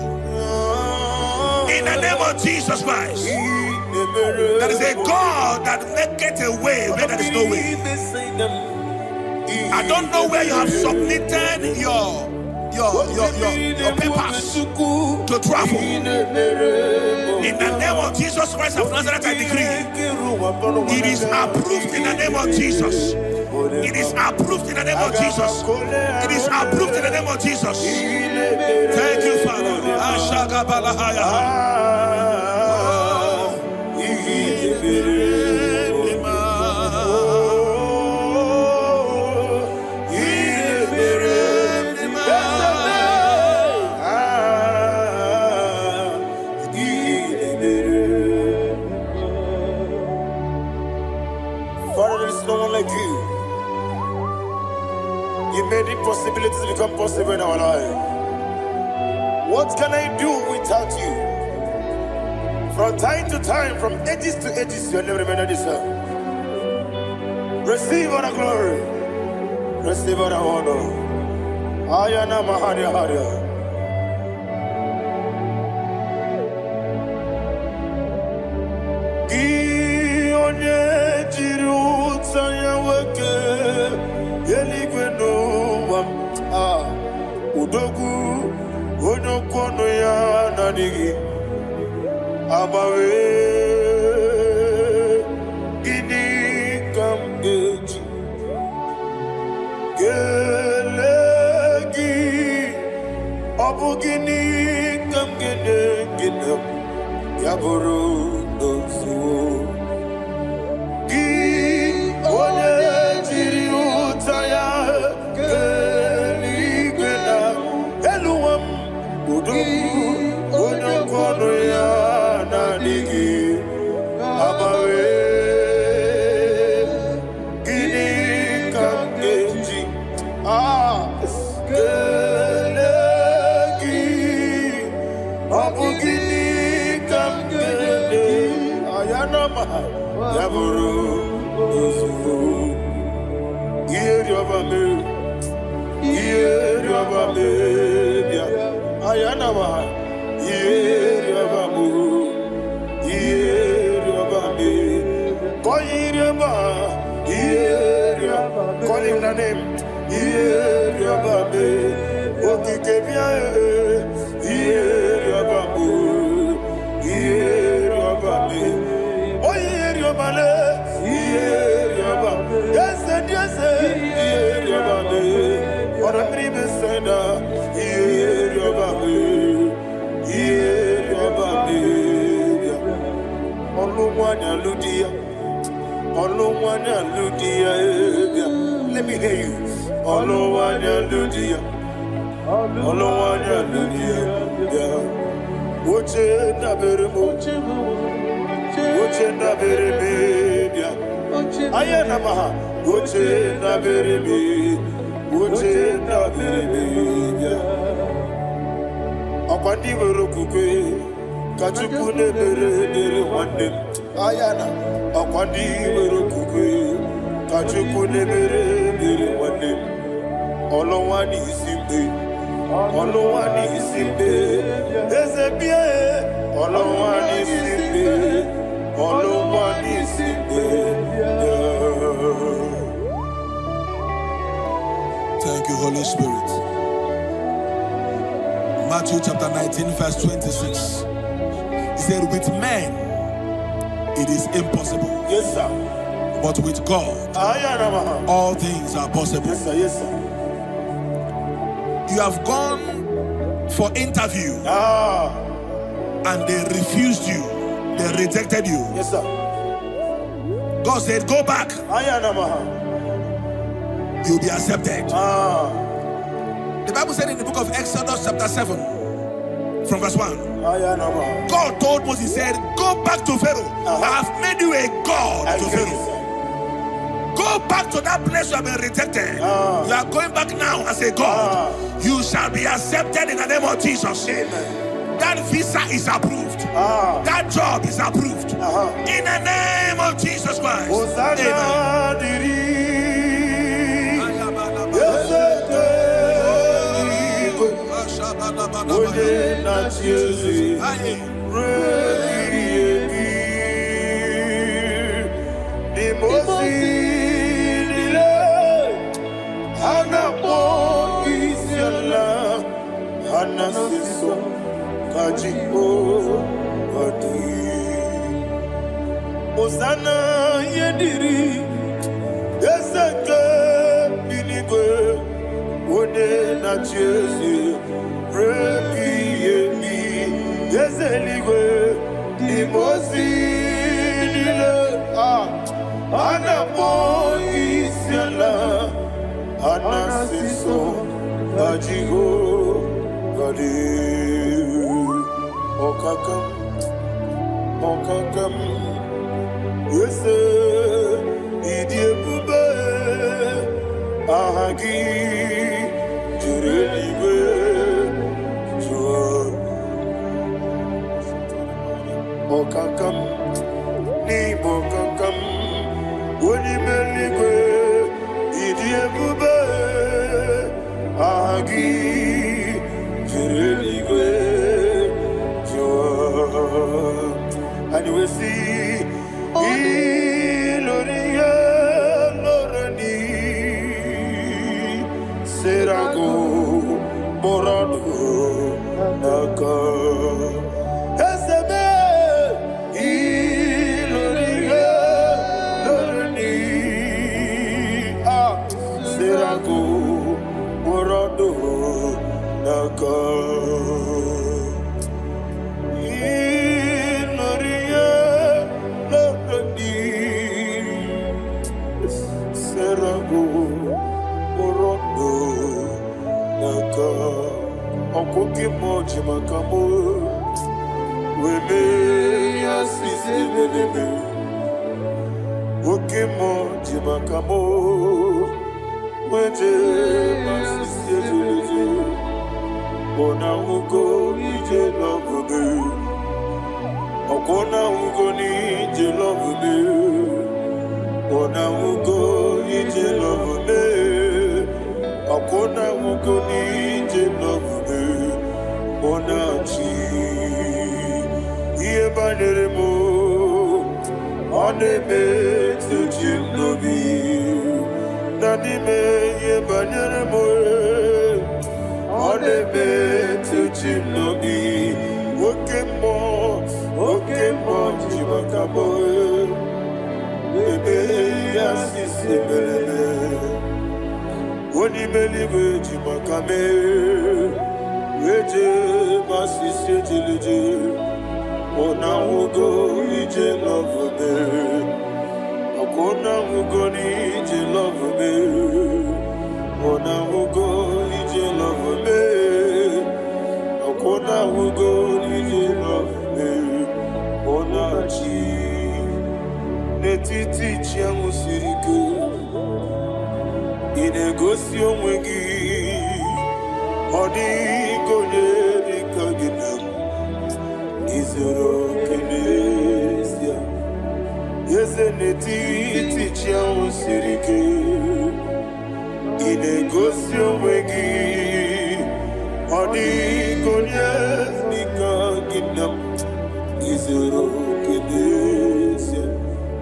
In the name of Jesus Christ. There is a God that maketh a way where there is no way. I don't know where you have submitted your papers to travel. In the name of Jesus Christ of Nazareth, I decree it is approved in the name of Jesus. It is approved in the name of Jesus. It is approved in the name of Jesus. Thank you, Father. Father, there is no one like you. You made impossibilities become possible in our life. What can I do without you? From time to time, from ages to ages, you have never been this. Receive all the glory. Receive all the honor. Ayana Mahari Haria. Udogu Onokono ya Nadigi Abawe Gini Kamgeji Gelegi Abu Gini Kamgede Gina Yaburu Dosuo Gi One Jiri Utaya Onokono ya Nadigi Abawe Gini Kamgeji Gelegi Abu Gini Kamgede Ayanama Yaburu Osufu Yeri Obame Yeri Obame Ayanama Yeri Obamu Yeri Obame Koyirema Yeri Yeriababe, Okikebia, Yeriababu, Yeriababe, Oh Yeriabale, Yeriababe, yes, Yeriababe, or a dream sender, Yeriababe, Yeriababe, Oluwania Ludia, Oluwania Ludia, let me hear you. Oluwania Ludia, Oluwania Ludia, Uche na beremo, Uche na bereme, Ayana maha, Uche na bereme, Uche na bereme, Akwandi berokukwe, Kachukune bere wande, Ayana, Akwandi berokukwe, Kachukune bere wande. Olowani isimbe, Olowani isimbe, Ezebie, Olowani isimbe, Olowani isimbe. Thank you, Holy Spirit. Matthew chapter 19, verse 26. He said, with men it is impossible. Yes, sir. But with God, all things are possible. Yes, sir. Yes, sir. You have gone for interview and they refused you. They rejected you. Yes, sir. God said, go back. You'll be accepted. The Bible said in the book of Exodus chapter 7 from verse 1. God told Moses, he said, go back to Pharaoh. I have made you a God to Pharaoh. Go back to that place you have been rejected. You are going back now as a God. You shall be accepted in the name of Jesus. Amen. That visa is approved. That job is approved. In the name of Jesus Christ. Amen. Anasiso Kajiko Adi Osana Yediri Yeseke Binigwe Ode na Chesi Repi Yemi Yeseligwe Imosi Nile Anapo Isiala Anasiso Kajiko Okakam, Okakam, yes, Idiabube, Ahagi, Jurelibe, Okakam, Nibokakam, Unimelibe, Idiabube, Ahagi. And we see Iloria Lorani Serago Morado Naka Esebe Iloria Lorani Serago Morado Naka Okoki moji makamo Weme yasisi bebebe Oki moji makamo Weje masisi bebebe Ona ugo ije lovebe Okona ugo ni ije lovebe Ona ugo ije lovebe Okona ugo ni ije lovebe Onachi Iye baneremo Onebe Tejinobi Nanime ye banyere mo Oneme tuchinobi Okemo Jimakamo Bebe Yasisi Belele Onimeliwe Jimakame Weje Masisi Jilije Ona Ugo Ije Love Me Akona Ugo Ije Love Me Ona Ugo Ije Love Me Akona Ugo Ije Love Me Ona Chi Netiti Chiamu Siriku Inegosi Onwegi Odi Gonye Dikaginam Izoro Kenesia Yese Netiti Chiamu Siriku Inegosi Onwegi Odi Gonye Dikaginam Izoro Kenesia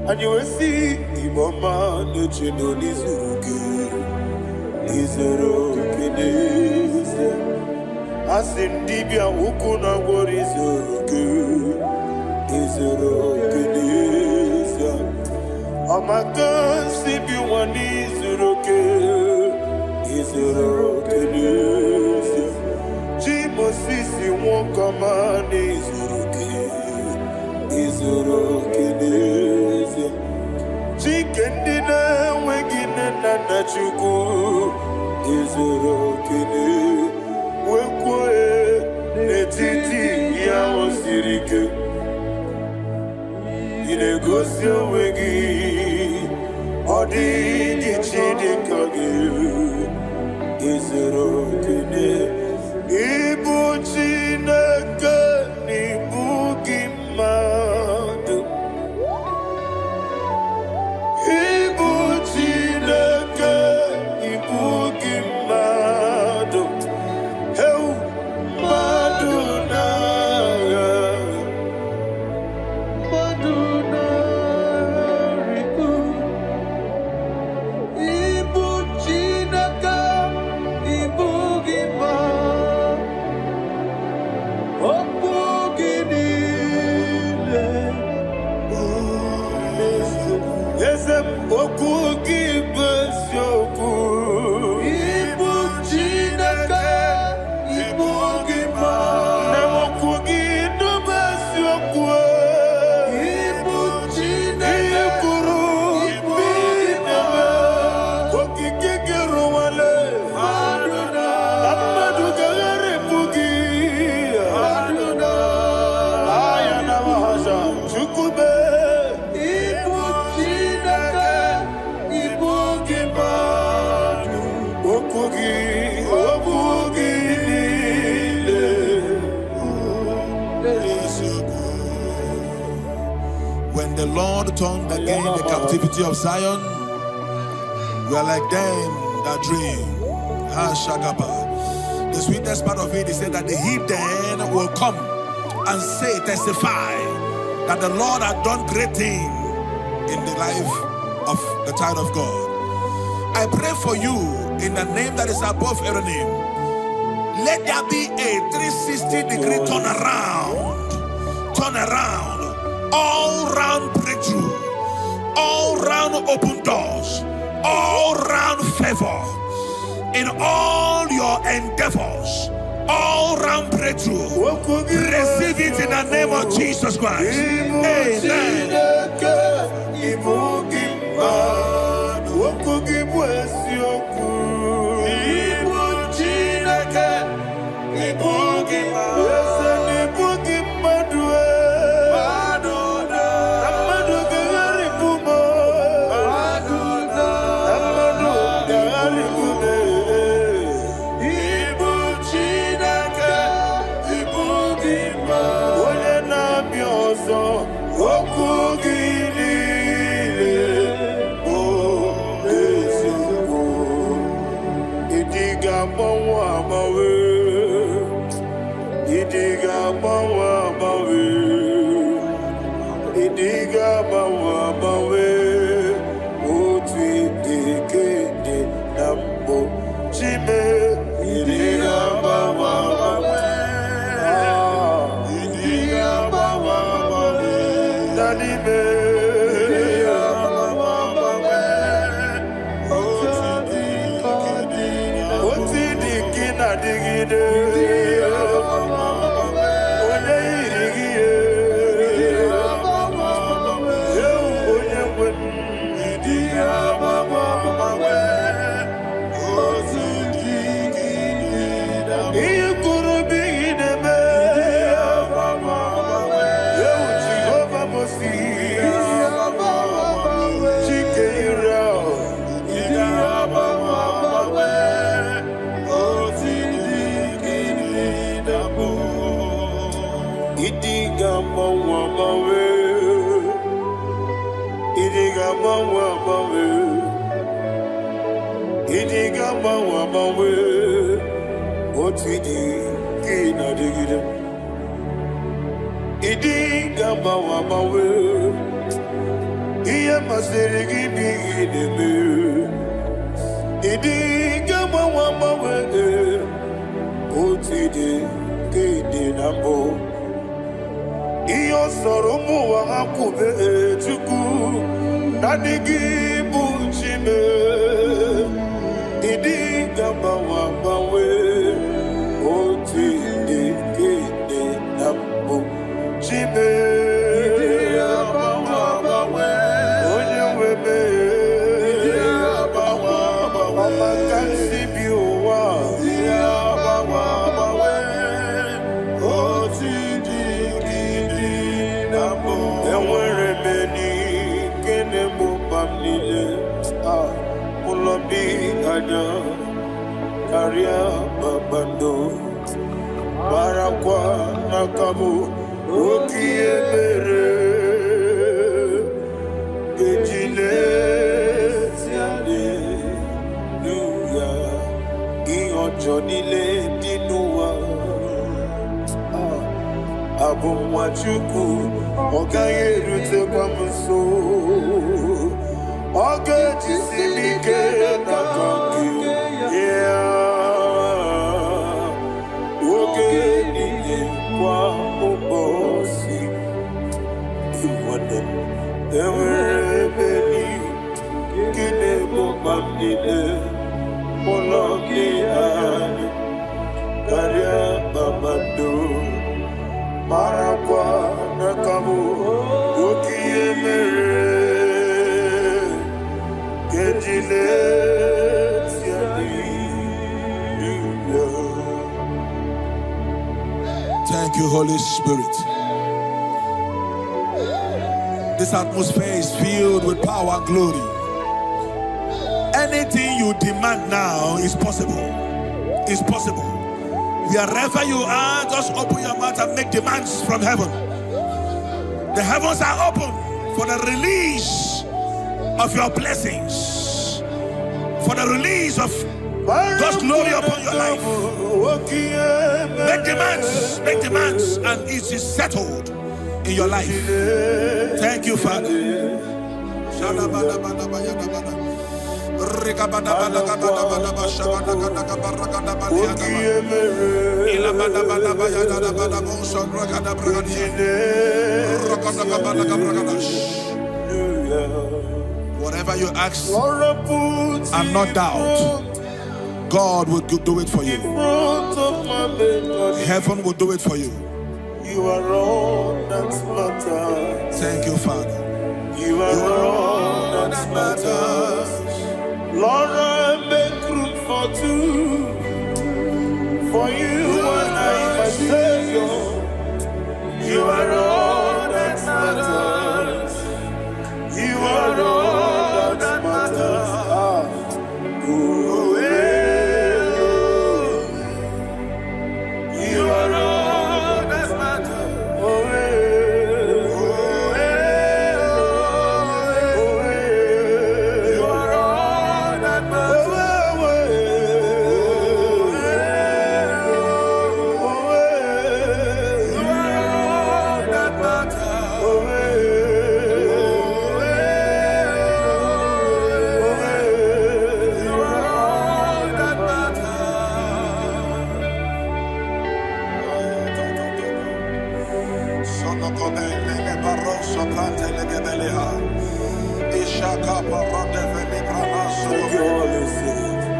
And you will see Iboma Nechino Nizuruke Izero Kenesia Asindibia Ukuna Warizuruke Izero Kenesia Amaka Sibi Wanizuruke Izero Kenesia Jimo Sisi Wokama Nizuruke Izero Kenesia Chicken dinner wegin and Nachuku Izero Kene Wekwe Netiti Yao Sirike Inegosio Wegi Odi Gichidi Kage Izero Kene Ibu Chineke Ibu Gimadu Ibu Chineke Ibu Gimadu Heu Maduna Riku Ibu Chineke Ibu Gimadu Opu Ginile Yesem Oku Gibesyoku Ibu Chineke Ibu Gima Nemoku Gidubesyoku Ibu Chineke Ikuru Ibu Gima Koki Kikiru Wale Aduna Amadu Gagare Bugi Aduna Ayana Mahasha Chukube Ibu Chineke Ibu Gimadu Okugi Okugi Nile When the Lord turned again the captivity of Zion, we are like them that dream. Ha Shagaba. The sweetest part of it is said that the heathen will come and say, testify that the Lord had done great things in the life of the child of God. I pray for you in the name that is above every name. Let there be a 360-degree turn around, all round breakthrough, all round open doors, all round favor in all your endeavors, all round breakthrough. Receive it in the name of Jesus Christ. Amen. Idiga bawa bawe, utwi dike Nanime. Oti dikina digide. Onye irigiye. Onye kwen. Iye kuru bigide me. Jehovah Mosi. Chike ira. Idiga mawa mawe. Idiga mawa mawe. Idiga mawa mawe. Otidi kina digide. Idiga mawa mawe. Iye masiri gibi gidebe. Idiga mawa mawe. Otidi kidi nambo. Iyo soromu wa akube chuku. Nadigi buchime. Idiga mawa mawe. Otidi kidi nambo. Chime. Onye webe. Mama kansi biwa. Enwere meni kene mubamnile. Mulobi anya karia babando. Barakwa nakabu okiye mere. Gejile siale luya. Iyonjo nile dinuwa. Abu Machuku, Okaye Rute Kwamuso, Oga Jisimike Nakanki, yeah, Oge Nini Kwa Obosi, Iwane, Ewerebeni, Kine Mobamnile, Moloki Ani, Karia Babando. Marakwa nakabu ukiye mere kejile siani. Thank you, Holy Spirit. This atmosphere is filled with power and glory. Anything you demand now is possible. It's possible. Wherever you are, just open your mouth and make demands from heaven. The heavens are open for the release of your blessings, for the release of God's glory upon your life. Make demands, and it is settled in your life. Thank you, Father. Whatever you ask and not doubt, God will do it for you. Heaven will do it for you. You are all that matters. Thank you, Father. You are all that matters. Lord, I make room for two. For you and I, my Savior. You are all that matters. You are all that matters. You are all that matters.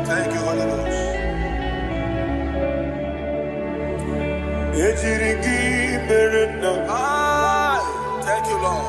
Thank you, Holy Ghost. Thank you, Lord.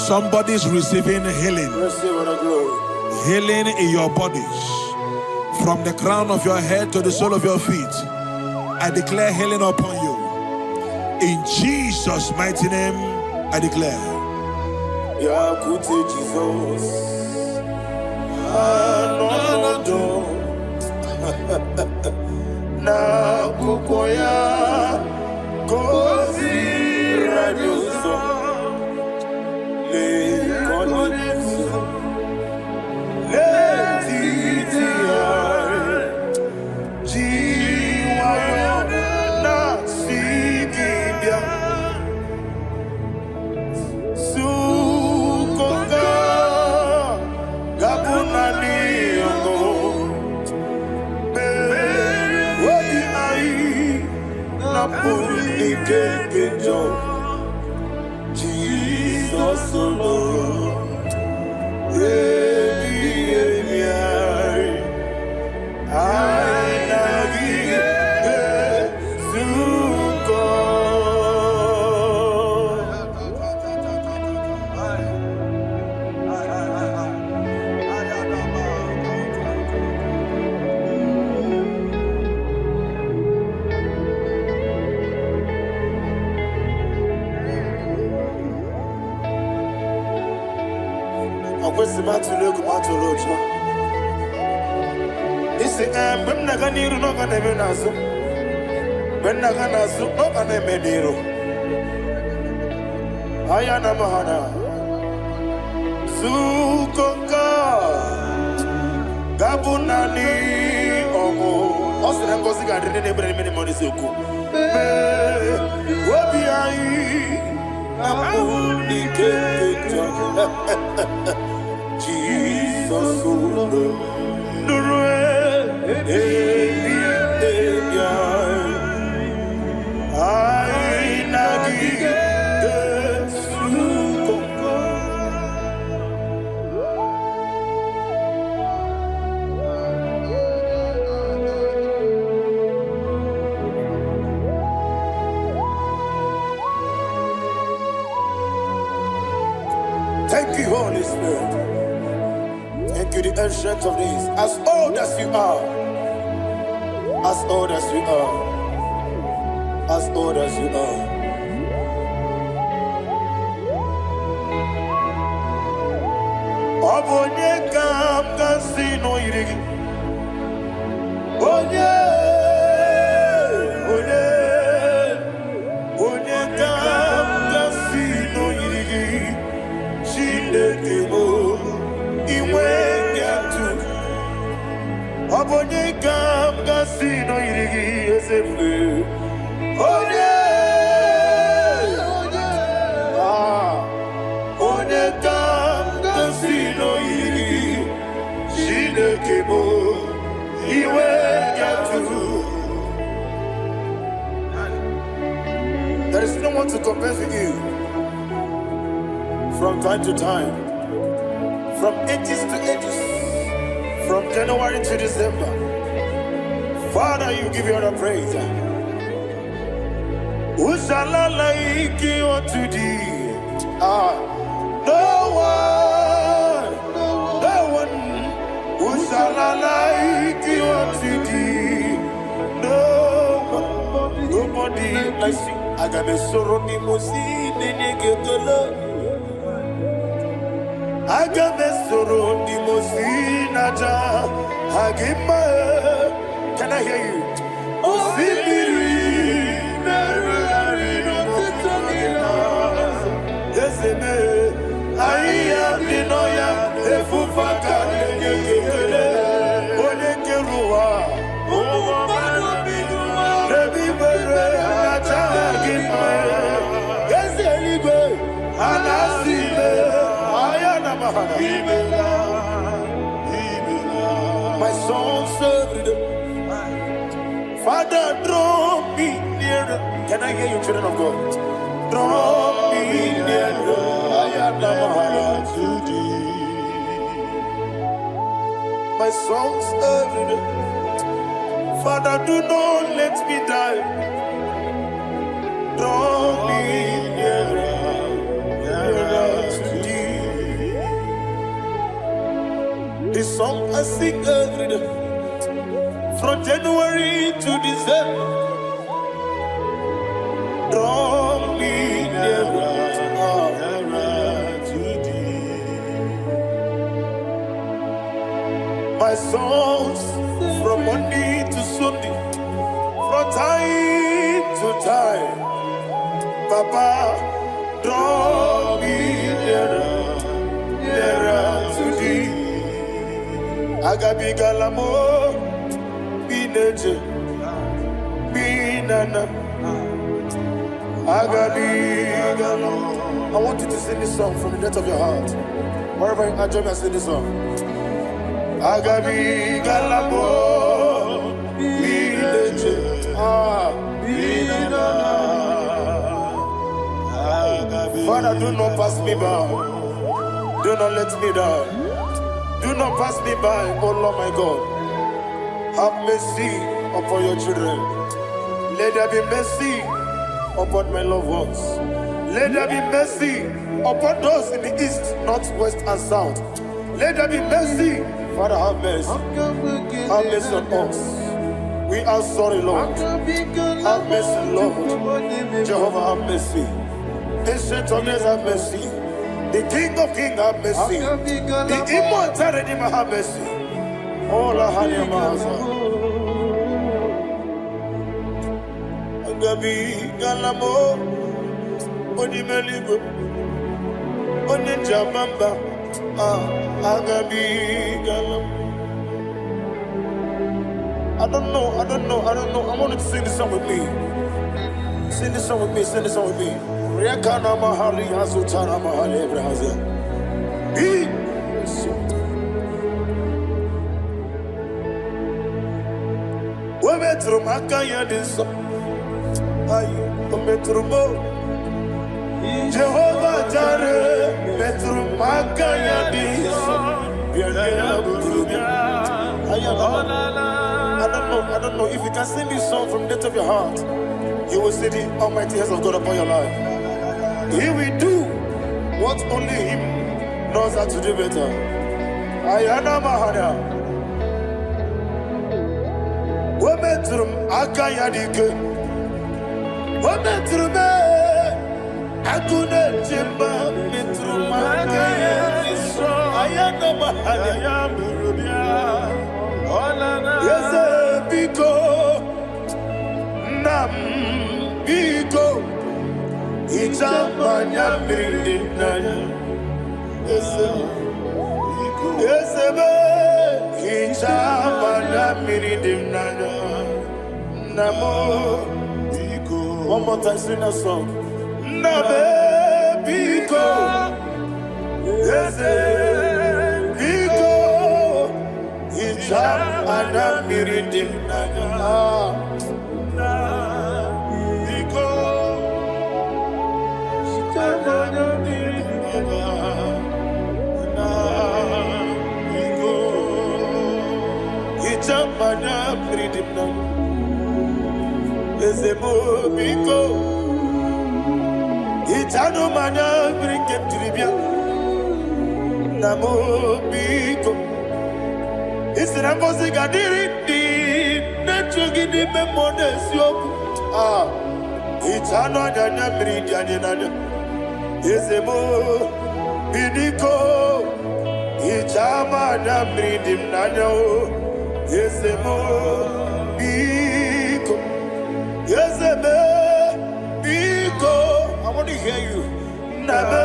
Somebody's receiving healing. Healing in your bodies. From the crown of your head to the sole of your feet. I declare healing upon you. In Jesus' mighty name, I declare. Jesus. Na kukoya kozi radioso le konesu le titia jiwa na sigibia sukoka gabunani ongo Jesus alone. Thank you, Holy Spirit. Thank you, the ancient of days. As old as you are, as old as you are, as old as you are. Obonye kam kasino irigi. Onye kam kasino irigi. Shindekimo iwengatu. Obonye kam kasino irigi esefu. want to confess with you from time to time, from ages to ages, from January to December. Father, you give you all the praise. Who shall I like you unto thee? No one. Who shall I like you unto thee? No one. Nobody like you. I got a sorrow in Mosini, I got a sorrow in Mosina. Can I hear you? I am the Noya, the Fufaka, the Kerua, the Bibere, yes, anyway, and I see my song served. Father, draw me nearer. Can I hear you, children of God? Draw me nearer. To thee. My songs every day. Father, do not let me die. Draw me nearer to thee. This song I sing every day, from January to December. Draw me nearer. My songs from Monday to Sunday, from time to time. Papa, draw me nearer to thee. Agabi galamo, bineje, binana. Agabi galamo. I want you to sing this song from the depth of your heart. Wherever you are, join me and sing this song. Agabi galabo, bineje, binana. Father, do not pass me by. Do not let me die. Do not pass me by, oh Lord my God. Have mercy upon your children. Let there be mercy upon my loved ones. Let there be mercy upon those in the east, north, west, and south. Let there be mercy. Father, have mercy. Have mercy on us. We are sorry, Lord. Have mercy, Lord. Jehovah, have mercy. Ancient of days, have mercy. The King of Kings, have mercy. The immortal Redeemer, have mercy. Oh, la Hanyamaza. Agabi Galamo, Onimeligo, Onijabamba, Agabi Galam. I don't know. I want you to sing this song with me. Sing this song with me. Riakana Mahali Azutana Mahali Brazil. Metro Makaya this Metro Jehovah Jare Metro Makaya this I don't know if you can sing this song from the depth of your heart. You will see the almighty hands of God upon your life. He will do what only Him knows how to do better. Ayana Mahana. Wometrum Akayadike. Wometrum Akune Jimba Metrum Akayadike. Ayana Mahana. Yes, Biko Nam Biko. Ichamanya Mirinaya. Yes, Ichamanya Mirinaya. Namo. One more time, sing a song. Nabe Biko. Yes, Biko. Ichamanya Mirinaya. Ichamana Bridina Ezemo Biko Itano Mana Briket Tribia Namo Biko Isrambosi Gadiri Netrugi di Memonesio Itano Dana Bridianina Ezemo Bidiko Ichamana Bridina Ezemo Biko Ezemo Biko I want to hear you. Name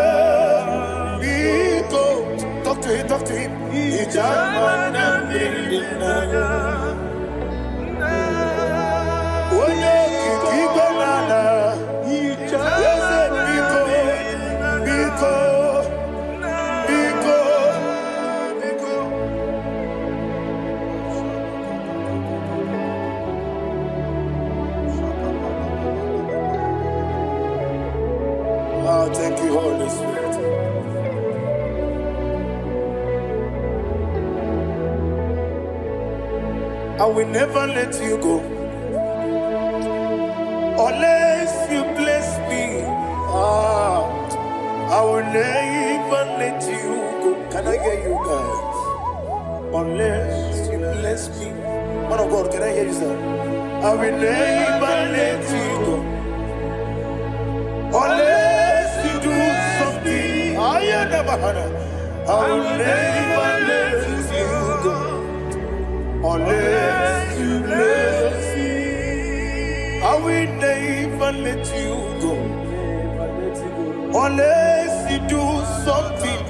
Biko Talk to him. Ichamana Bridina Oye Kikibanana Ezemo Biko Thank you, Holy Spirit. I will never let you go unless you bless me. I will never let you go. Can I hear you guys? Unless you bless me. Man of God, can I hear you, sir? I will never let you go unless you do something. I will never let you go unless you bless me. I will never let you go unless you do something.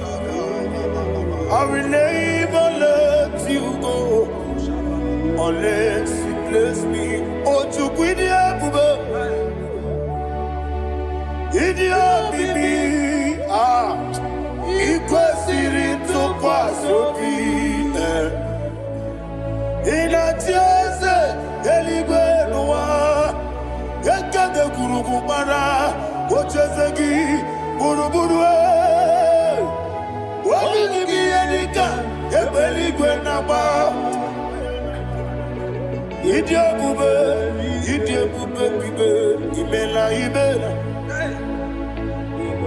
I will never let you go unless you bless me. Oh, to quit Idia bibi ikwesiri tukwasobi inatieze eligwe nuwa ekade kurugubara ochezegi buruburu wabigi edika ebeligwe naba Idia bube bibe imela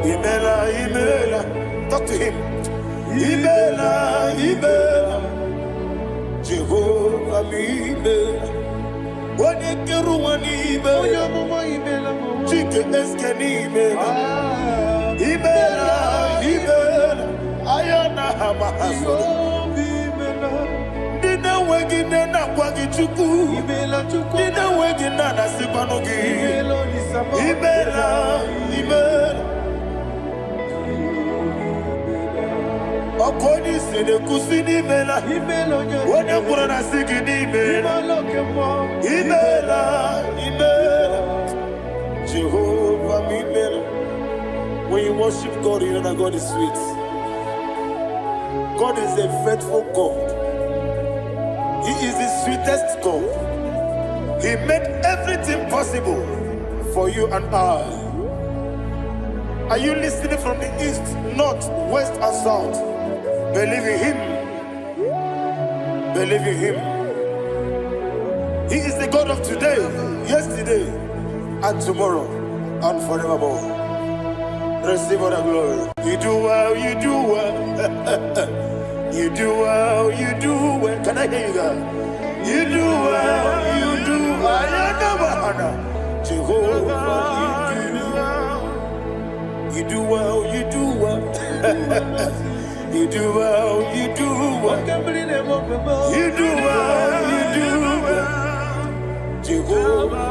Imela, talk to him. Imela, Jehovah Imela. Wanekeru Imela, Chike Eskeni Imela, Ayana Hamahaso. Dina wegina na kwagi chuku. Dina wegina na sipanogi. Imela. Okoni sene kusini mela. Wone kurana sigini mela. Imela. Jehovah Imela. When you worship God, you know that God is sweet. God is a faithful God. He is the sweetest God. He made everything possible for you and I. Are you listening from the east, north, west, and south? Believe in Him. Believe in Him. He is the God of today, yesterday, and tomorrow, and forevermore. Receive all the glory. You do well, you do well. You do well, you do well. Can I hear you guys? You do well, you do well. Jehovah, you do well, you do well. You do well, you do well. You do well, you do well. Jehovah,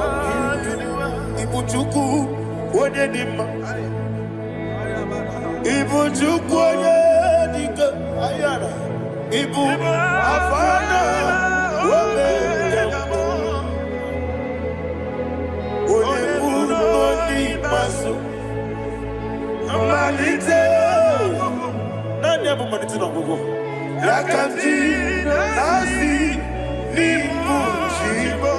you do well. Ibuchuku, Wodedima. Ibuchuku, Wodedika. Ayana. Ibu, Afana. Wodedima. Wodedima, Masu. Amalite. Nani abu maniti na gogo. Yakanti nasi ni mujibo.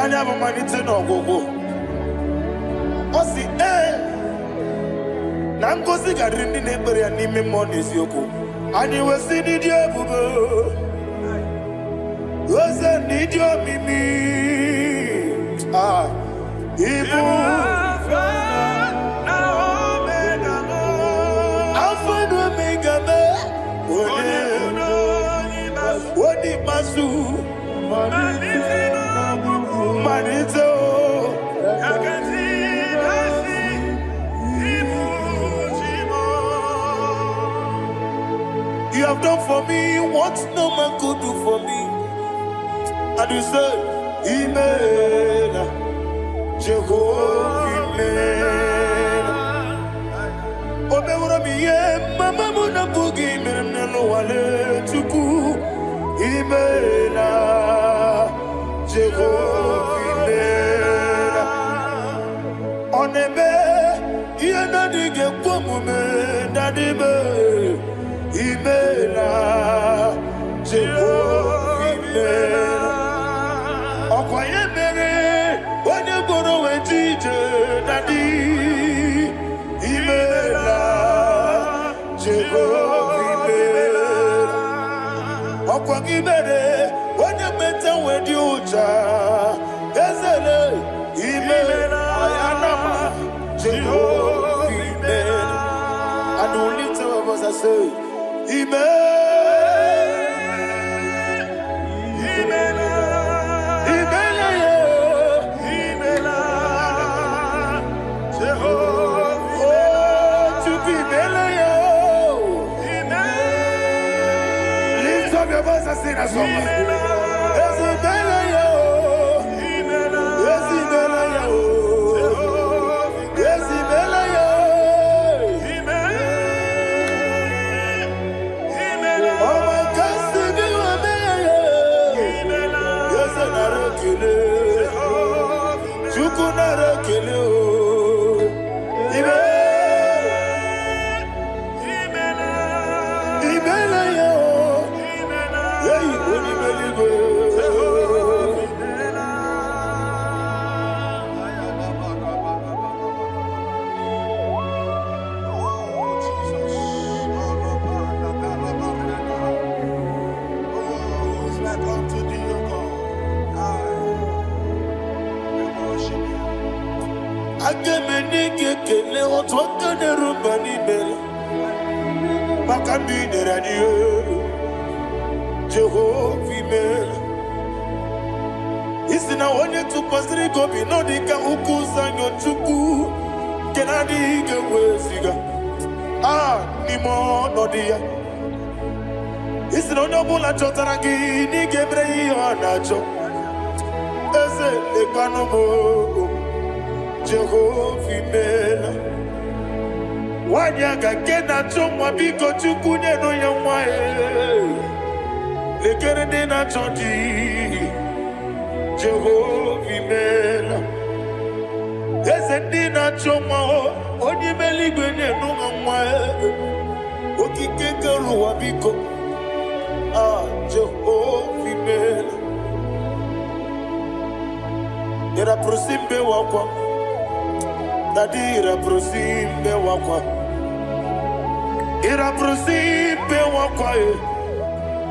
Anya amalite n'ọgwụgwụ. Ọ sị na ngozi ga-adịrị ndị na-ekpere ya n'ime mmụọ na eziokwu. Anyị wesi n'ịdị ebube. Eze n'ịdị omimi. Ibu Alpha and Omega me. Odi masu Manito. You have done for me what no man could do for me. And you say, Amen. Jehovah, Amen. Omewura miye, mama muna bugi mirnelo wale tuku. Amen. Jehovah, Amen. Onebe, iye nadige kwamume, nadibe. Imela Jehovah Imela Okwaye mere Wanye goro wetije Nadi Imela Jehovah Imela Okwaye mere Wanye meta wedi uja Ezele Imela Ayanama Jehovah Imela And only two of us are saying Lift up your voice and sing a song. Jehovah Imela Isina onye tụkwasịrị gobi n'ọdịka ukwu zanyo chukwu kenadịghị weziga n'ime ọnọdụ ya Isina onye ọbụla chọtara gị n'ịga emere ihe ọ na-achọ Eze lekwanụ m Jehovah Imela Nwanyị aga nke na-achọ nwa biko chukwu nyenụ ya nwa Lekere ndị na-achọ di Jehovah Imela Eze ndị na-achọ nwa onye ime eluigwe nyenụ ha nwa Okike kere ụwa biko Jehovah Imela Ira prosimbe wakwa Dadi ira prosimbe wakwa Ira prosimbe wakwa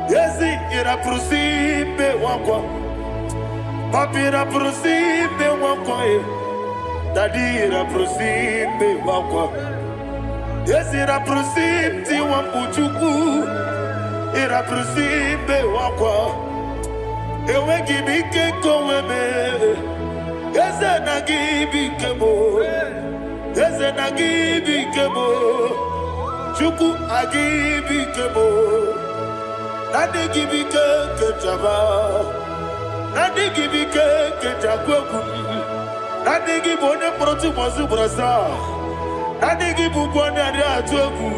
Yesi ira prosimbe wakwa Papi ira prosimbe wakwa Dadi ira prosimbe wakwa Yesi ira prosimti wambuchuku Ira prosimbe wakwa Ewe gibike koweme Eze na gibike mo Eze na gibike mo Chuku agibike mo Nadi gibike kechaba Nadi gibike kechagwegu Nadi gibone proti mwazu brasa Nadi gibukwane adi atuegu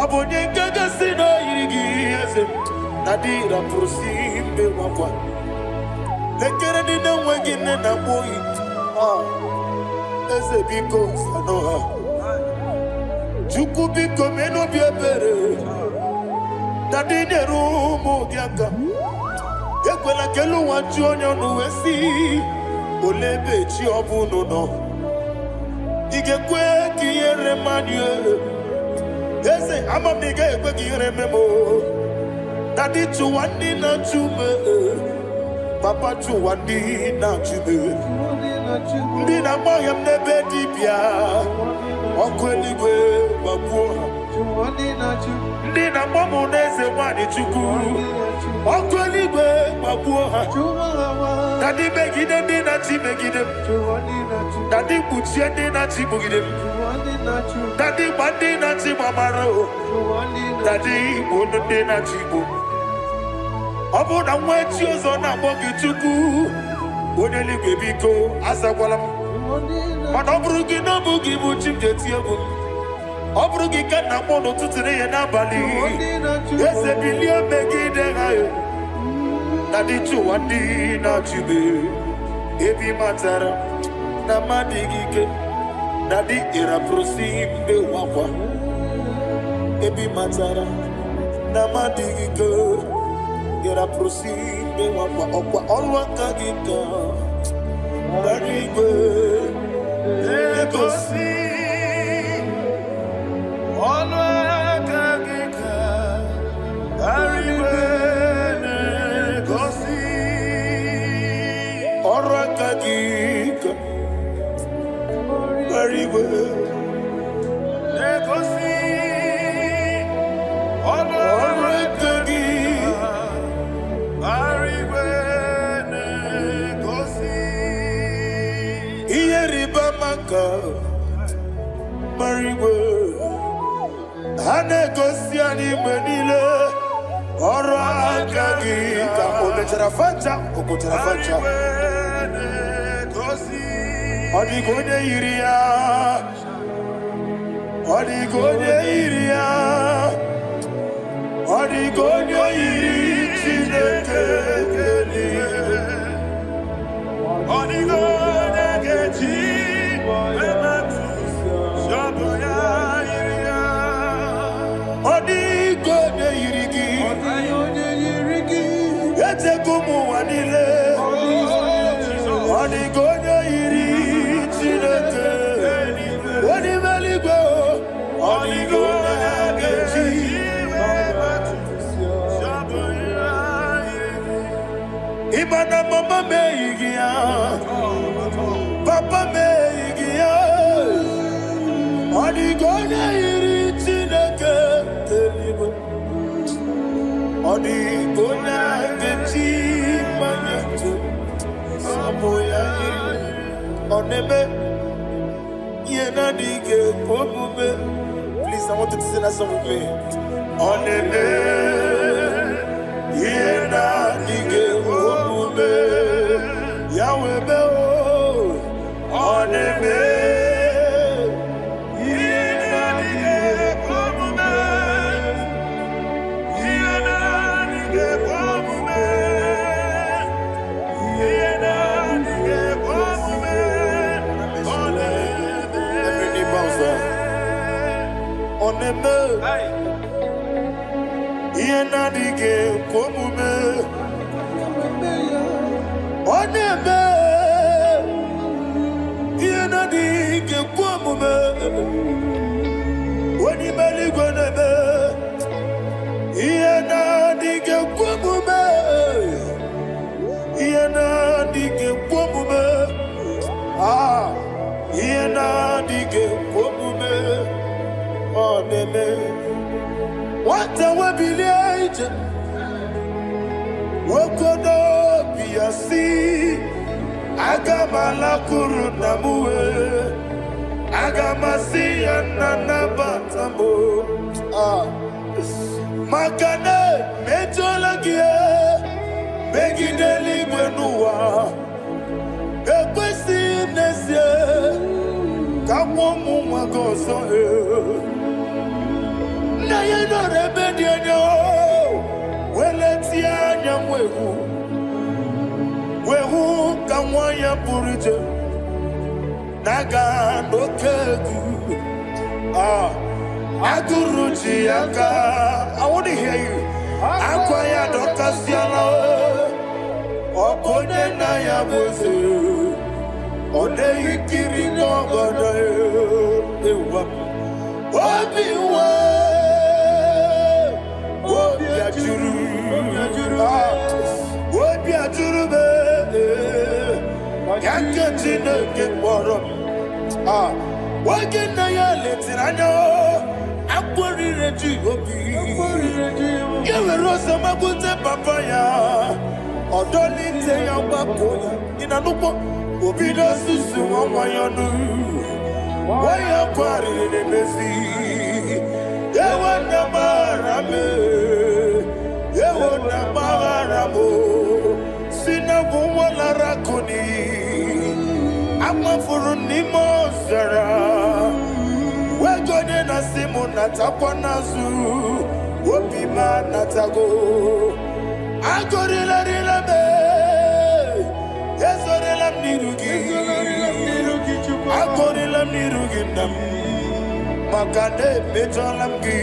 Abonye gaga sino irigi eze Nadi raprosimbe wakwa Lekere nina wegine na boyi Eze biko sanoha Chuku biko meno biebere Nadi nerumu gyaka Ekwela kelu wanchu onyo nuwesi olebe chi obuno no igekwe kiyere manye eze amamiga ekwe kiyere memo dadi chuwandi na chume papa chuwandi na chume ndi na moyam nebe dibia okweligwe babuo ndi na momu neze wani chuku okweligwe babuo dadi begide ndi na chi begide dadi buchie ndi na chi bugide dadi bandi na chi mamaro dadi bunu ndi na chi bu obu na mwechi ozo na bogi chuku oneligwe biko asakwala mana oburu gi no bugi bu chimjeti ebu oburu gi kana mono tutire ye na bali ese bilie begide hayo dadi chuwandi na chibe ebi matara na madigike dadi ira prosimbe wakwa ebi matara na madigike ira prosimbe wakwa okwa olwaka gika dadi go egosi olwaka gika dadi go Orakagika, very well. Negosi, Orakagika, very well. Negosi, Ieribamaka, very well. Hanegosi animenile, Orakagika, Okotrafacha. Odigonye iria, odigonye iria, odigonye iri chineke keliye, odigonye kechi ematu shoboya iria, odigonye irigi, ete kumu wanile, odigonye iri. Imana mama meigia, papa meigia, odigonya iri chineke telibo, odigonya kechi manyetu, saboya iri, onebe. Please, I want you to sing that song with me. On the Yahweh be on the Yenadige komume onebe yenadige komume woni mali gonebe yenadige komume ah yenadige komume onebe what a wabiliate wokodo biasi agamala kurunamue agamasi ananabatambo makane metolagie begideli gwenuwa ekwesi nesie kamwomu mwagozo na yeno rebedienyo weletia nyamwehu wehu kamwaya purije naga nokegu aguruji aka. I want to hear you. Akwaya dokasiala Okone na ya boze. Ode ikiri ngogona ewa. Obiwa. Obi ajuru. Obi ajuru be. Yakati na kekoro. Wagena ya letirano. Akwari reji obi. Yewe rosa magunte papaya. Odoli te ya wakoya. Inanupo. Obi no susu wamayanu. Waya kwari ne mezi. Yewa na marame. Yewa na maramo. Sina wala rakuni. Ama furu ni mozara. Wegone na simu natakwa nazu. Wopima natago. Agorila rila me. Yezorila nirugi. Agorila nirugi nam. Makane mejolamgi.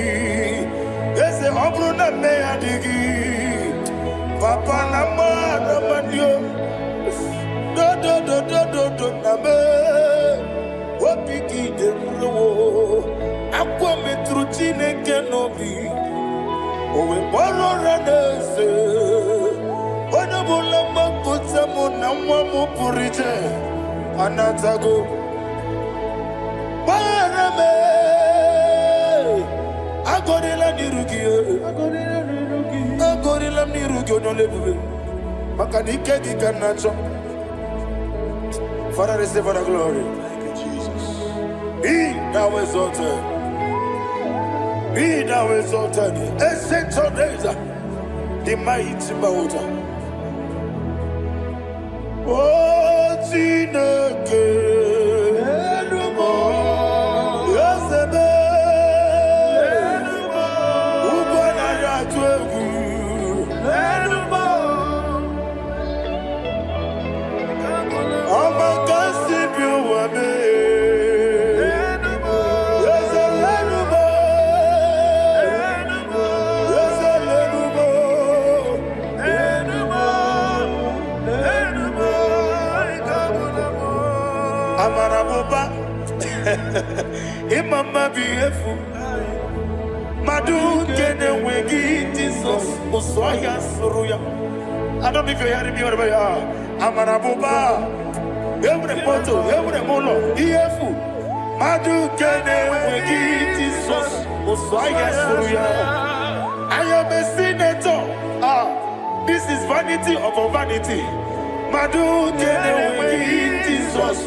Yeze obruna me adigi. Papa nama namandio. Do name. Wapiki de mlo. Aqua metruchine kenobi. Owe boro ranese. Onabula makuta munamwa mupurije. Anatago. Barame. Agorila nirugi. Agorila nirugi onolebube. Makanike gikanacho. Father, receive the glory. Thank you, Jesus. Be thou exalted. Be thou exalted. Ancient of days, the mighty mountain. Oh, Chineke. Yosebe. Ugwana ya twegu. Amaraboba, Imama beautiful. Madu kene wegi Jesus, Usoya Suruya. I don't know if you're hearing me wherever you are. Amaraboba, every photo, every molo, EFU. Madu kene wegi Jesus, Usoya Suruya. I am a senator. This is vanity of a vanity. Madu kene wegi Jesus.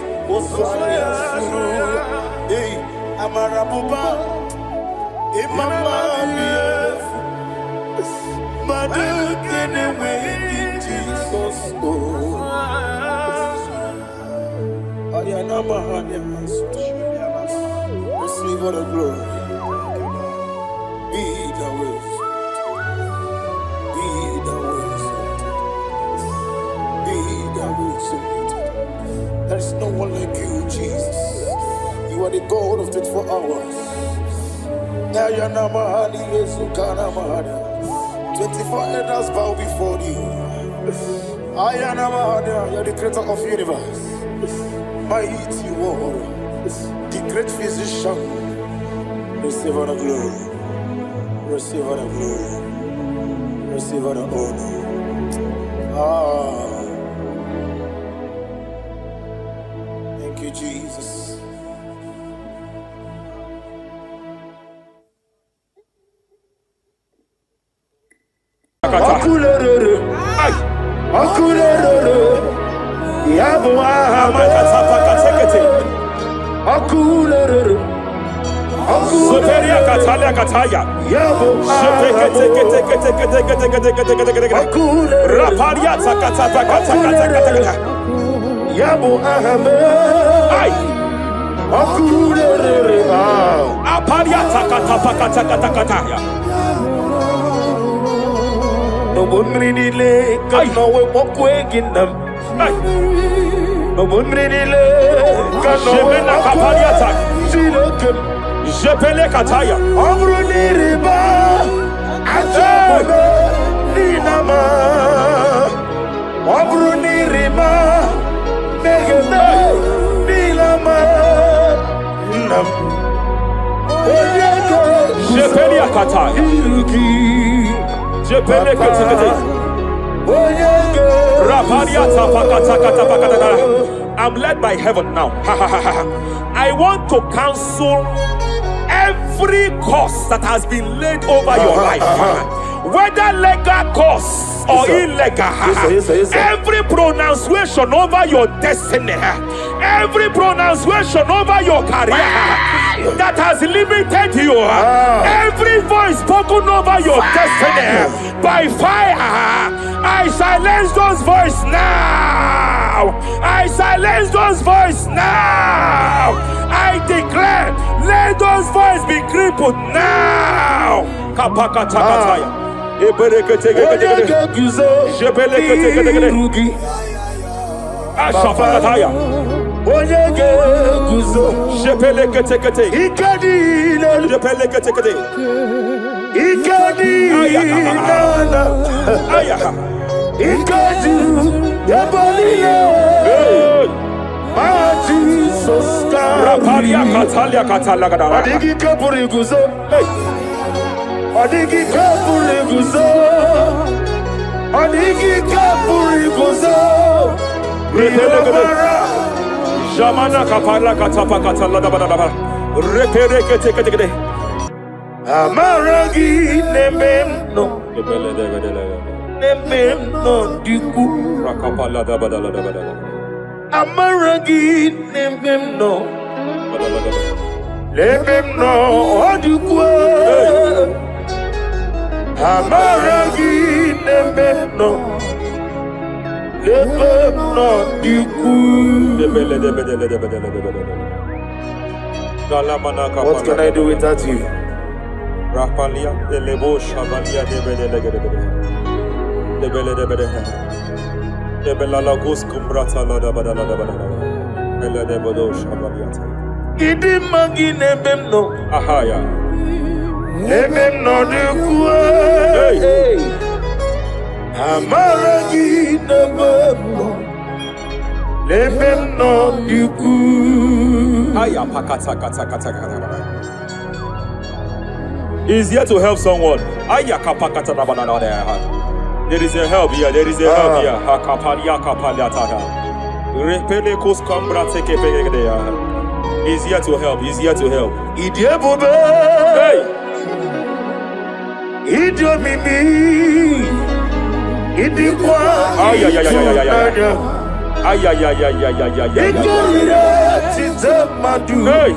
Hey, Amarabuba, Imama, Madu kene wegi Jesus. Ayanama, receive all the glory. Be the way. Be the way. Be the way. There is no one like you, Jesus. You are the God of 24 hours. 24 elders bow before you. You are the creator of the universe. Mighty warrior, the great physician. Receive all the glory. Receive all the glory. Receive all the honor. Thank you, Jesus. No one really can know what we're getting them. No one really can know what Jepele Kataya. Amruni Riba. Ajabe. Ninama. Obruni rima megene nilama nam. Jepelia kata. Jepele kete. I'm led by heaven now. I want to cancel every curse that has been laid over your life, whether legal curse or illegal. Every pronunciation over your destiny, every pronunciation over your career that has limited you, every voice spoken over your destiny by fire, I silence those voices now. I silence those voices now. I declare, let those voices be crippled now. Kapakatakataya. Ashafakataya. Jepeleketekete. Jepeleketekete. Rapalia Katalia Katalaga. Adigi kapuri guzo. Adigi kapuri guzo. Adigi kapuri guzo. Jamana kapala katapa katalada badaba. Repereketekete. Amaragi nememno. Nememno diku. Rakapala da badala da badala. Amaragi nememno. Nememno diku. Amaragi nememno. Nememno diku. What can I do without you? Rapalia, the Lebo Shavalia, the Bella Lagos Cumbrata Lada Badala Bella de Bodo Shavaliata. Idi Magine Bemno. Ahaya. Nebemno de Kue. Amaragi Nebemno. Nebemno de Kue. Aya Pakata Kata Kata Kata. Is here to help someone. Aya Kapakata Banana there. There is a help here. There is a help here. Hakapalia Kapaliata. Repelekos Cambra take a. He's here to help. He's here to help. Idiabobe. Hey. Idiomimi. Idikwa. Ay ay ay ay ay ay ay ay ay ay. Hey.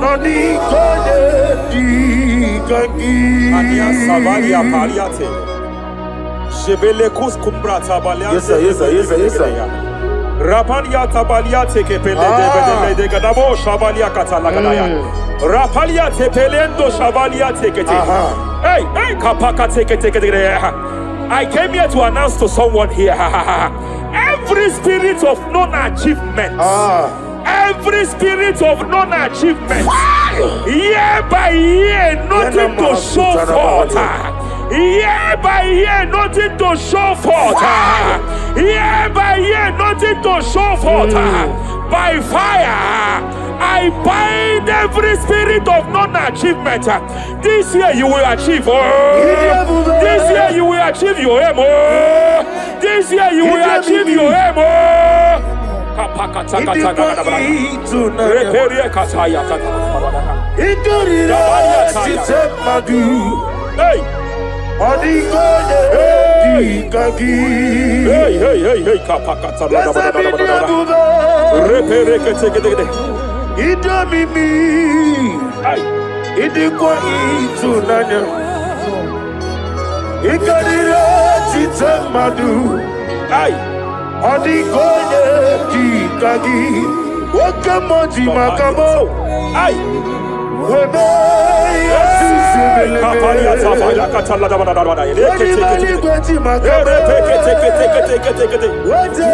Nani kone di kangi. Ania Savalia Paliate. Shebelekus Cumbrata Balia. Yes sir, yes sir, yes sir, yes sir. Rapalia Tabalia take pele de Gadabo Shavalia Catalaganaya. Rapalia Tepelendo Shavalia take it. Hey, hey, Kapaka take it. I came here to announce to someone here. Every spirit of non-achievement. Every spirit of non-achievement, year by year, nothing to show forth. Year by year, nothing to show forth. Year by year, nothing to show forth. By fire, I bind every spirit of non-achievement. This year you will achieve. This year you will achieve your aim. This year you will achieve your aim. Hey, Odigoye dikagi Wakamoji makamo Ay Webe Yasisibele Kapalia Tafaya Katala Wadimani gweti makamo Wete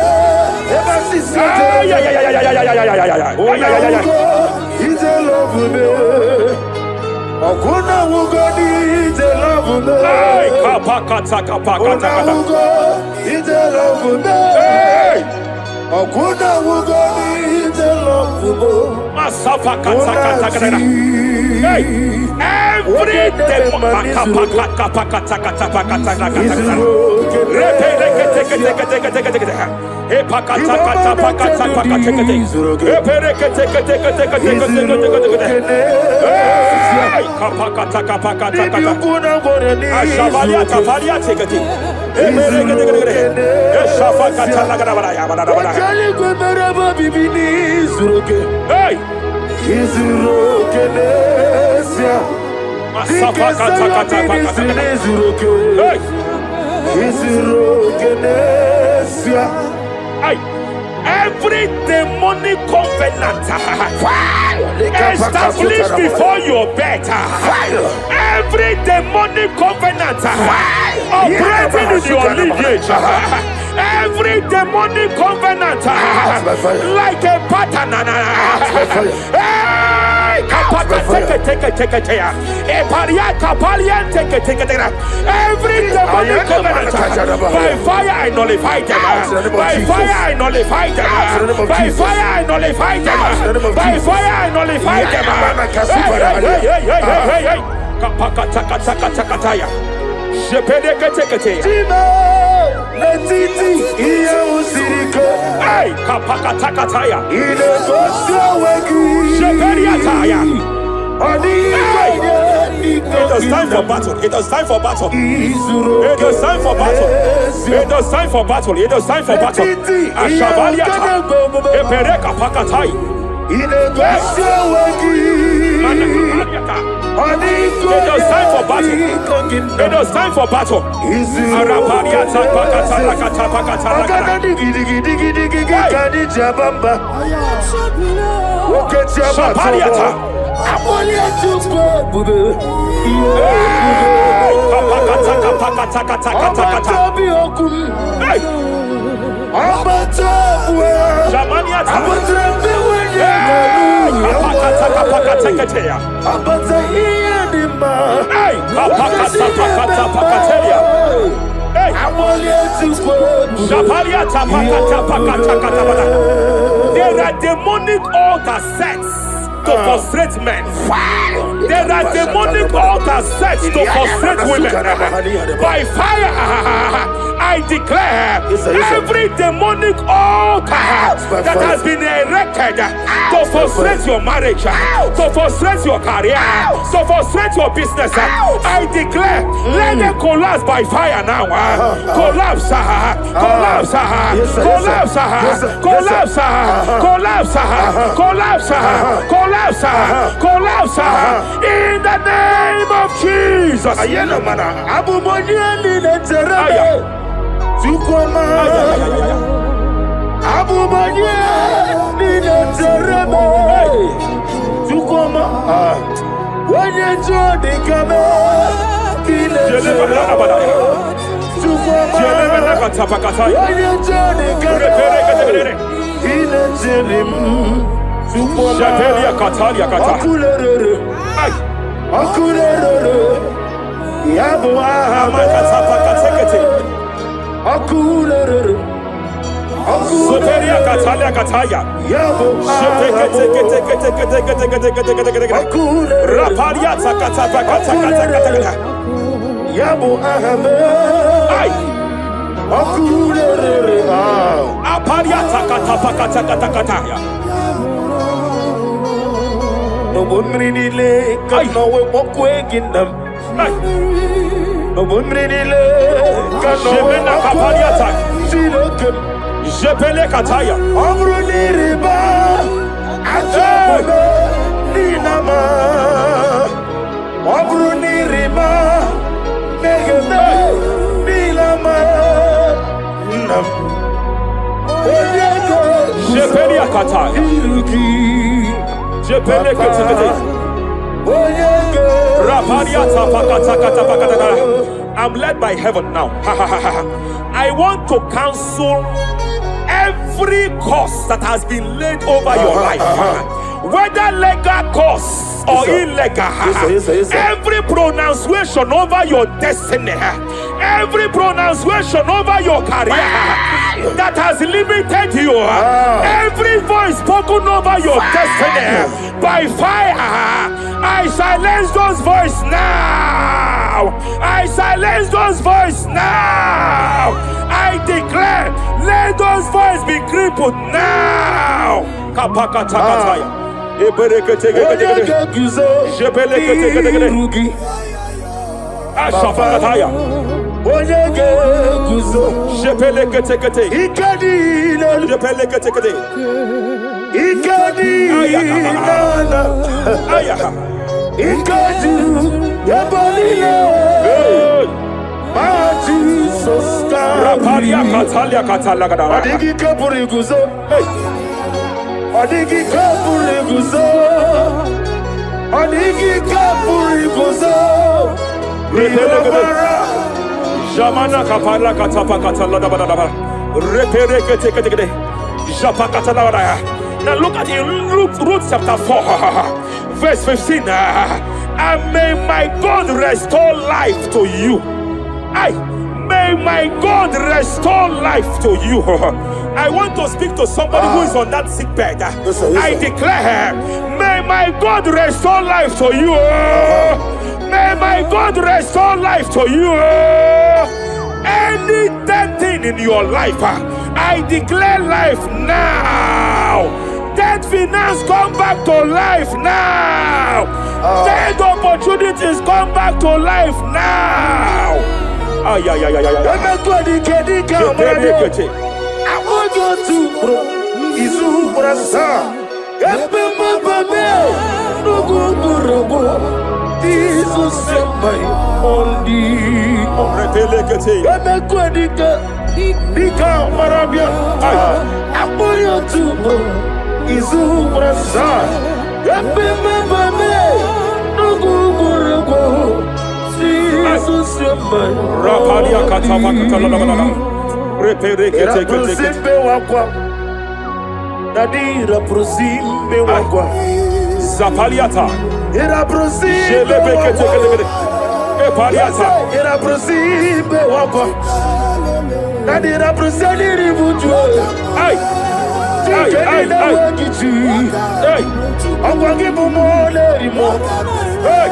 Eba sisite Onamugo Ite lovume Okuna wugoni Ite lovume Kapakata Onamugo Every demonic covenant established before your bed, every demonic covenant operating in your lineage, every demonic covenant like a pattern, every demonic covenant, by fire I nullify them, by fire I nullify them, by fire I nullify them, by fire I nullify them. It is time for battle. It is time for battle. It is time for battle. It is time for battle. It is time for battle. Ashabaliata. Epereka pakatai. It is time for battle. It is time for battle. Arabaliata pakata pakata Shabaliata. There are demonic altar sets to frustrate men. There are demonic altars set to frustrate women. By fire, I declare every demonic altar that has been erected to frustrate your marriage, to frustrate your career, to frustrate your business, I declare, let them collapse by fire now. Collapse, collapse, collapse, collapse, collapse, collapse, collapse, collapse, in the name of Jesus. I'm led by heaven now. I want to cancel every curse that has been laid over your life, whether legal curse or illegal. Every pronunciation over your destiny, Every pronunciation over your career that has limited you, every voice spoken over your destiny by fire, I silence those voices now. I silence those voices now. I declare, let those voices be crippled now. Jamana kapala katapa katala da da da. Repere kete kete kete. Japa katala da. Now look at Ruth chapter 4, verse 15. And may my God restore life to you. May my God restore life to you. I want to speak to somebody who is on that sick bed. I declare, may my God restore life to you. May my God restore life to you. Any dead thing in your life, I declare life now. Dead finance come back to life now. Dead opportunities come back to life now. I want you to Zapaliata. Era prosime Epaliata. Era prosime wako. Nadira prosani ributu. Ai. Ai. Ai. Akwagibu mole rimo. Ai.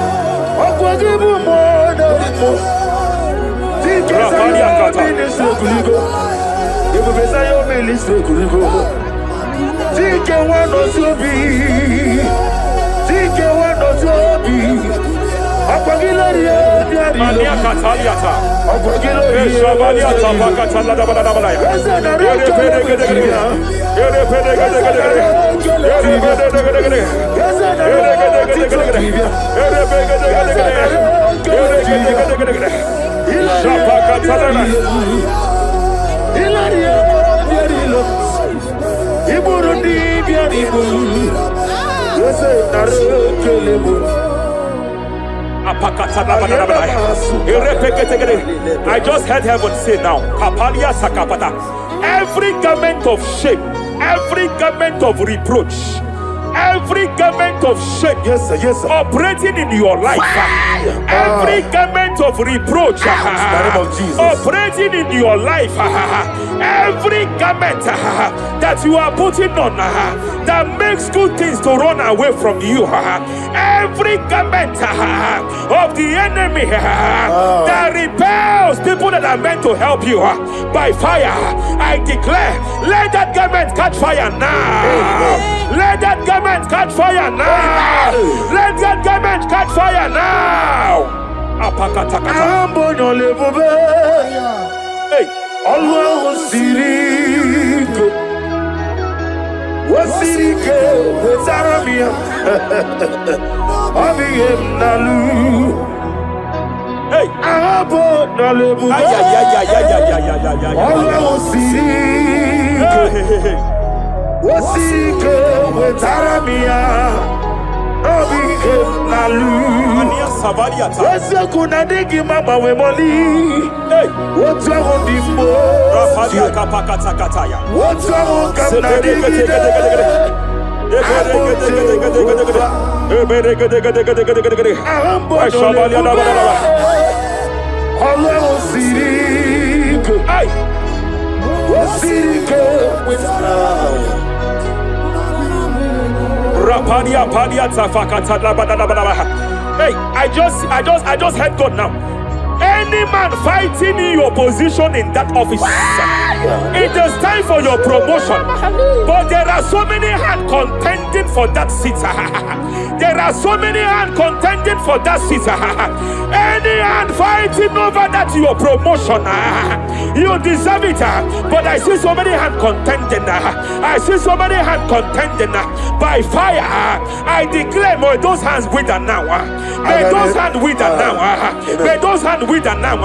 Akwagibu mole rimo. Zapaliata. Ibu besa yo ministre kuligo. Tike wano subi. Tike wano subi. Akwagilariya Mania Cataliata. Shabaliata Bakatala Dabalaya. I just heard heaven say now, Kapalia Sakapata. Every garment of shame, every garment of reproach, every garment of shame, yes, sir, operating in your life, every garment of reproach, operating in your life, every garment that you are putting on that makes good things to run away from you, every garment of the enemy that repels people that are meant to help you by fire, I declare, let that garment catch fire now. Let that garment catch fire now. Let that garment catch fire now. Hey, Allah Sirike, Wasirike, Wezaramia, Abiyem Nalu. Hey, Abo Nalebu, Allah Sirike. Wasike wetaramia obi nalu ania sabaliata wese kuna digi mama we moli wotwa ondimbo rafadia kapakata kataya wotwa kamna digi Ọlọ́run sì rí ike. Ó sì rí ike wíṣà. Rapadia padia tafakata labadabadaba. Hey, I just heard God now. Any man fighting in your position in that office, it is time for your promotion. But there are so many hands contending for that seat. There are so many hands contending for that seat. Any hand fighting over that your promotion, you deserve it. But I see so many hands contending. I see so many hands contending by fire. I declare, may those hands wither now. May those hands wither now. May those hands wither now.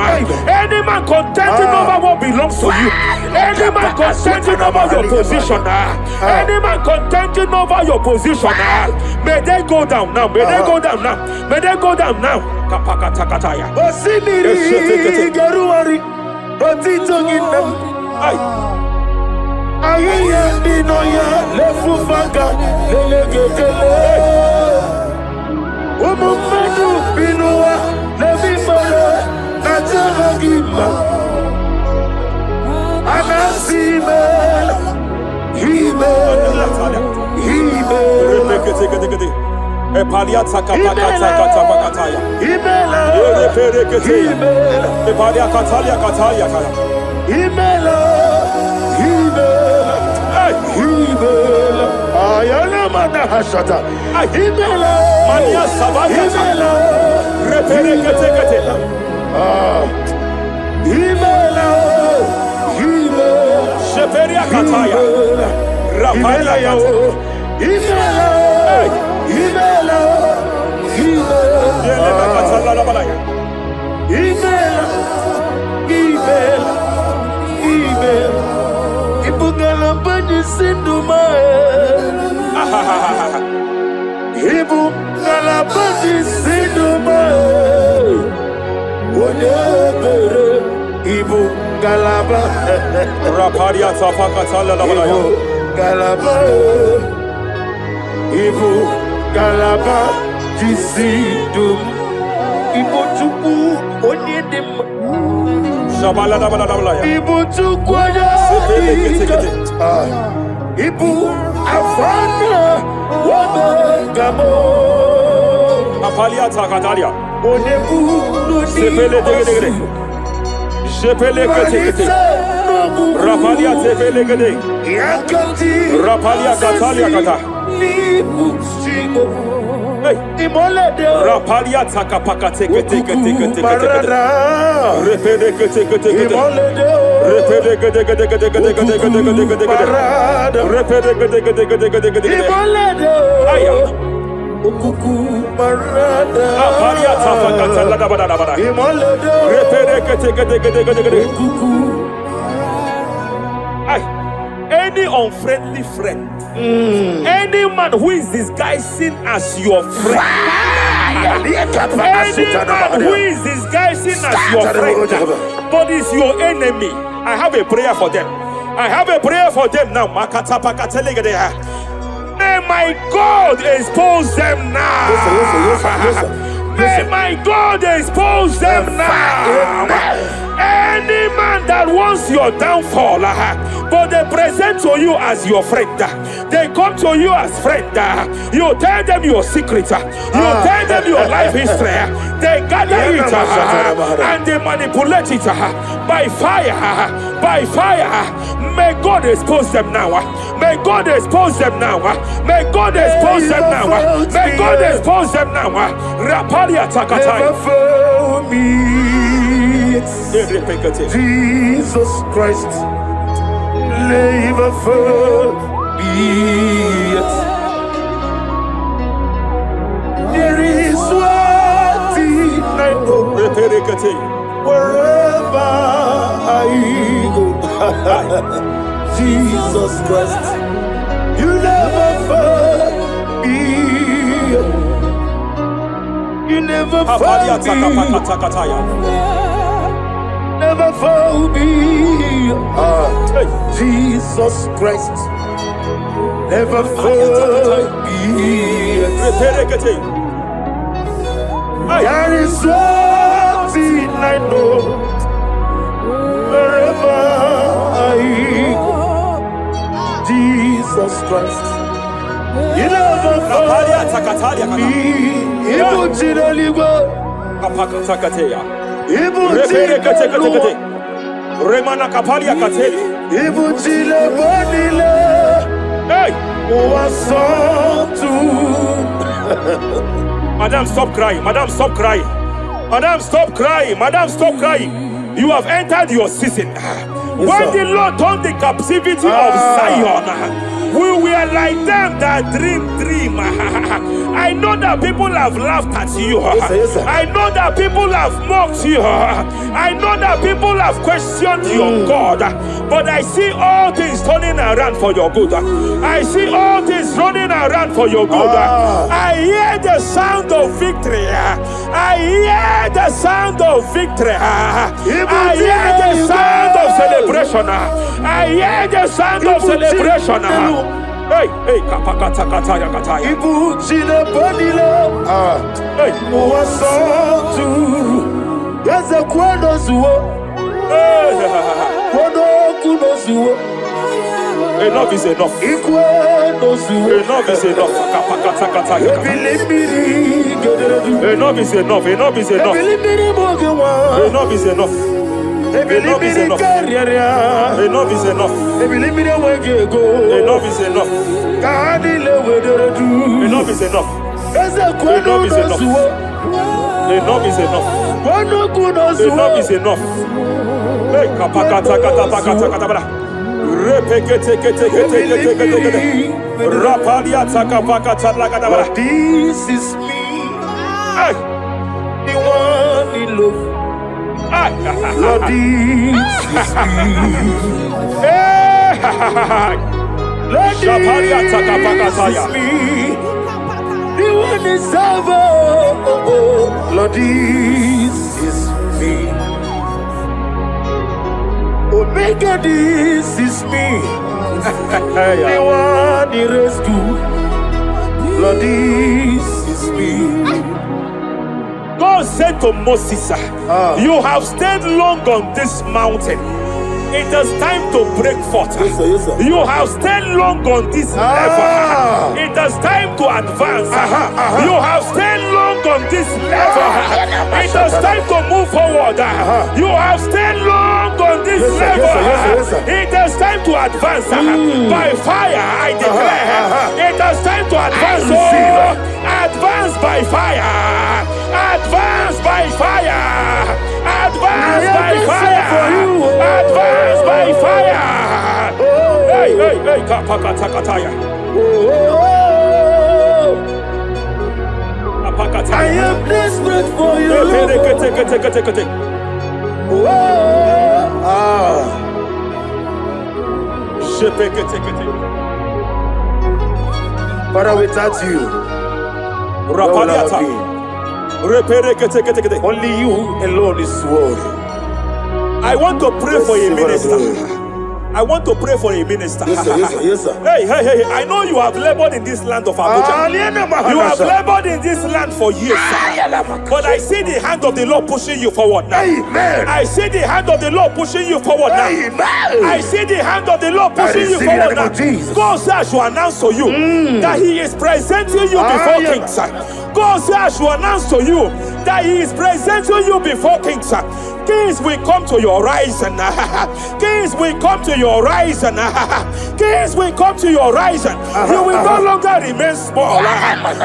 Any man contending over what belongs to you. Any man contending over your position. Any man contending over your position. May they go down now. May they go down now. May they go down now. Kapakatakataya. Osimiri Garuari. Otitoginem. Ayiya Binoya Lefufaga Lelegele. Umumedu Binoa Levifale Najaragima. Anasimel Himel Epalia takapakata bakataya. Himela Eperekete. Epalia katalia kataya kaya. Himela Himela Ayana mana hashata Himela Mania sabaya. Himela Reperekete kete. Himela Sheperia kataya. Rapalia kata. Himela Himela Yele bakatala la balaya. Himela Ibugala bani sinduma Ibugala bani sinduma Wonebere Ibugalaba Rapalia tapakatala la balaya. Galaba Ibugalaba Jisidum Ibotuku Onyedim Shabala la balaya. Ibotuku Ibu Afana Wabagamo Apalia takatalia. Onebu Sepele degedegede. Sepele kete. Rapalia tepele gede. Yakati Rapalia katalia kata. Nibusigo Hey. Imolede Rapalia takapaka teke. Repede kete. Imolede Repede gede. Repede gede. Imolede Aya. Ukuku Marada Apalia tapakata la bada. Imolede Repede gede. Ukuku Ay. Any unfriendly friend, any man who is disguising as your friend, any man who is disguising as your friend, but is your enemy, I have a prayer for them. I have a prayer for them now. May my God expose them now. May my God expose them now. Any man that wants your downfall, but they present to you as your friend, they come to you as friend, you tell them your secret, you tell them your life history, they gather it and they manipulate it by fire. May God expose them now. May God expose them now. May God expose them now. May God expose them now. Rapalia takatai. Jesus Christ, never forget. There is one thing I know. Wherever I go, Jesus Christ, you never forget. You never forget. Never found me, Jesus Christ. Never found me. There is one sin I know. Wherever I go, Jesus Christ, He never fails me. Remana kapalia kateli. Ibutile bonile. Hey! Madam, stop crying. Madam, stop crying. Madam, stop crying. Madam, stop crying. You have entered your season. When the Lord turned the captivity of Zion, we were like them that dream. I know that people have laughed at you. Yes, sir. I know that people have mocked you. I know that people have questioned your God. But I see all things turning around for your good. I see all things running around for your good. I hear the sound of victory. I hear the sound of victory. I hear the sound of celebration. I hear the sound of celebration. Hey, kapakata kataya kataya. Ibutile bonile. Hey, Uwasotu. Yeze kwano zuo. Kwano kuno zuo. enough is enough. Enough is enough. Kapakata kataya. Enough is enough. Enough is enough. Enough is enough. Enough is enough. Enough is enough. Enough is enough. Enough is enough. Enough is enough. Enough is enough. Enough is enough. Hey, kapakata katapakata katabara. Repekete kete kete kete kete. Rapalia takapakata lagadabara. This is me. Hey, The one in love. Lord, this is me. Lord, this is me. The one is over. Lord, this is me. Omega, this is me. The one in rescue. Lord, this is me. God said to Moses, you have stayed long on this mountain. It is time to break forth. Yes, sir. You have stayed long on this level. It is time to advance. You have stayed long on this level. It is time to move forward. You have stayed long on this level. Yes, sir. It is time to advance. By fire, I declare. It is time to advance. Advance by fire. Advance by fire. Advance by fire. Advance by fire. Hey, kapakatakataya. I am desperate for you. Father, without you, where would I be? Only you alone is worthy. I want to pray for a minister. I want to pray for a minister. Yes, sir. Hey. I know you have labored in this land of Abuja. You have labored in this land for years. But I see the hand of the Lord pushing you forward now. Amen. I see the hand of the Lord pushing you forward now. Amen. I see the hand of the Lord pushing you forward now. God says I should announce to you that He is presenting you before kings. God says I should announce to you that He is presenting you before kings. Kings will come to your horizon. Kings will come to your horizon. Kings will come to your horizon. You will no longer remain small.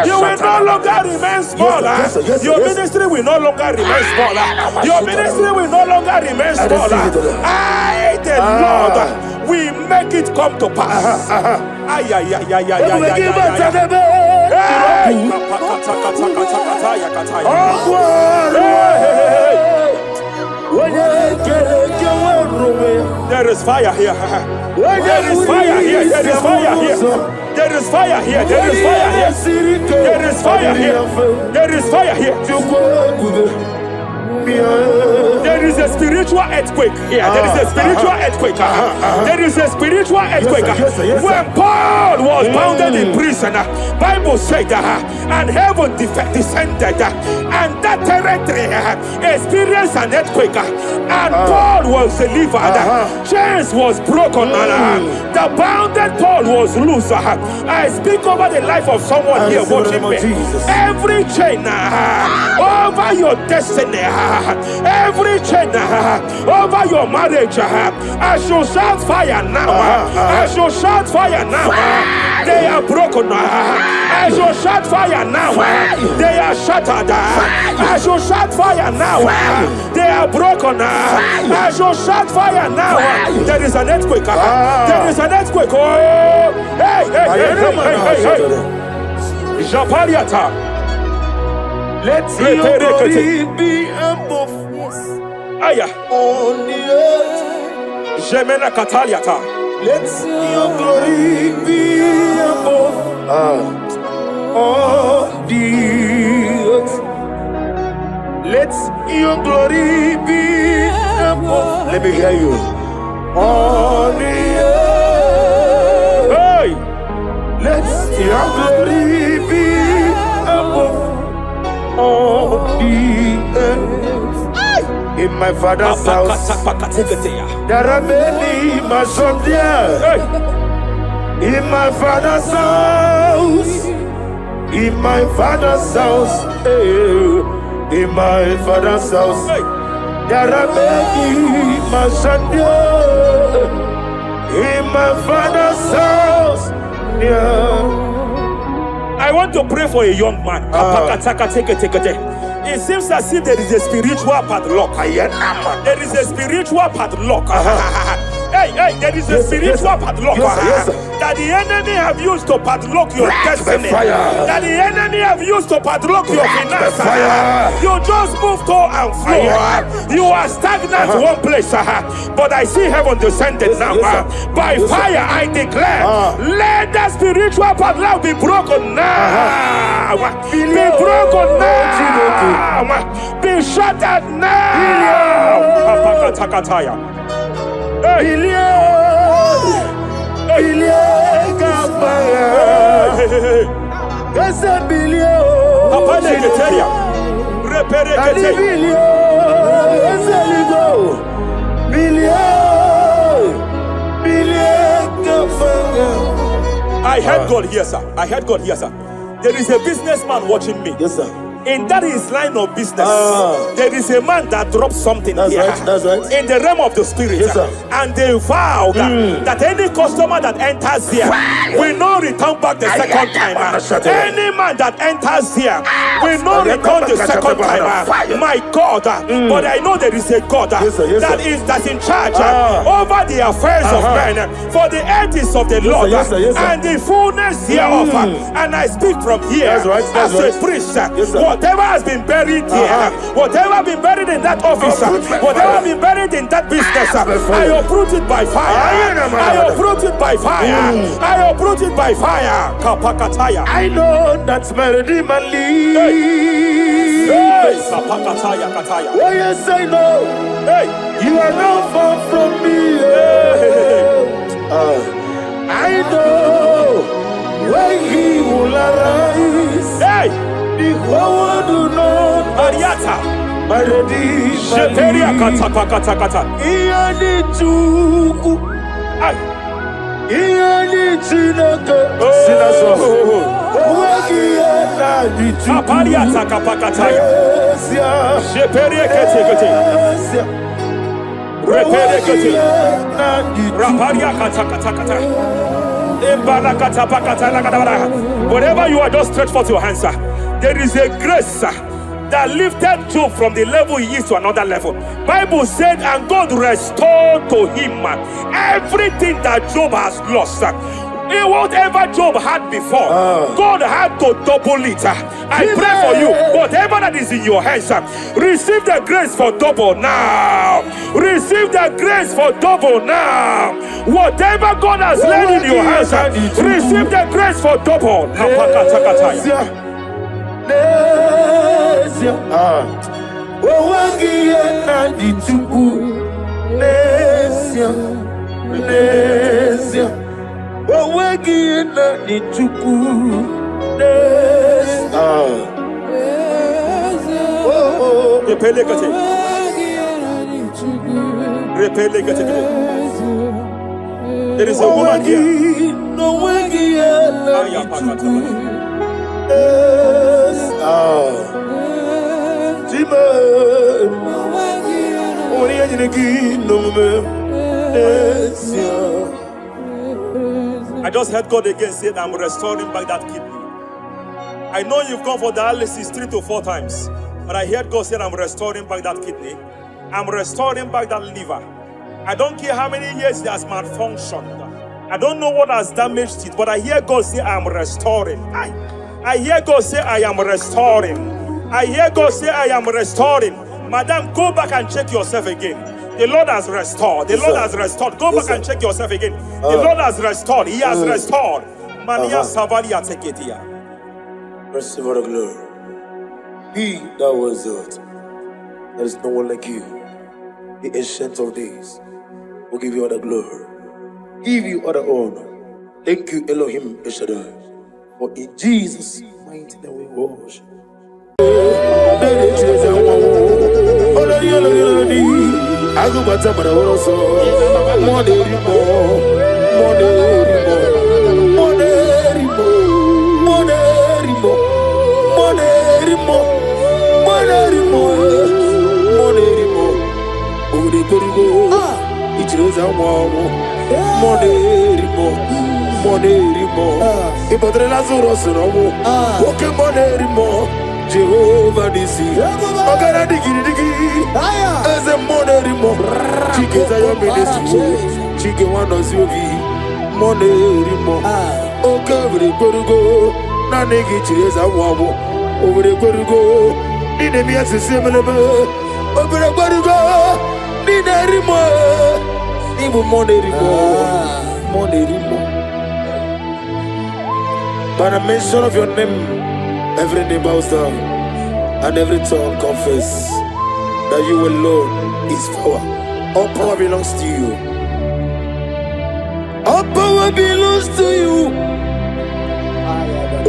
You will no longer remain small. Your ministry will no longer remain small. Your ministry will no longer remain small. I, the Lord, will make it come to pass. There is fire here. There is fire here. There is fire here. There is fire here. There is fire here. There is fire here. There is fire here. There is a spiritual earthquake here. There is a spiritual earthquake. There is a spiritual earthquake. When Paul was bounded in prison, Bible said and heaven descended, and that that territory experienced an earthquake, and Paul was delivered. Chains was broken, the bounded Paul was loose. I speak over the life of someone here watching me. Every chain over your destiny, every chain over your marriage, I shall shout fire now. I shall shout fire now. They are broken. I shall shout fire now. They are shattered. I shall shout fire now. They are broken. I shall shout fire now. There is an earthquake. There is an earthquake. Oh, hey, hey, hey, hey, hey, hey. Japariata. Let your glory be above Aya. on the earth. Jemena Kataliata. Let your glory be above on the earth. Let your glory be above. Let me hear you. On the earth. Hey. Let your glory be above on the earth. In my father's house, there are many mansions there. In my father's house, in my father's house, in my father's house, there are many mansions there. In my father's house, I want to pray for a young man. It seems as if there is a spiritual padlock. There is a spiritual padlock. Hey, hey, there is a spiritual padlock that the enemy have used to padlock your destiny. That the enemy have used to padlock your finances. You just move to and fro. You are stagnant one place, but I see heaven descended now. By fire, I declare, let the spiritual padlock be broken now. Be broken now. Be shattered now. I heard God here, sir. I heard God here, sir. There is a businessman watching me. Yes, sir. In that his line of business, there is a man that drops something here. That's right. In the realm of the spirit, yes, sir. And they vow that any customer that enters here will not return back the second time. Any man that enters here will not return the second time. My God, but I know there is a God that's in charge over the affairs of men. For the earth is of the Lord and the fullness hereof. And I speak from here as a priest. Whatever has been buried here, whatever has been buried in that office, whatever has been buried in that business, I uproot it by fire. I uproot it by fire. I uproot it by fire. Kapakataya. I know that's my Redeemer lives. Kapakataya, Kataya. Oh yes, I know. Hey, you are not far from me. I know when He will arise. Hey. The whole world will know Ariata. my Redeemer. Sheteria kata. Iyani chuku. Iyani chinaka. Sinaso. Wagi iyani chuku. Apariata kapakataya. Sheperia kete. Repere kete. Raparia kata. Whatever you are, just stretch forth your hands, sir. There is a grace that lifted Job from the level he is to another level. Bible said, and God restored to him everything that Job has lost. Whatever Job had before, God had to double it. I pray for you, whatever that is in your hands, receive the grace for double now. Receive the grace for double now. Whatever God has laid in your hands, receive the grace for double. There is a woman here. I just heard God again say that I'm restoring back that kidney. I know you've gone for dialysis 3 to 4 times, but I heard God say I'm restoring back that kidney. I'm restoring back that liver. I don't care how many years it has malfunctioned. I don't know what has damaged it, but I hear God say I'm restoring. I hear God say I am restoring. I hear God say I am restoring. Madam, go back and check yourself again. The Lord has restored. The Lord has restored. Go back and check yourself again. The Lord has restored. He has restored. Mania Savalia, take it here. Receive all the glory. He that was it. There is no one like you. The ancient of days will give you all the glory. Give you all the honor. Thank you, Elohim Eshadai. For in Jesus' mighty name we worship. I go back to my house. Jehovah Nisi, Ogara digi digi, as a monerimo, Chike Zayo ministry, Chike Wanos Yogi, monerimo, Okavri Korugo, Nanegi Chesa Wabo, over the Korugo, Ninemias similar, over the Korugo, Ninerimo, even monerimo. By the mention of your name, every knee bows down and every tongue confess that you alone is power. All power belongs to you. All power belongs to you.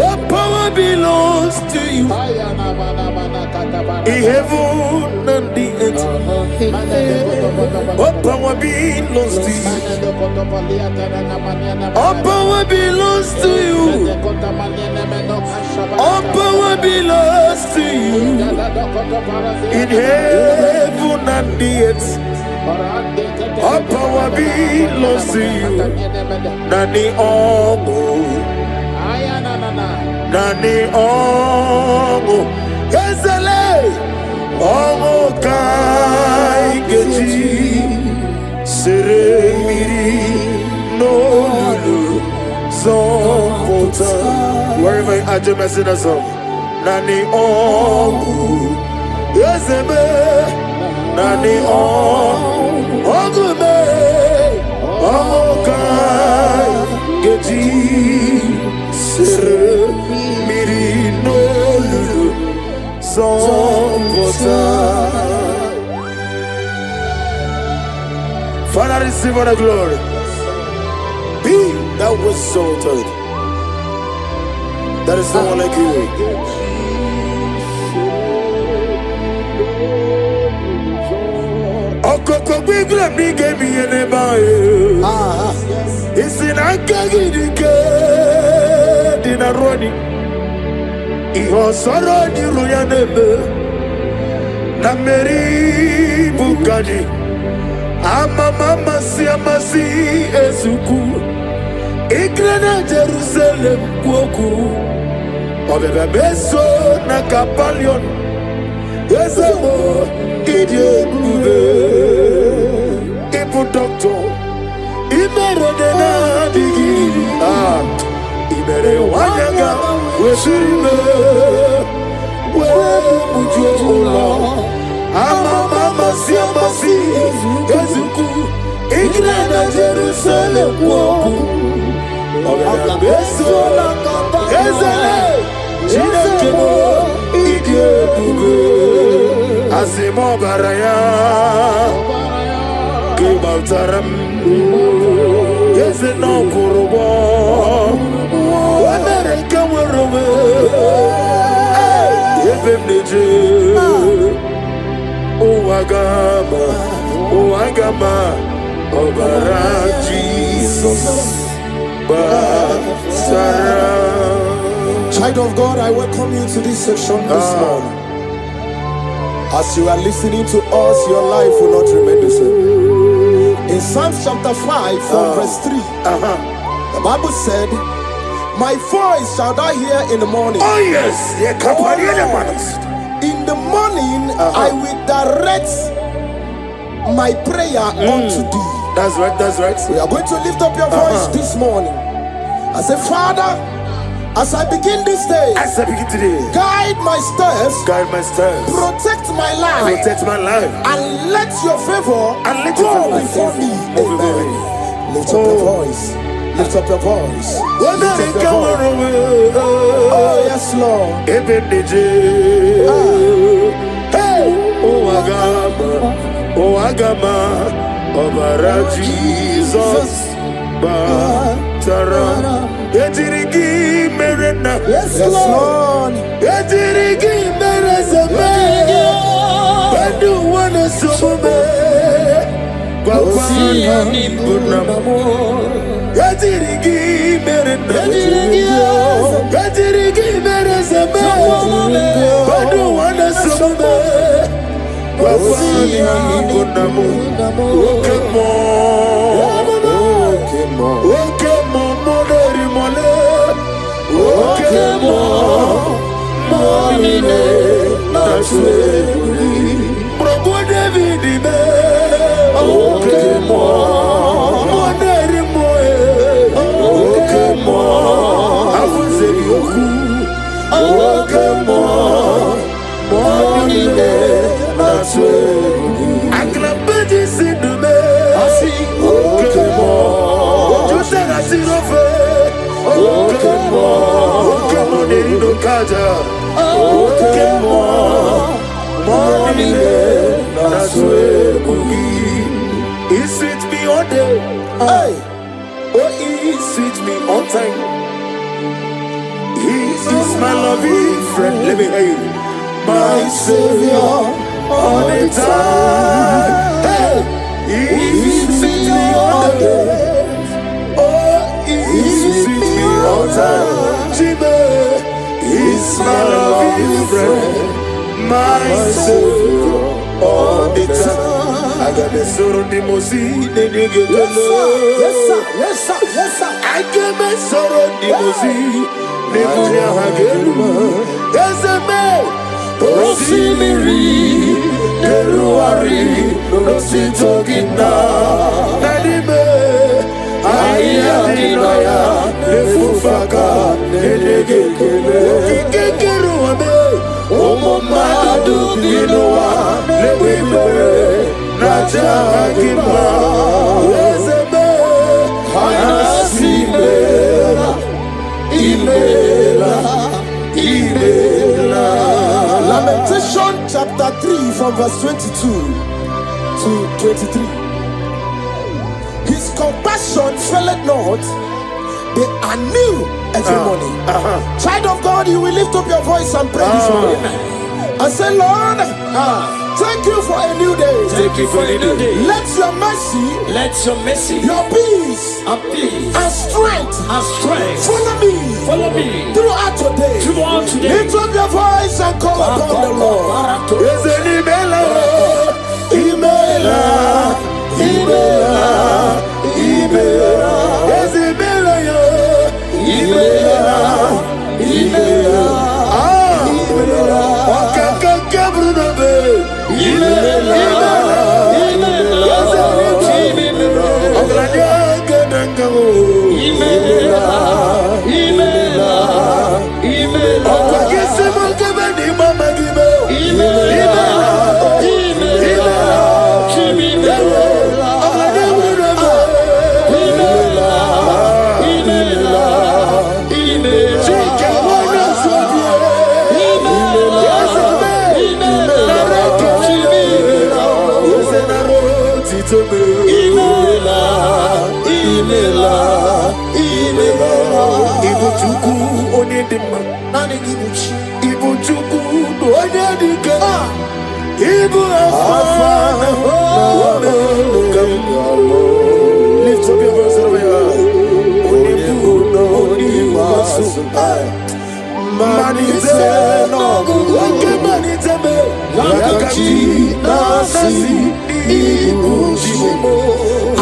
All power belongs to you. In heaven and the earth, all power belongs to you. All power belongs to you. All power belongs to you. In heaven and the earth, all power belongs to you. Nani Ongo, Nani Ongo, Ezele, Ongo Kai Geji, Seremiri, no Lulu, Zompota. Wherever you are, just sing a song. Nani Ongu, Yezebe, Nani Ongu me, Okai, Geji, Sere, Miri, no Lulu, Zompota. Father, receive all the glory. Be that was exalted. There is no one like you. Okoko bigla mi gave me an ebae. It's in Akagidike Dinaroni. Iho soro di Ruyanebe Nameri Bukani. Ama mama si amasi ezuku. Igrana Jerusalem kuoku. Obebe beso na kapalion. Ezemo idie kube. Ipu doctor. Imere dena digi. Imere wanyaga. Weshirime. We mujo ola. Ama mama si amasi ezuku. Igrana Jerusalem kuoku. Obebe beso na kapalion. Chinekemo idie kube. Asimo baraya Kibaltaram Yeze no kurubo Wamereka warume Yebem neje Agama, Obara Jesus, Child of God, I welcome you to this section this morning. As you are listening to us, your life will not remain the same. In Psalms chapter 5 from verse 3, the Bible said, my voice shall thou hear in the morning. Oh yes, in the morning I will direct my prayer unto thee. That's right, that's right. We are going to lift up your voice this morning. I say, Father, as I begin this day, guide my steps, protect my life, and let your favor go before me. Amen. Lift up your voice. Lift up your voice. Lift up your voice. Oh yes, Lord. Hey, oh Agama, Obara Jesus, Batara, Etirigi Merena, Yes, Lord. Etirigi Merezame, Bandu Wana Sume, Kwani Bunamo, Etirigi Merena, Etirigi Merezame, Bandu Wana Sume. He sweet me all day. Hey. Oh, he sweet me on time. He is my loving friend. Let me hear you. My Savior all the time. Hey. He sweet me all day. Oh, he sweet me all time. Jimmy is my loving friend. My Savior all the time. I got the soul of the Mosi, the nigga. Yes, sir. I got my soul of the Mosi, the nigga. Yes, man. Rosimiri, Peruari, Rosito Gina, Nadime, Ayadinaya, the Fufaka, the nigga. Kikeruame, Omomadu, Dinoa, the Wimere. Najagima, Ezebe, Anasimela, Imela. Lamentation chapter 3 from verse 22 to 23. His compassion faileth not, they are new every morning. Child of God, you will lift up your voice and pray this morning. I say, Lord, thank you for a new day. Thank you for a new day. Let your mercy, your peace, and strength, follow me throughout today. Lift up your voice and call upon the Lord. Is it Imela? Is it Lift up your voice over here.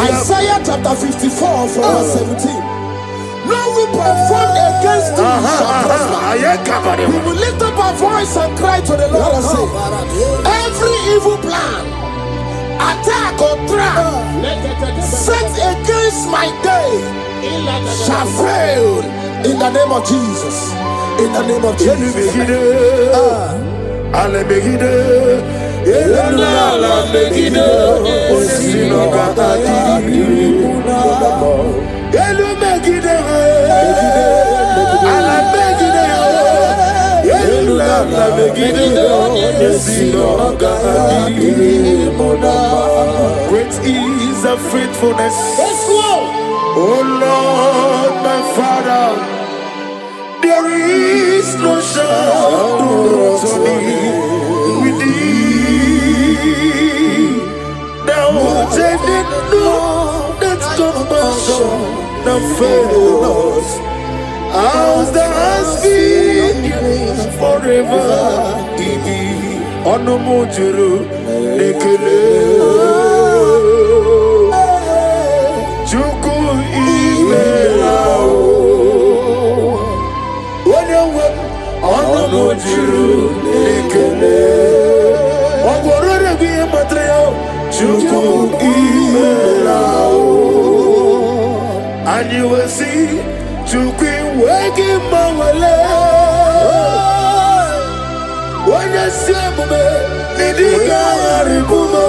Isaiah chapter 54 from verse 17. No weapon formed against thee shall prosper. We will lift up our voice and cry to the Lord and say, every evil plan, attack or trap set against my day shall fail in the name of Jesus. In the name of Jesus. Great is the faithfulness. Oh Lord, my Father, there is no shadow to thee with thee. Thou changest not that compassion that fails. As thou hast been forever in thee. Onomojuru nekele. Chuku imelao. Onomojuru nekele. Ogorore biye matreo. Chuku imelao. And you will see Chuku wegi mawale. When you see me, Nidiga Aribumo,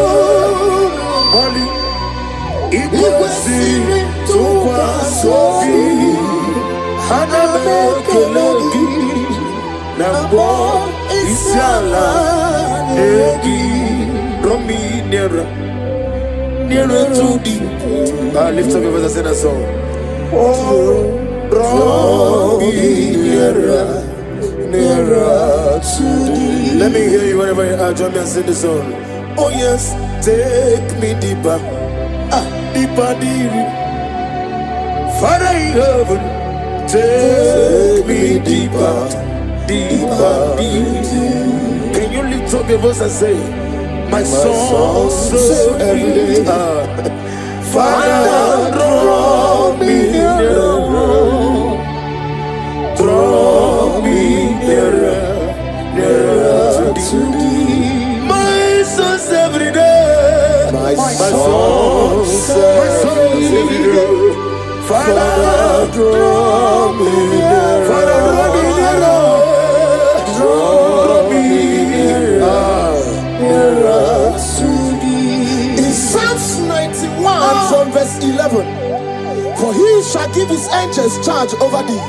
Monie, Iguasi, Tukwa Sofi, Haname Kelogi, Nambo, Isiala, Egi, Romi, Nera to thee. Lift up your voice and sing a song. Oh, Romi, Nera. Let me hear you whenever you are. Join me and sing the song. Oh yes, take me deeper, deeper, deeper. Father in heaven, take me deeper, deeper, deeper. Can you lift up your voice and say, my soul so every day. Father, draw me nearer. Draw me nearer, nearer to thee. My soul's every day. My soul's every day. Father, draw me nearer. Father, draw me nearer. Draw me nearer to thee. In Psalms 91 from verse 11, for he shall give his angels charge over thee,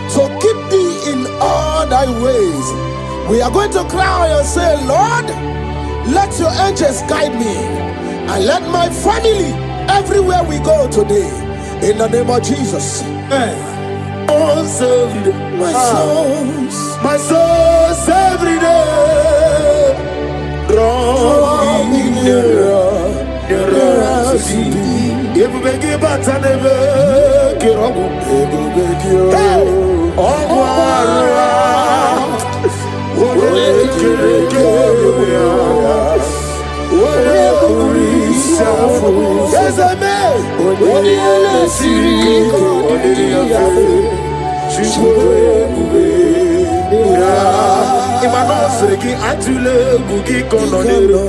so keep thee in all thy ways. We are going to cry and say, Lord, let your angels guide me, and let my family everywhere we go today, in the name of Jesus. My soul's every day. Draw me nearer, nearer to thee. If we give back and never get up, yes, I may. Imanosreki atule bugi kononero.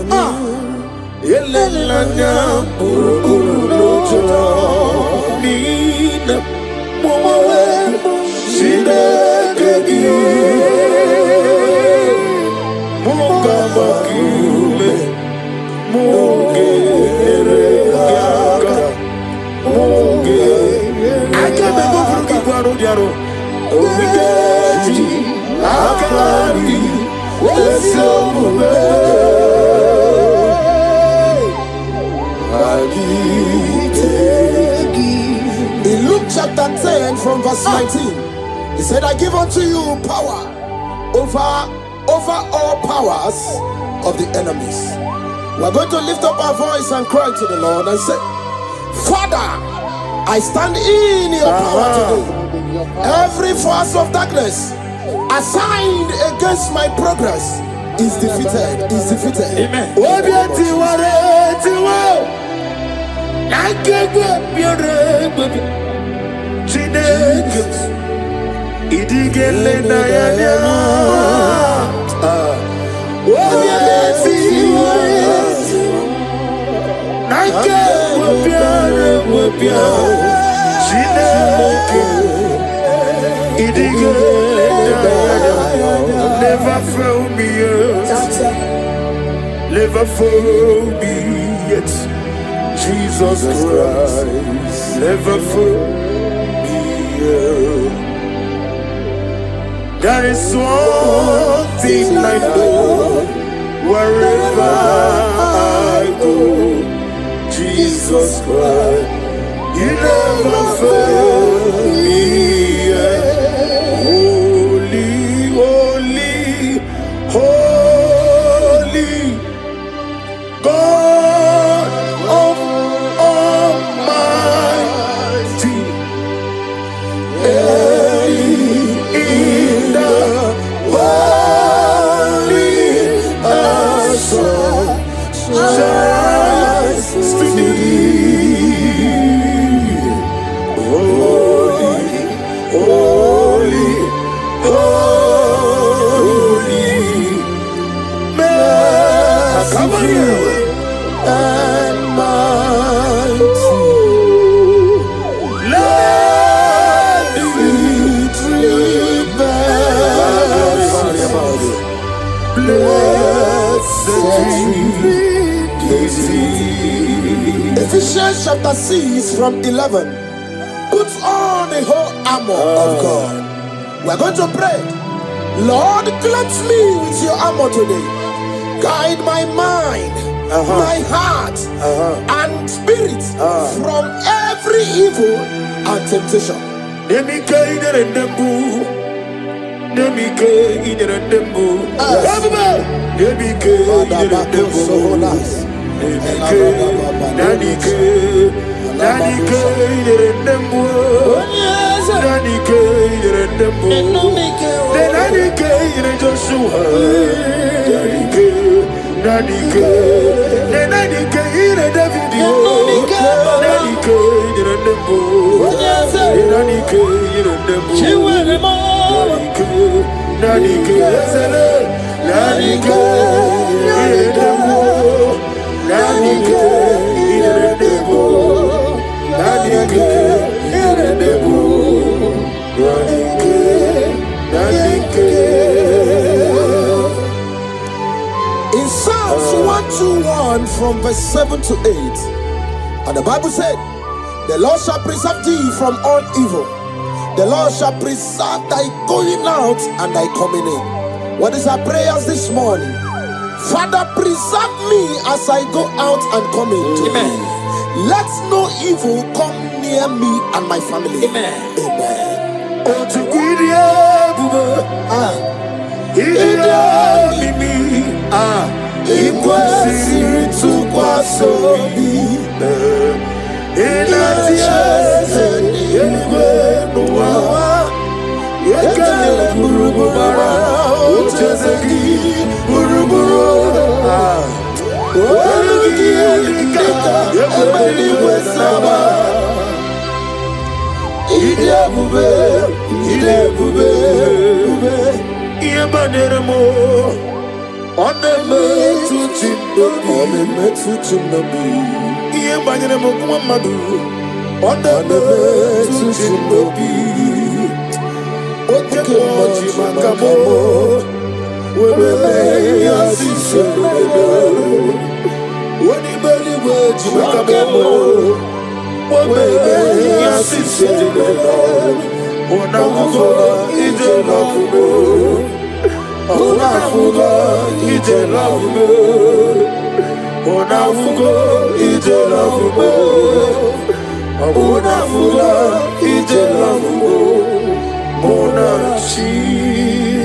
Elelanya burukuru lojo. Nina mowe shide kegi. Moga makule. Moge eregaga. Moge. Akebe go bugi kwaro diaro. Omigeji. Akari. In Luke chapter 10 from verse 19, he said, I give unto you power over all powers of the enemies. We're going to lift up our voice and cry to the Lord and say, Father, I stand in your power today. Every force of darkness assigned against my progress is defeated. Amen. Never fail me yet. Never fail me yet. Jesus Christ, never fail me yet. There is one thing I know, wherever I go, Jesus Christ, you never fail me yet. Holy, holy, God of Almighty, in the holy shines to thee. Holy, holy, holy, merciful and mighty. Let the victory bells, blessed Ephesians chapter 6 from 11. Put on the whole armor of God. We're going to pray. Lord, clothe me with your armor today. Guide my mind, my heart, and spirit from every evil and temptation. In Psalms 121 from verse 7 to 8, and the Bible said, the Lord shall preserve thee from all evil. The Lord shall preserve thy going out and thy coming in. What is our prayers this morning? Father, preserve me as I go out and come in today. Amen. Let no evil come near me and my family. Amen. Amen.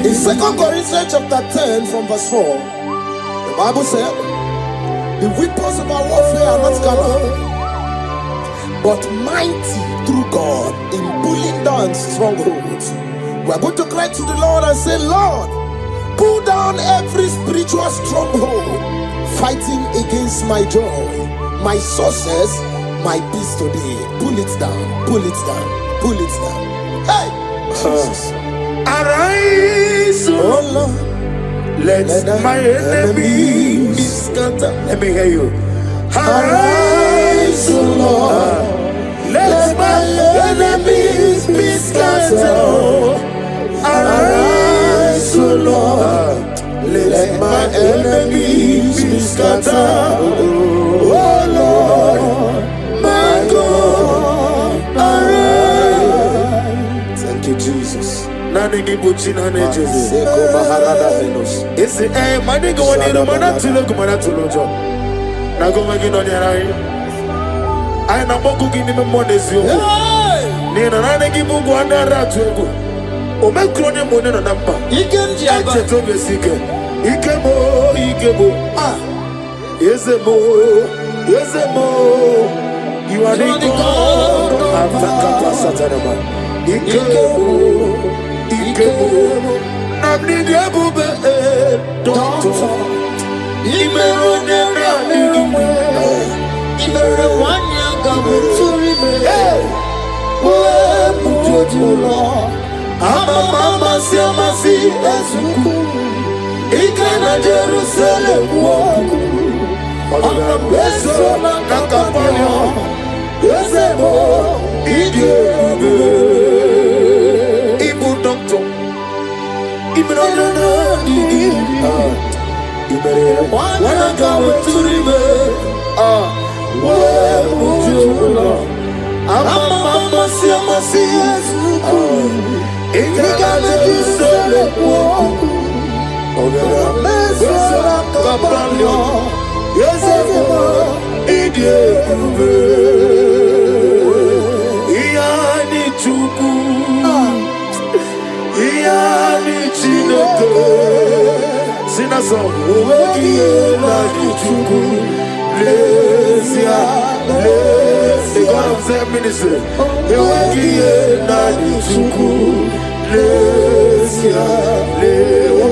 In 2 Corinthians chapter 10 from verse 4, the Bible said, the weapons of our warfare are not carnal, but mighty through God in pulling down strongholds. We are going to cry to the Lord and say, Lord, pull down every spiritual stronghold fighting against my joy, my success, my peace today. Pull it down, pull it down, pull it down. Hey! Jesus. Arise, Oh Lord. let my enemies be scattered. Let me hear you. Arise, O Lord. Let my enemies be scattered. Arise, O Lord. Let my enemies be scattered. Oh Lord, my God, arise. Thank you, Jesus. Nani gibuchina nejezi. Seko Maharada Venus. Isi mani go ni mana tulo kumana tulo jo. Na go magi no nyarai. Ai na boku gini me monezi oko. Ni na nani gibu go andara tuego. O me krone mo ne na nampa. Ikenji aba. Eche to besike. Ikemo. Ah. Yezemo. You are the God of Africa, Satanama. Ikemo. Namni diabube doctor. Imero wanya gamuturi me. Mama siamasi ezuku. Ikana Jerusalem woku. Ona beso na kakapanyo. Yezebo idiebe. Ibu doctor. Wana gamuturi me. Mama siamasi ezuku. Ikana Jerusalem woku. One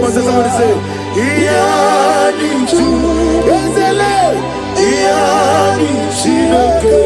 more time, somebody say, Chineke,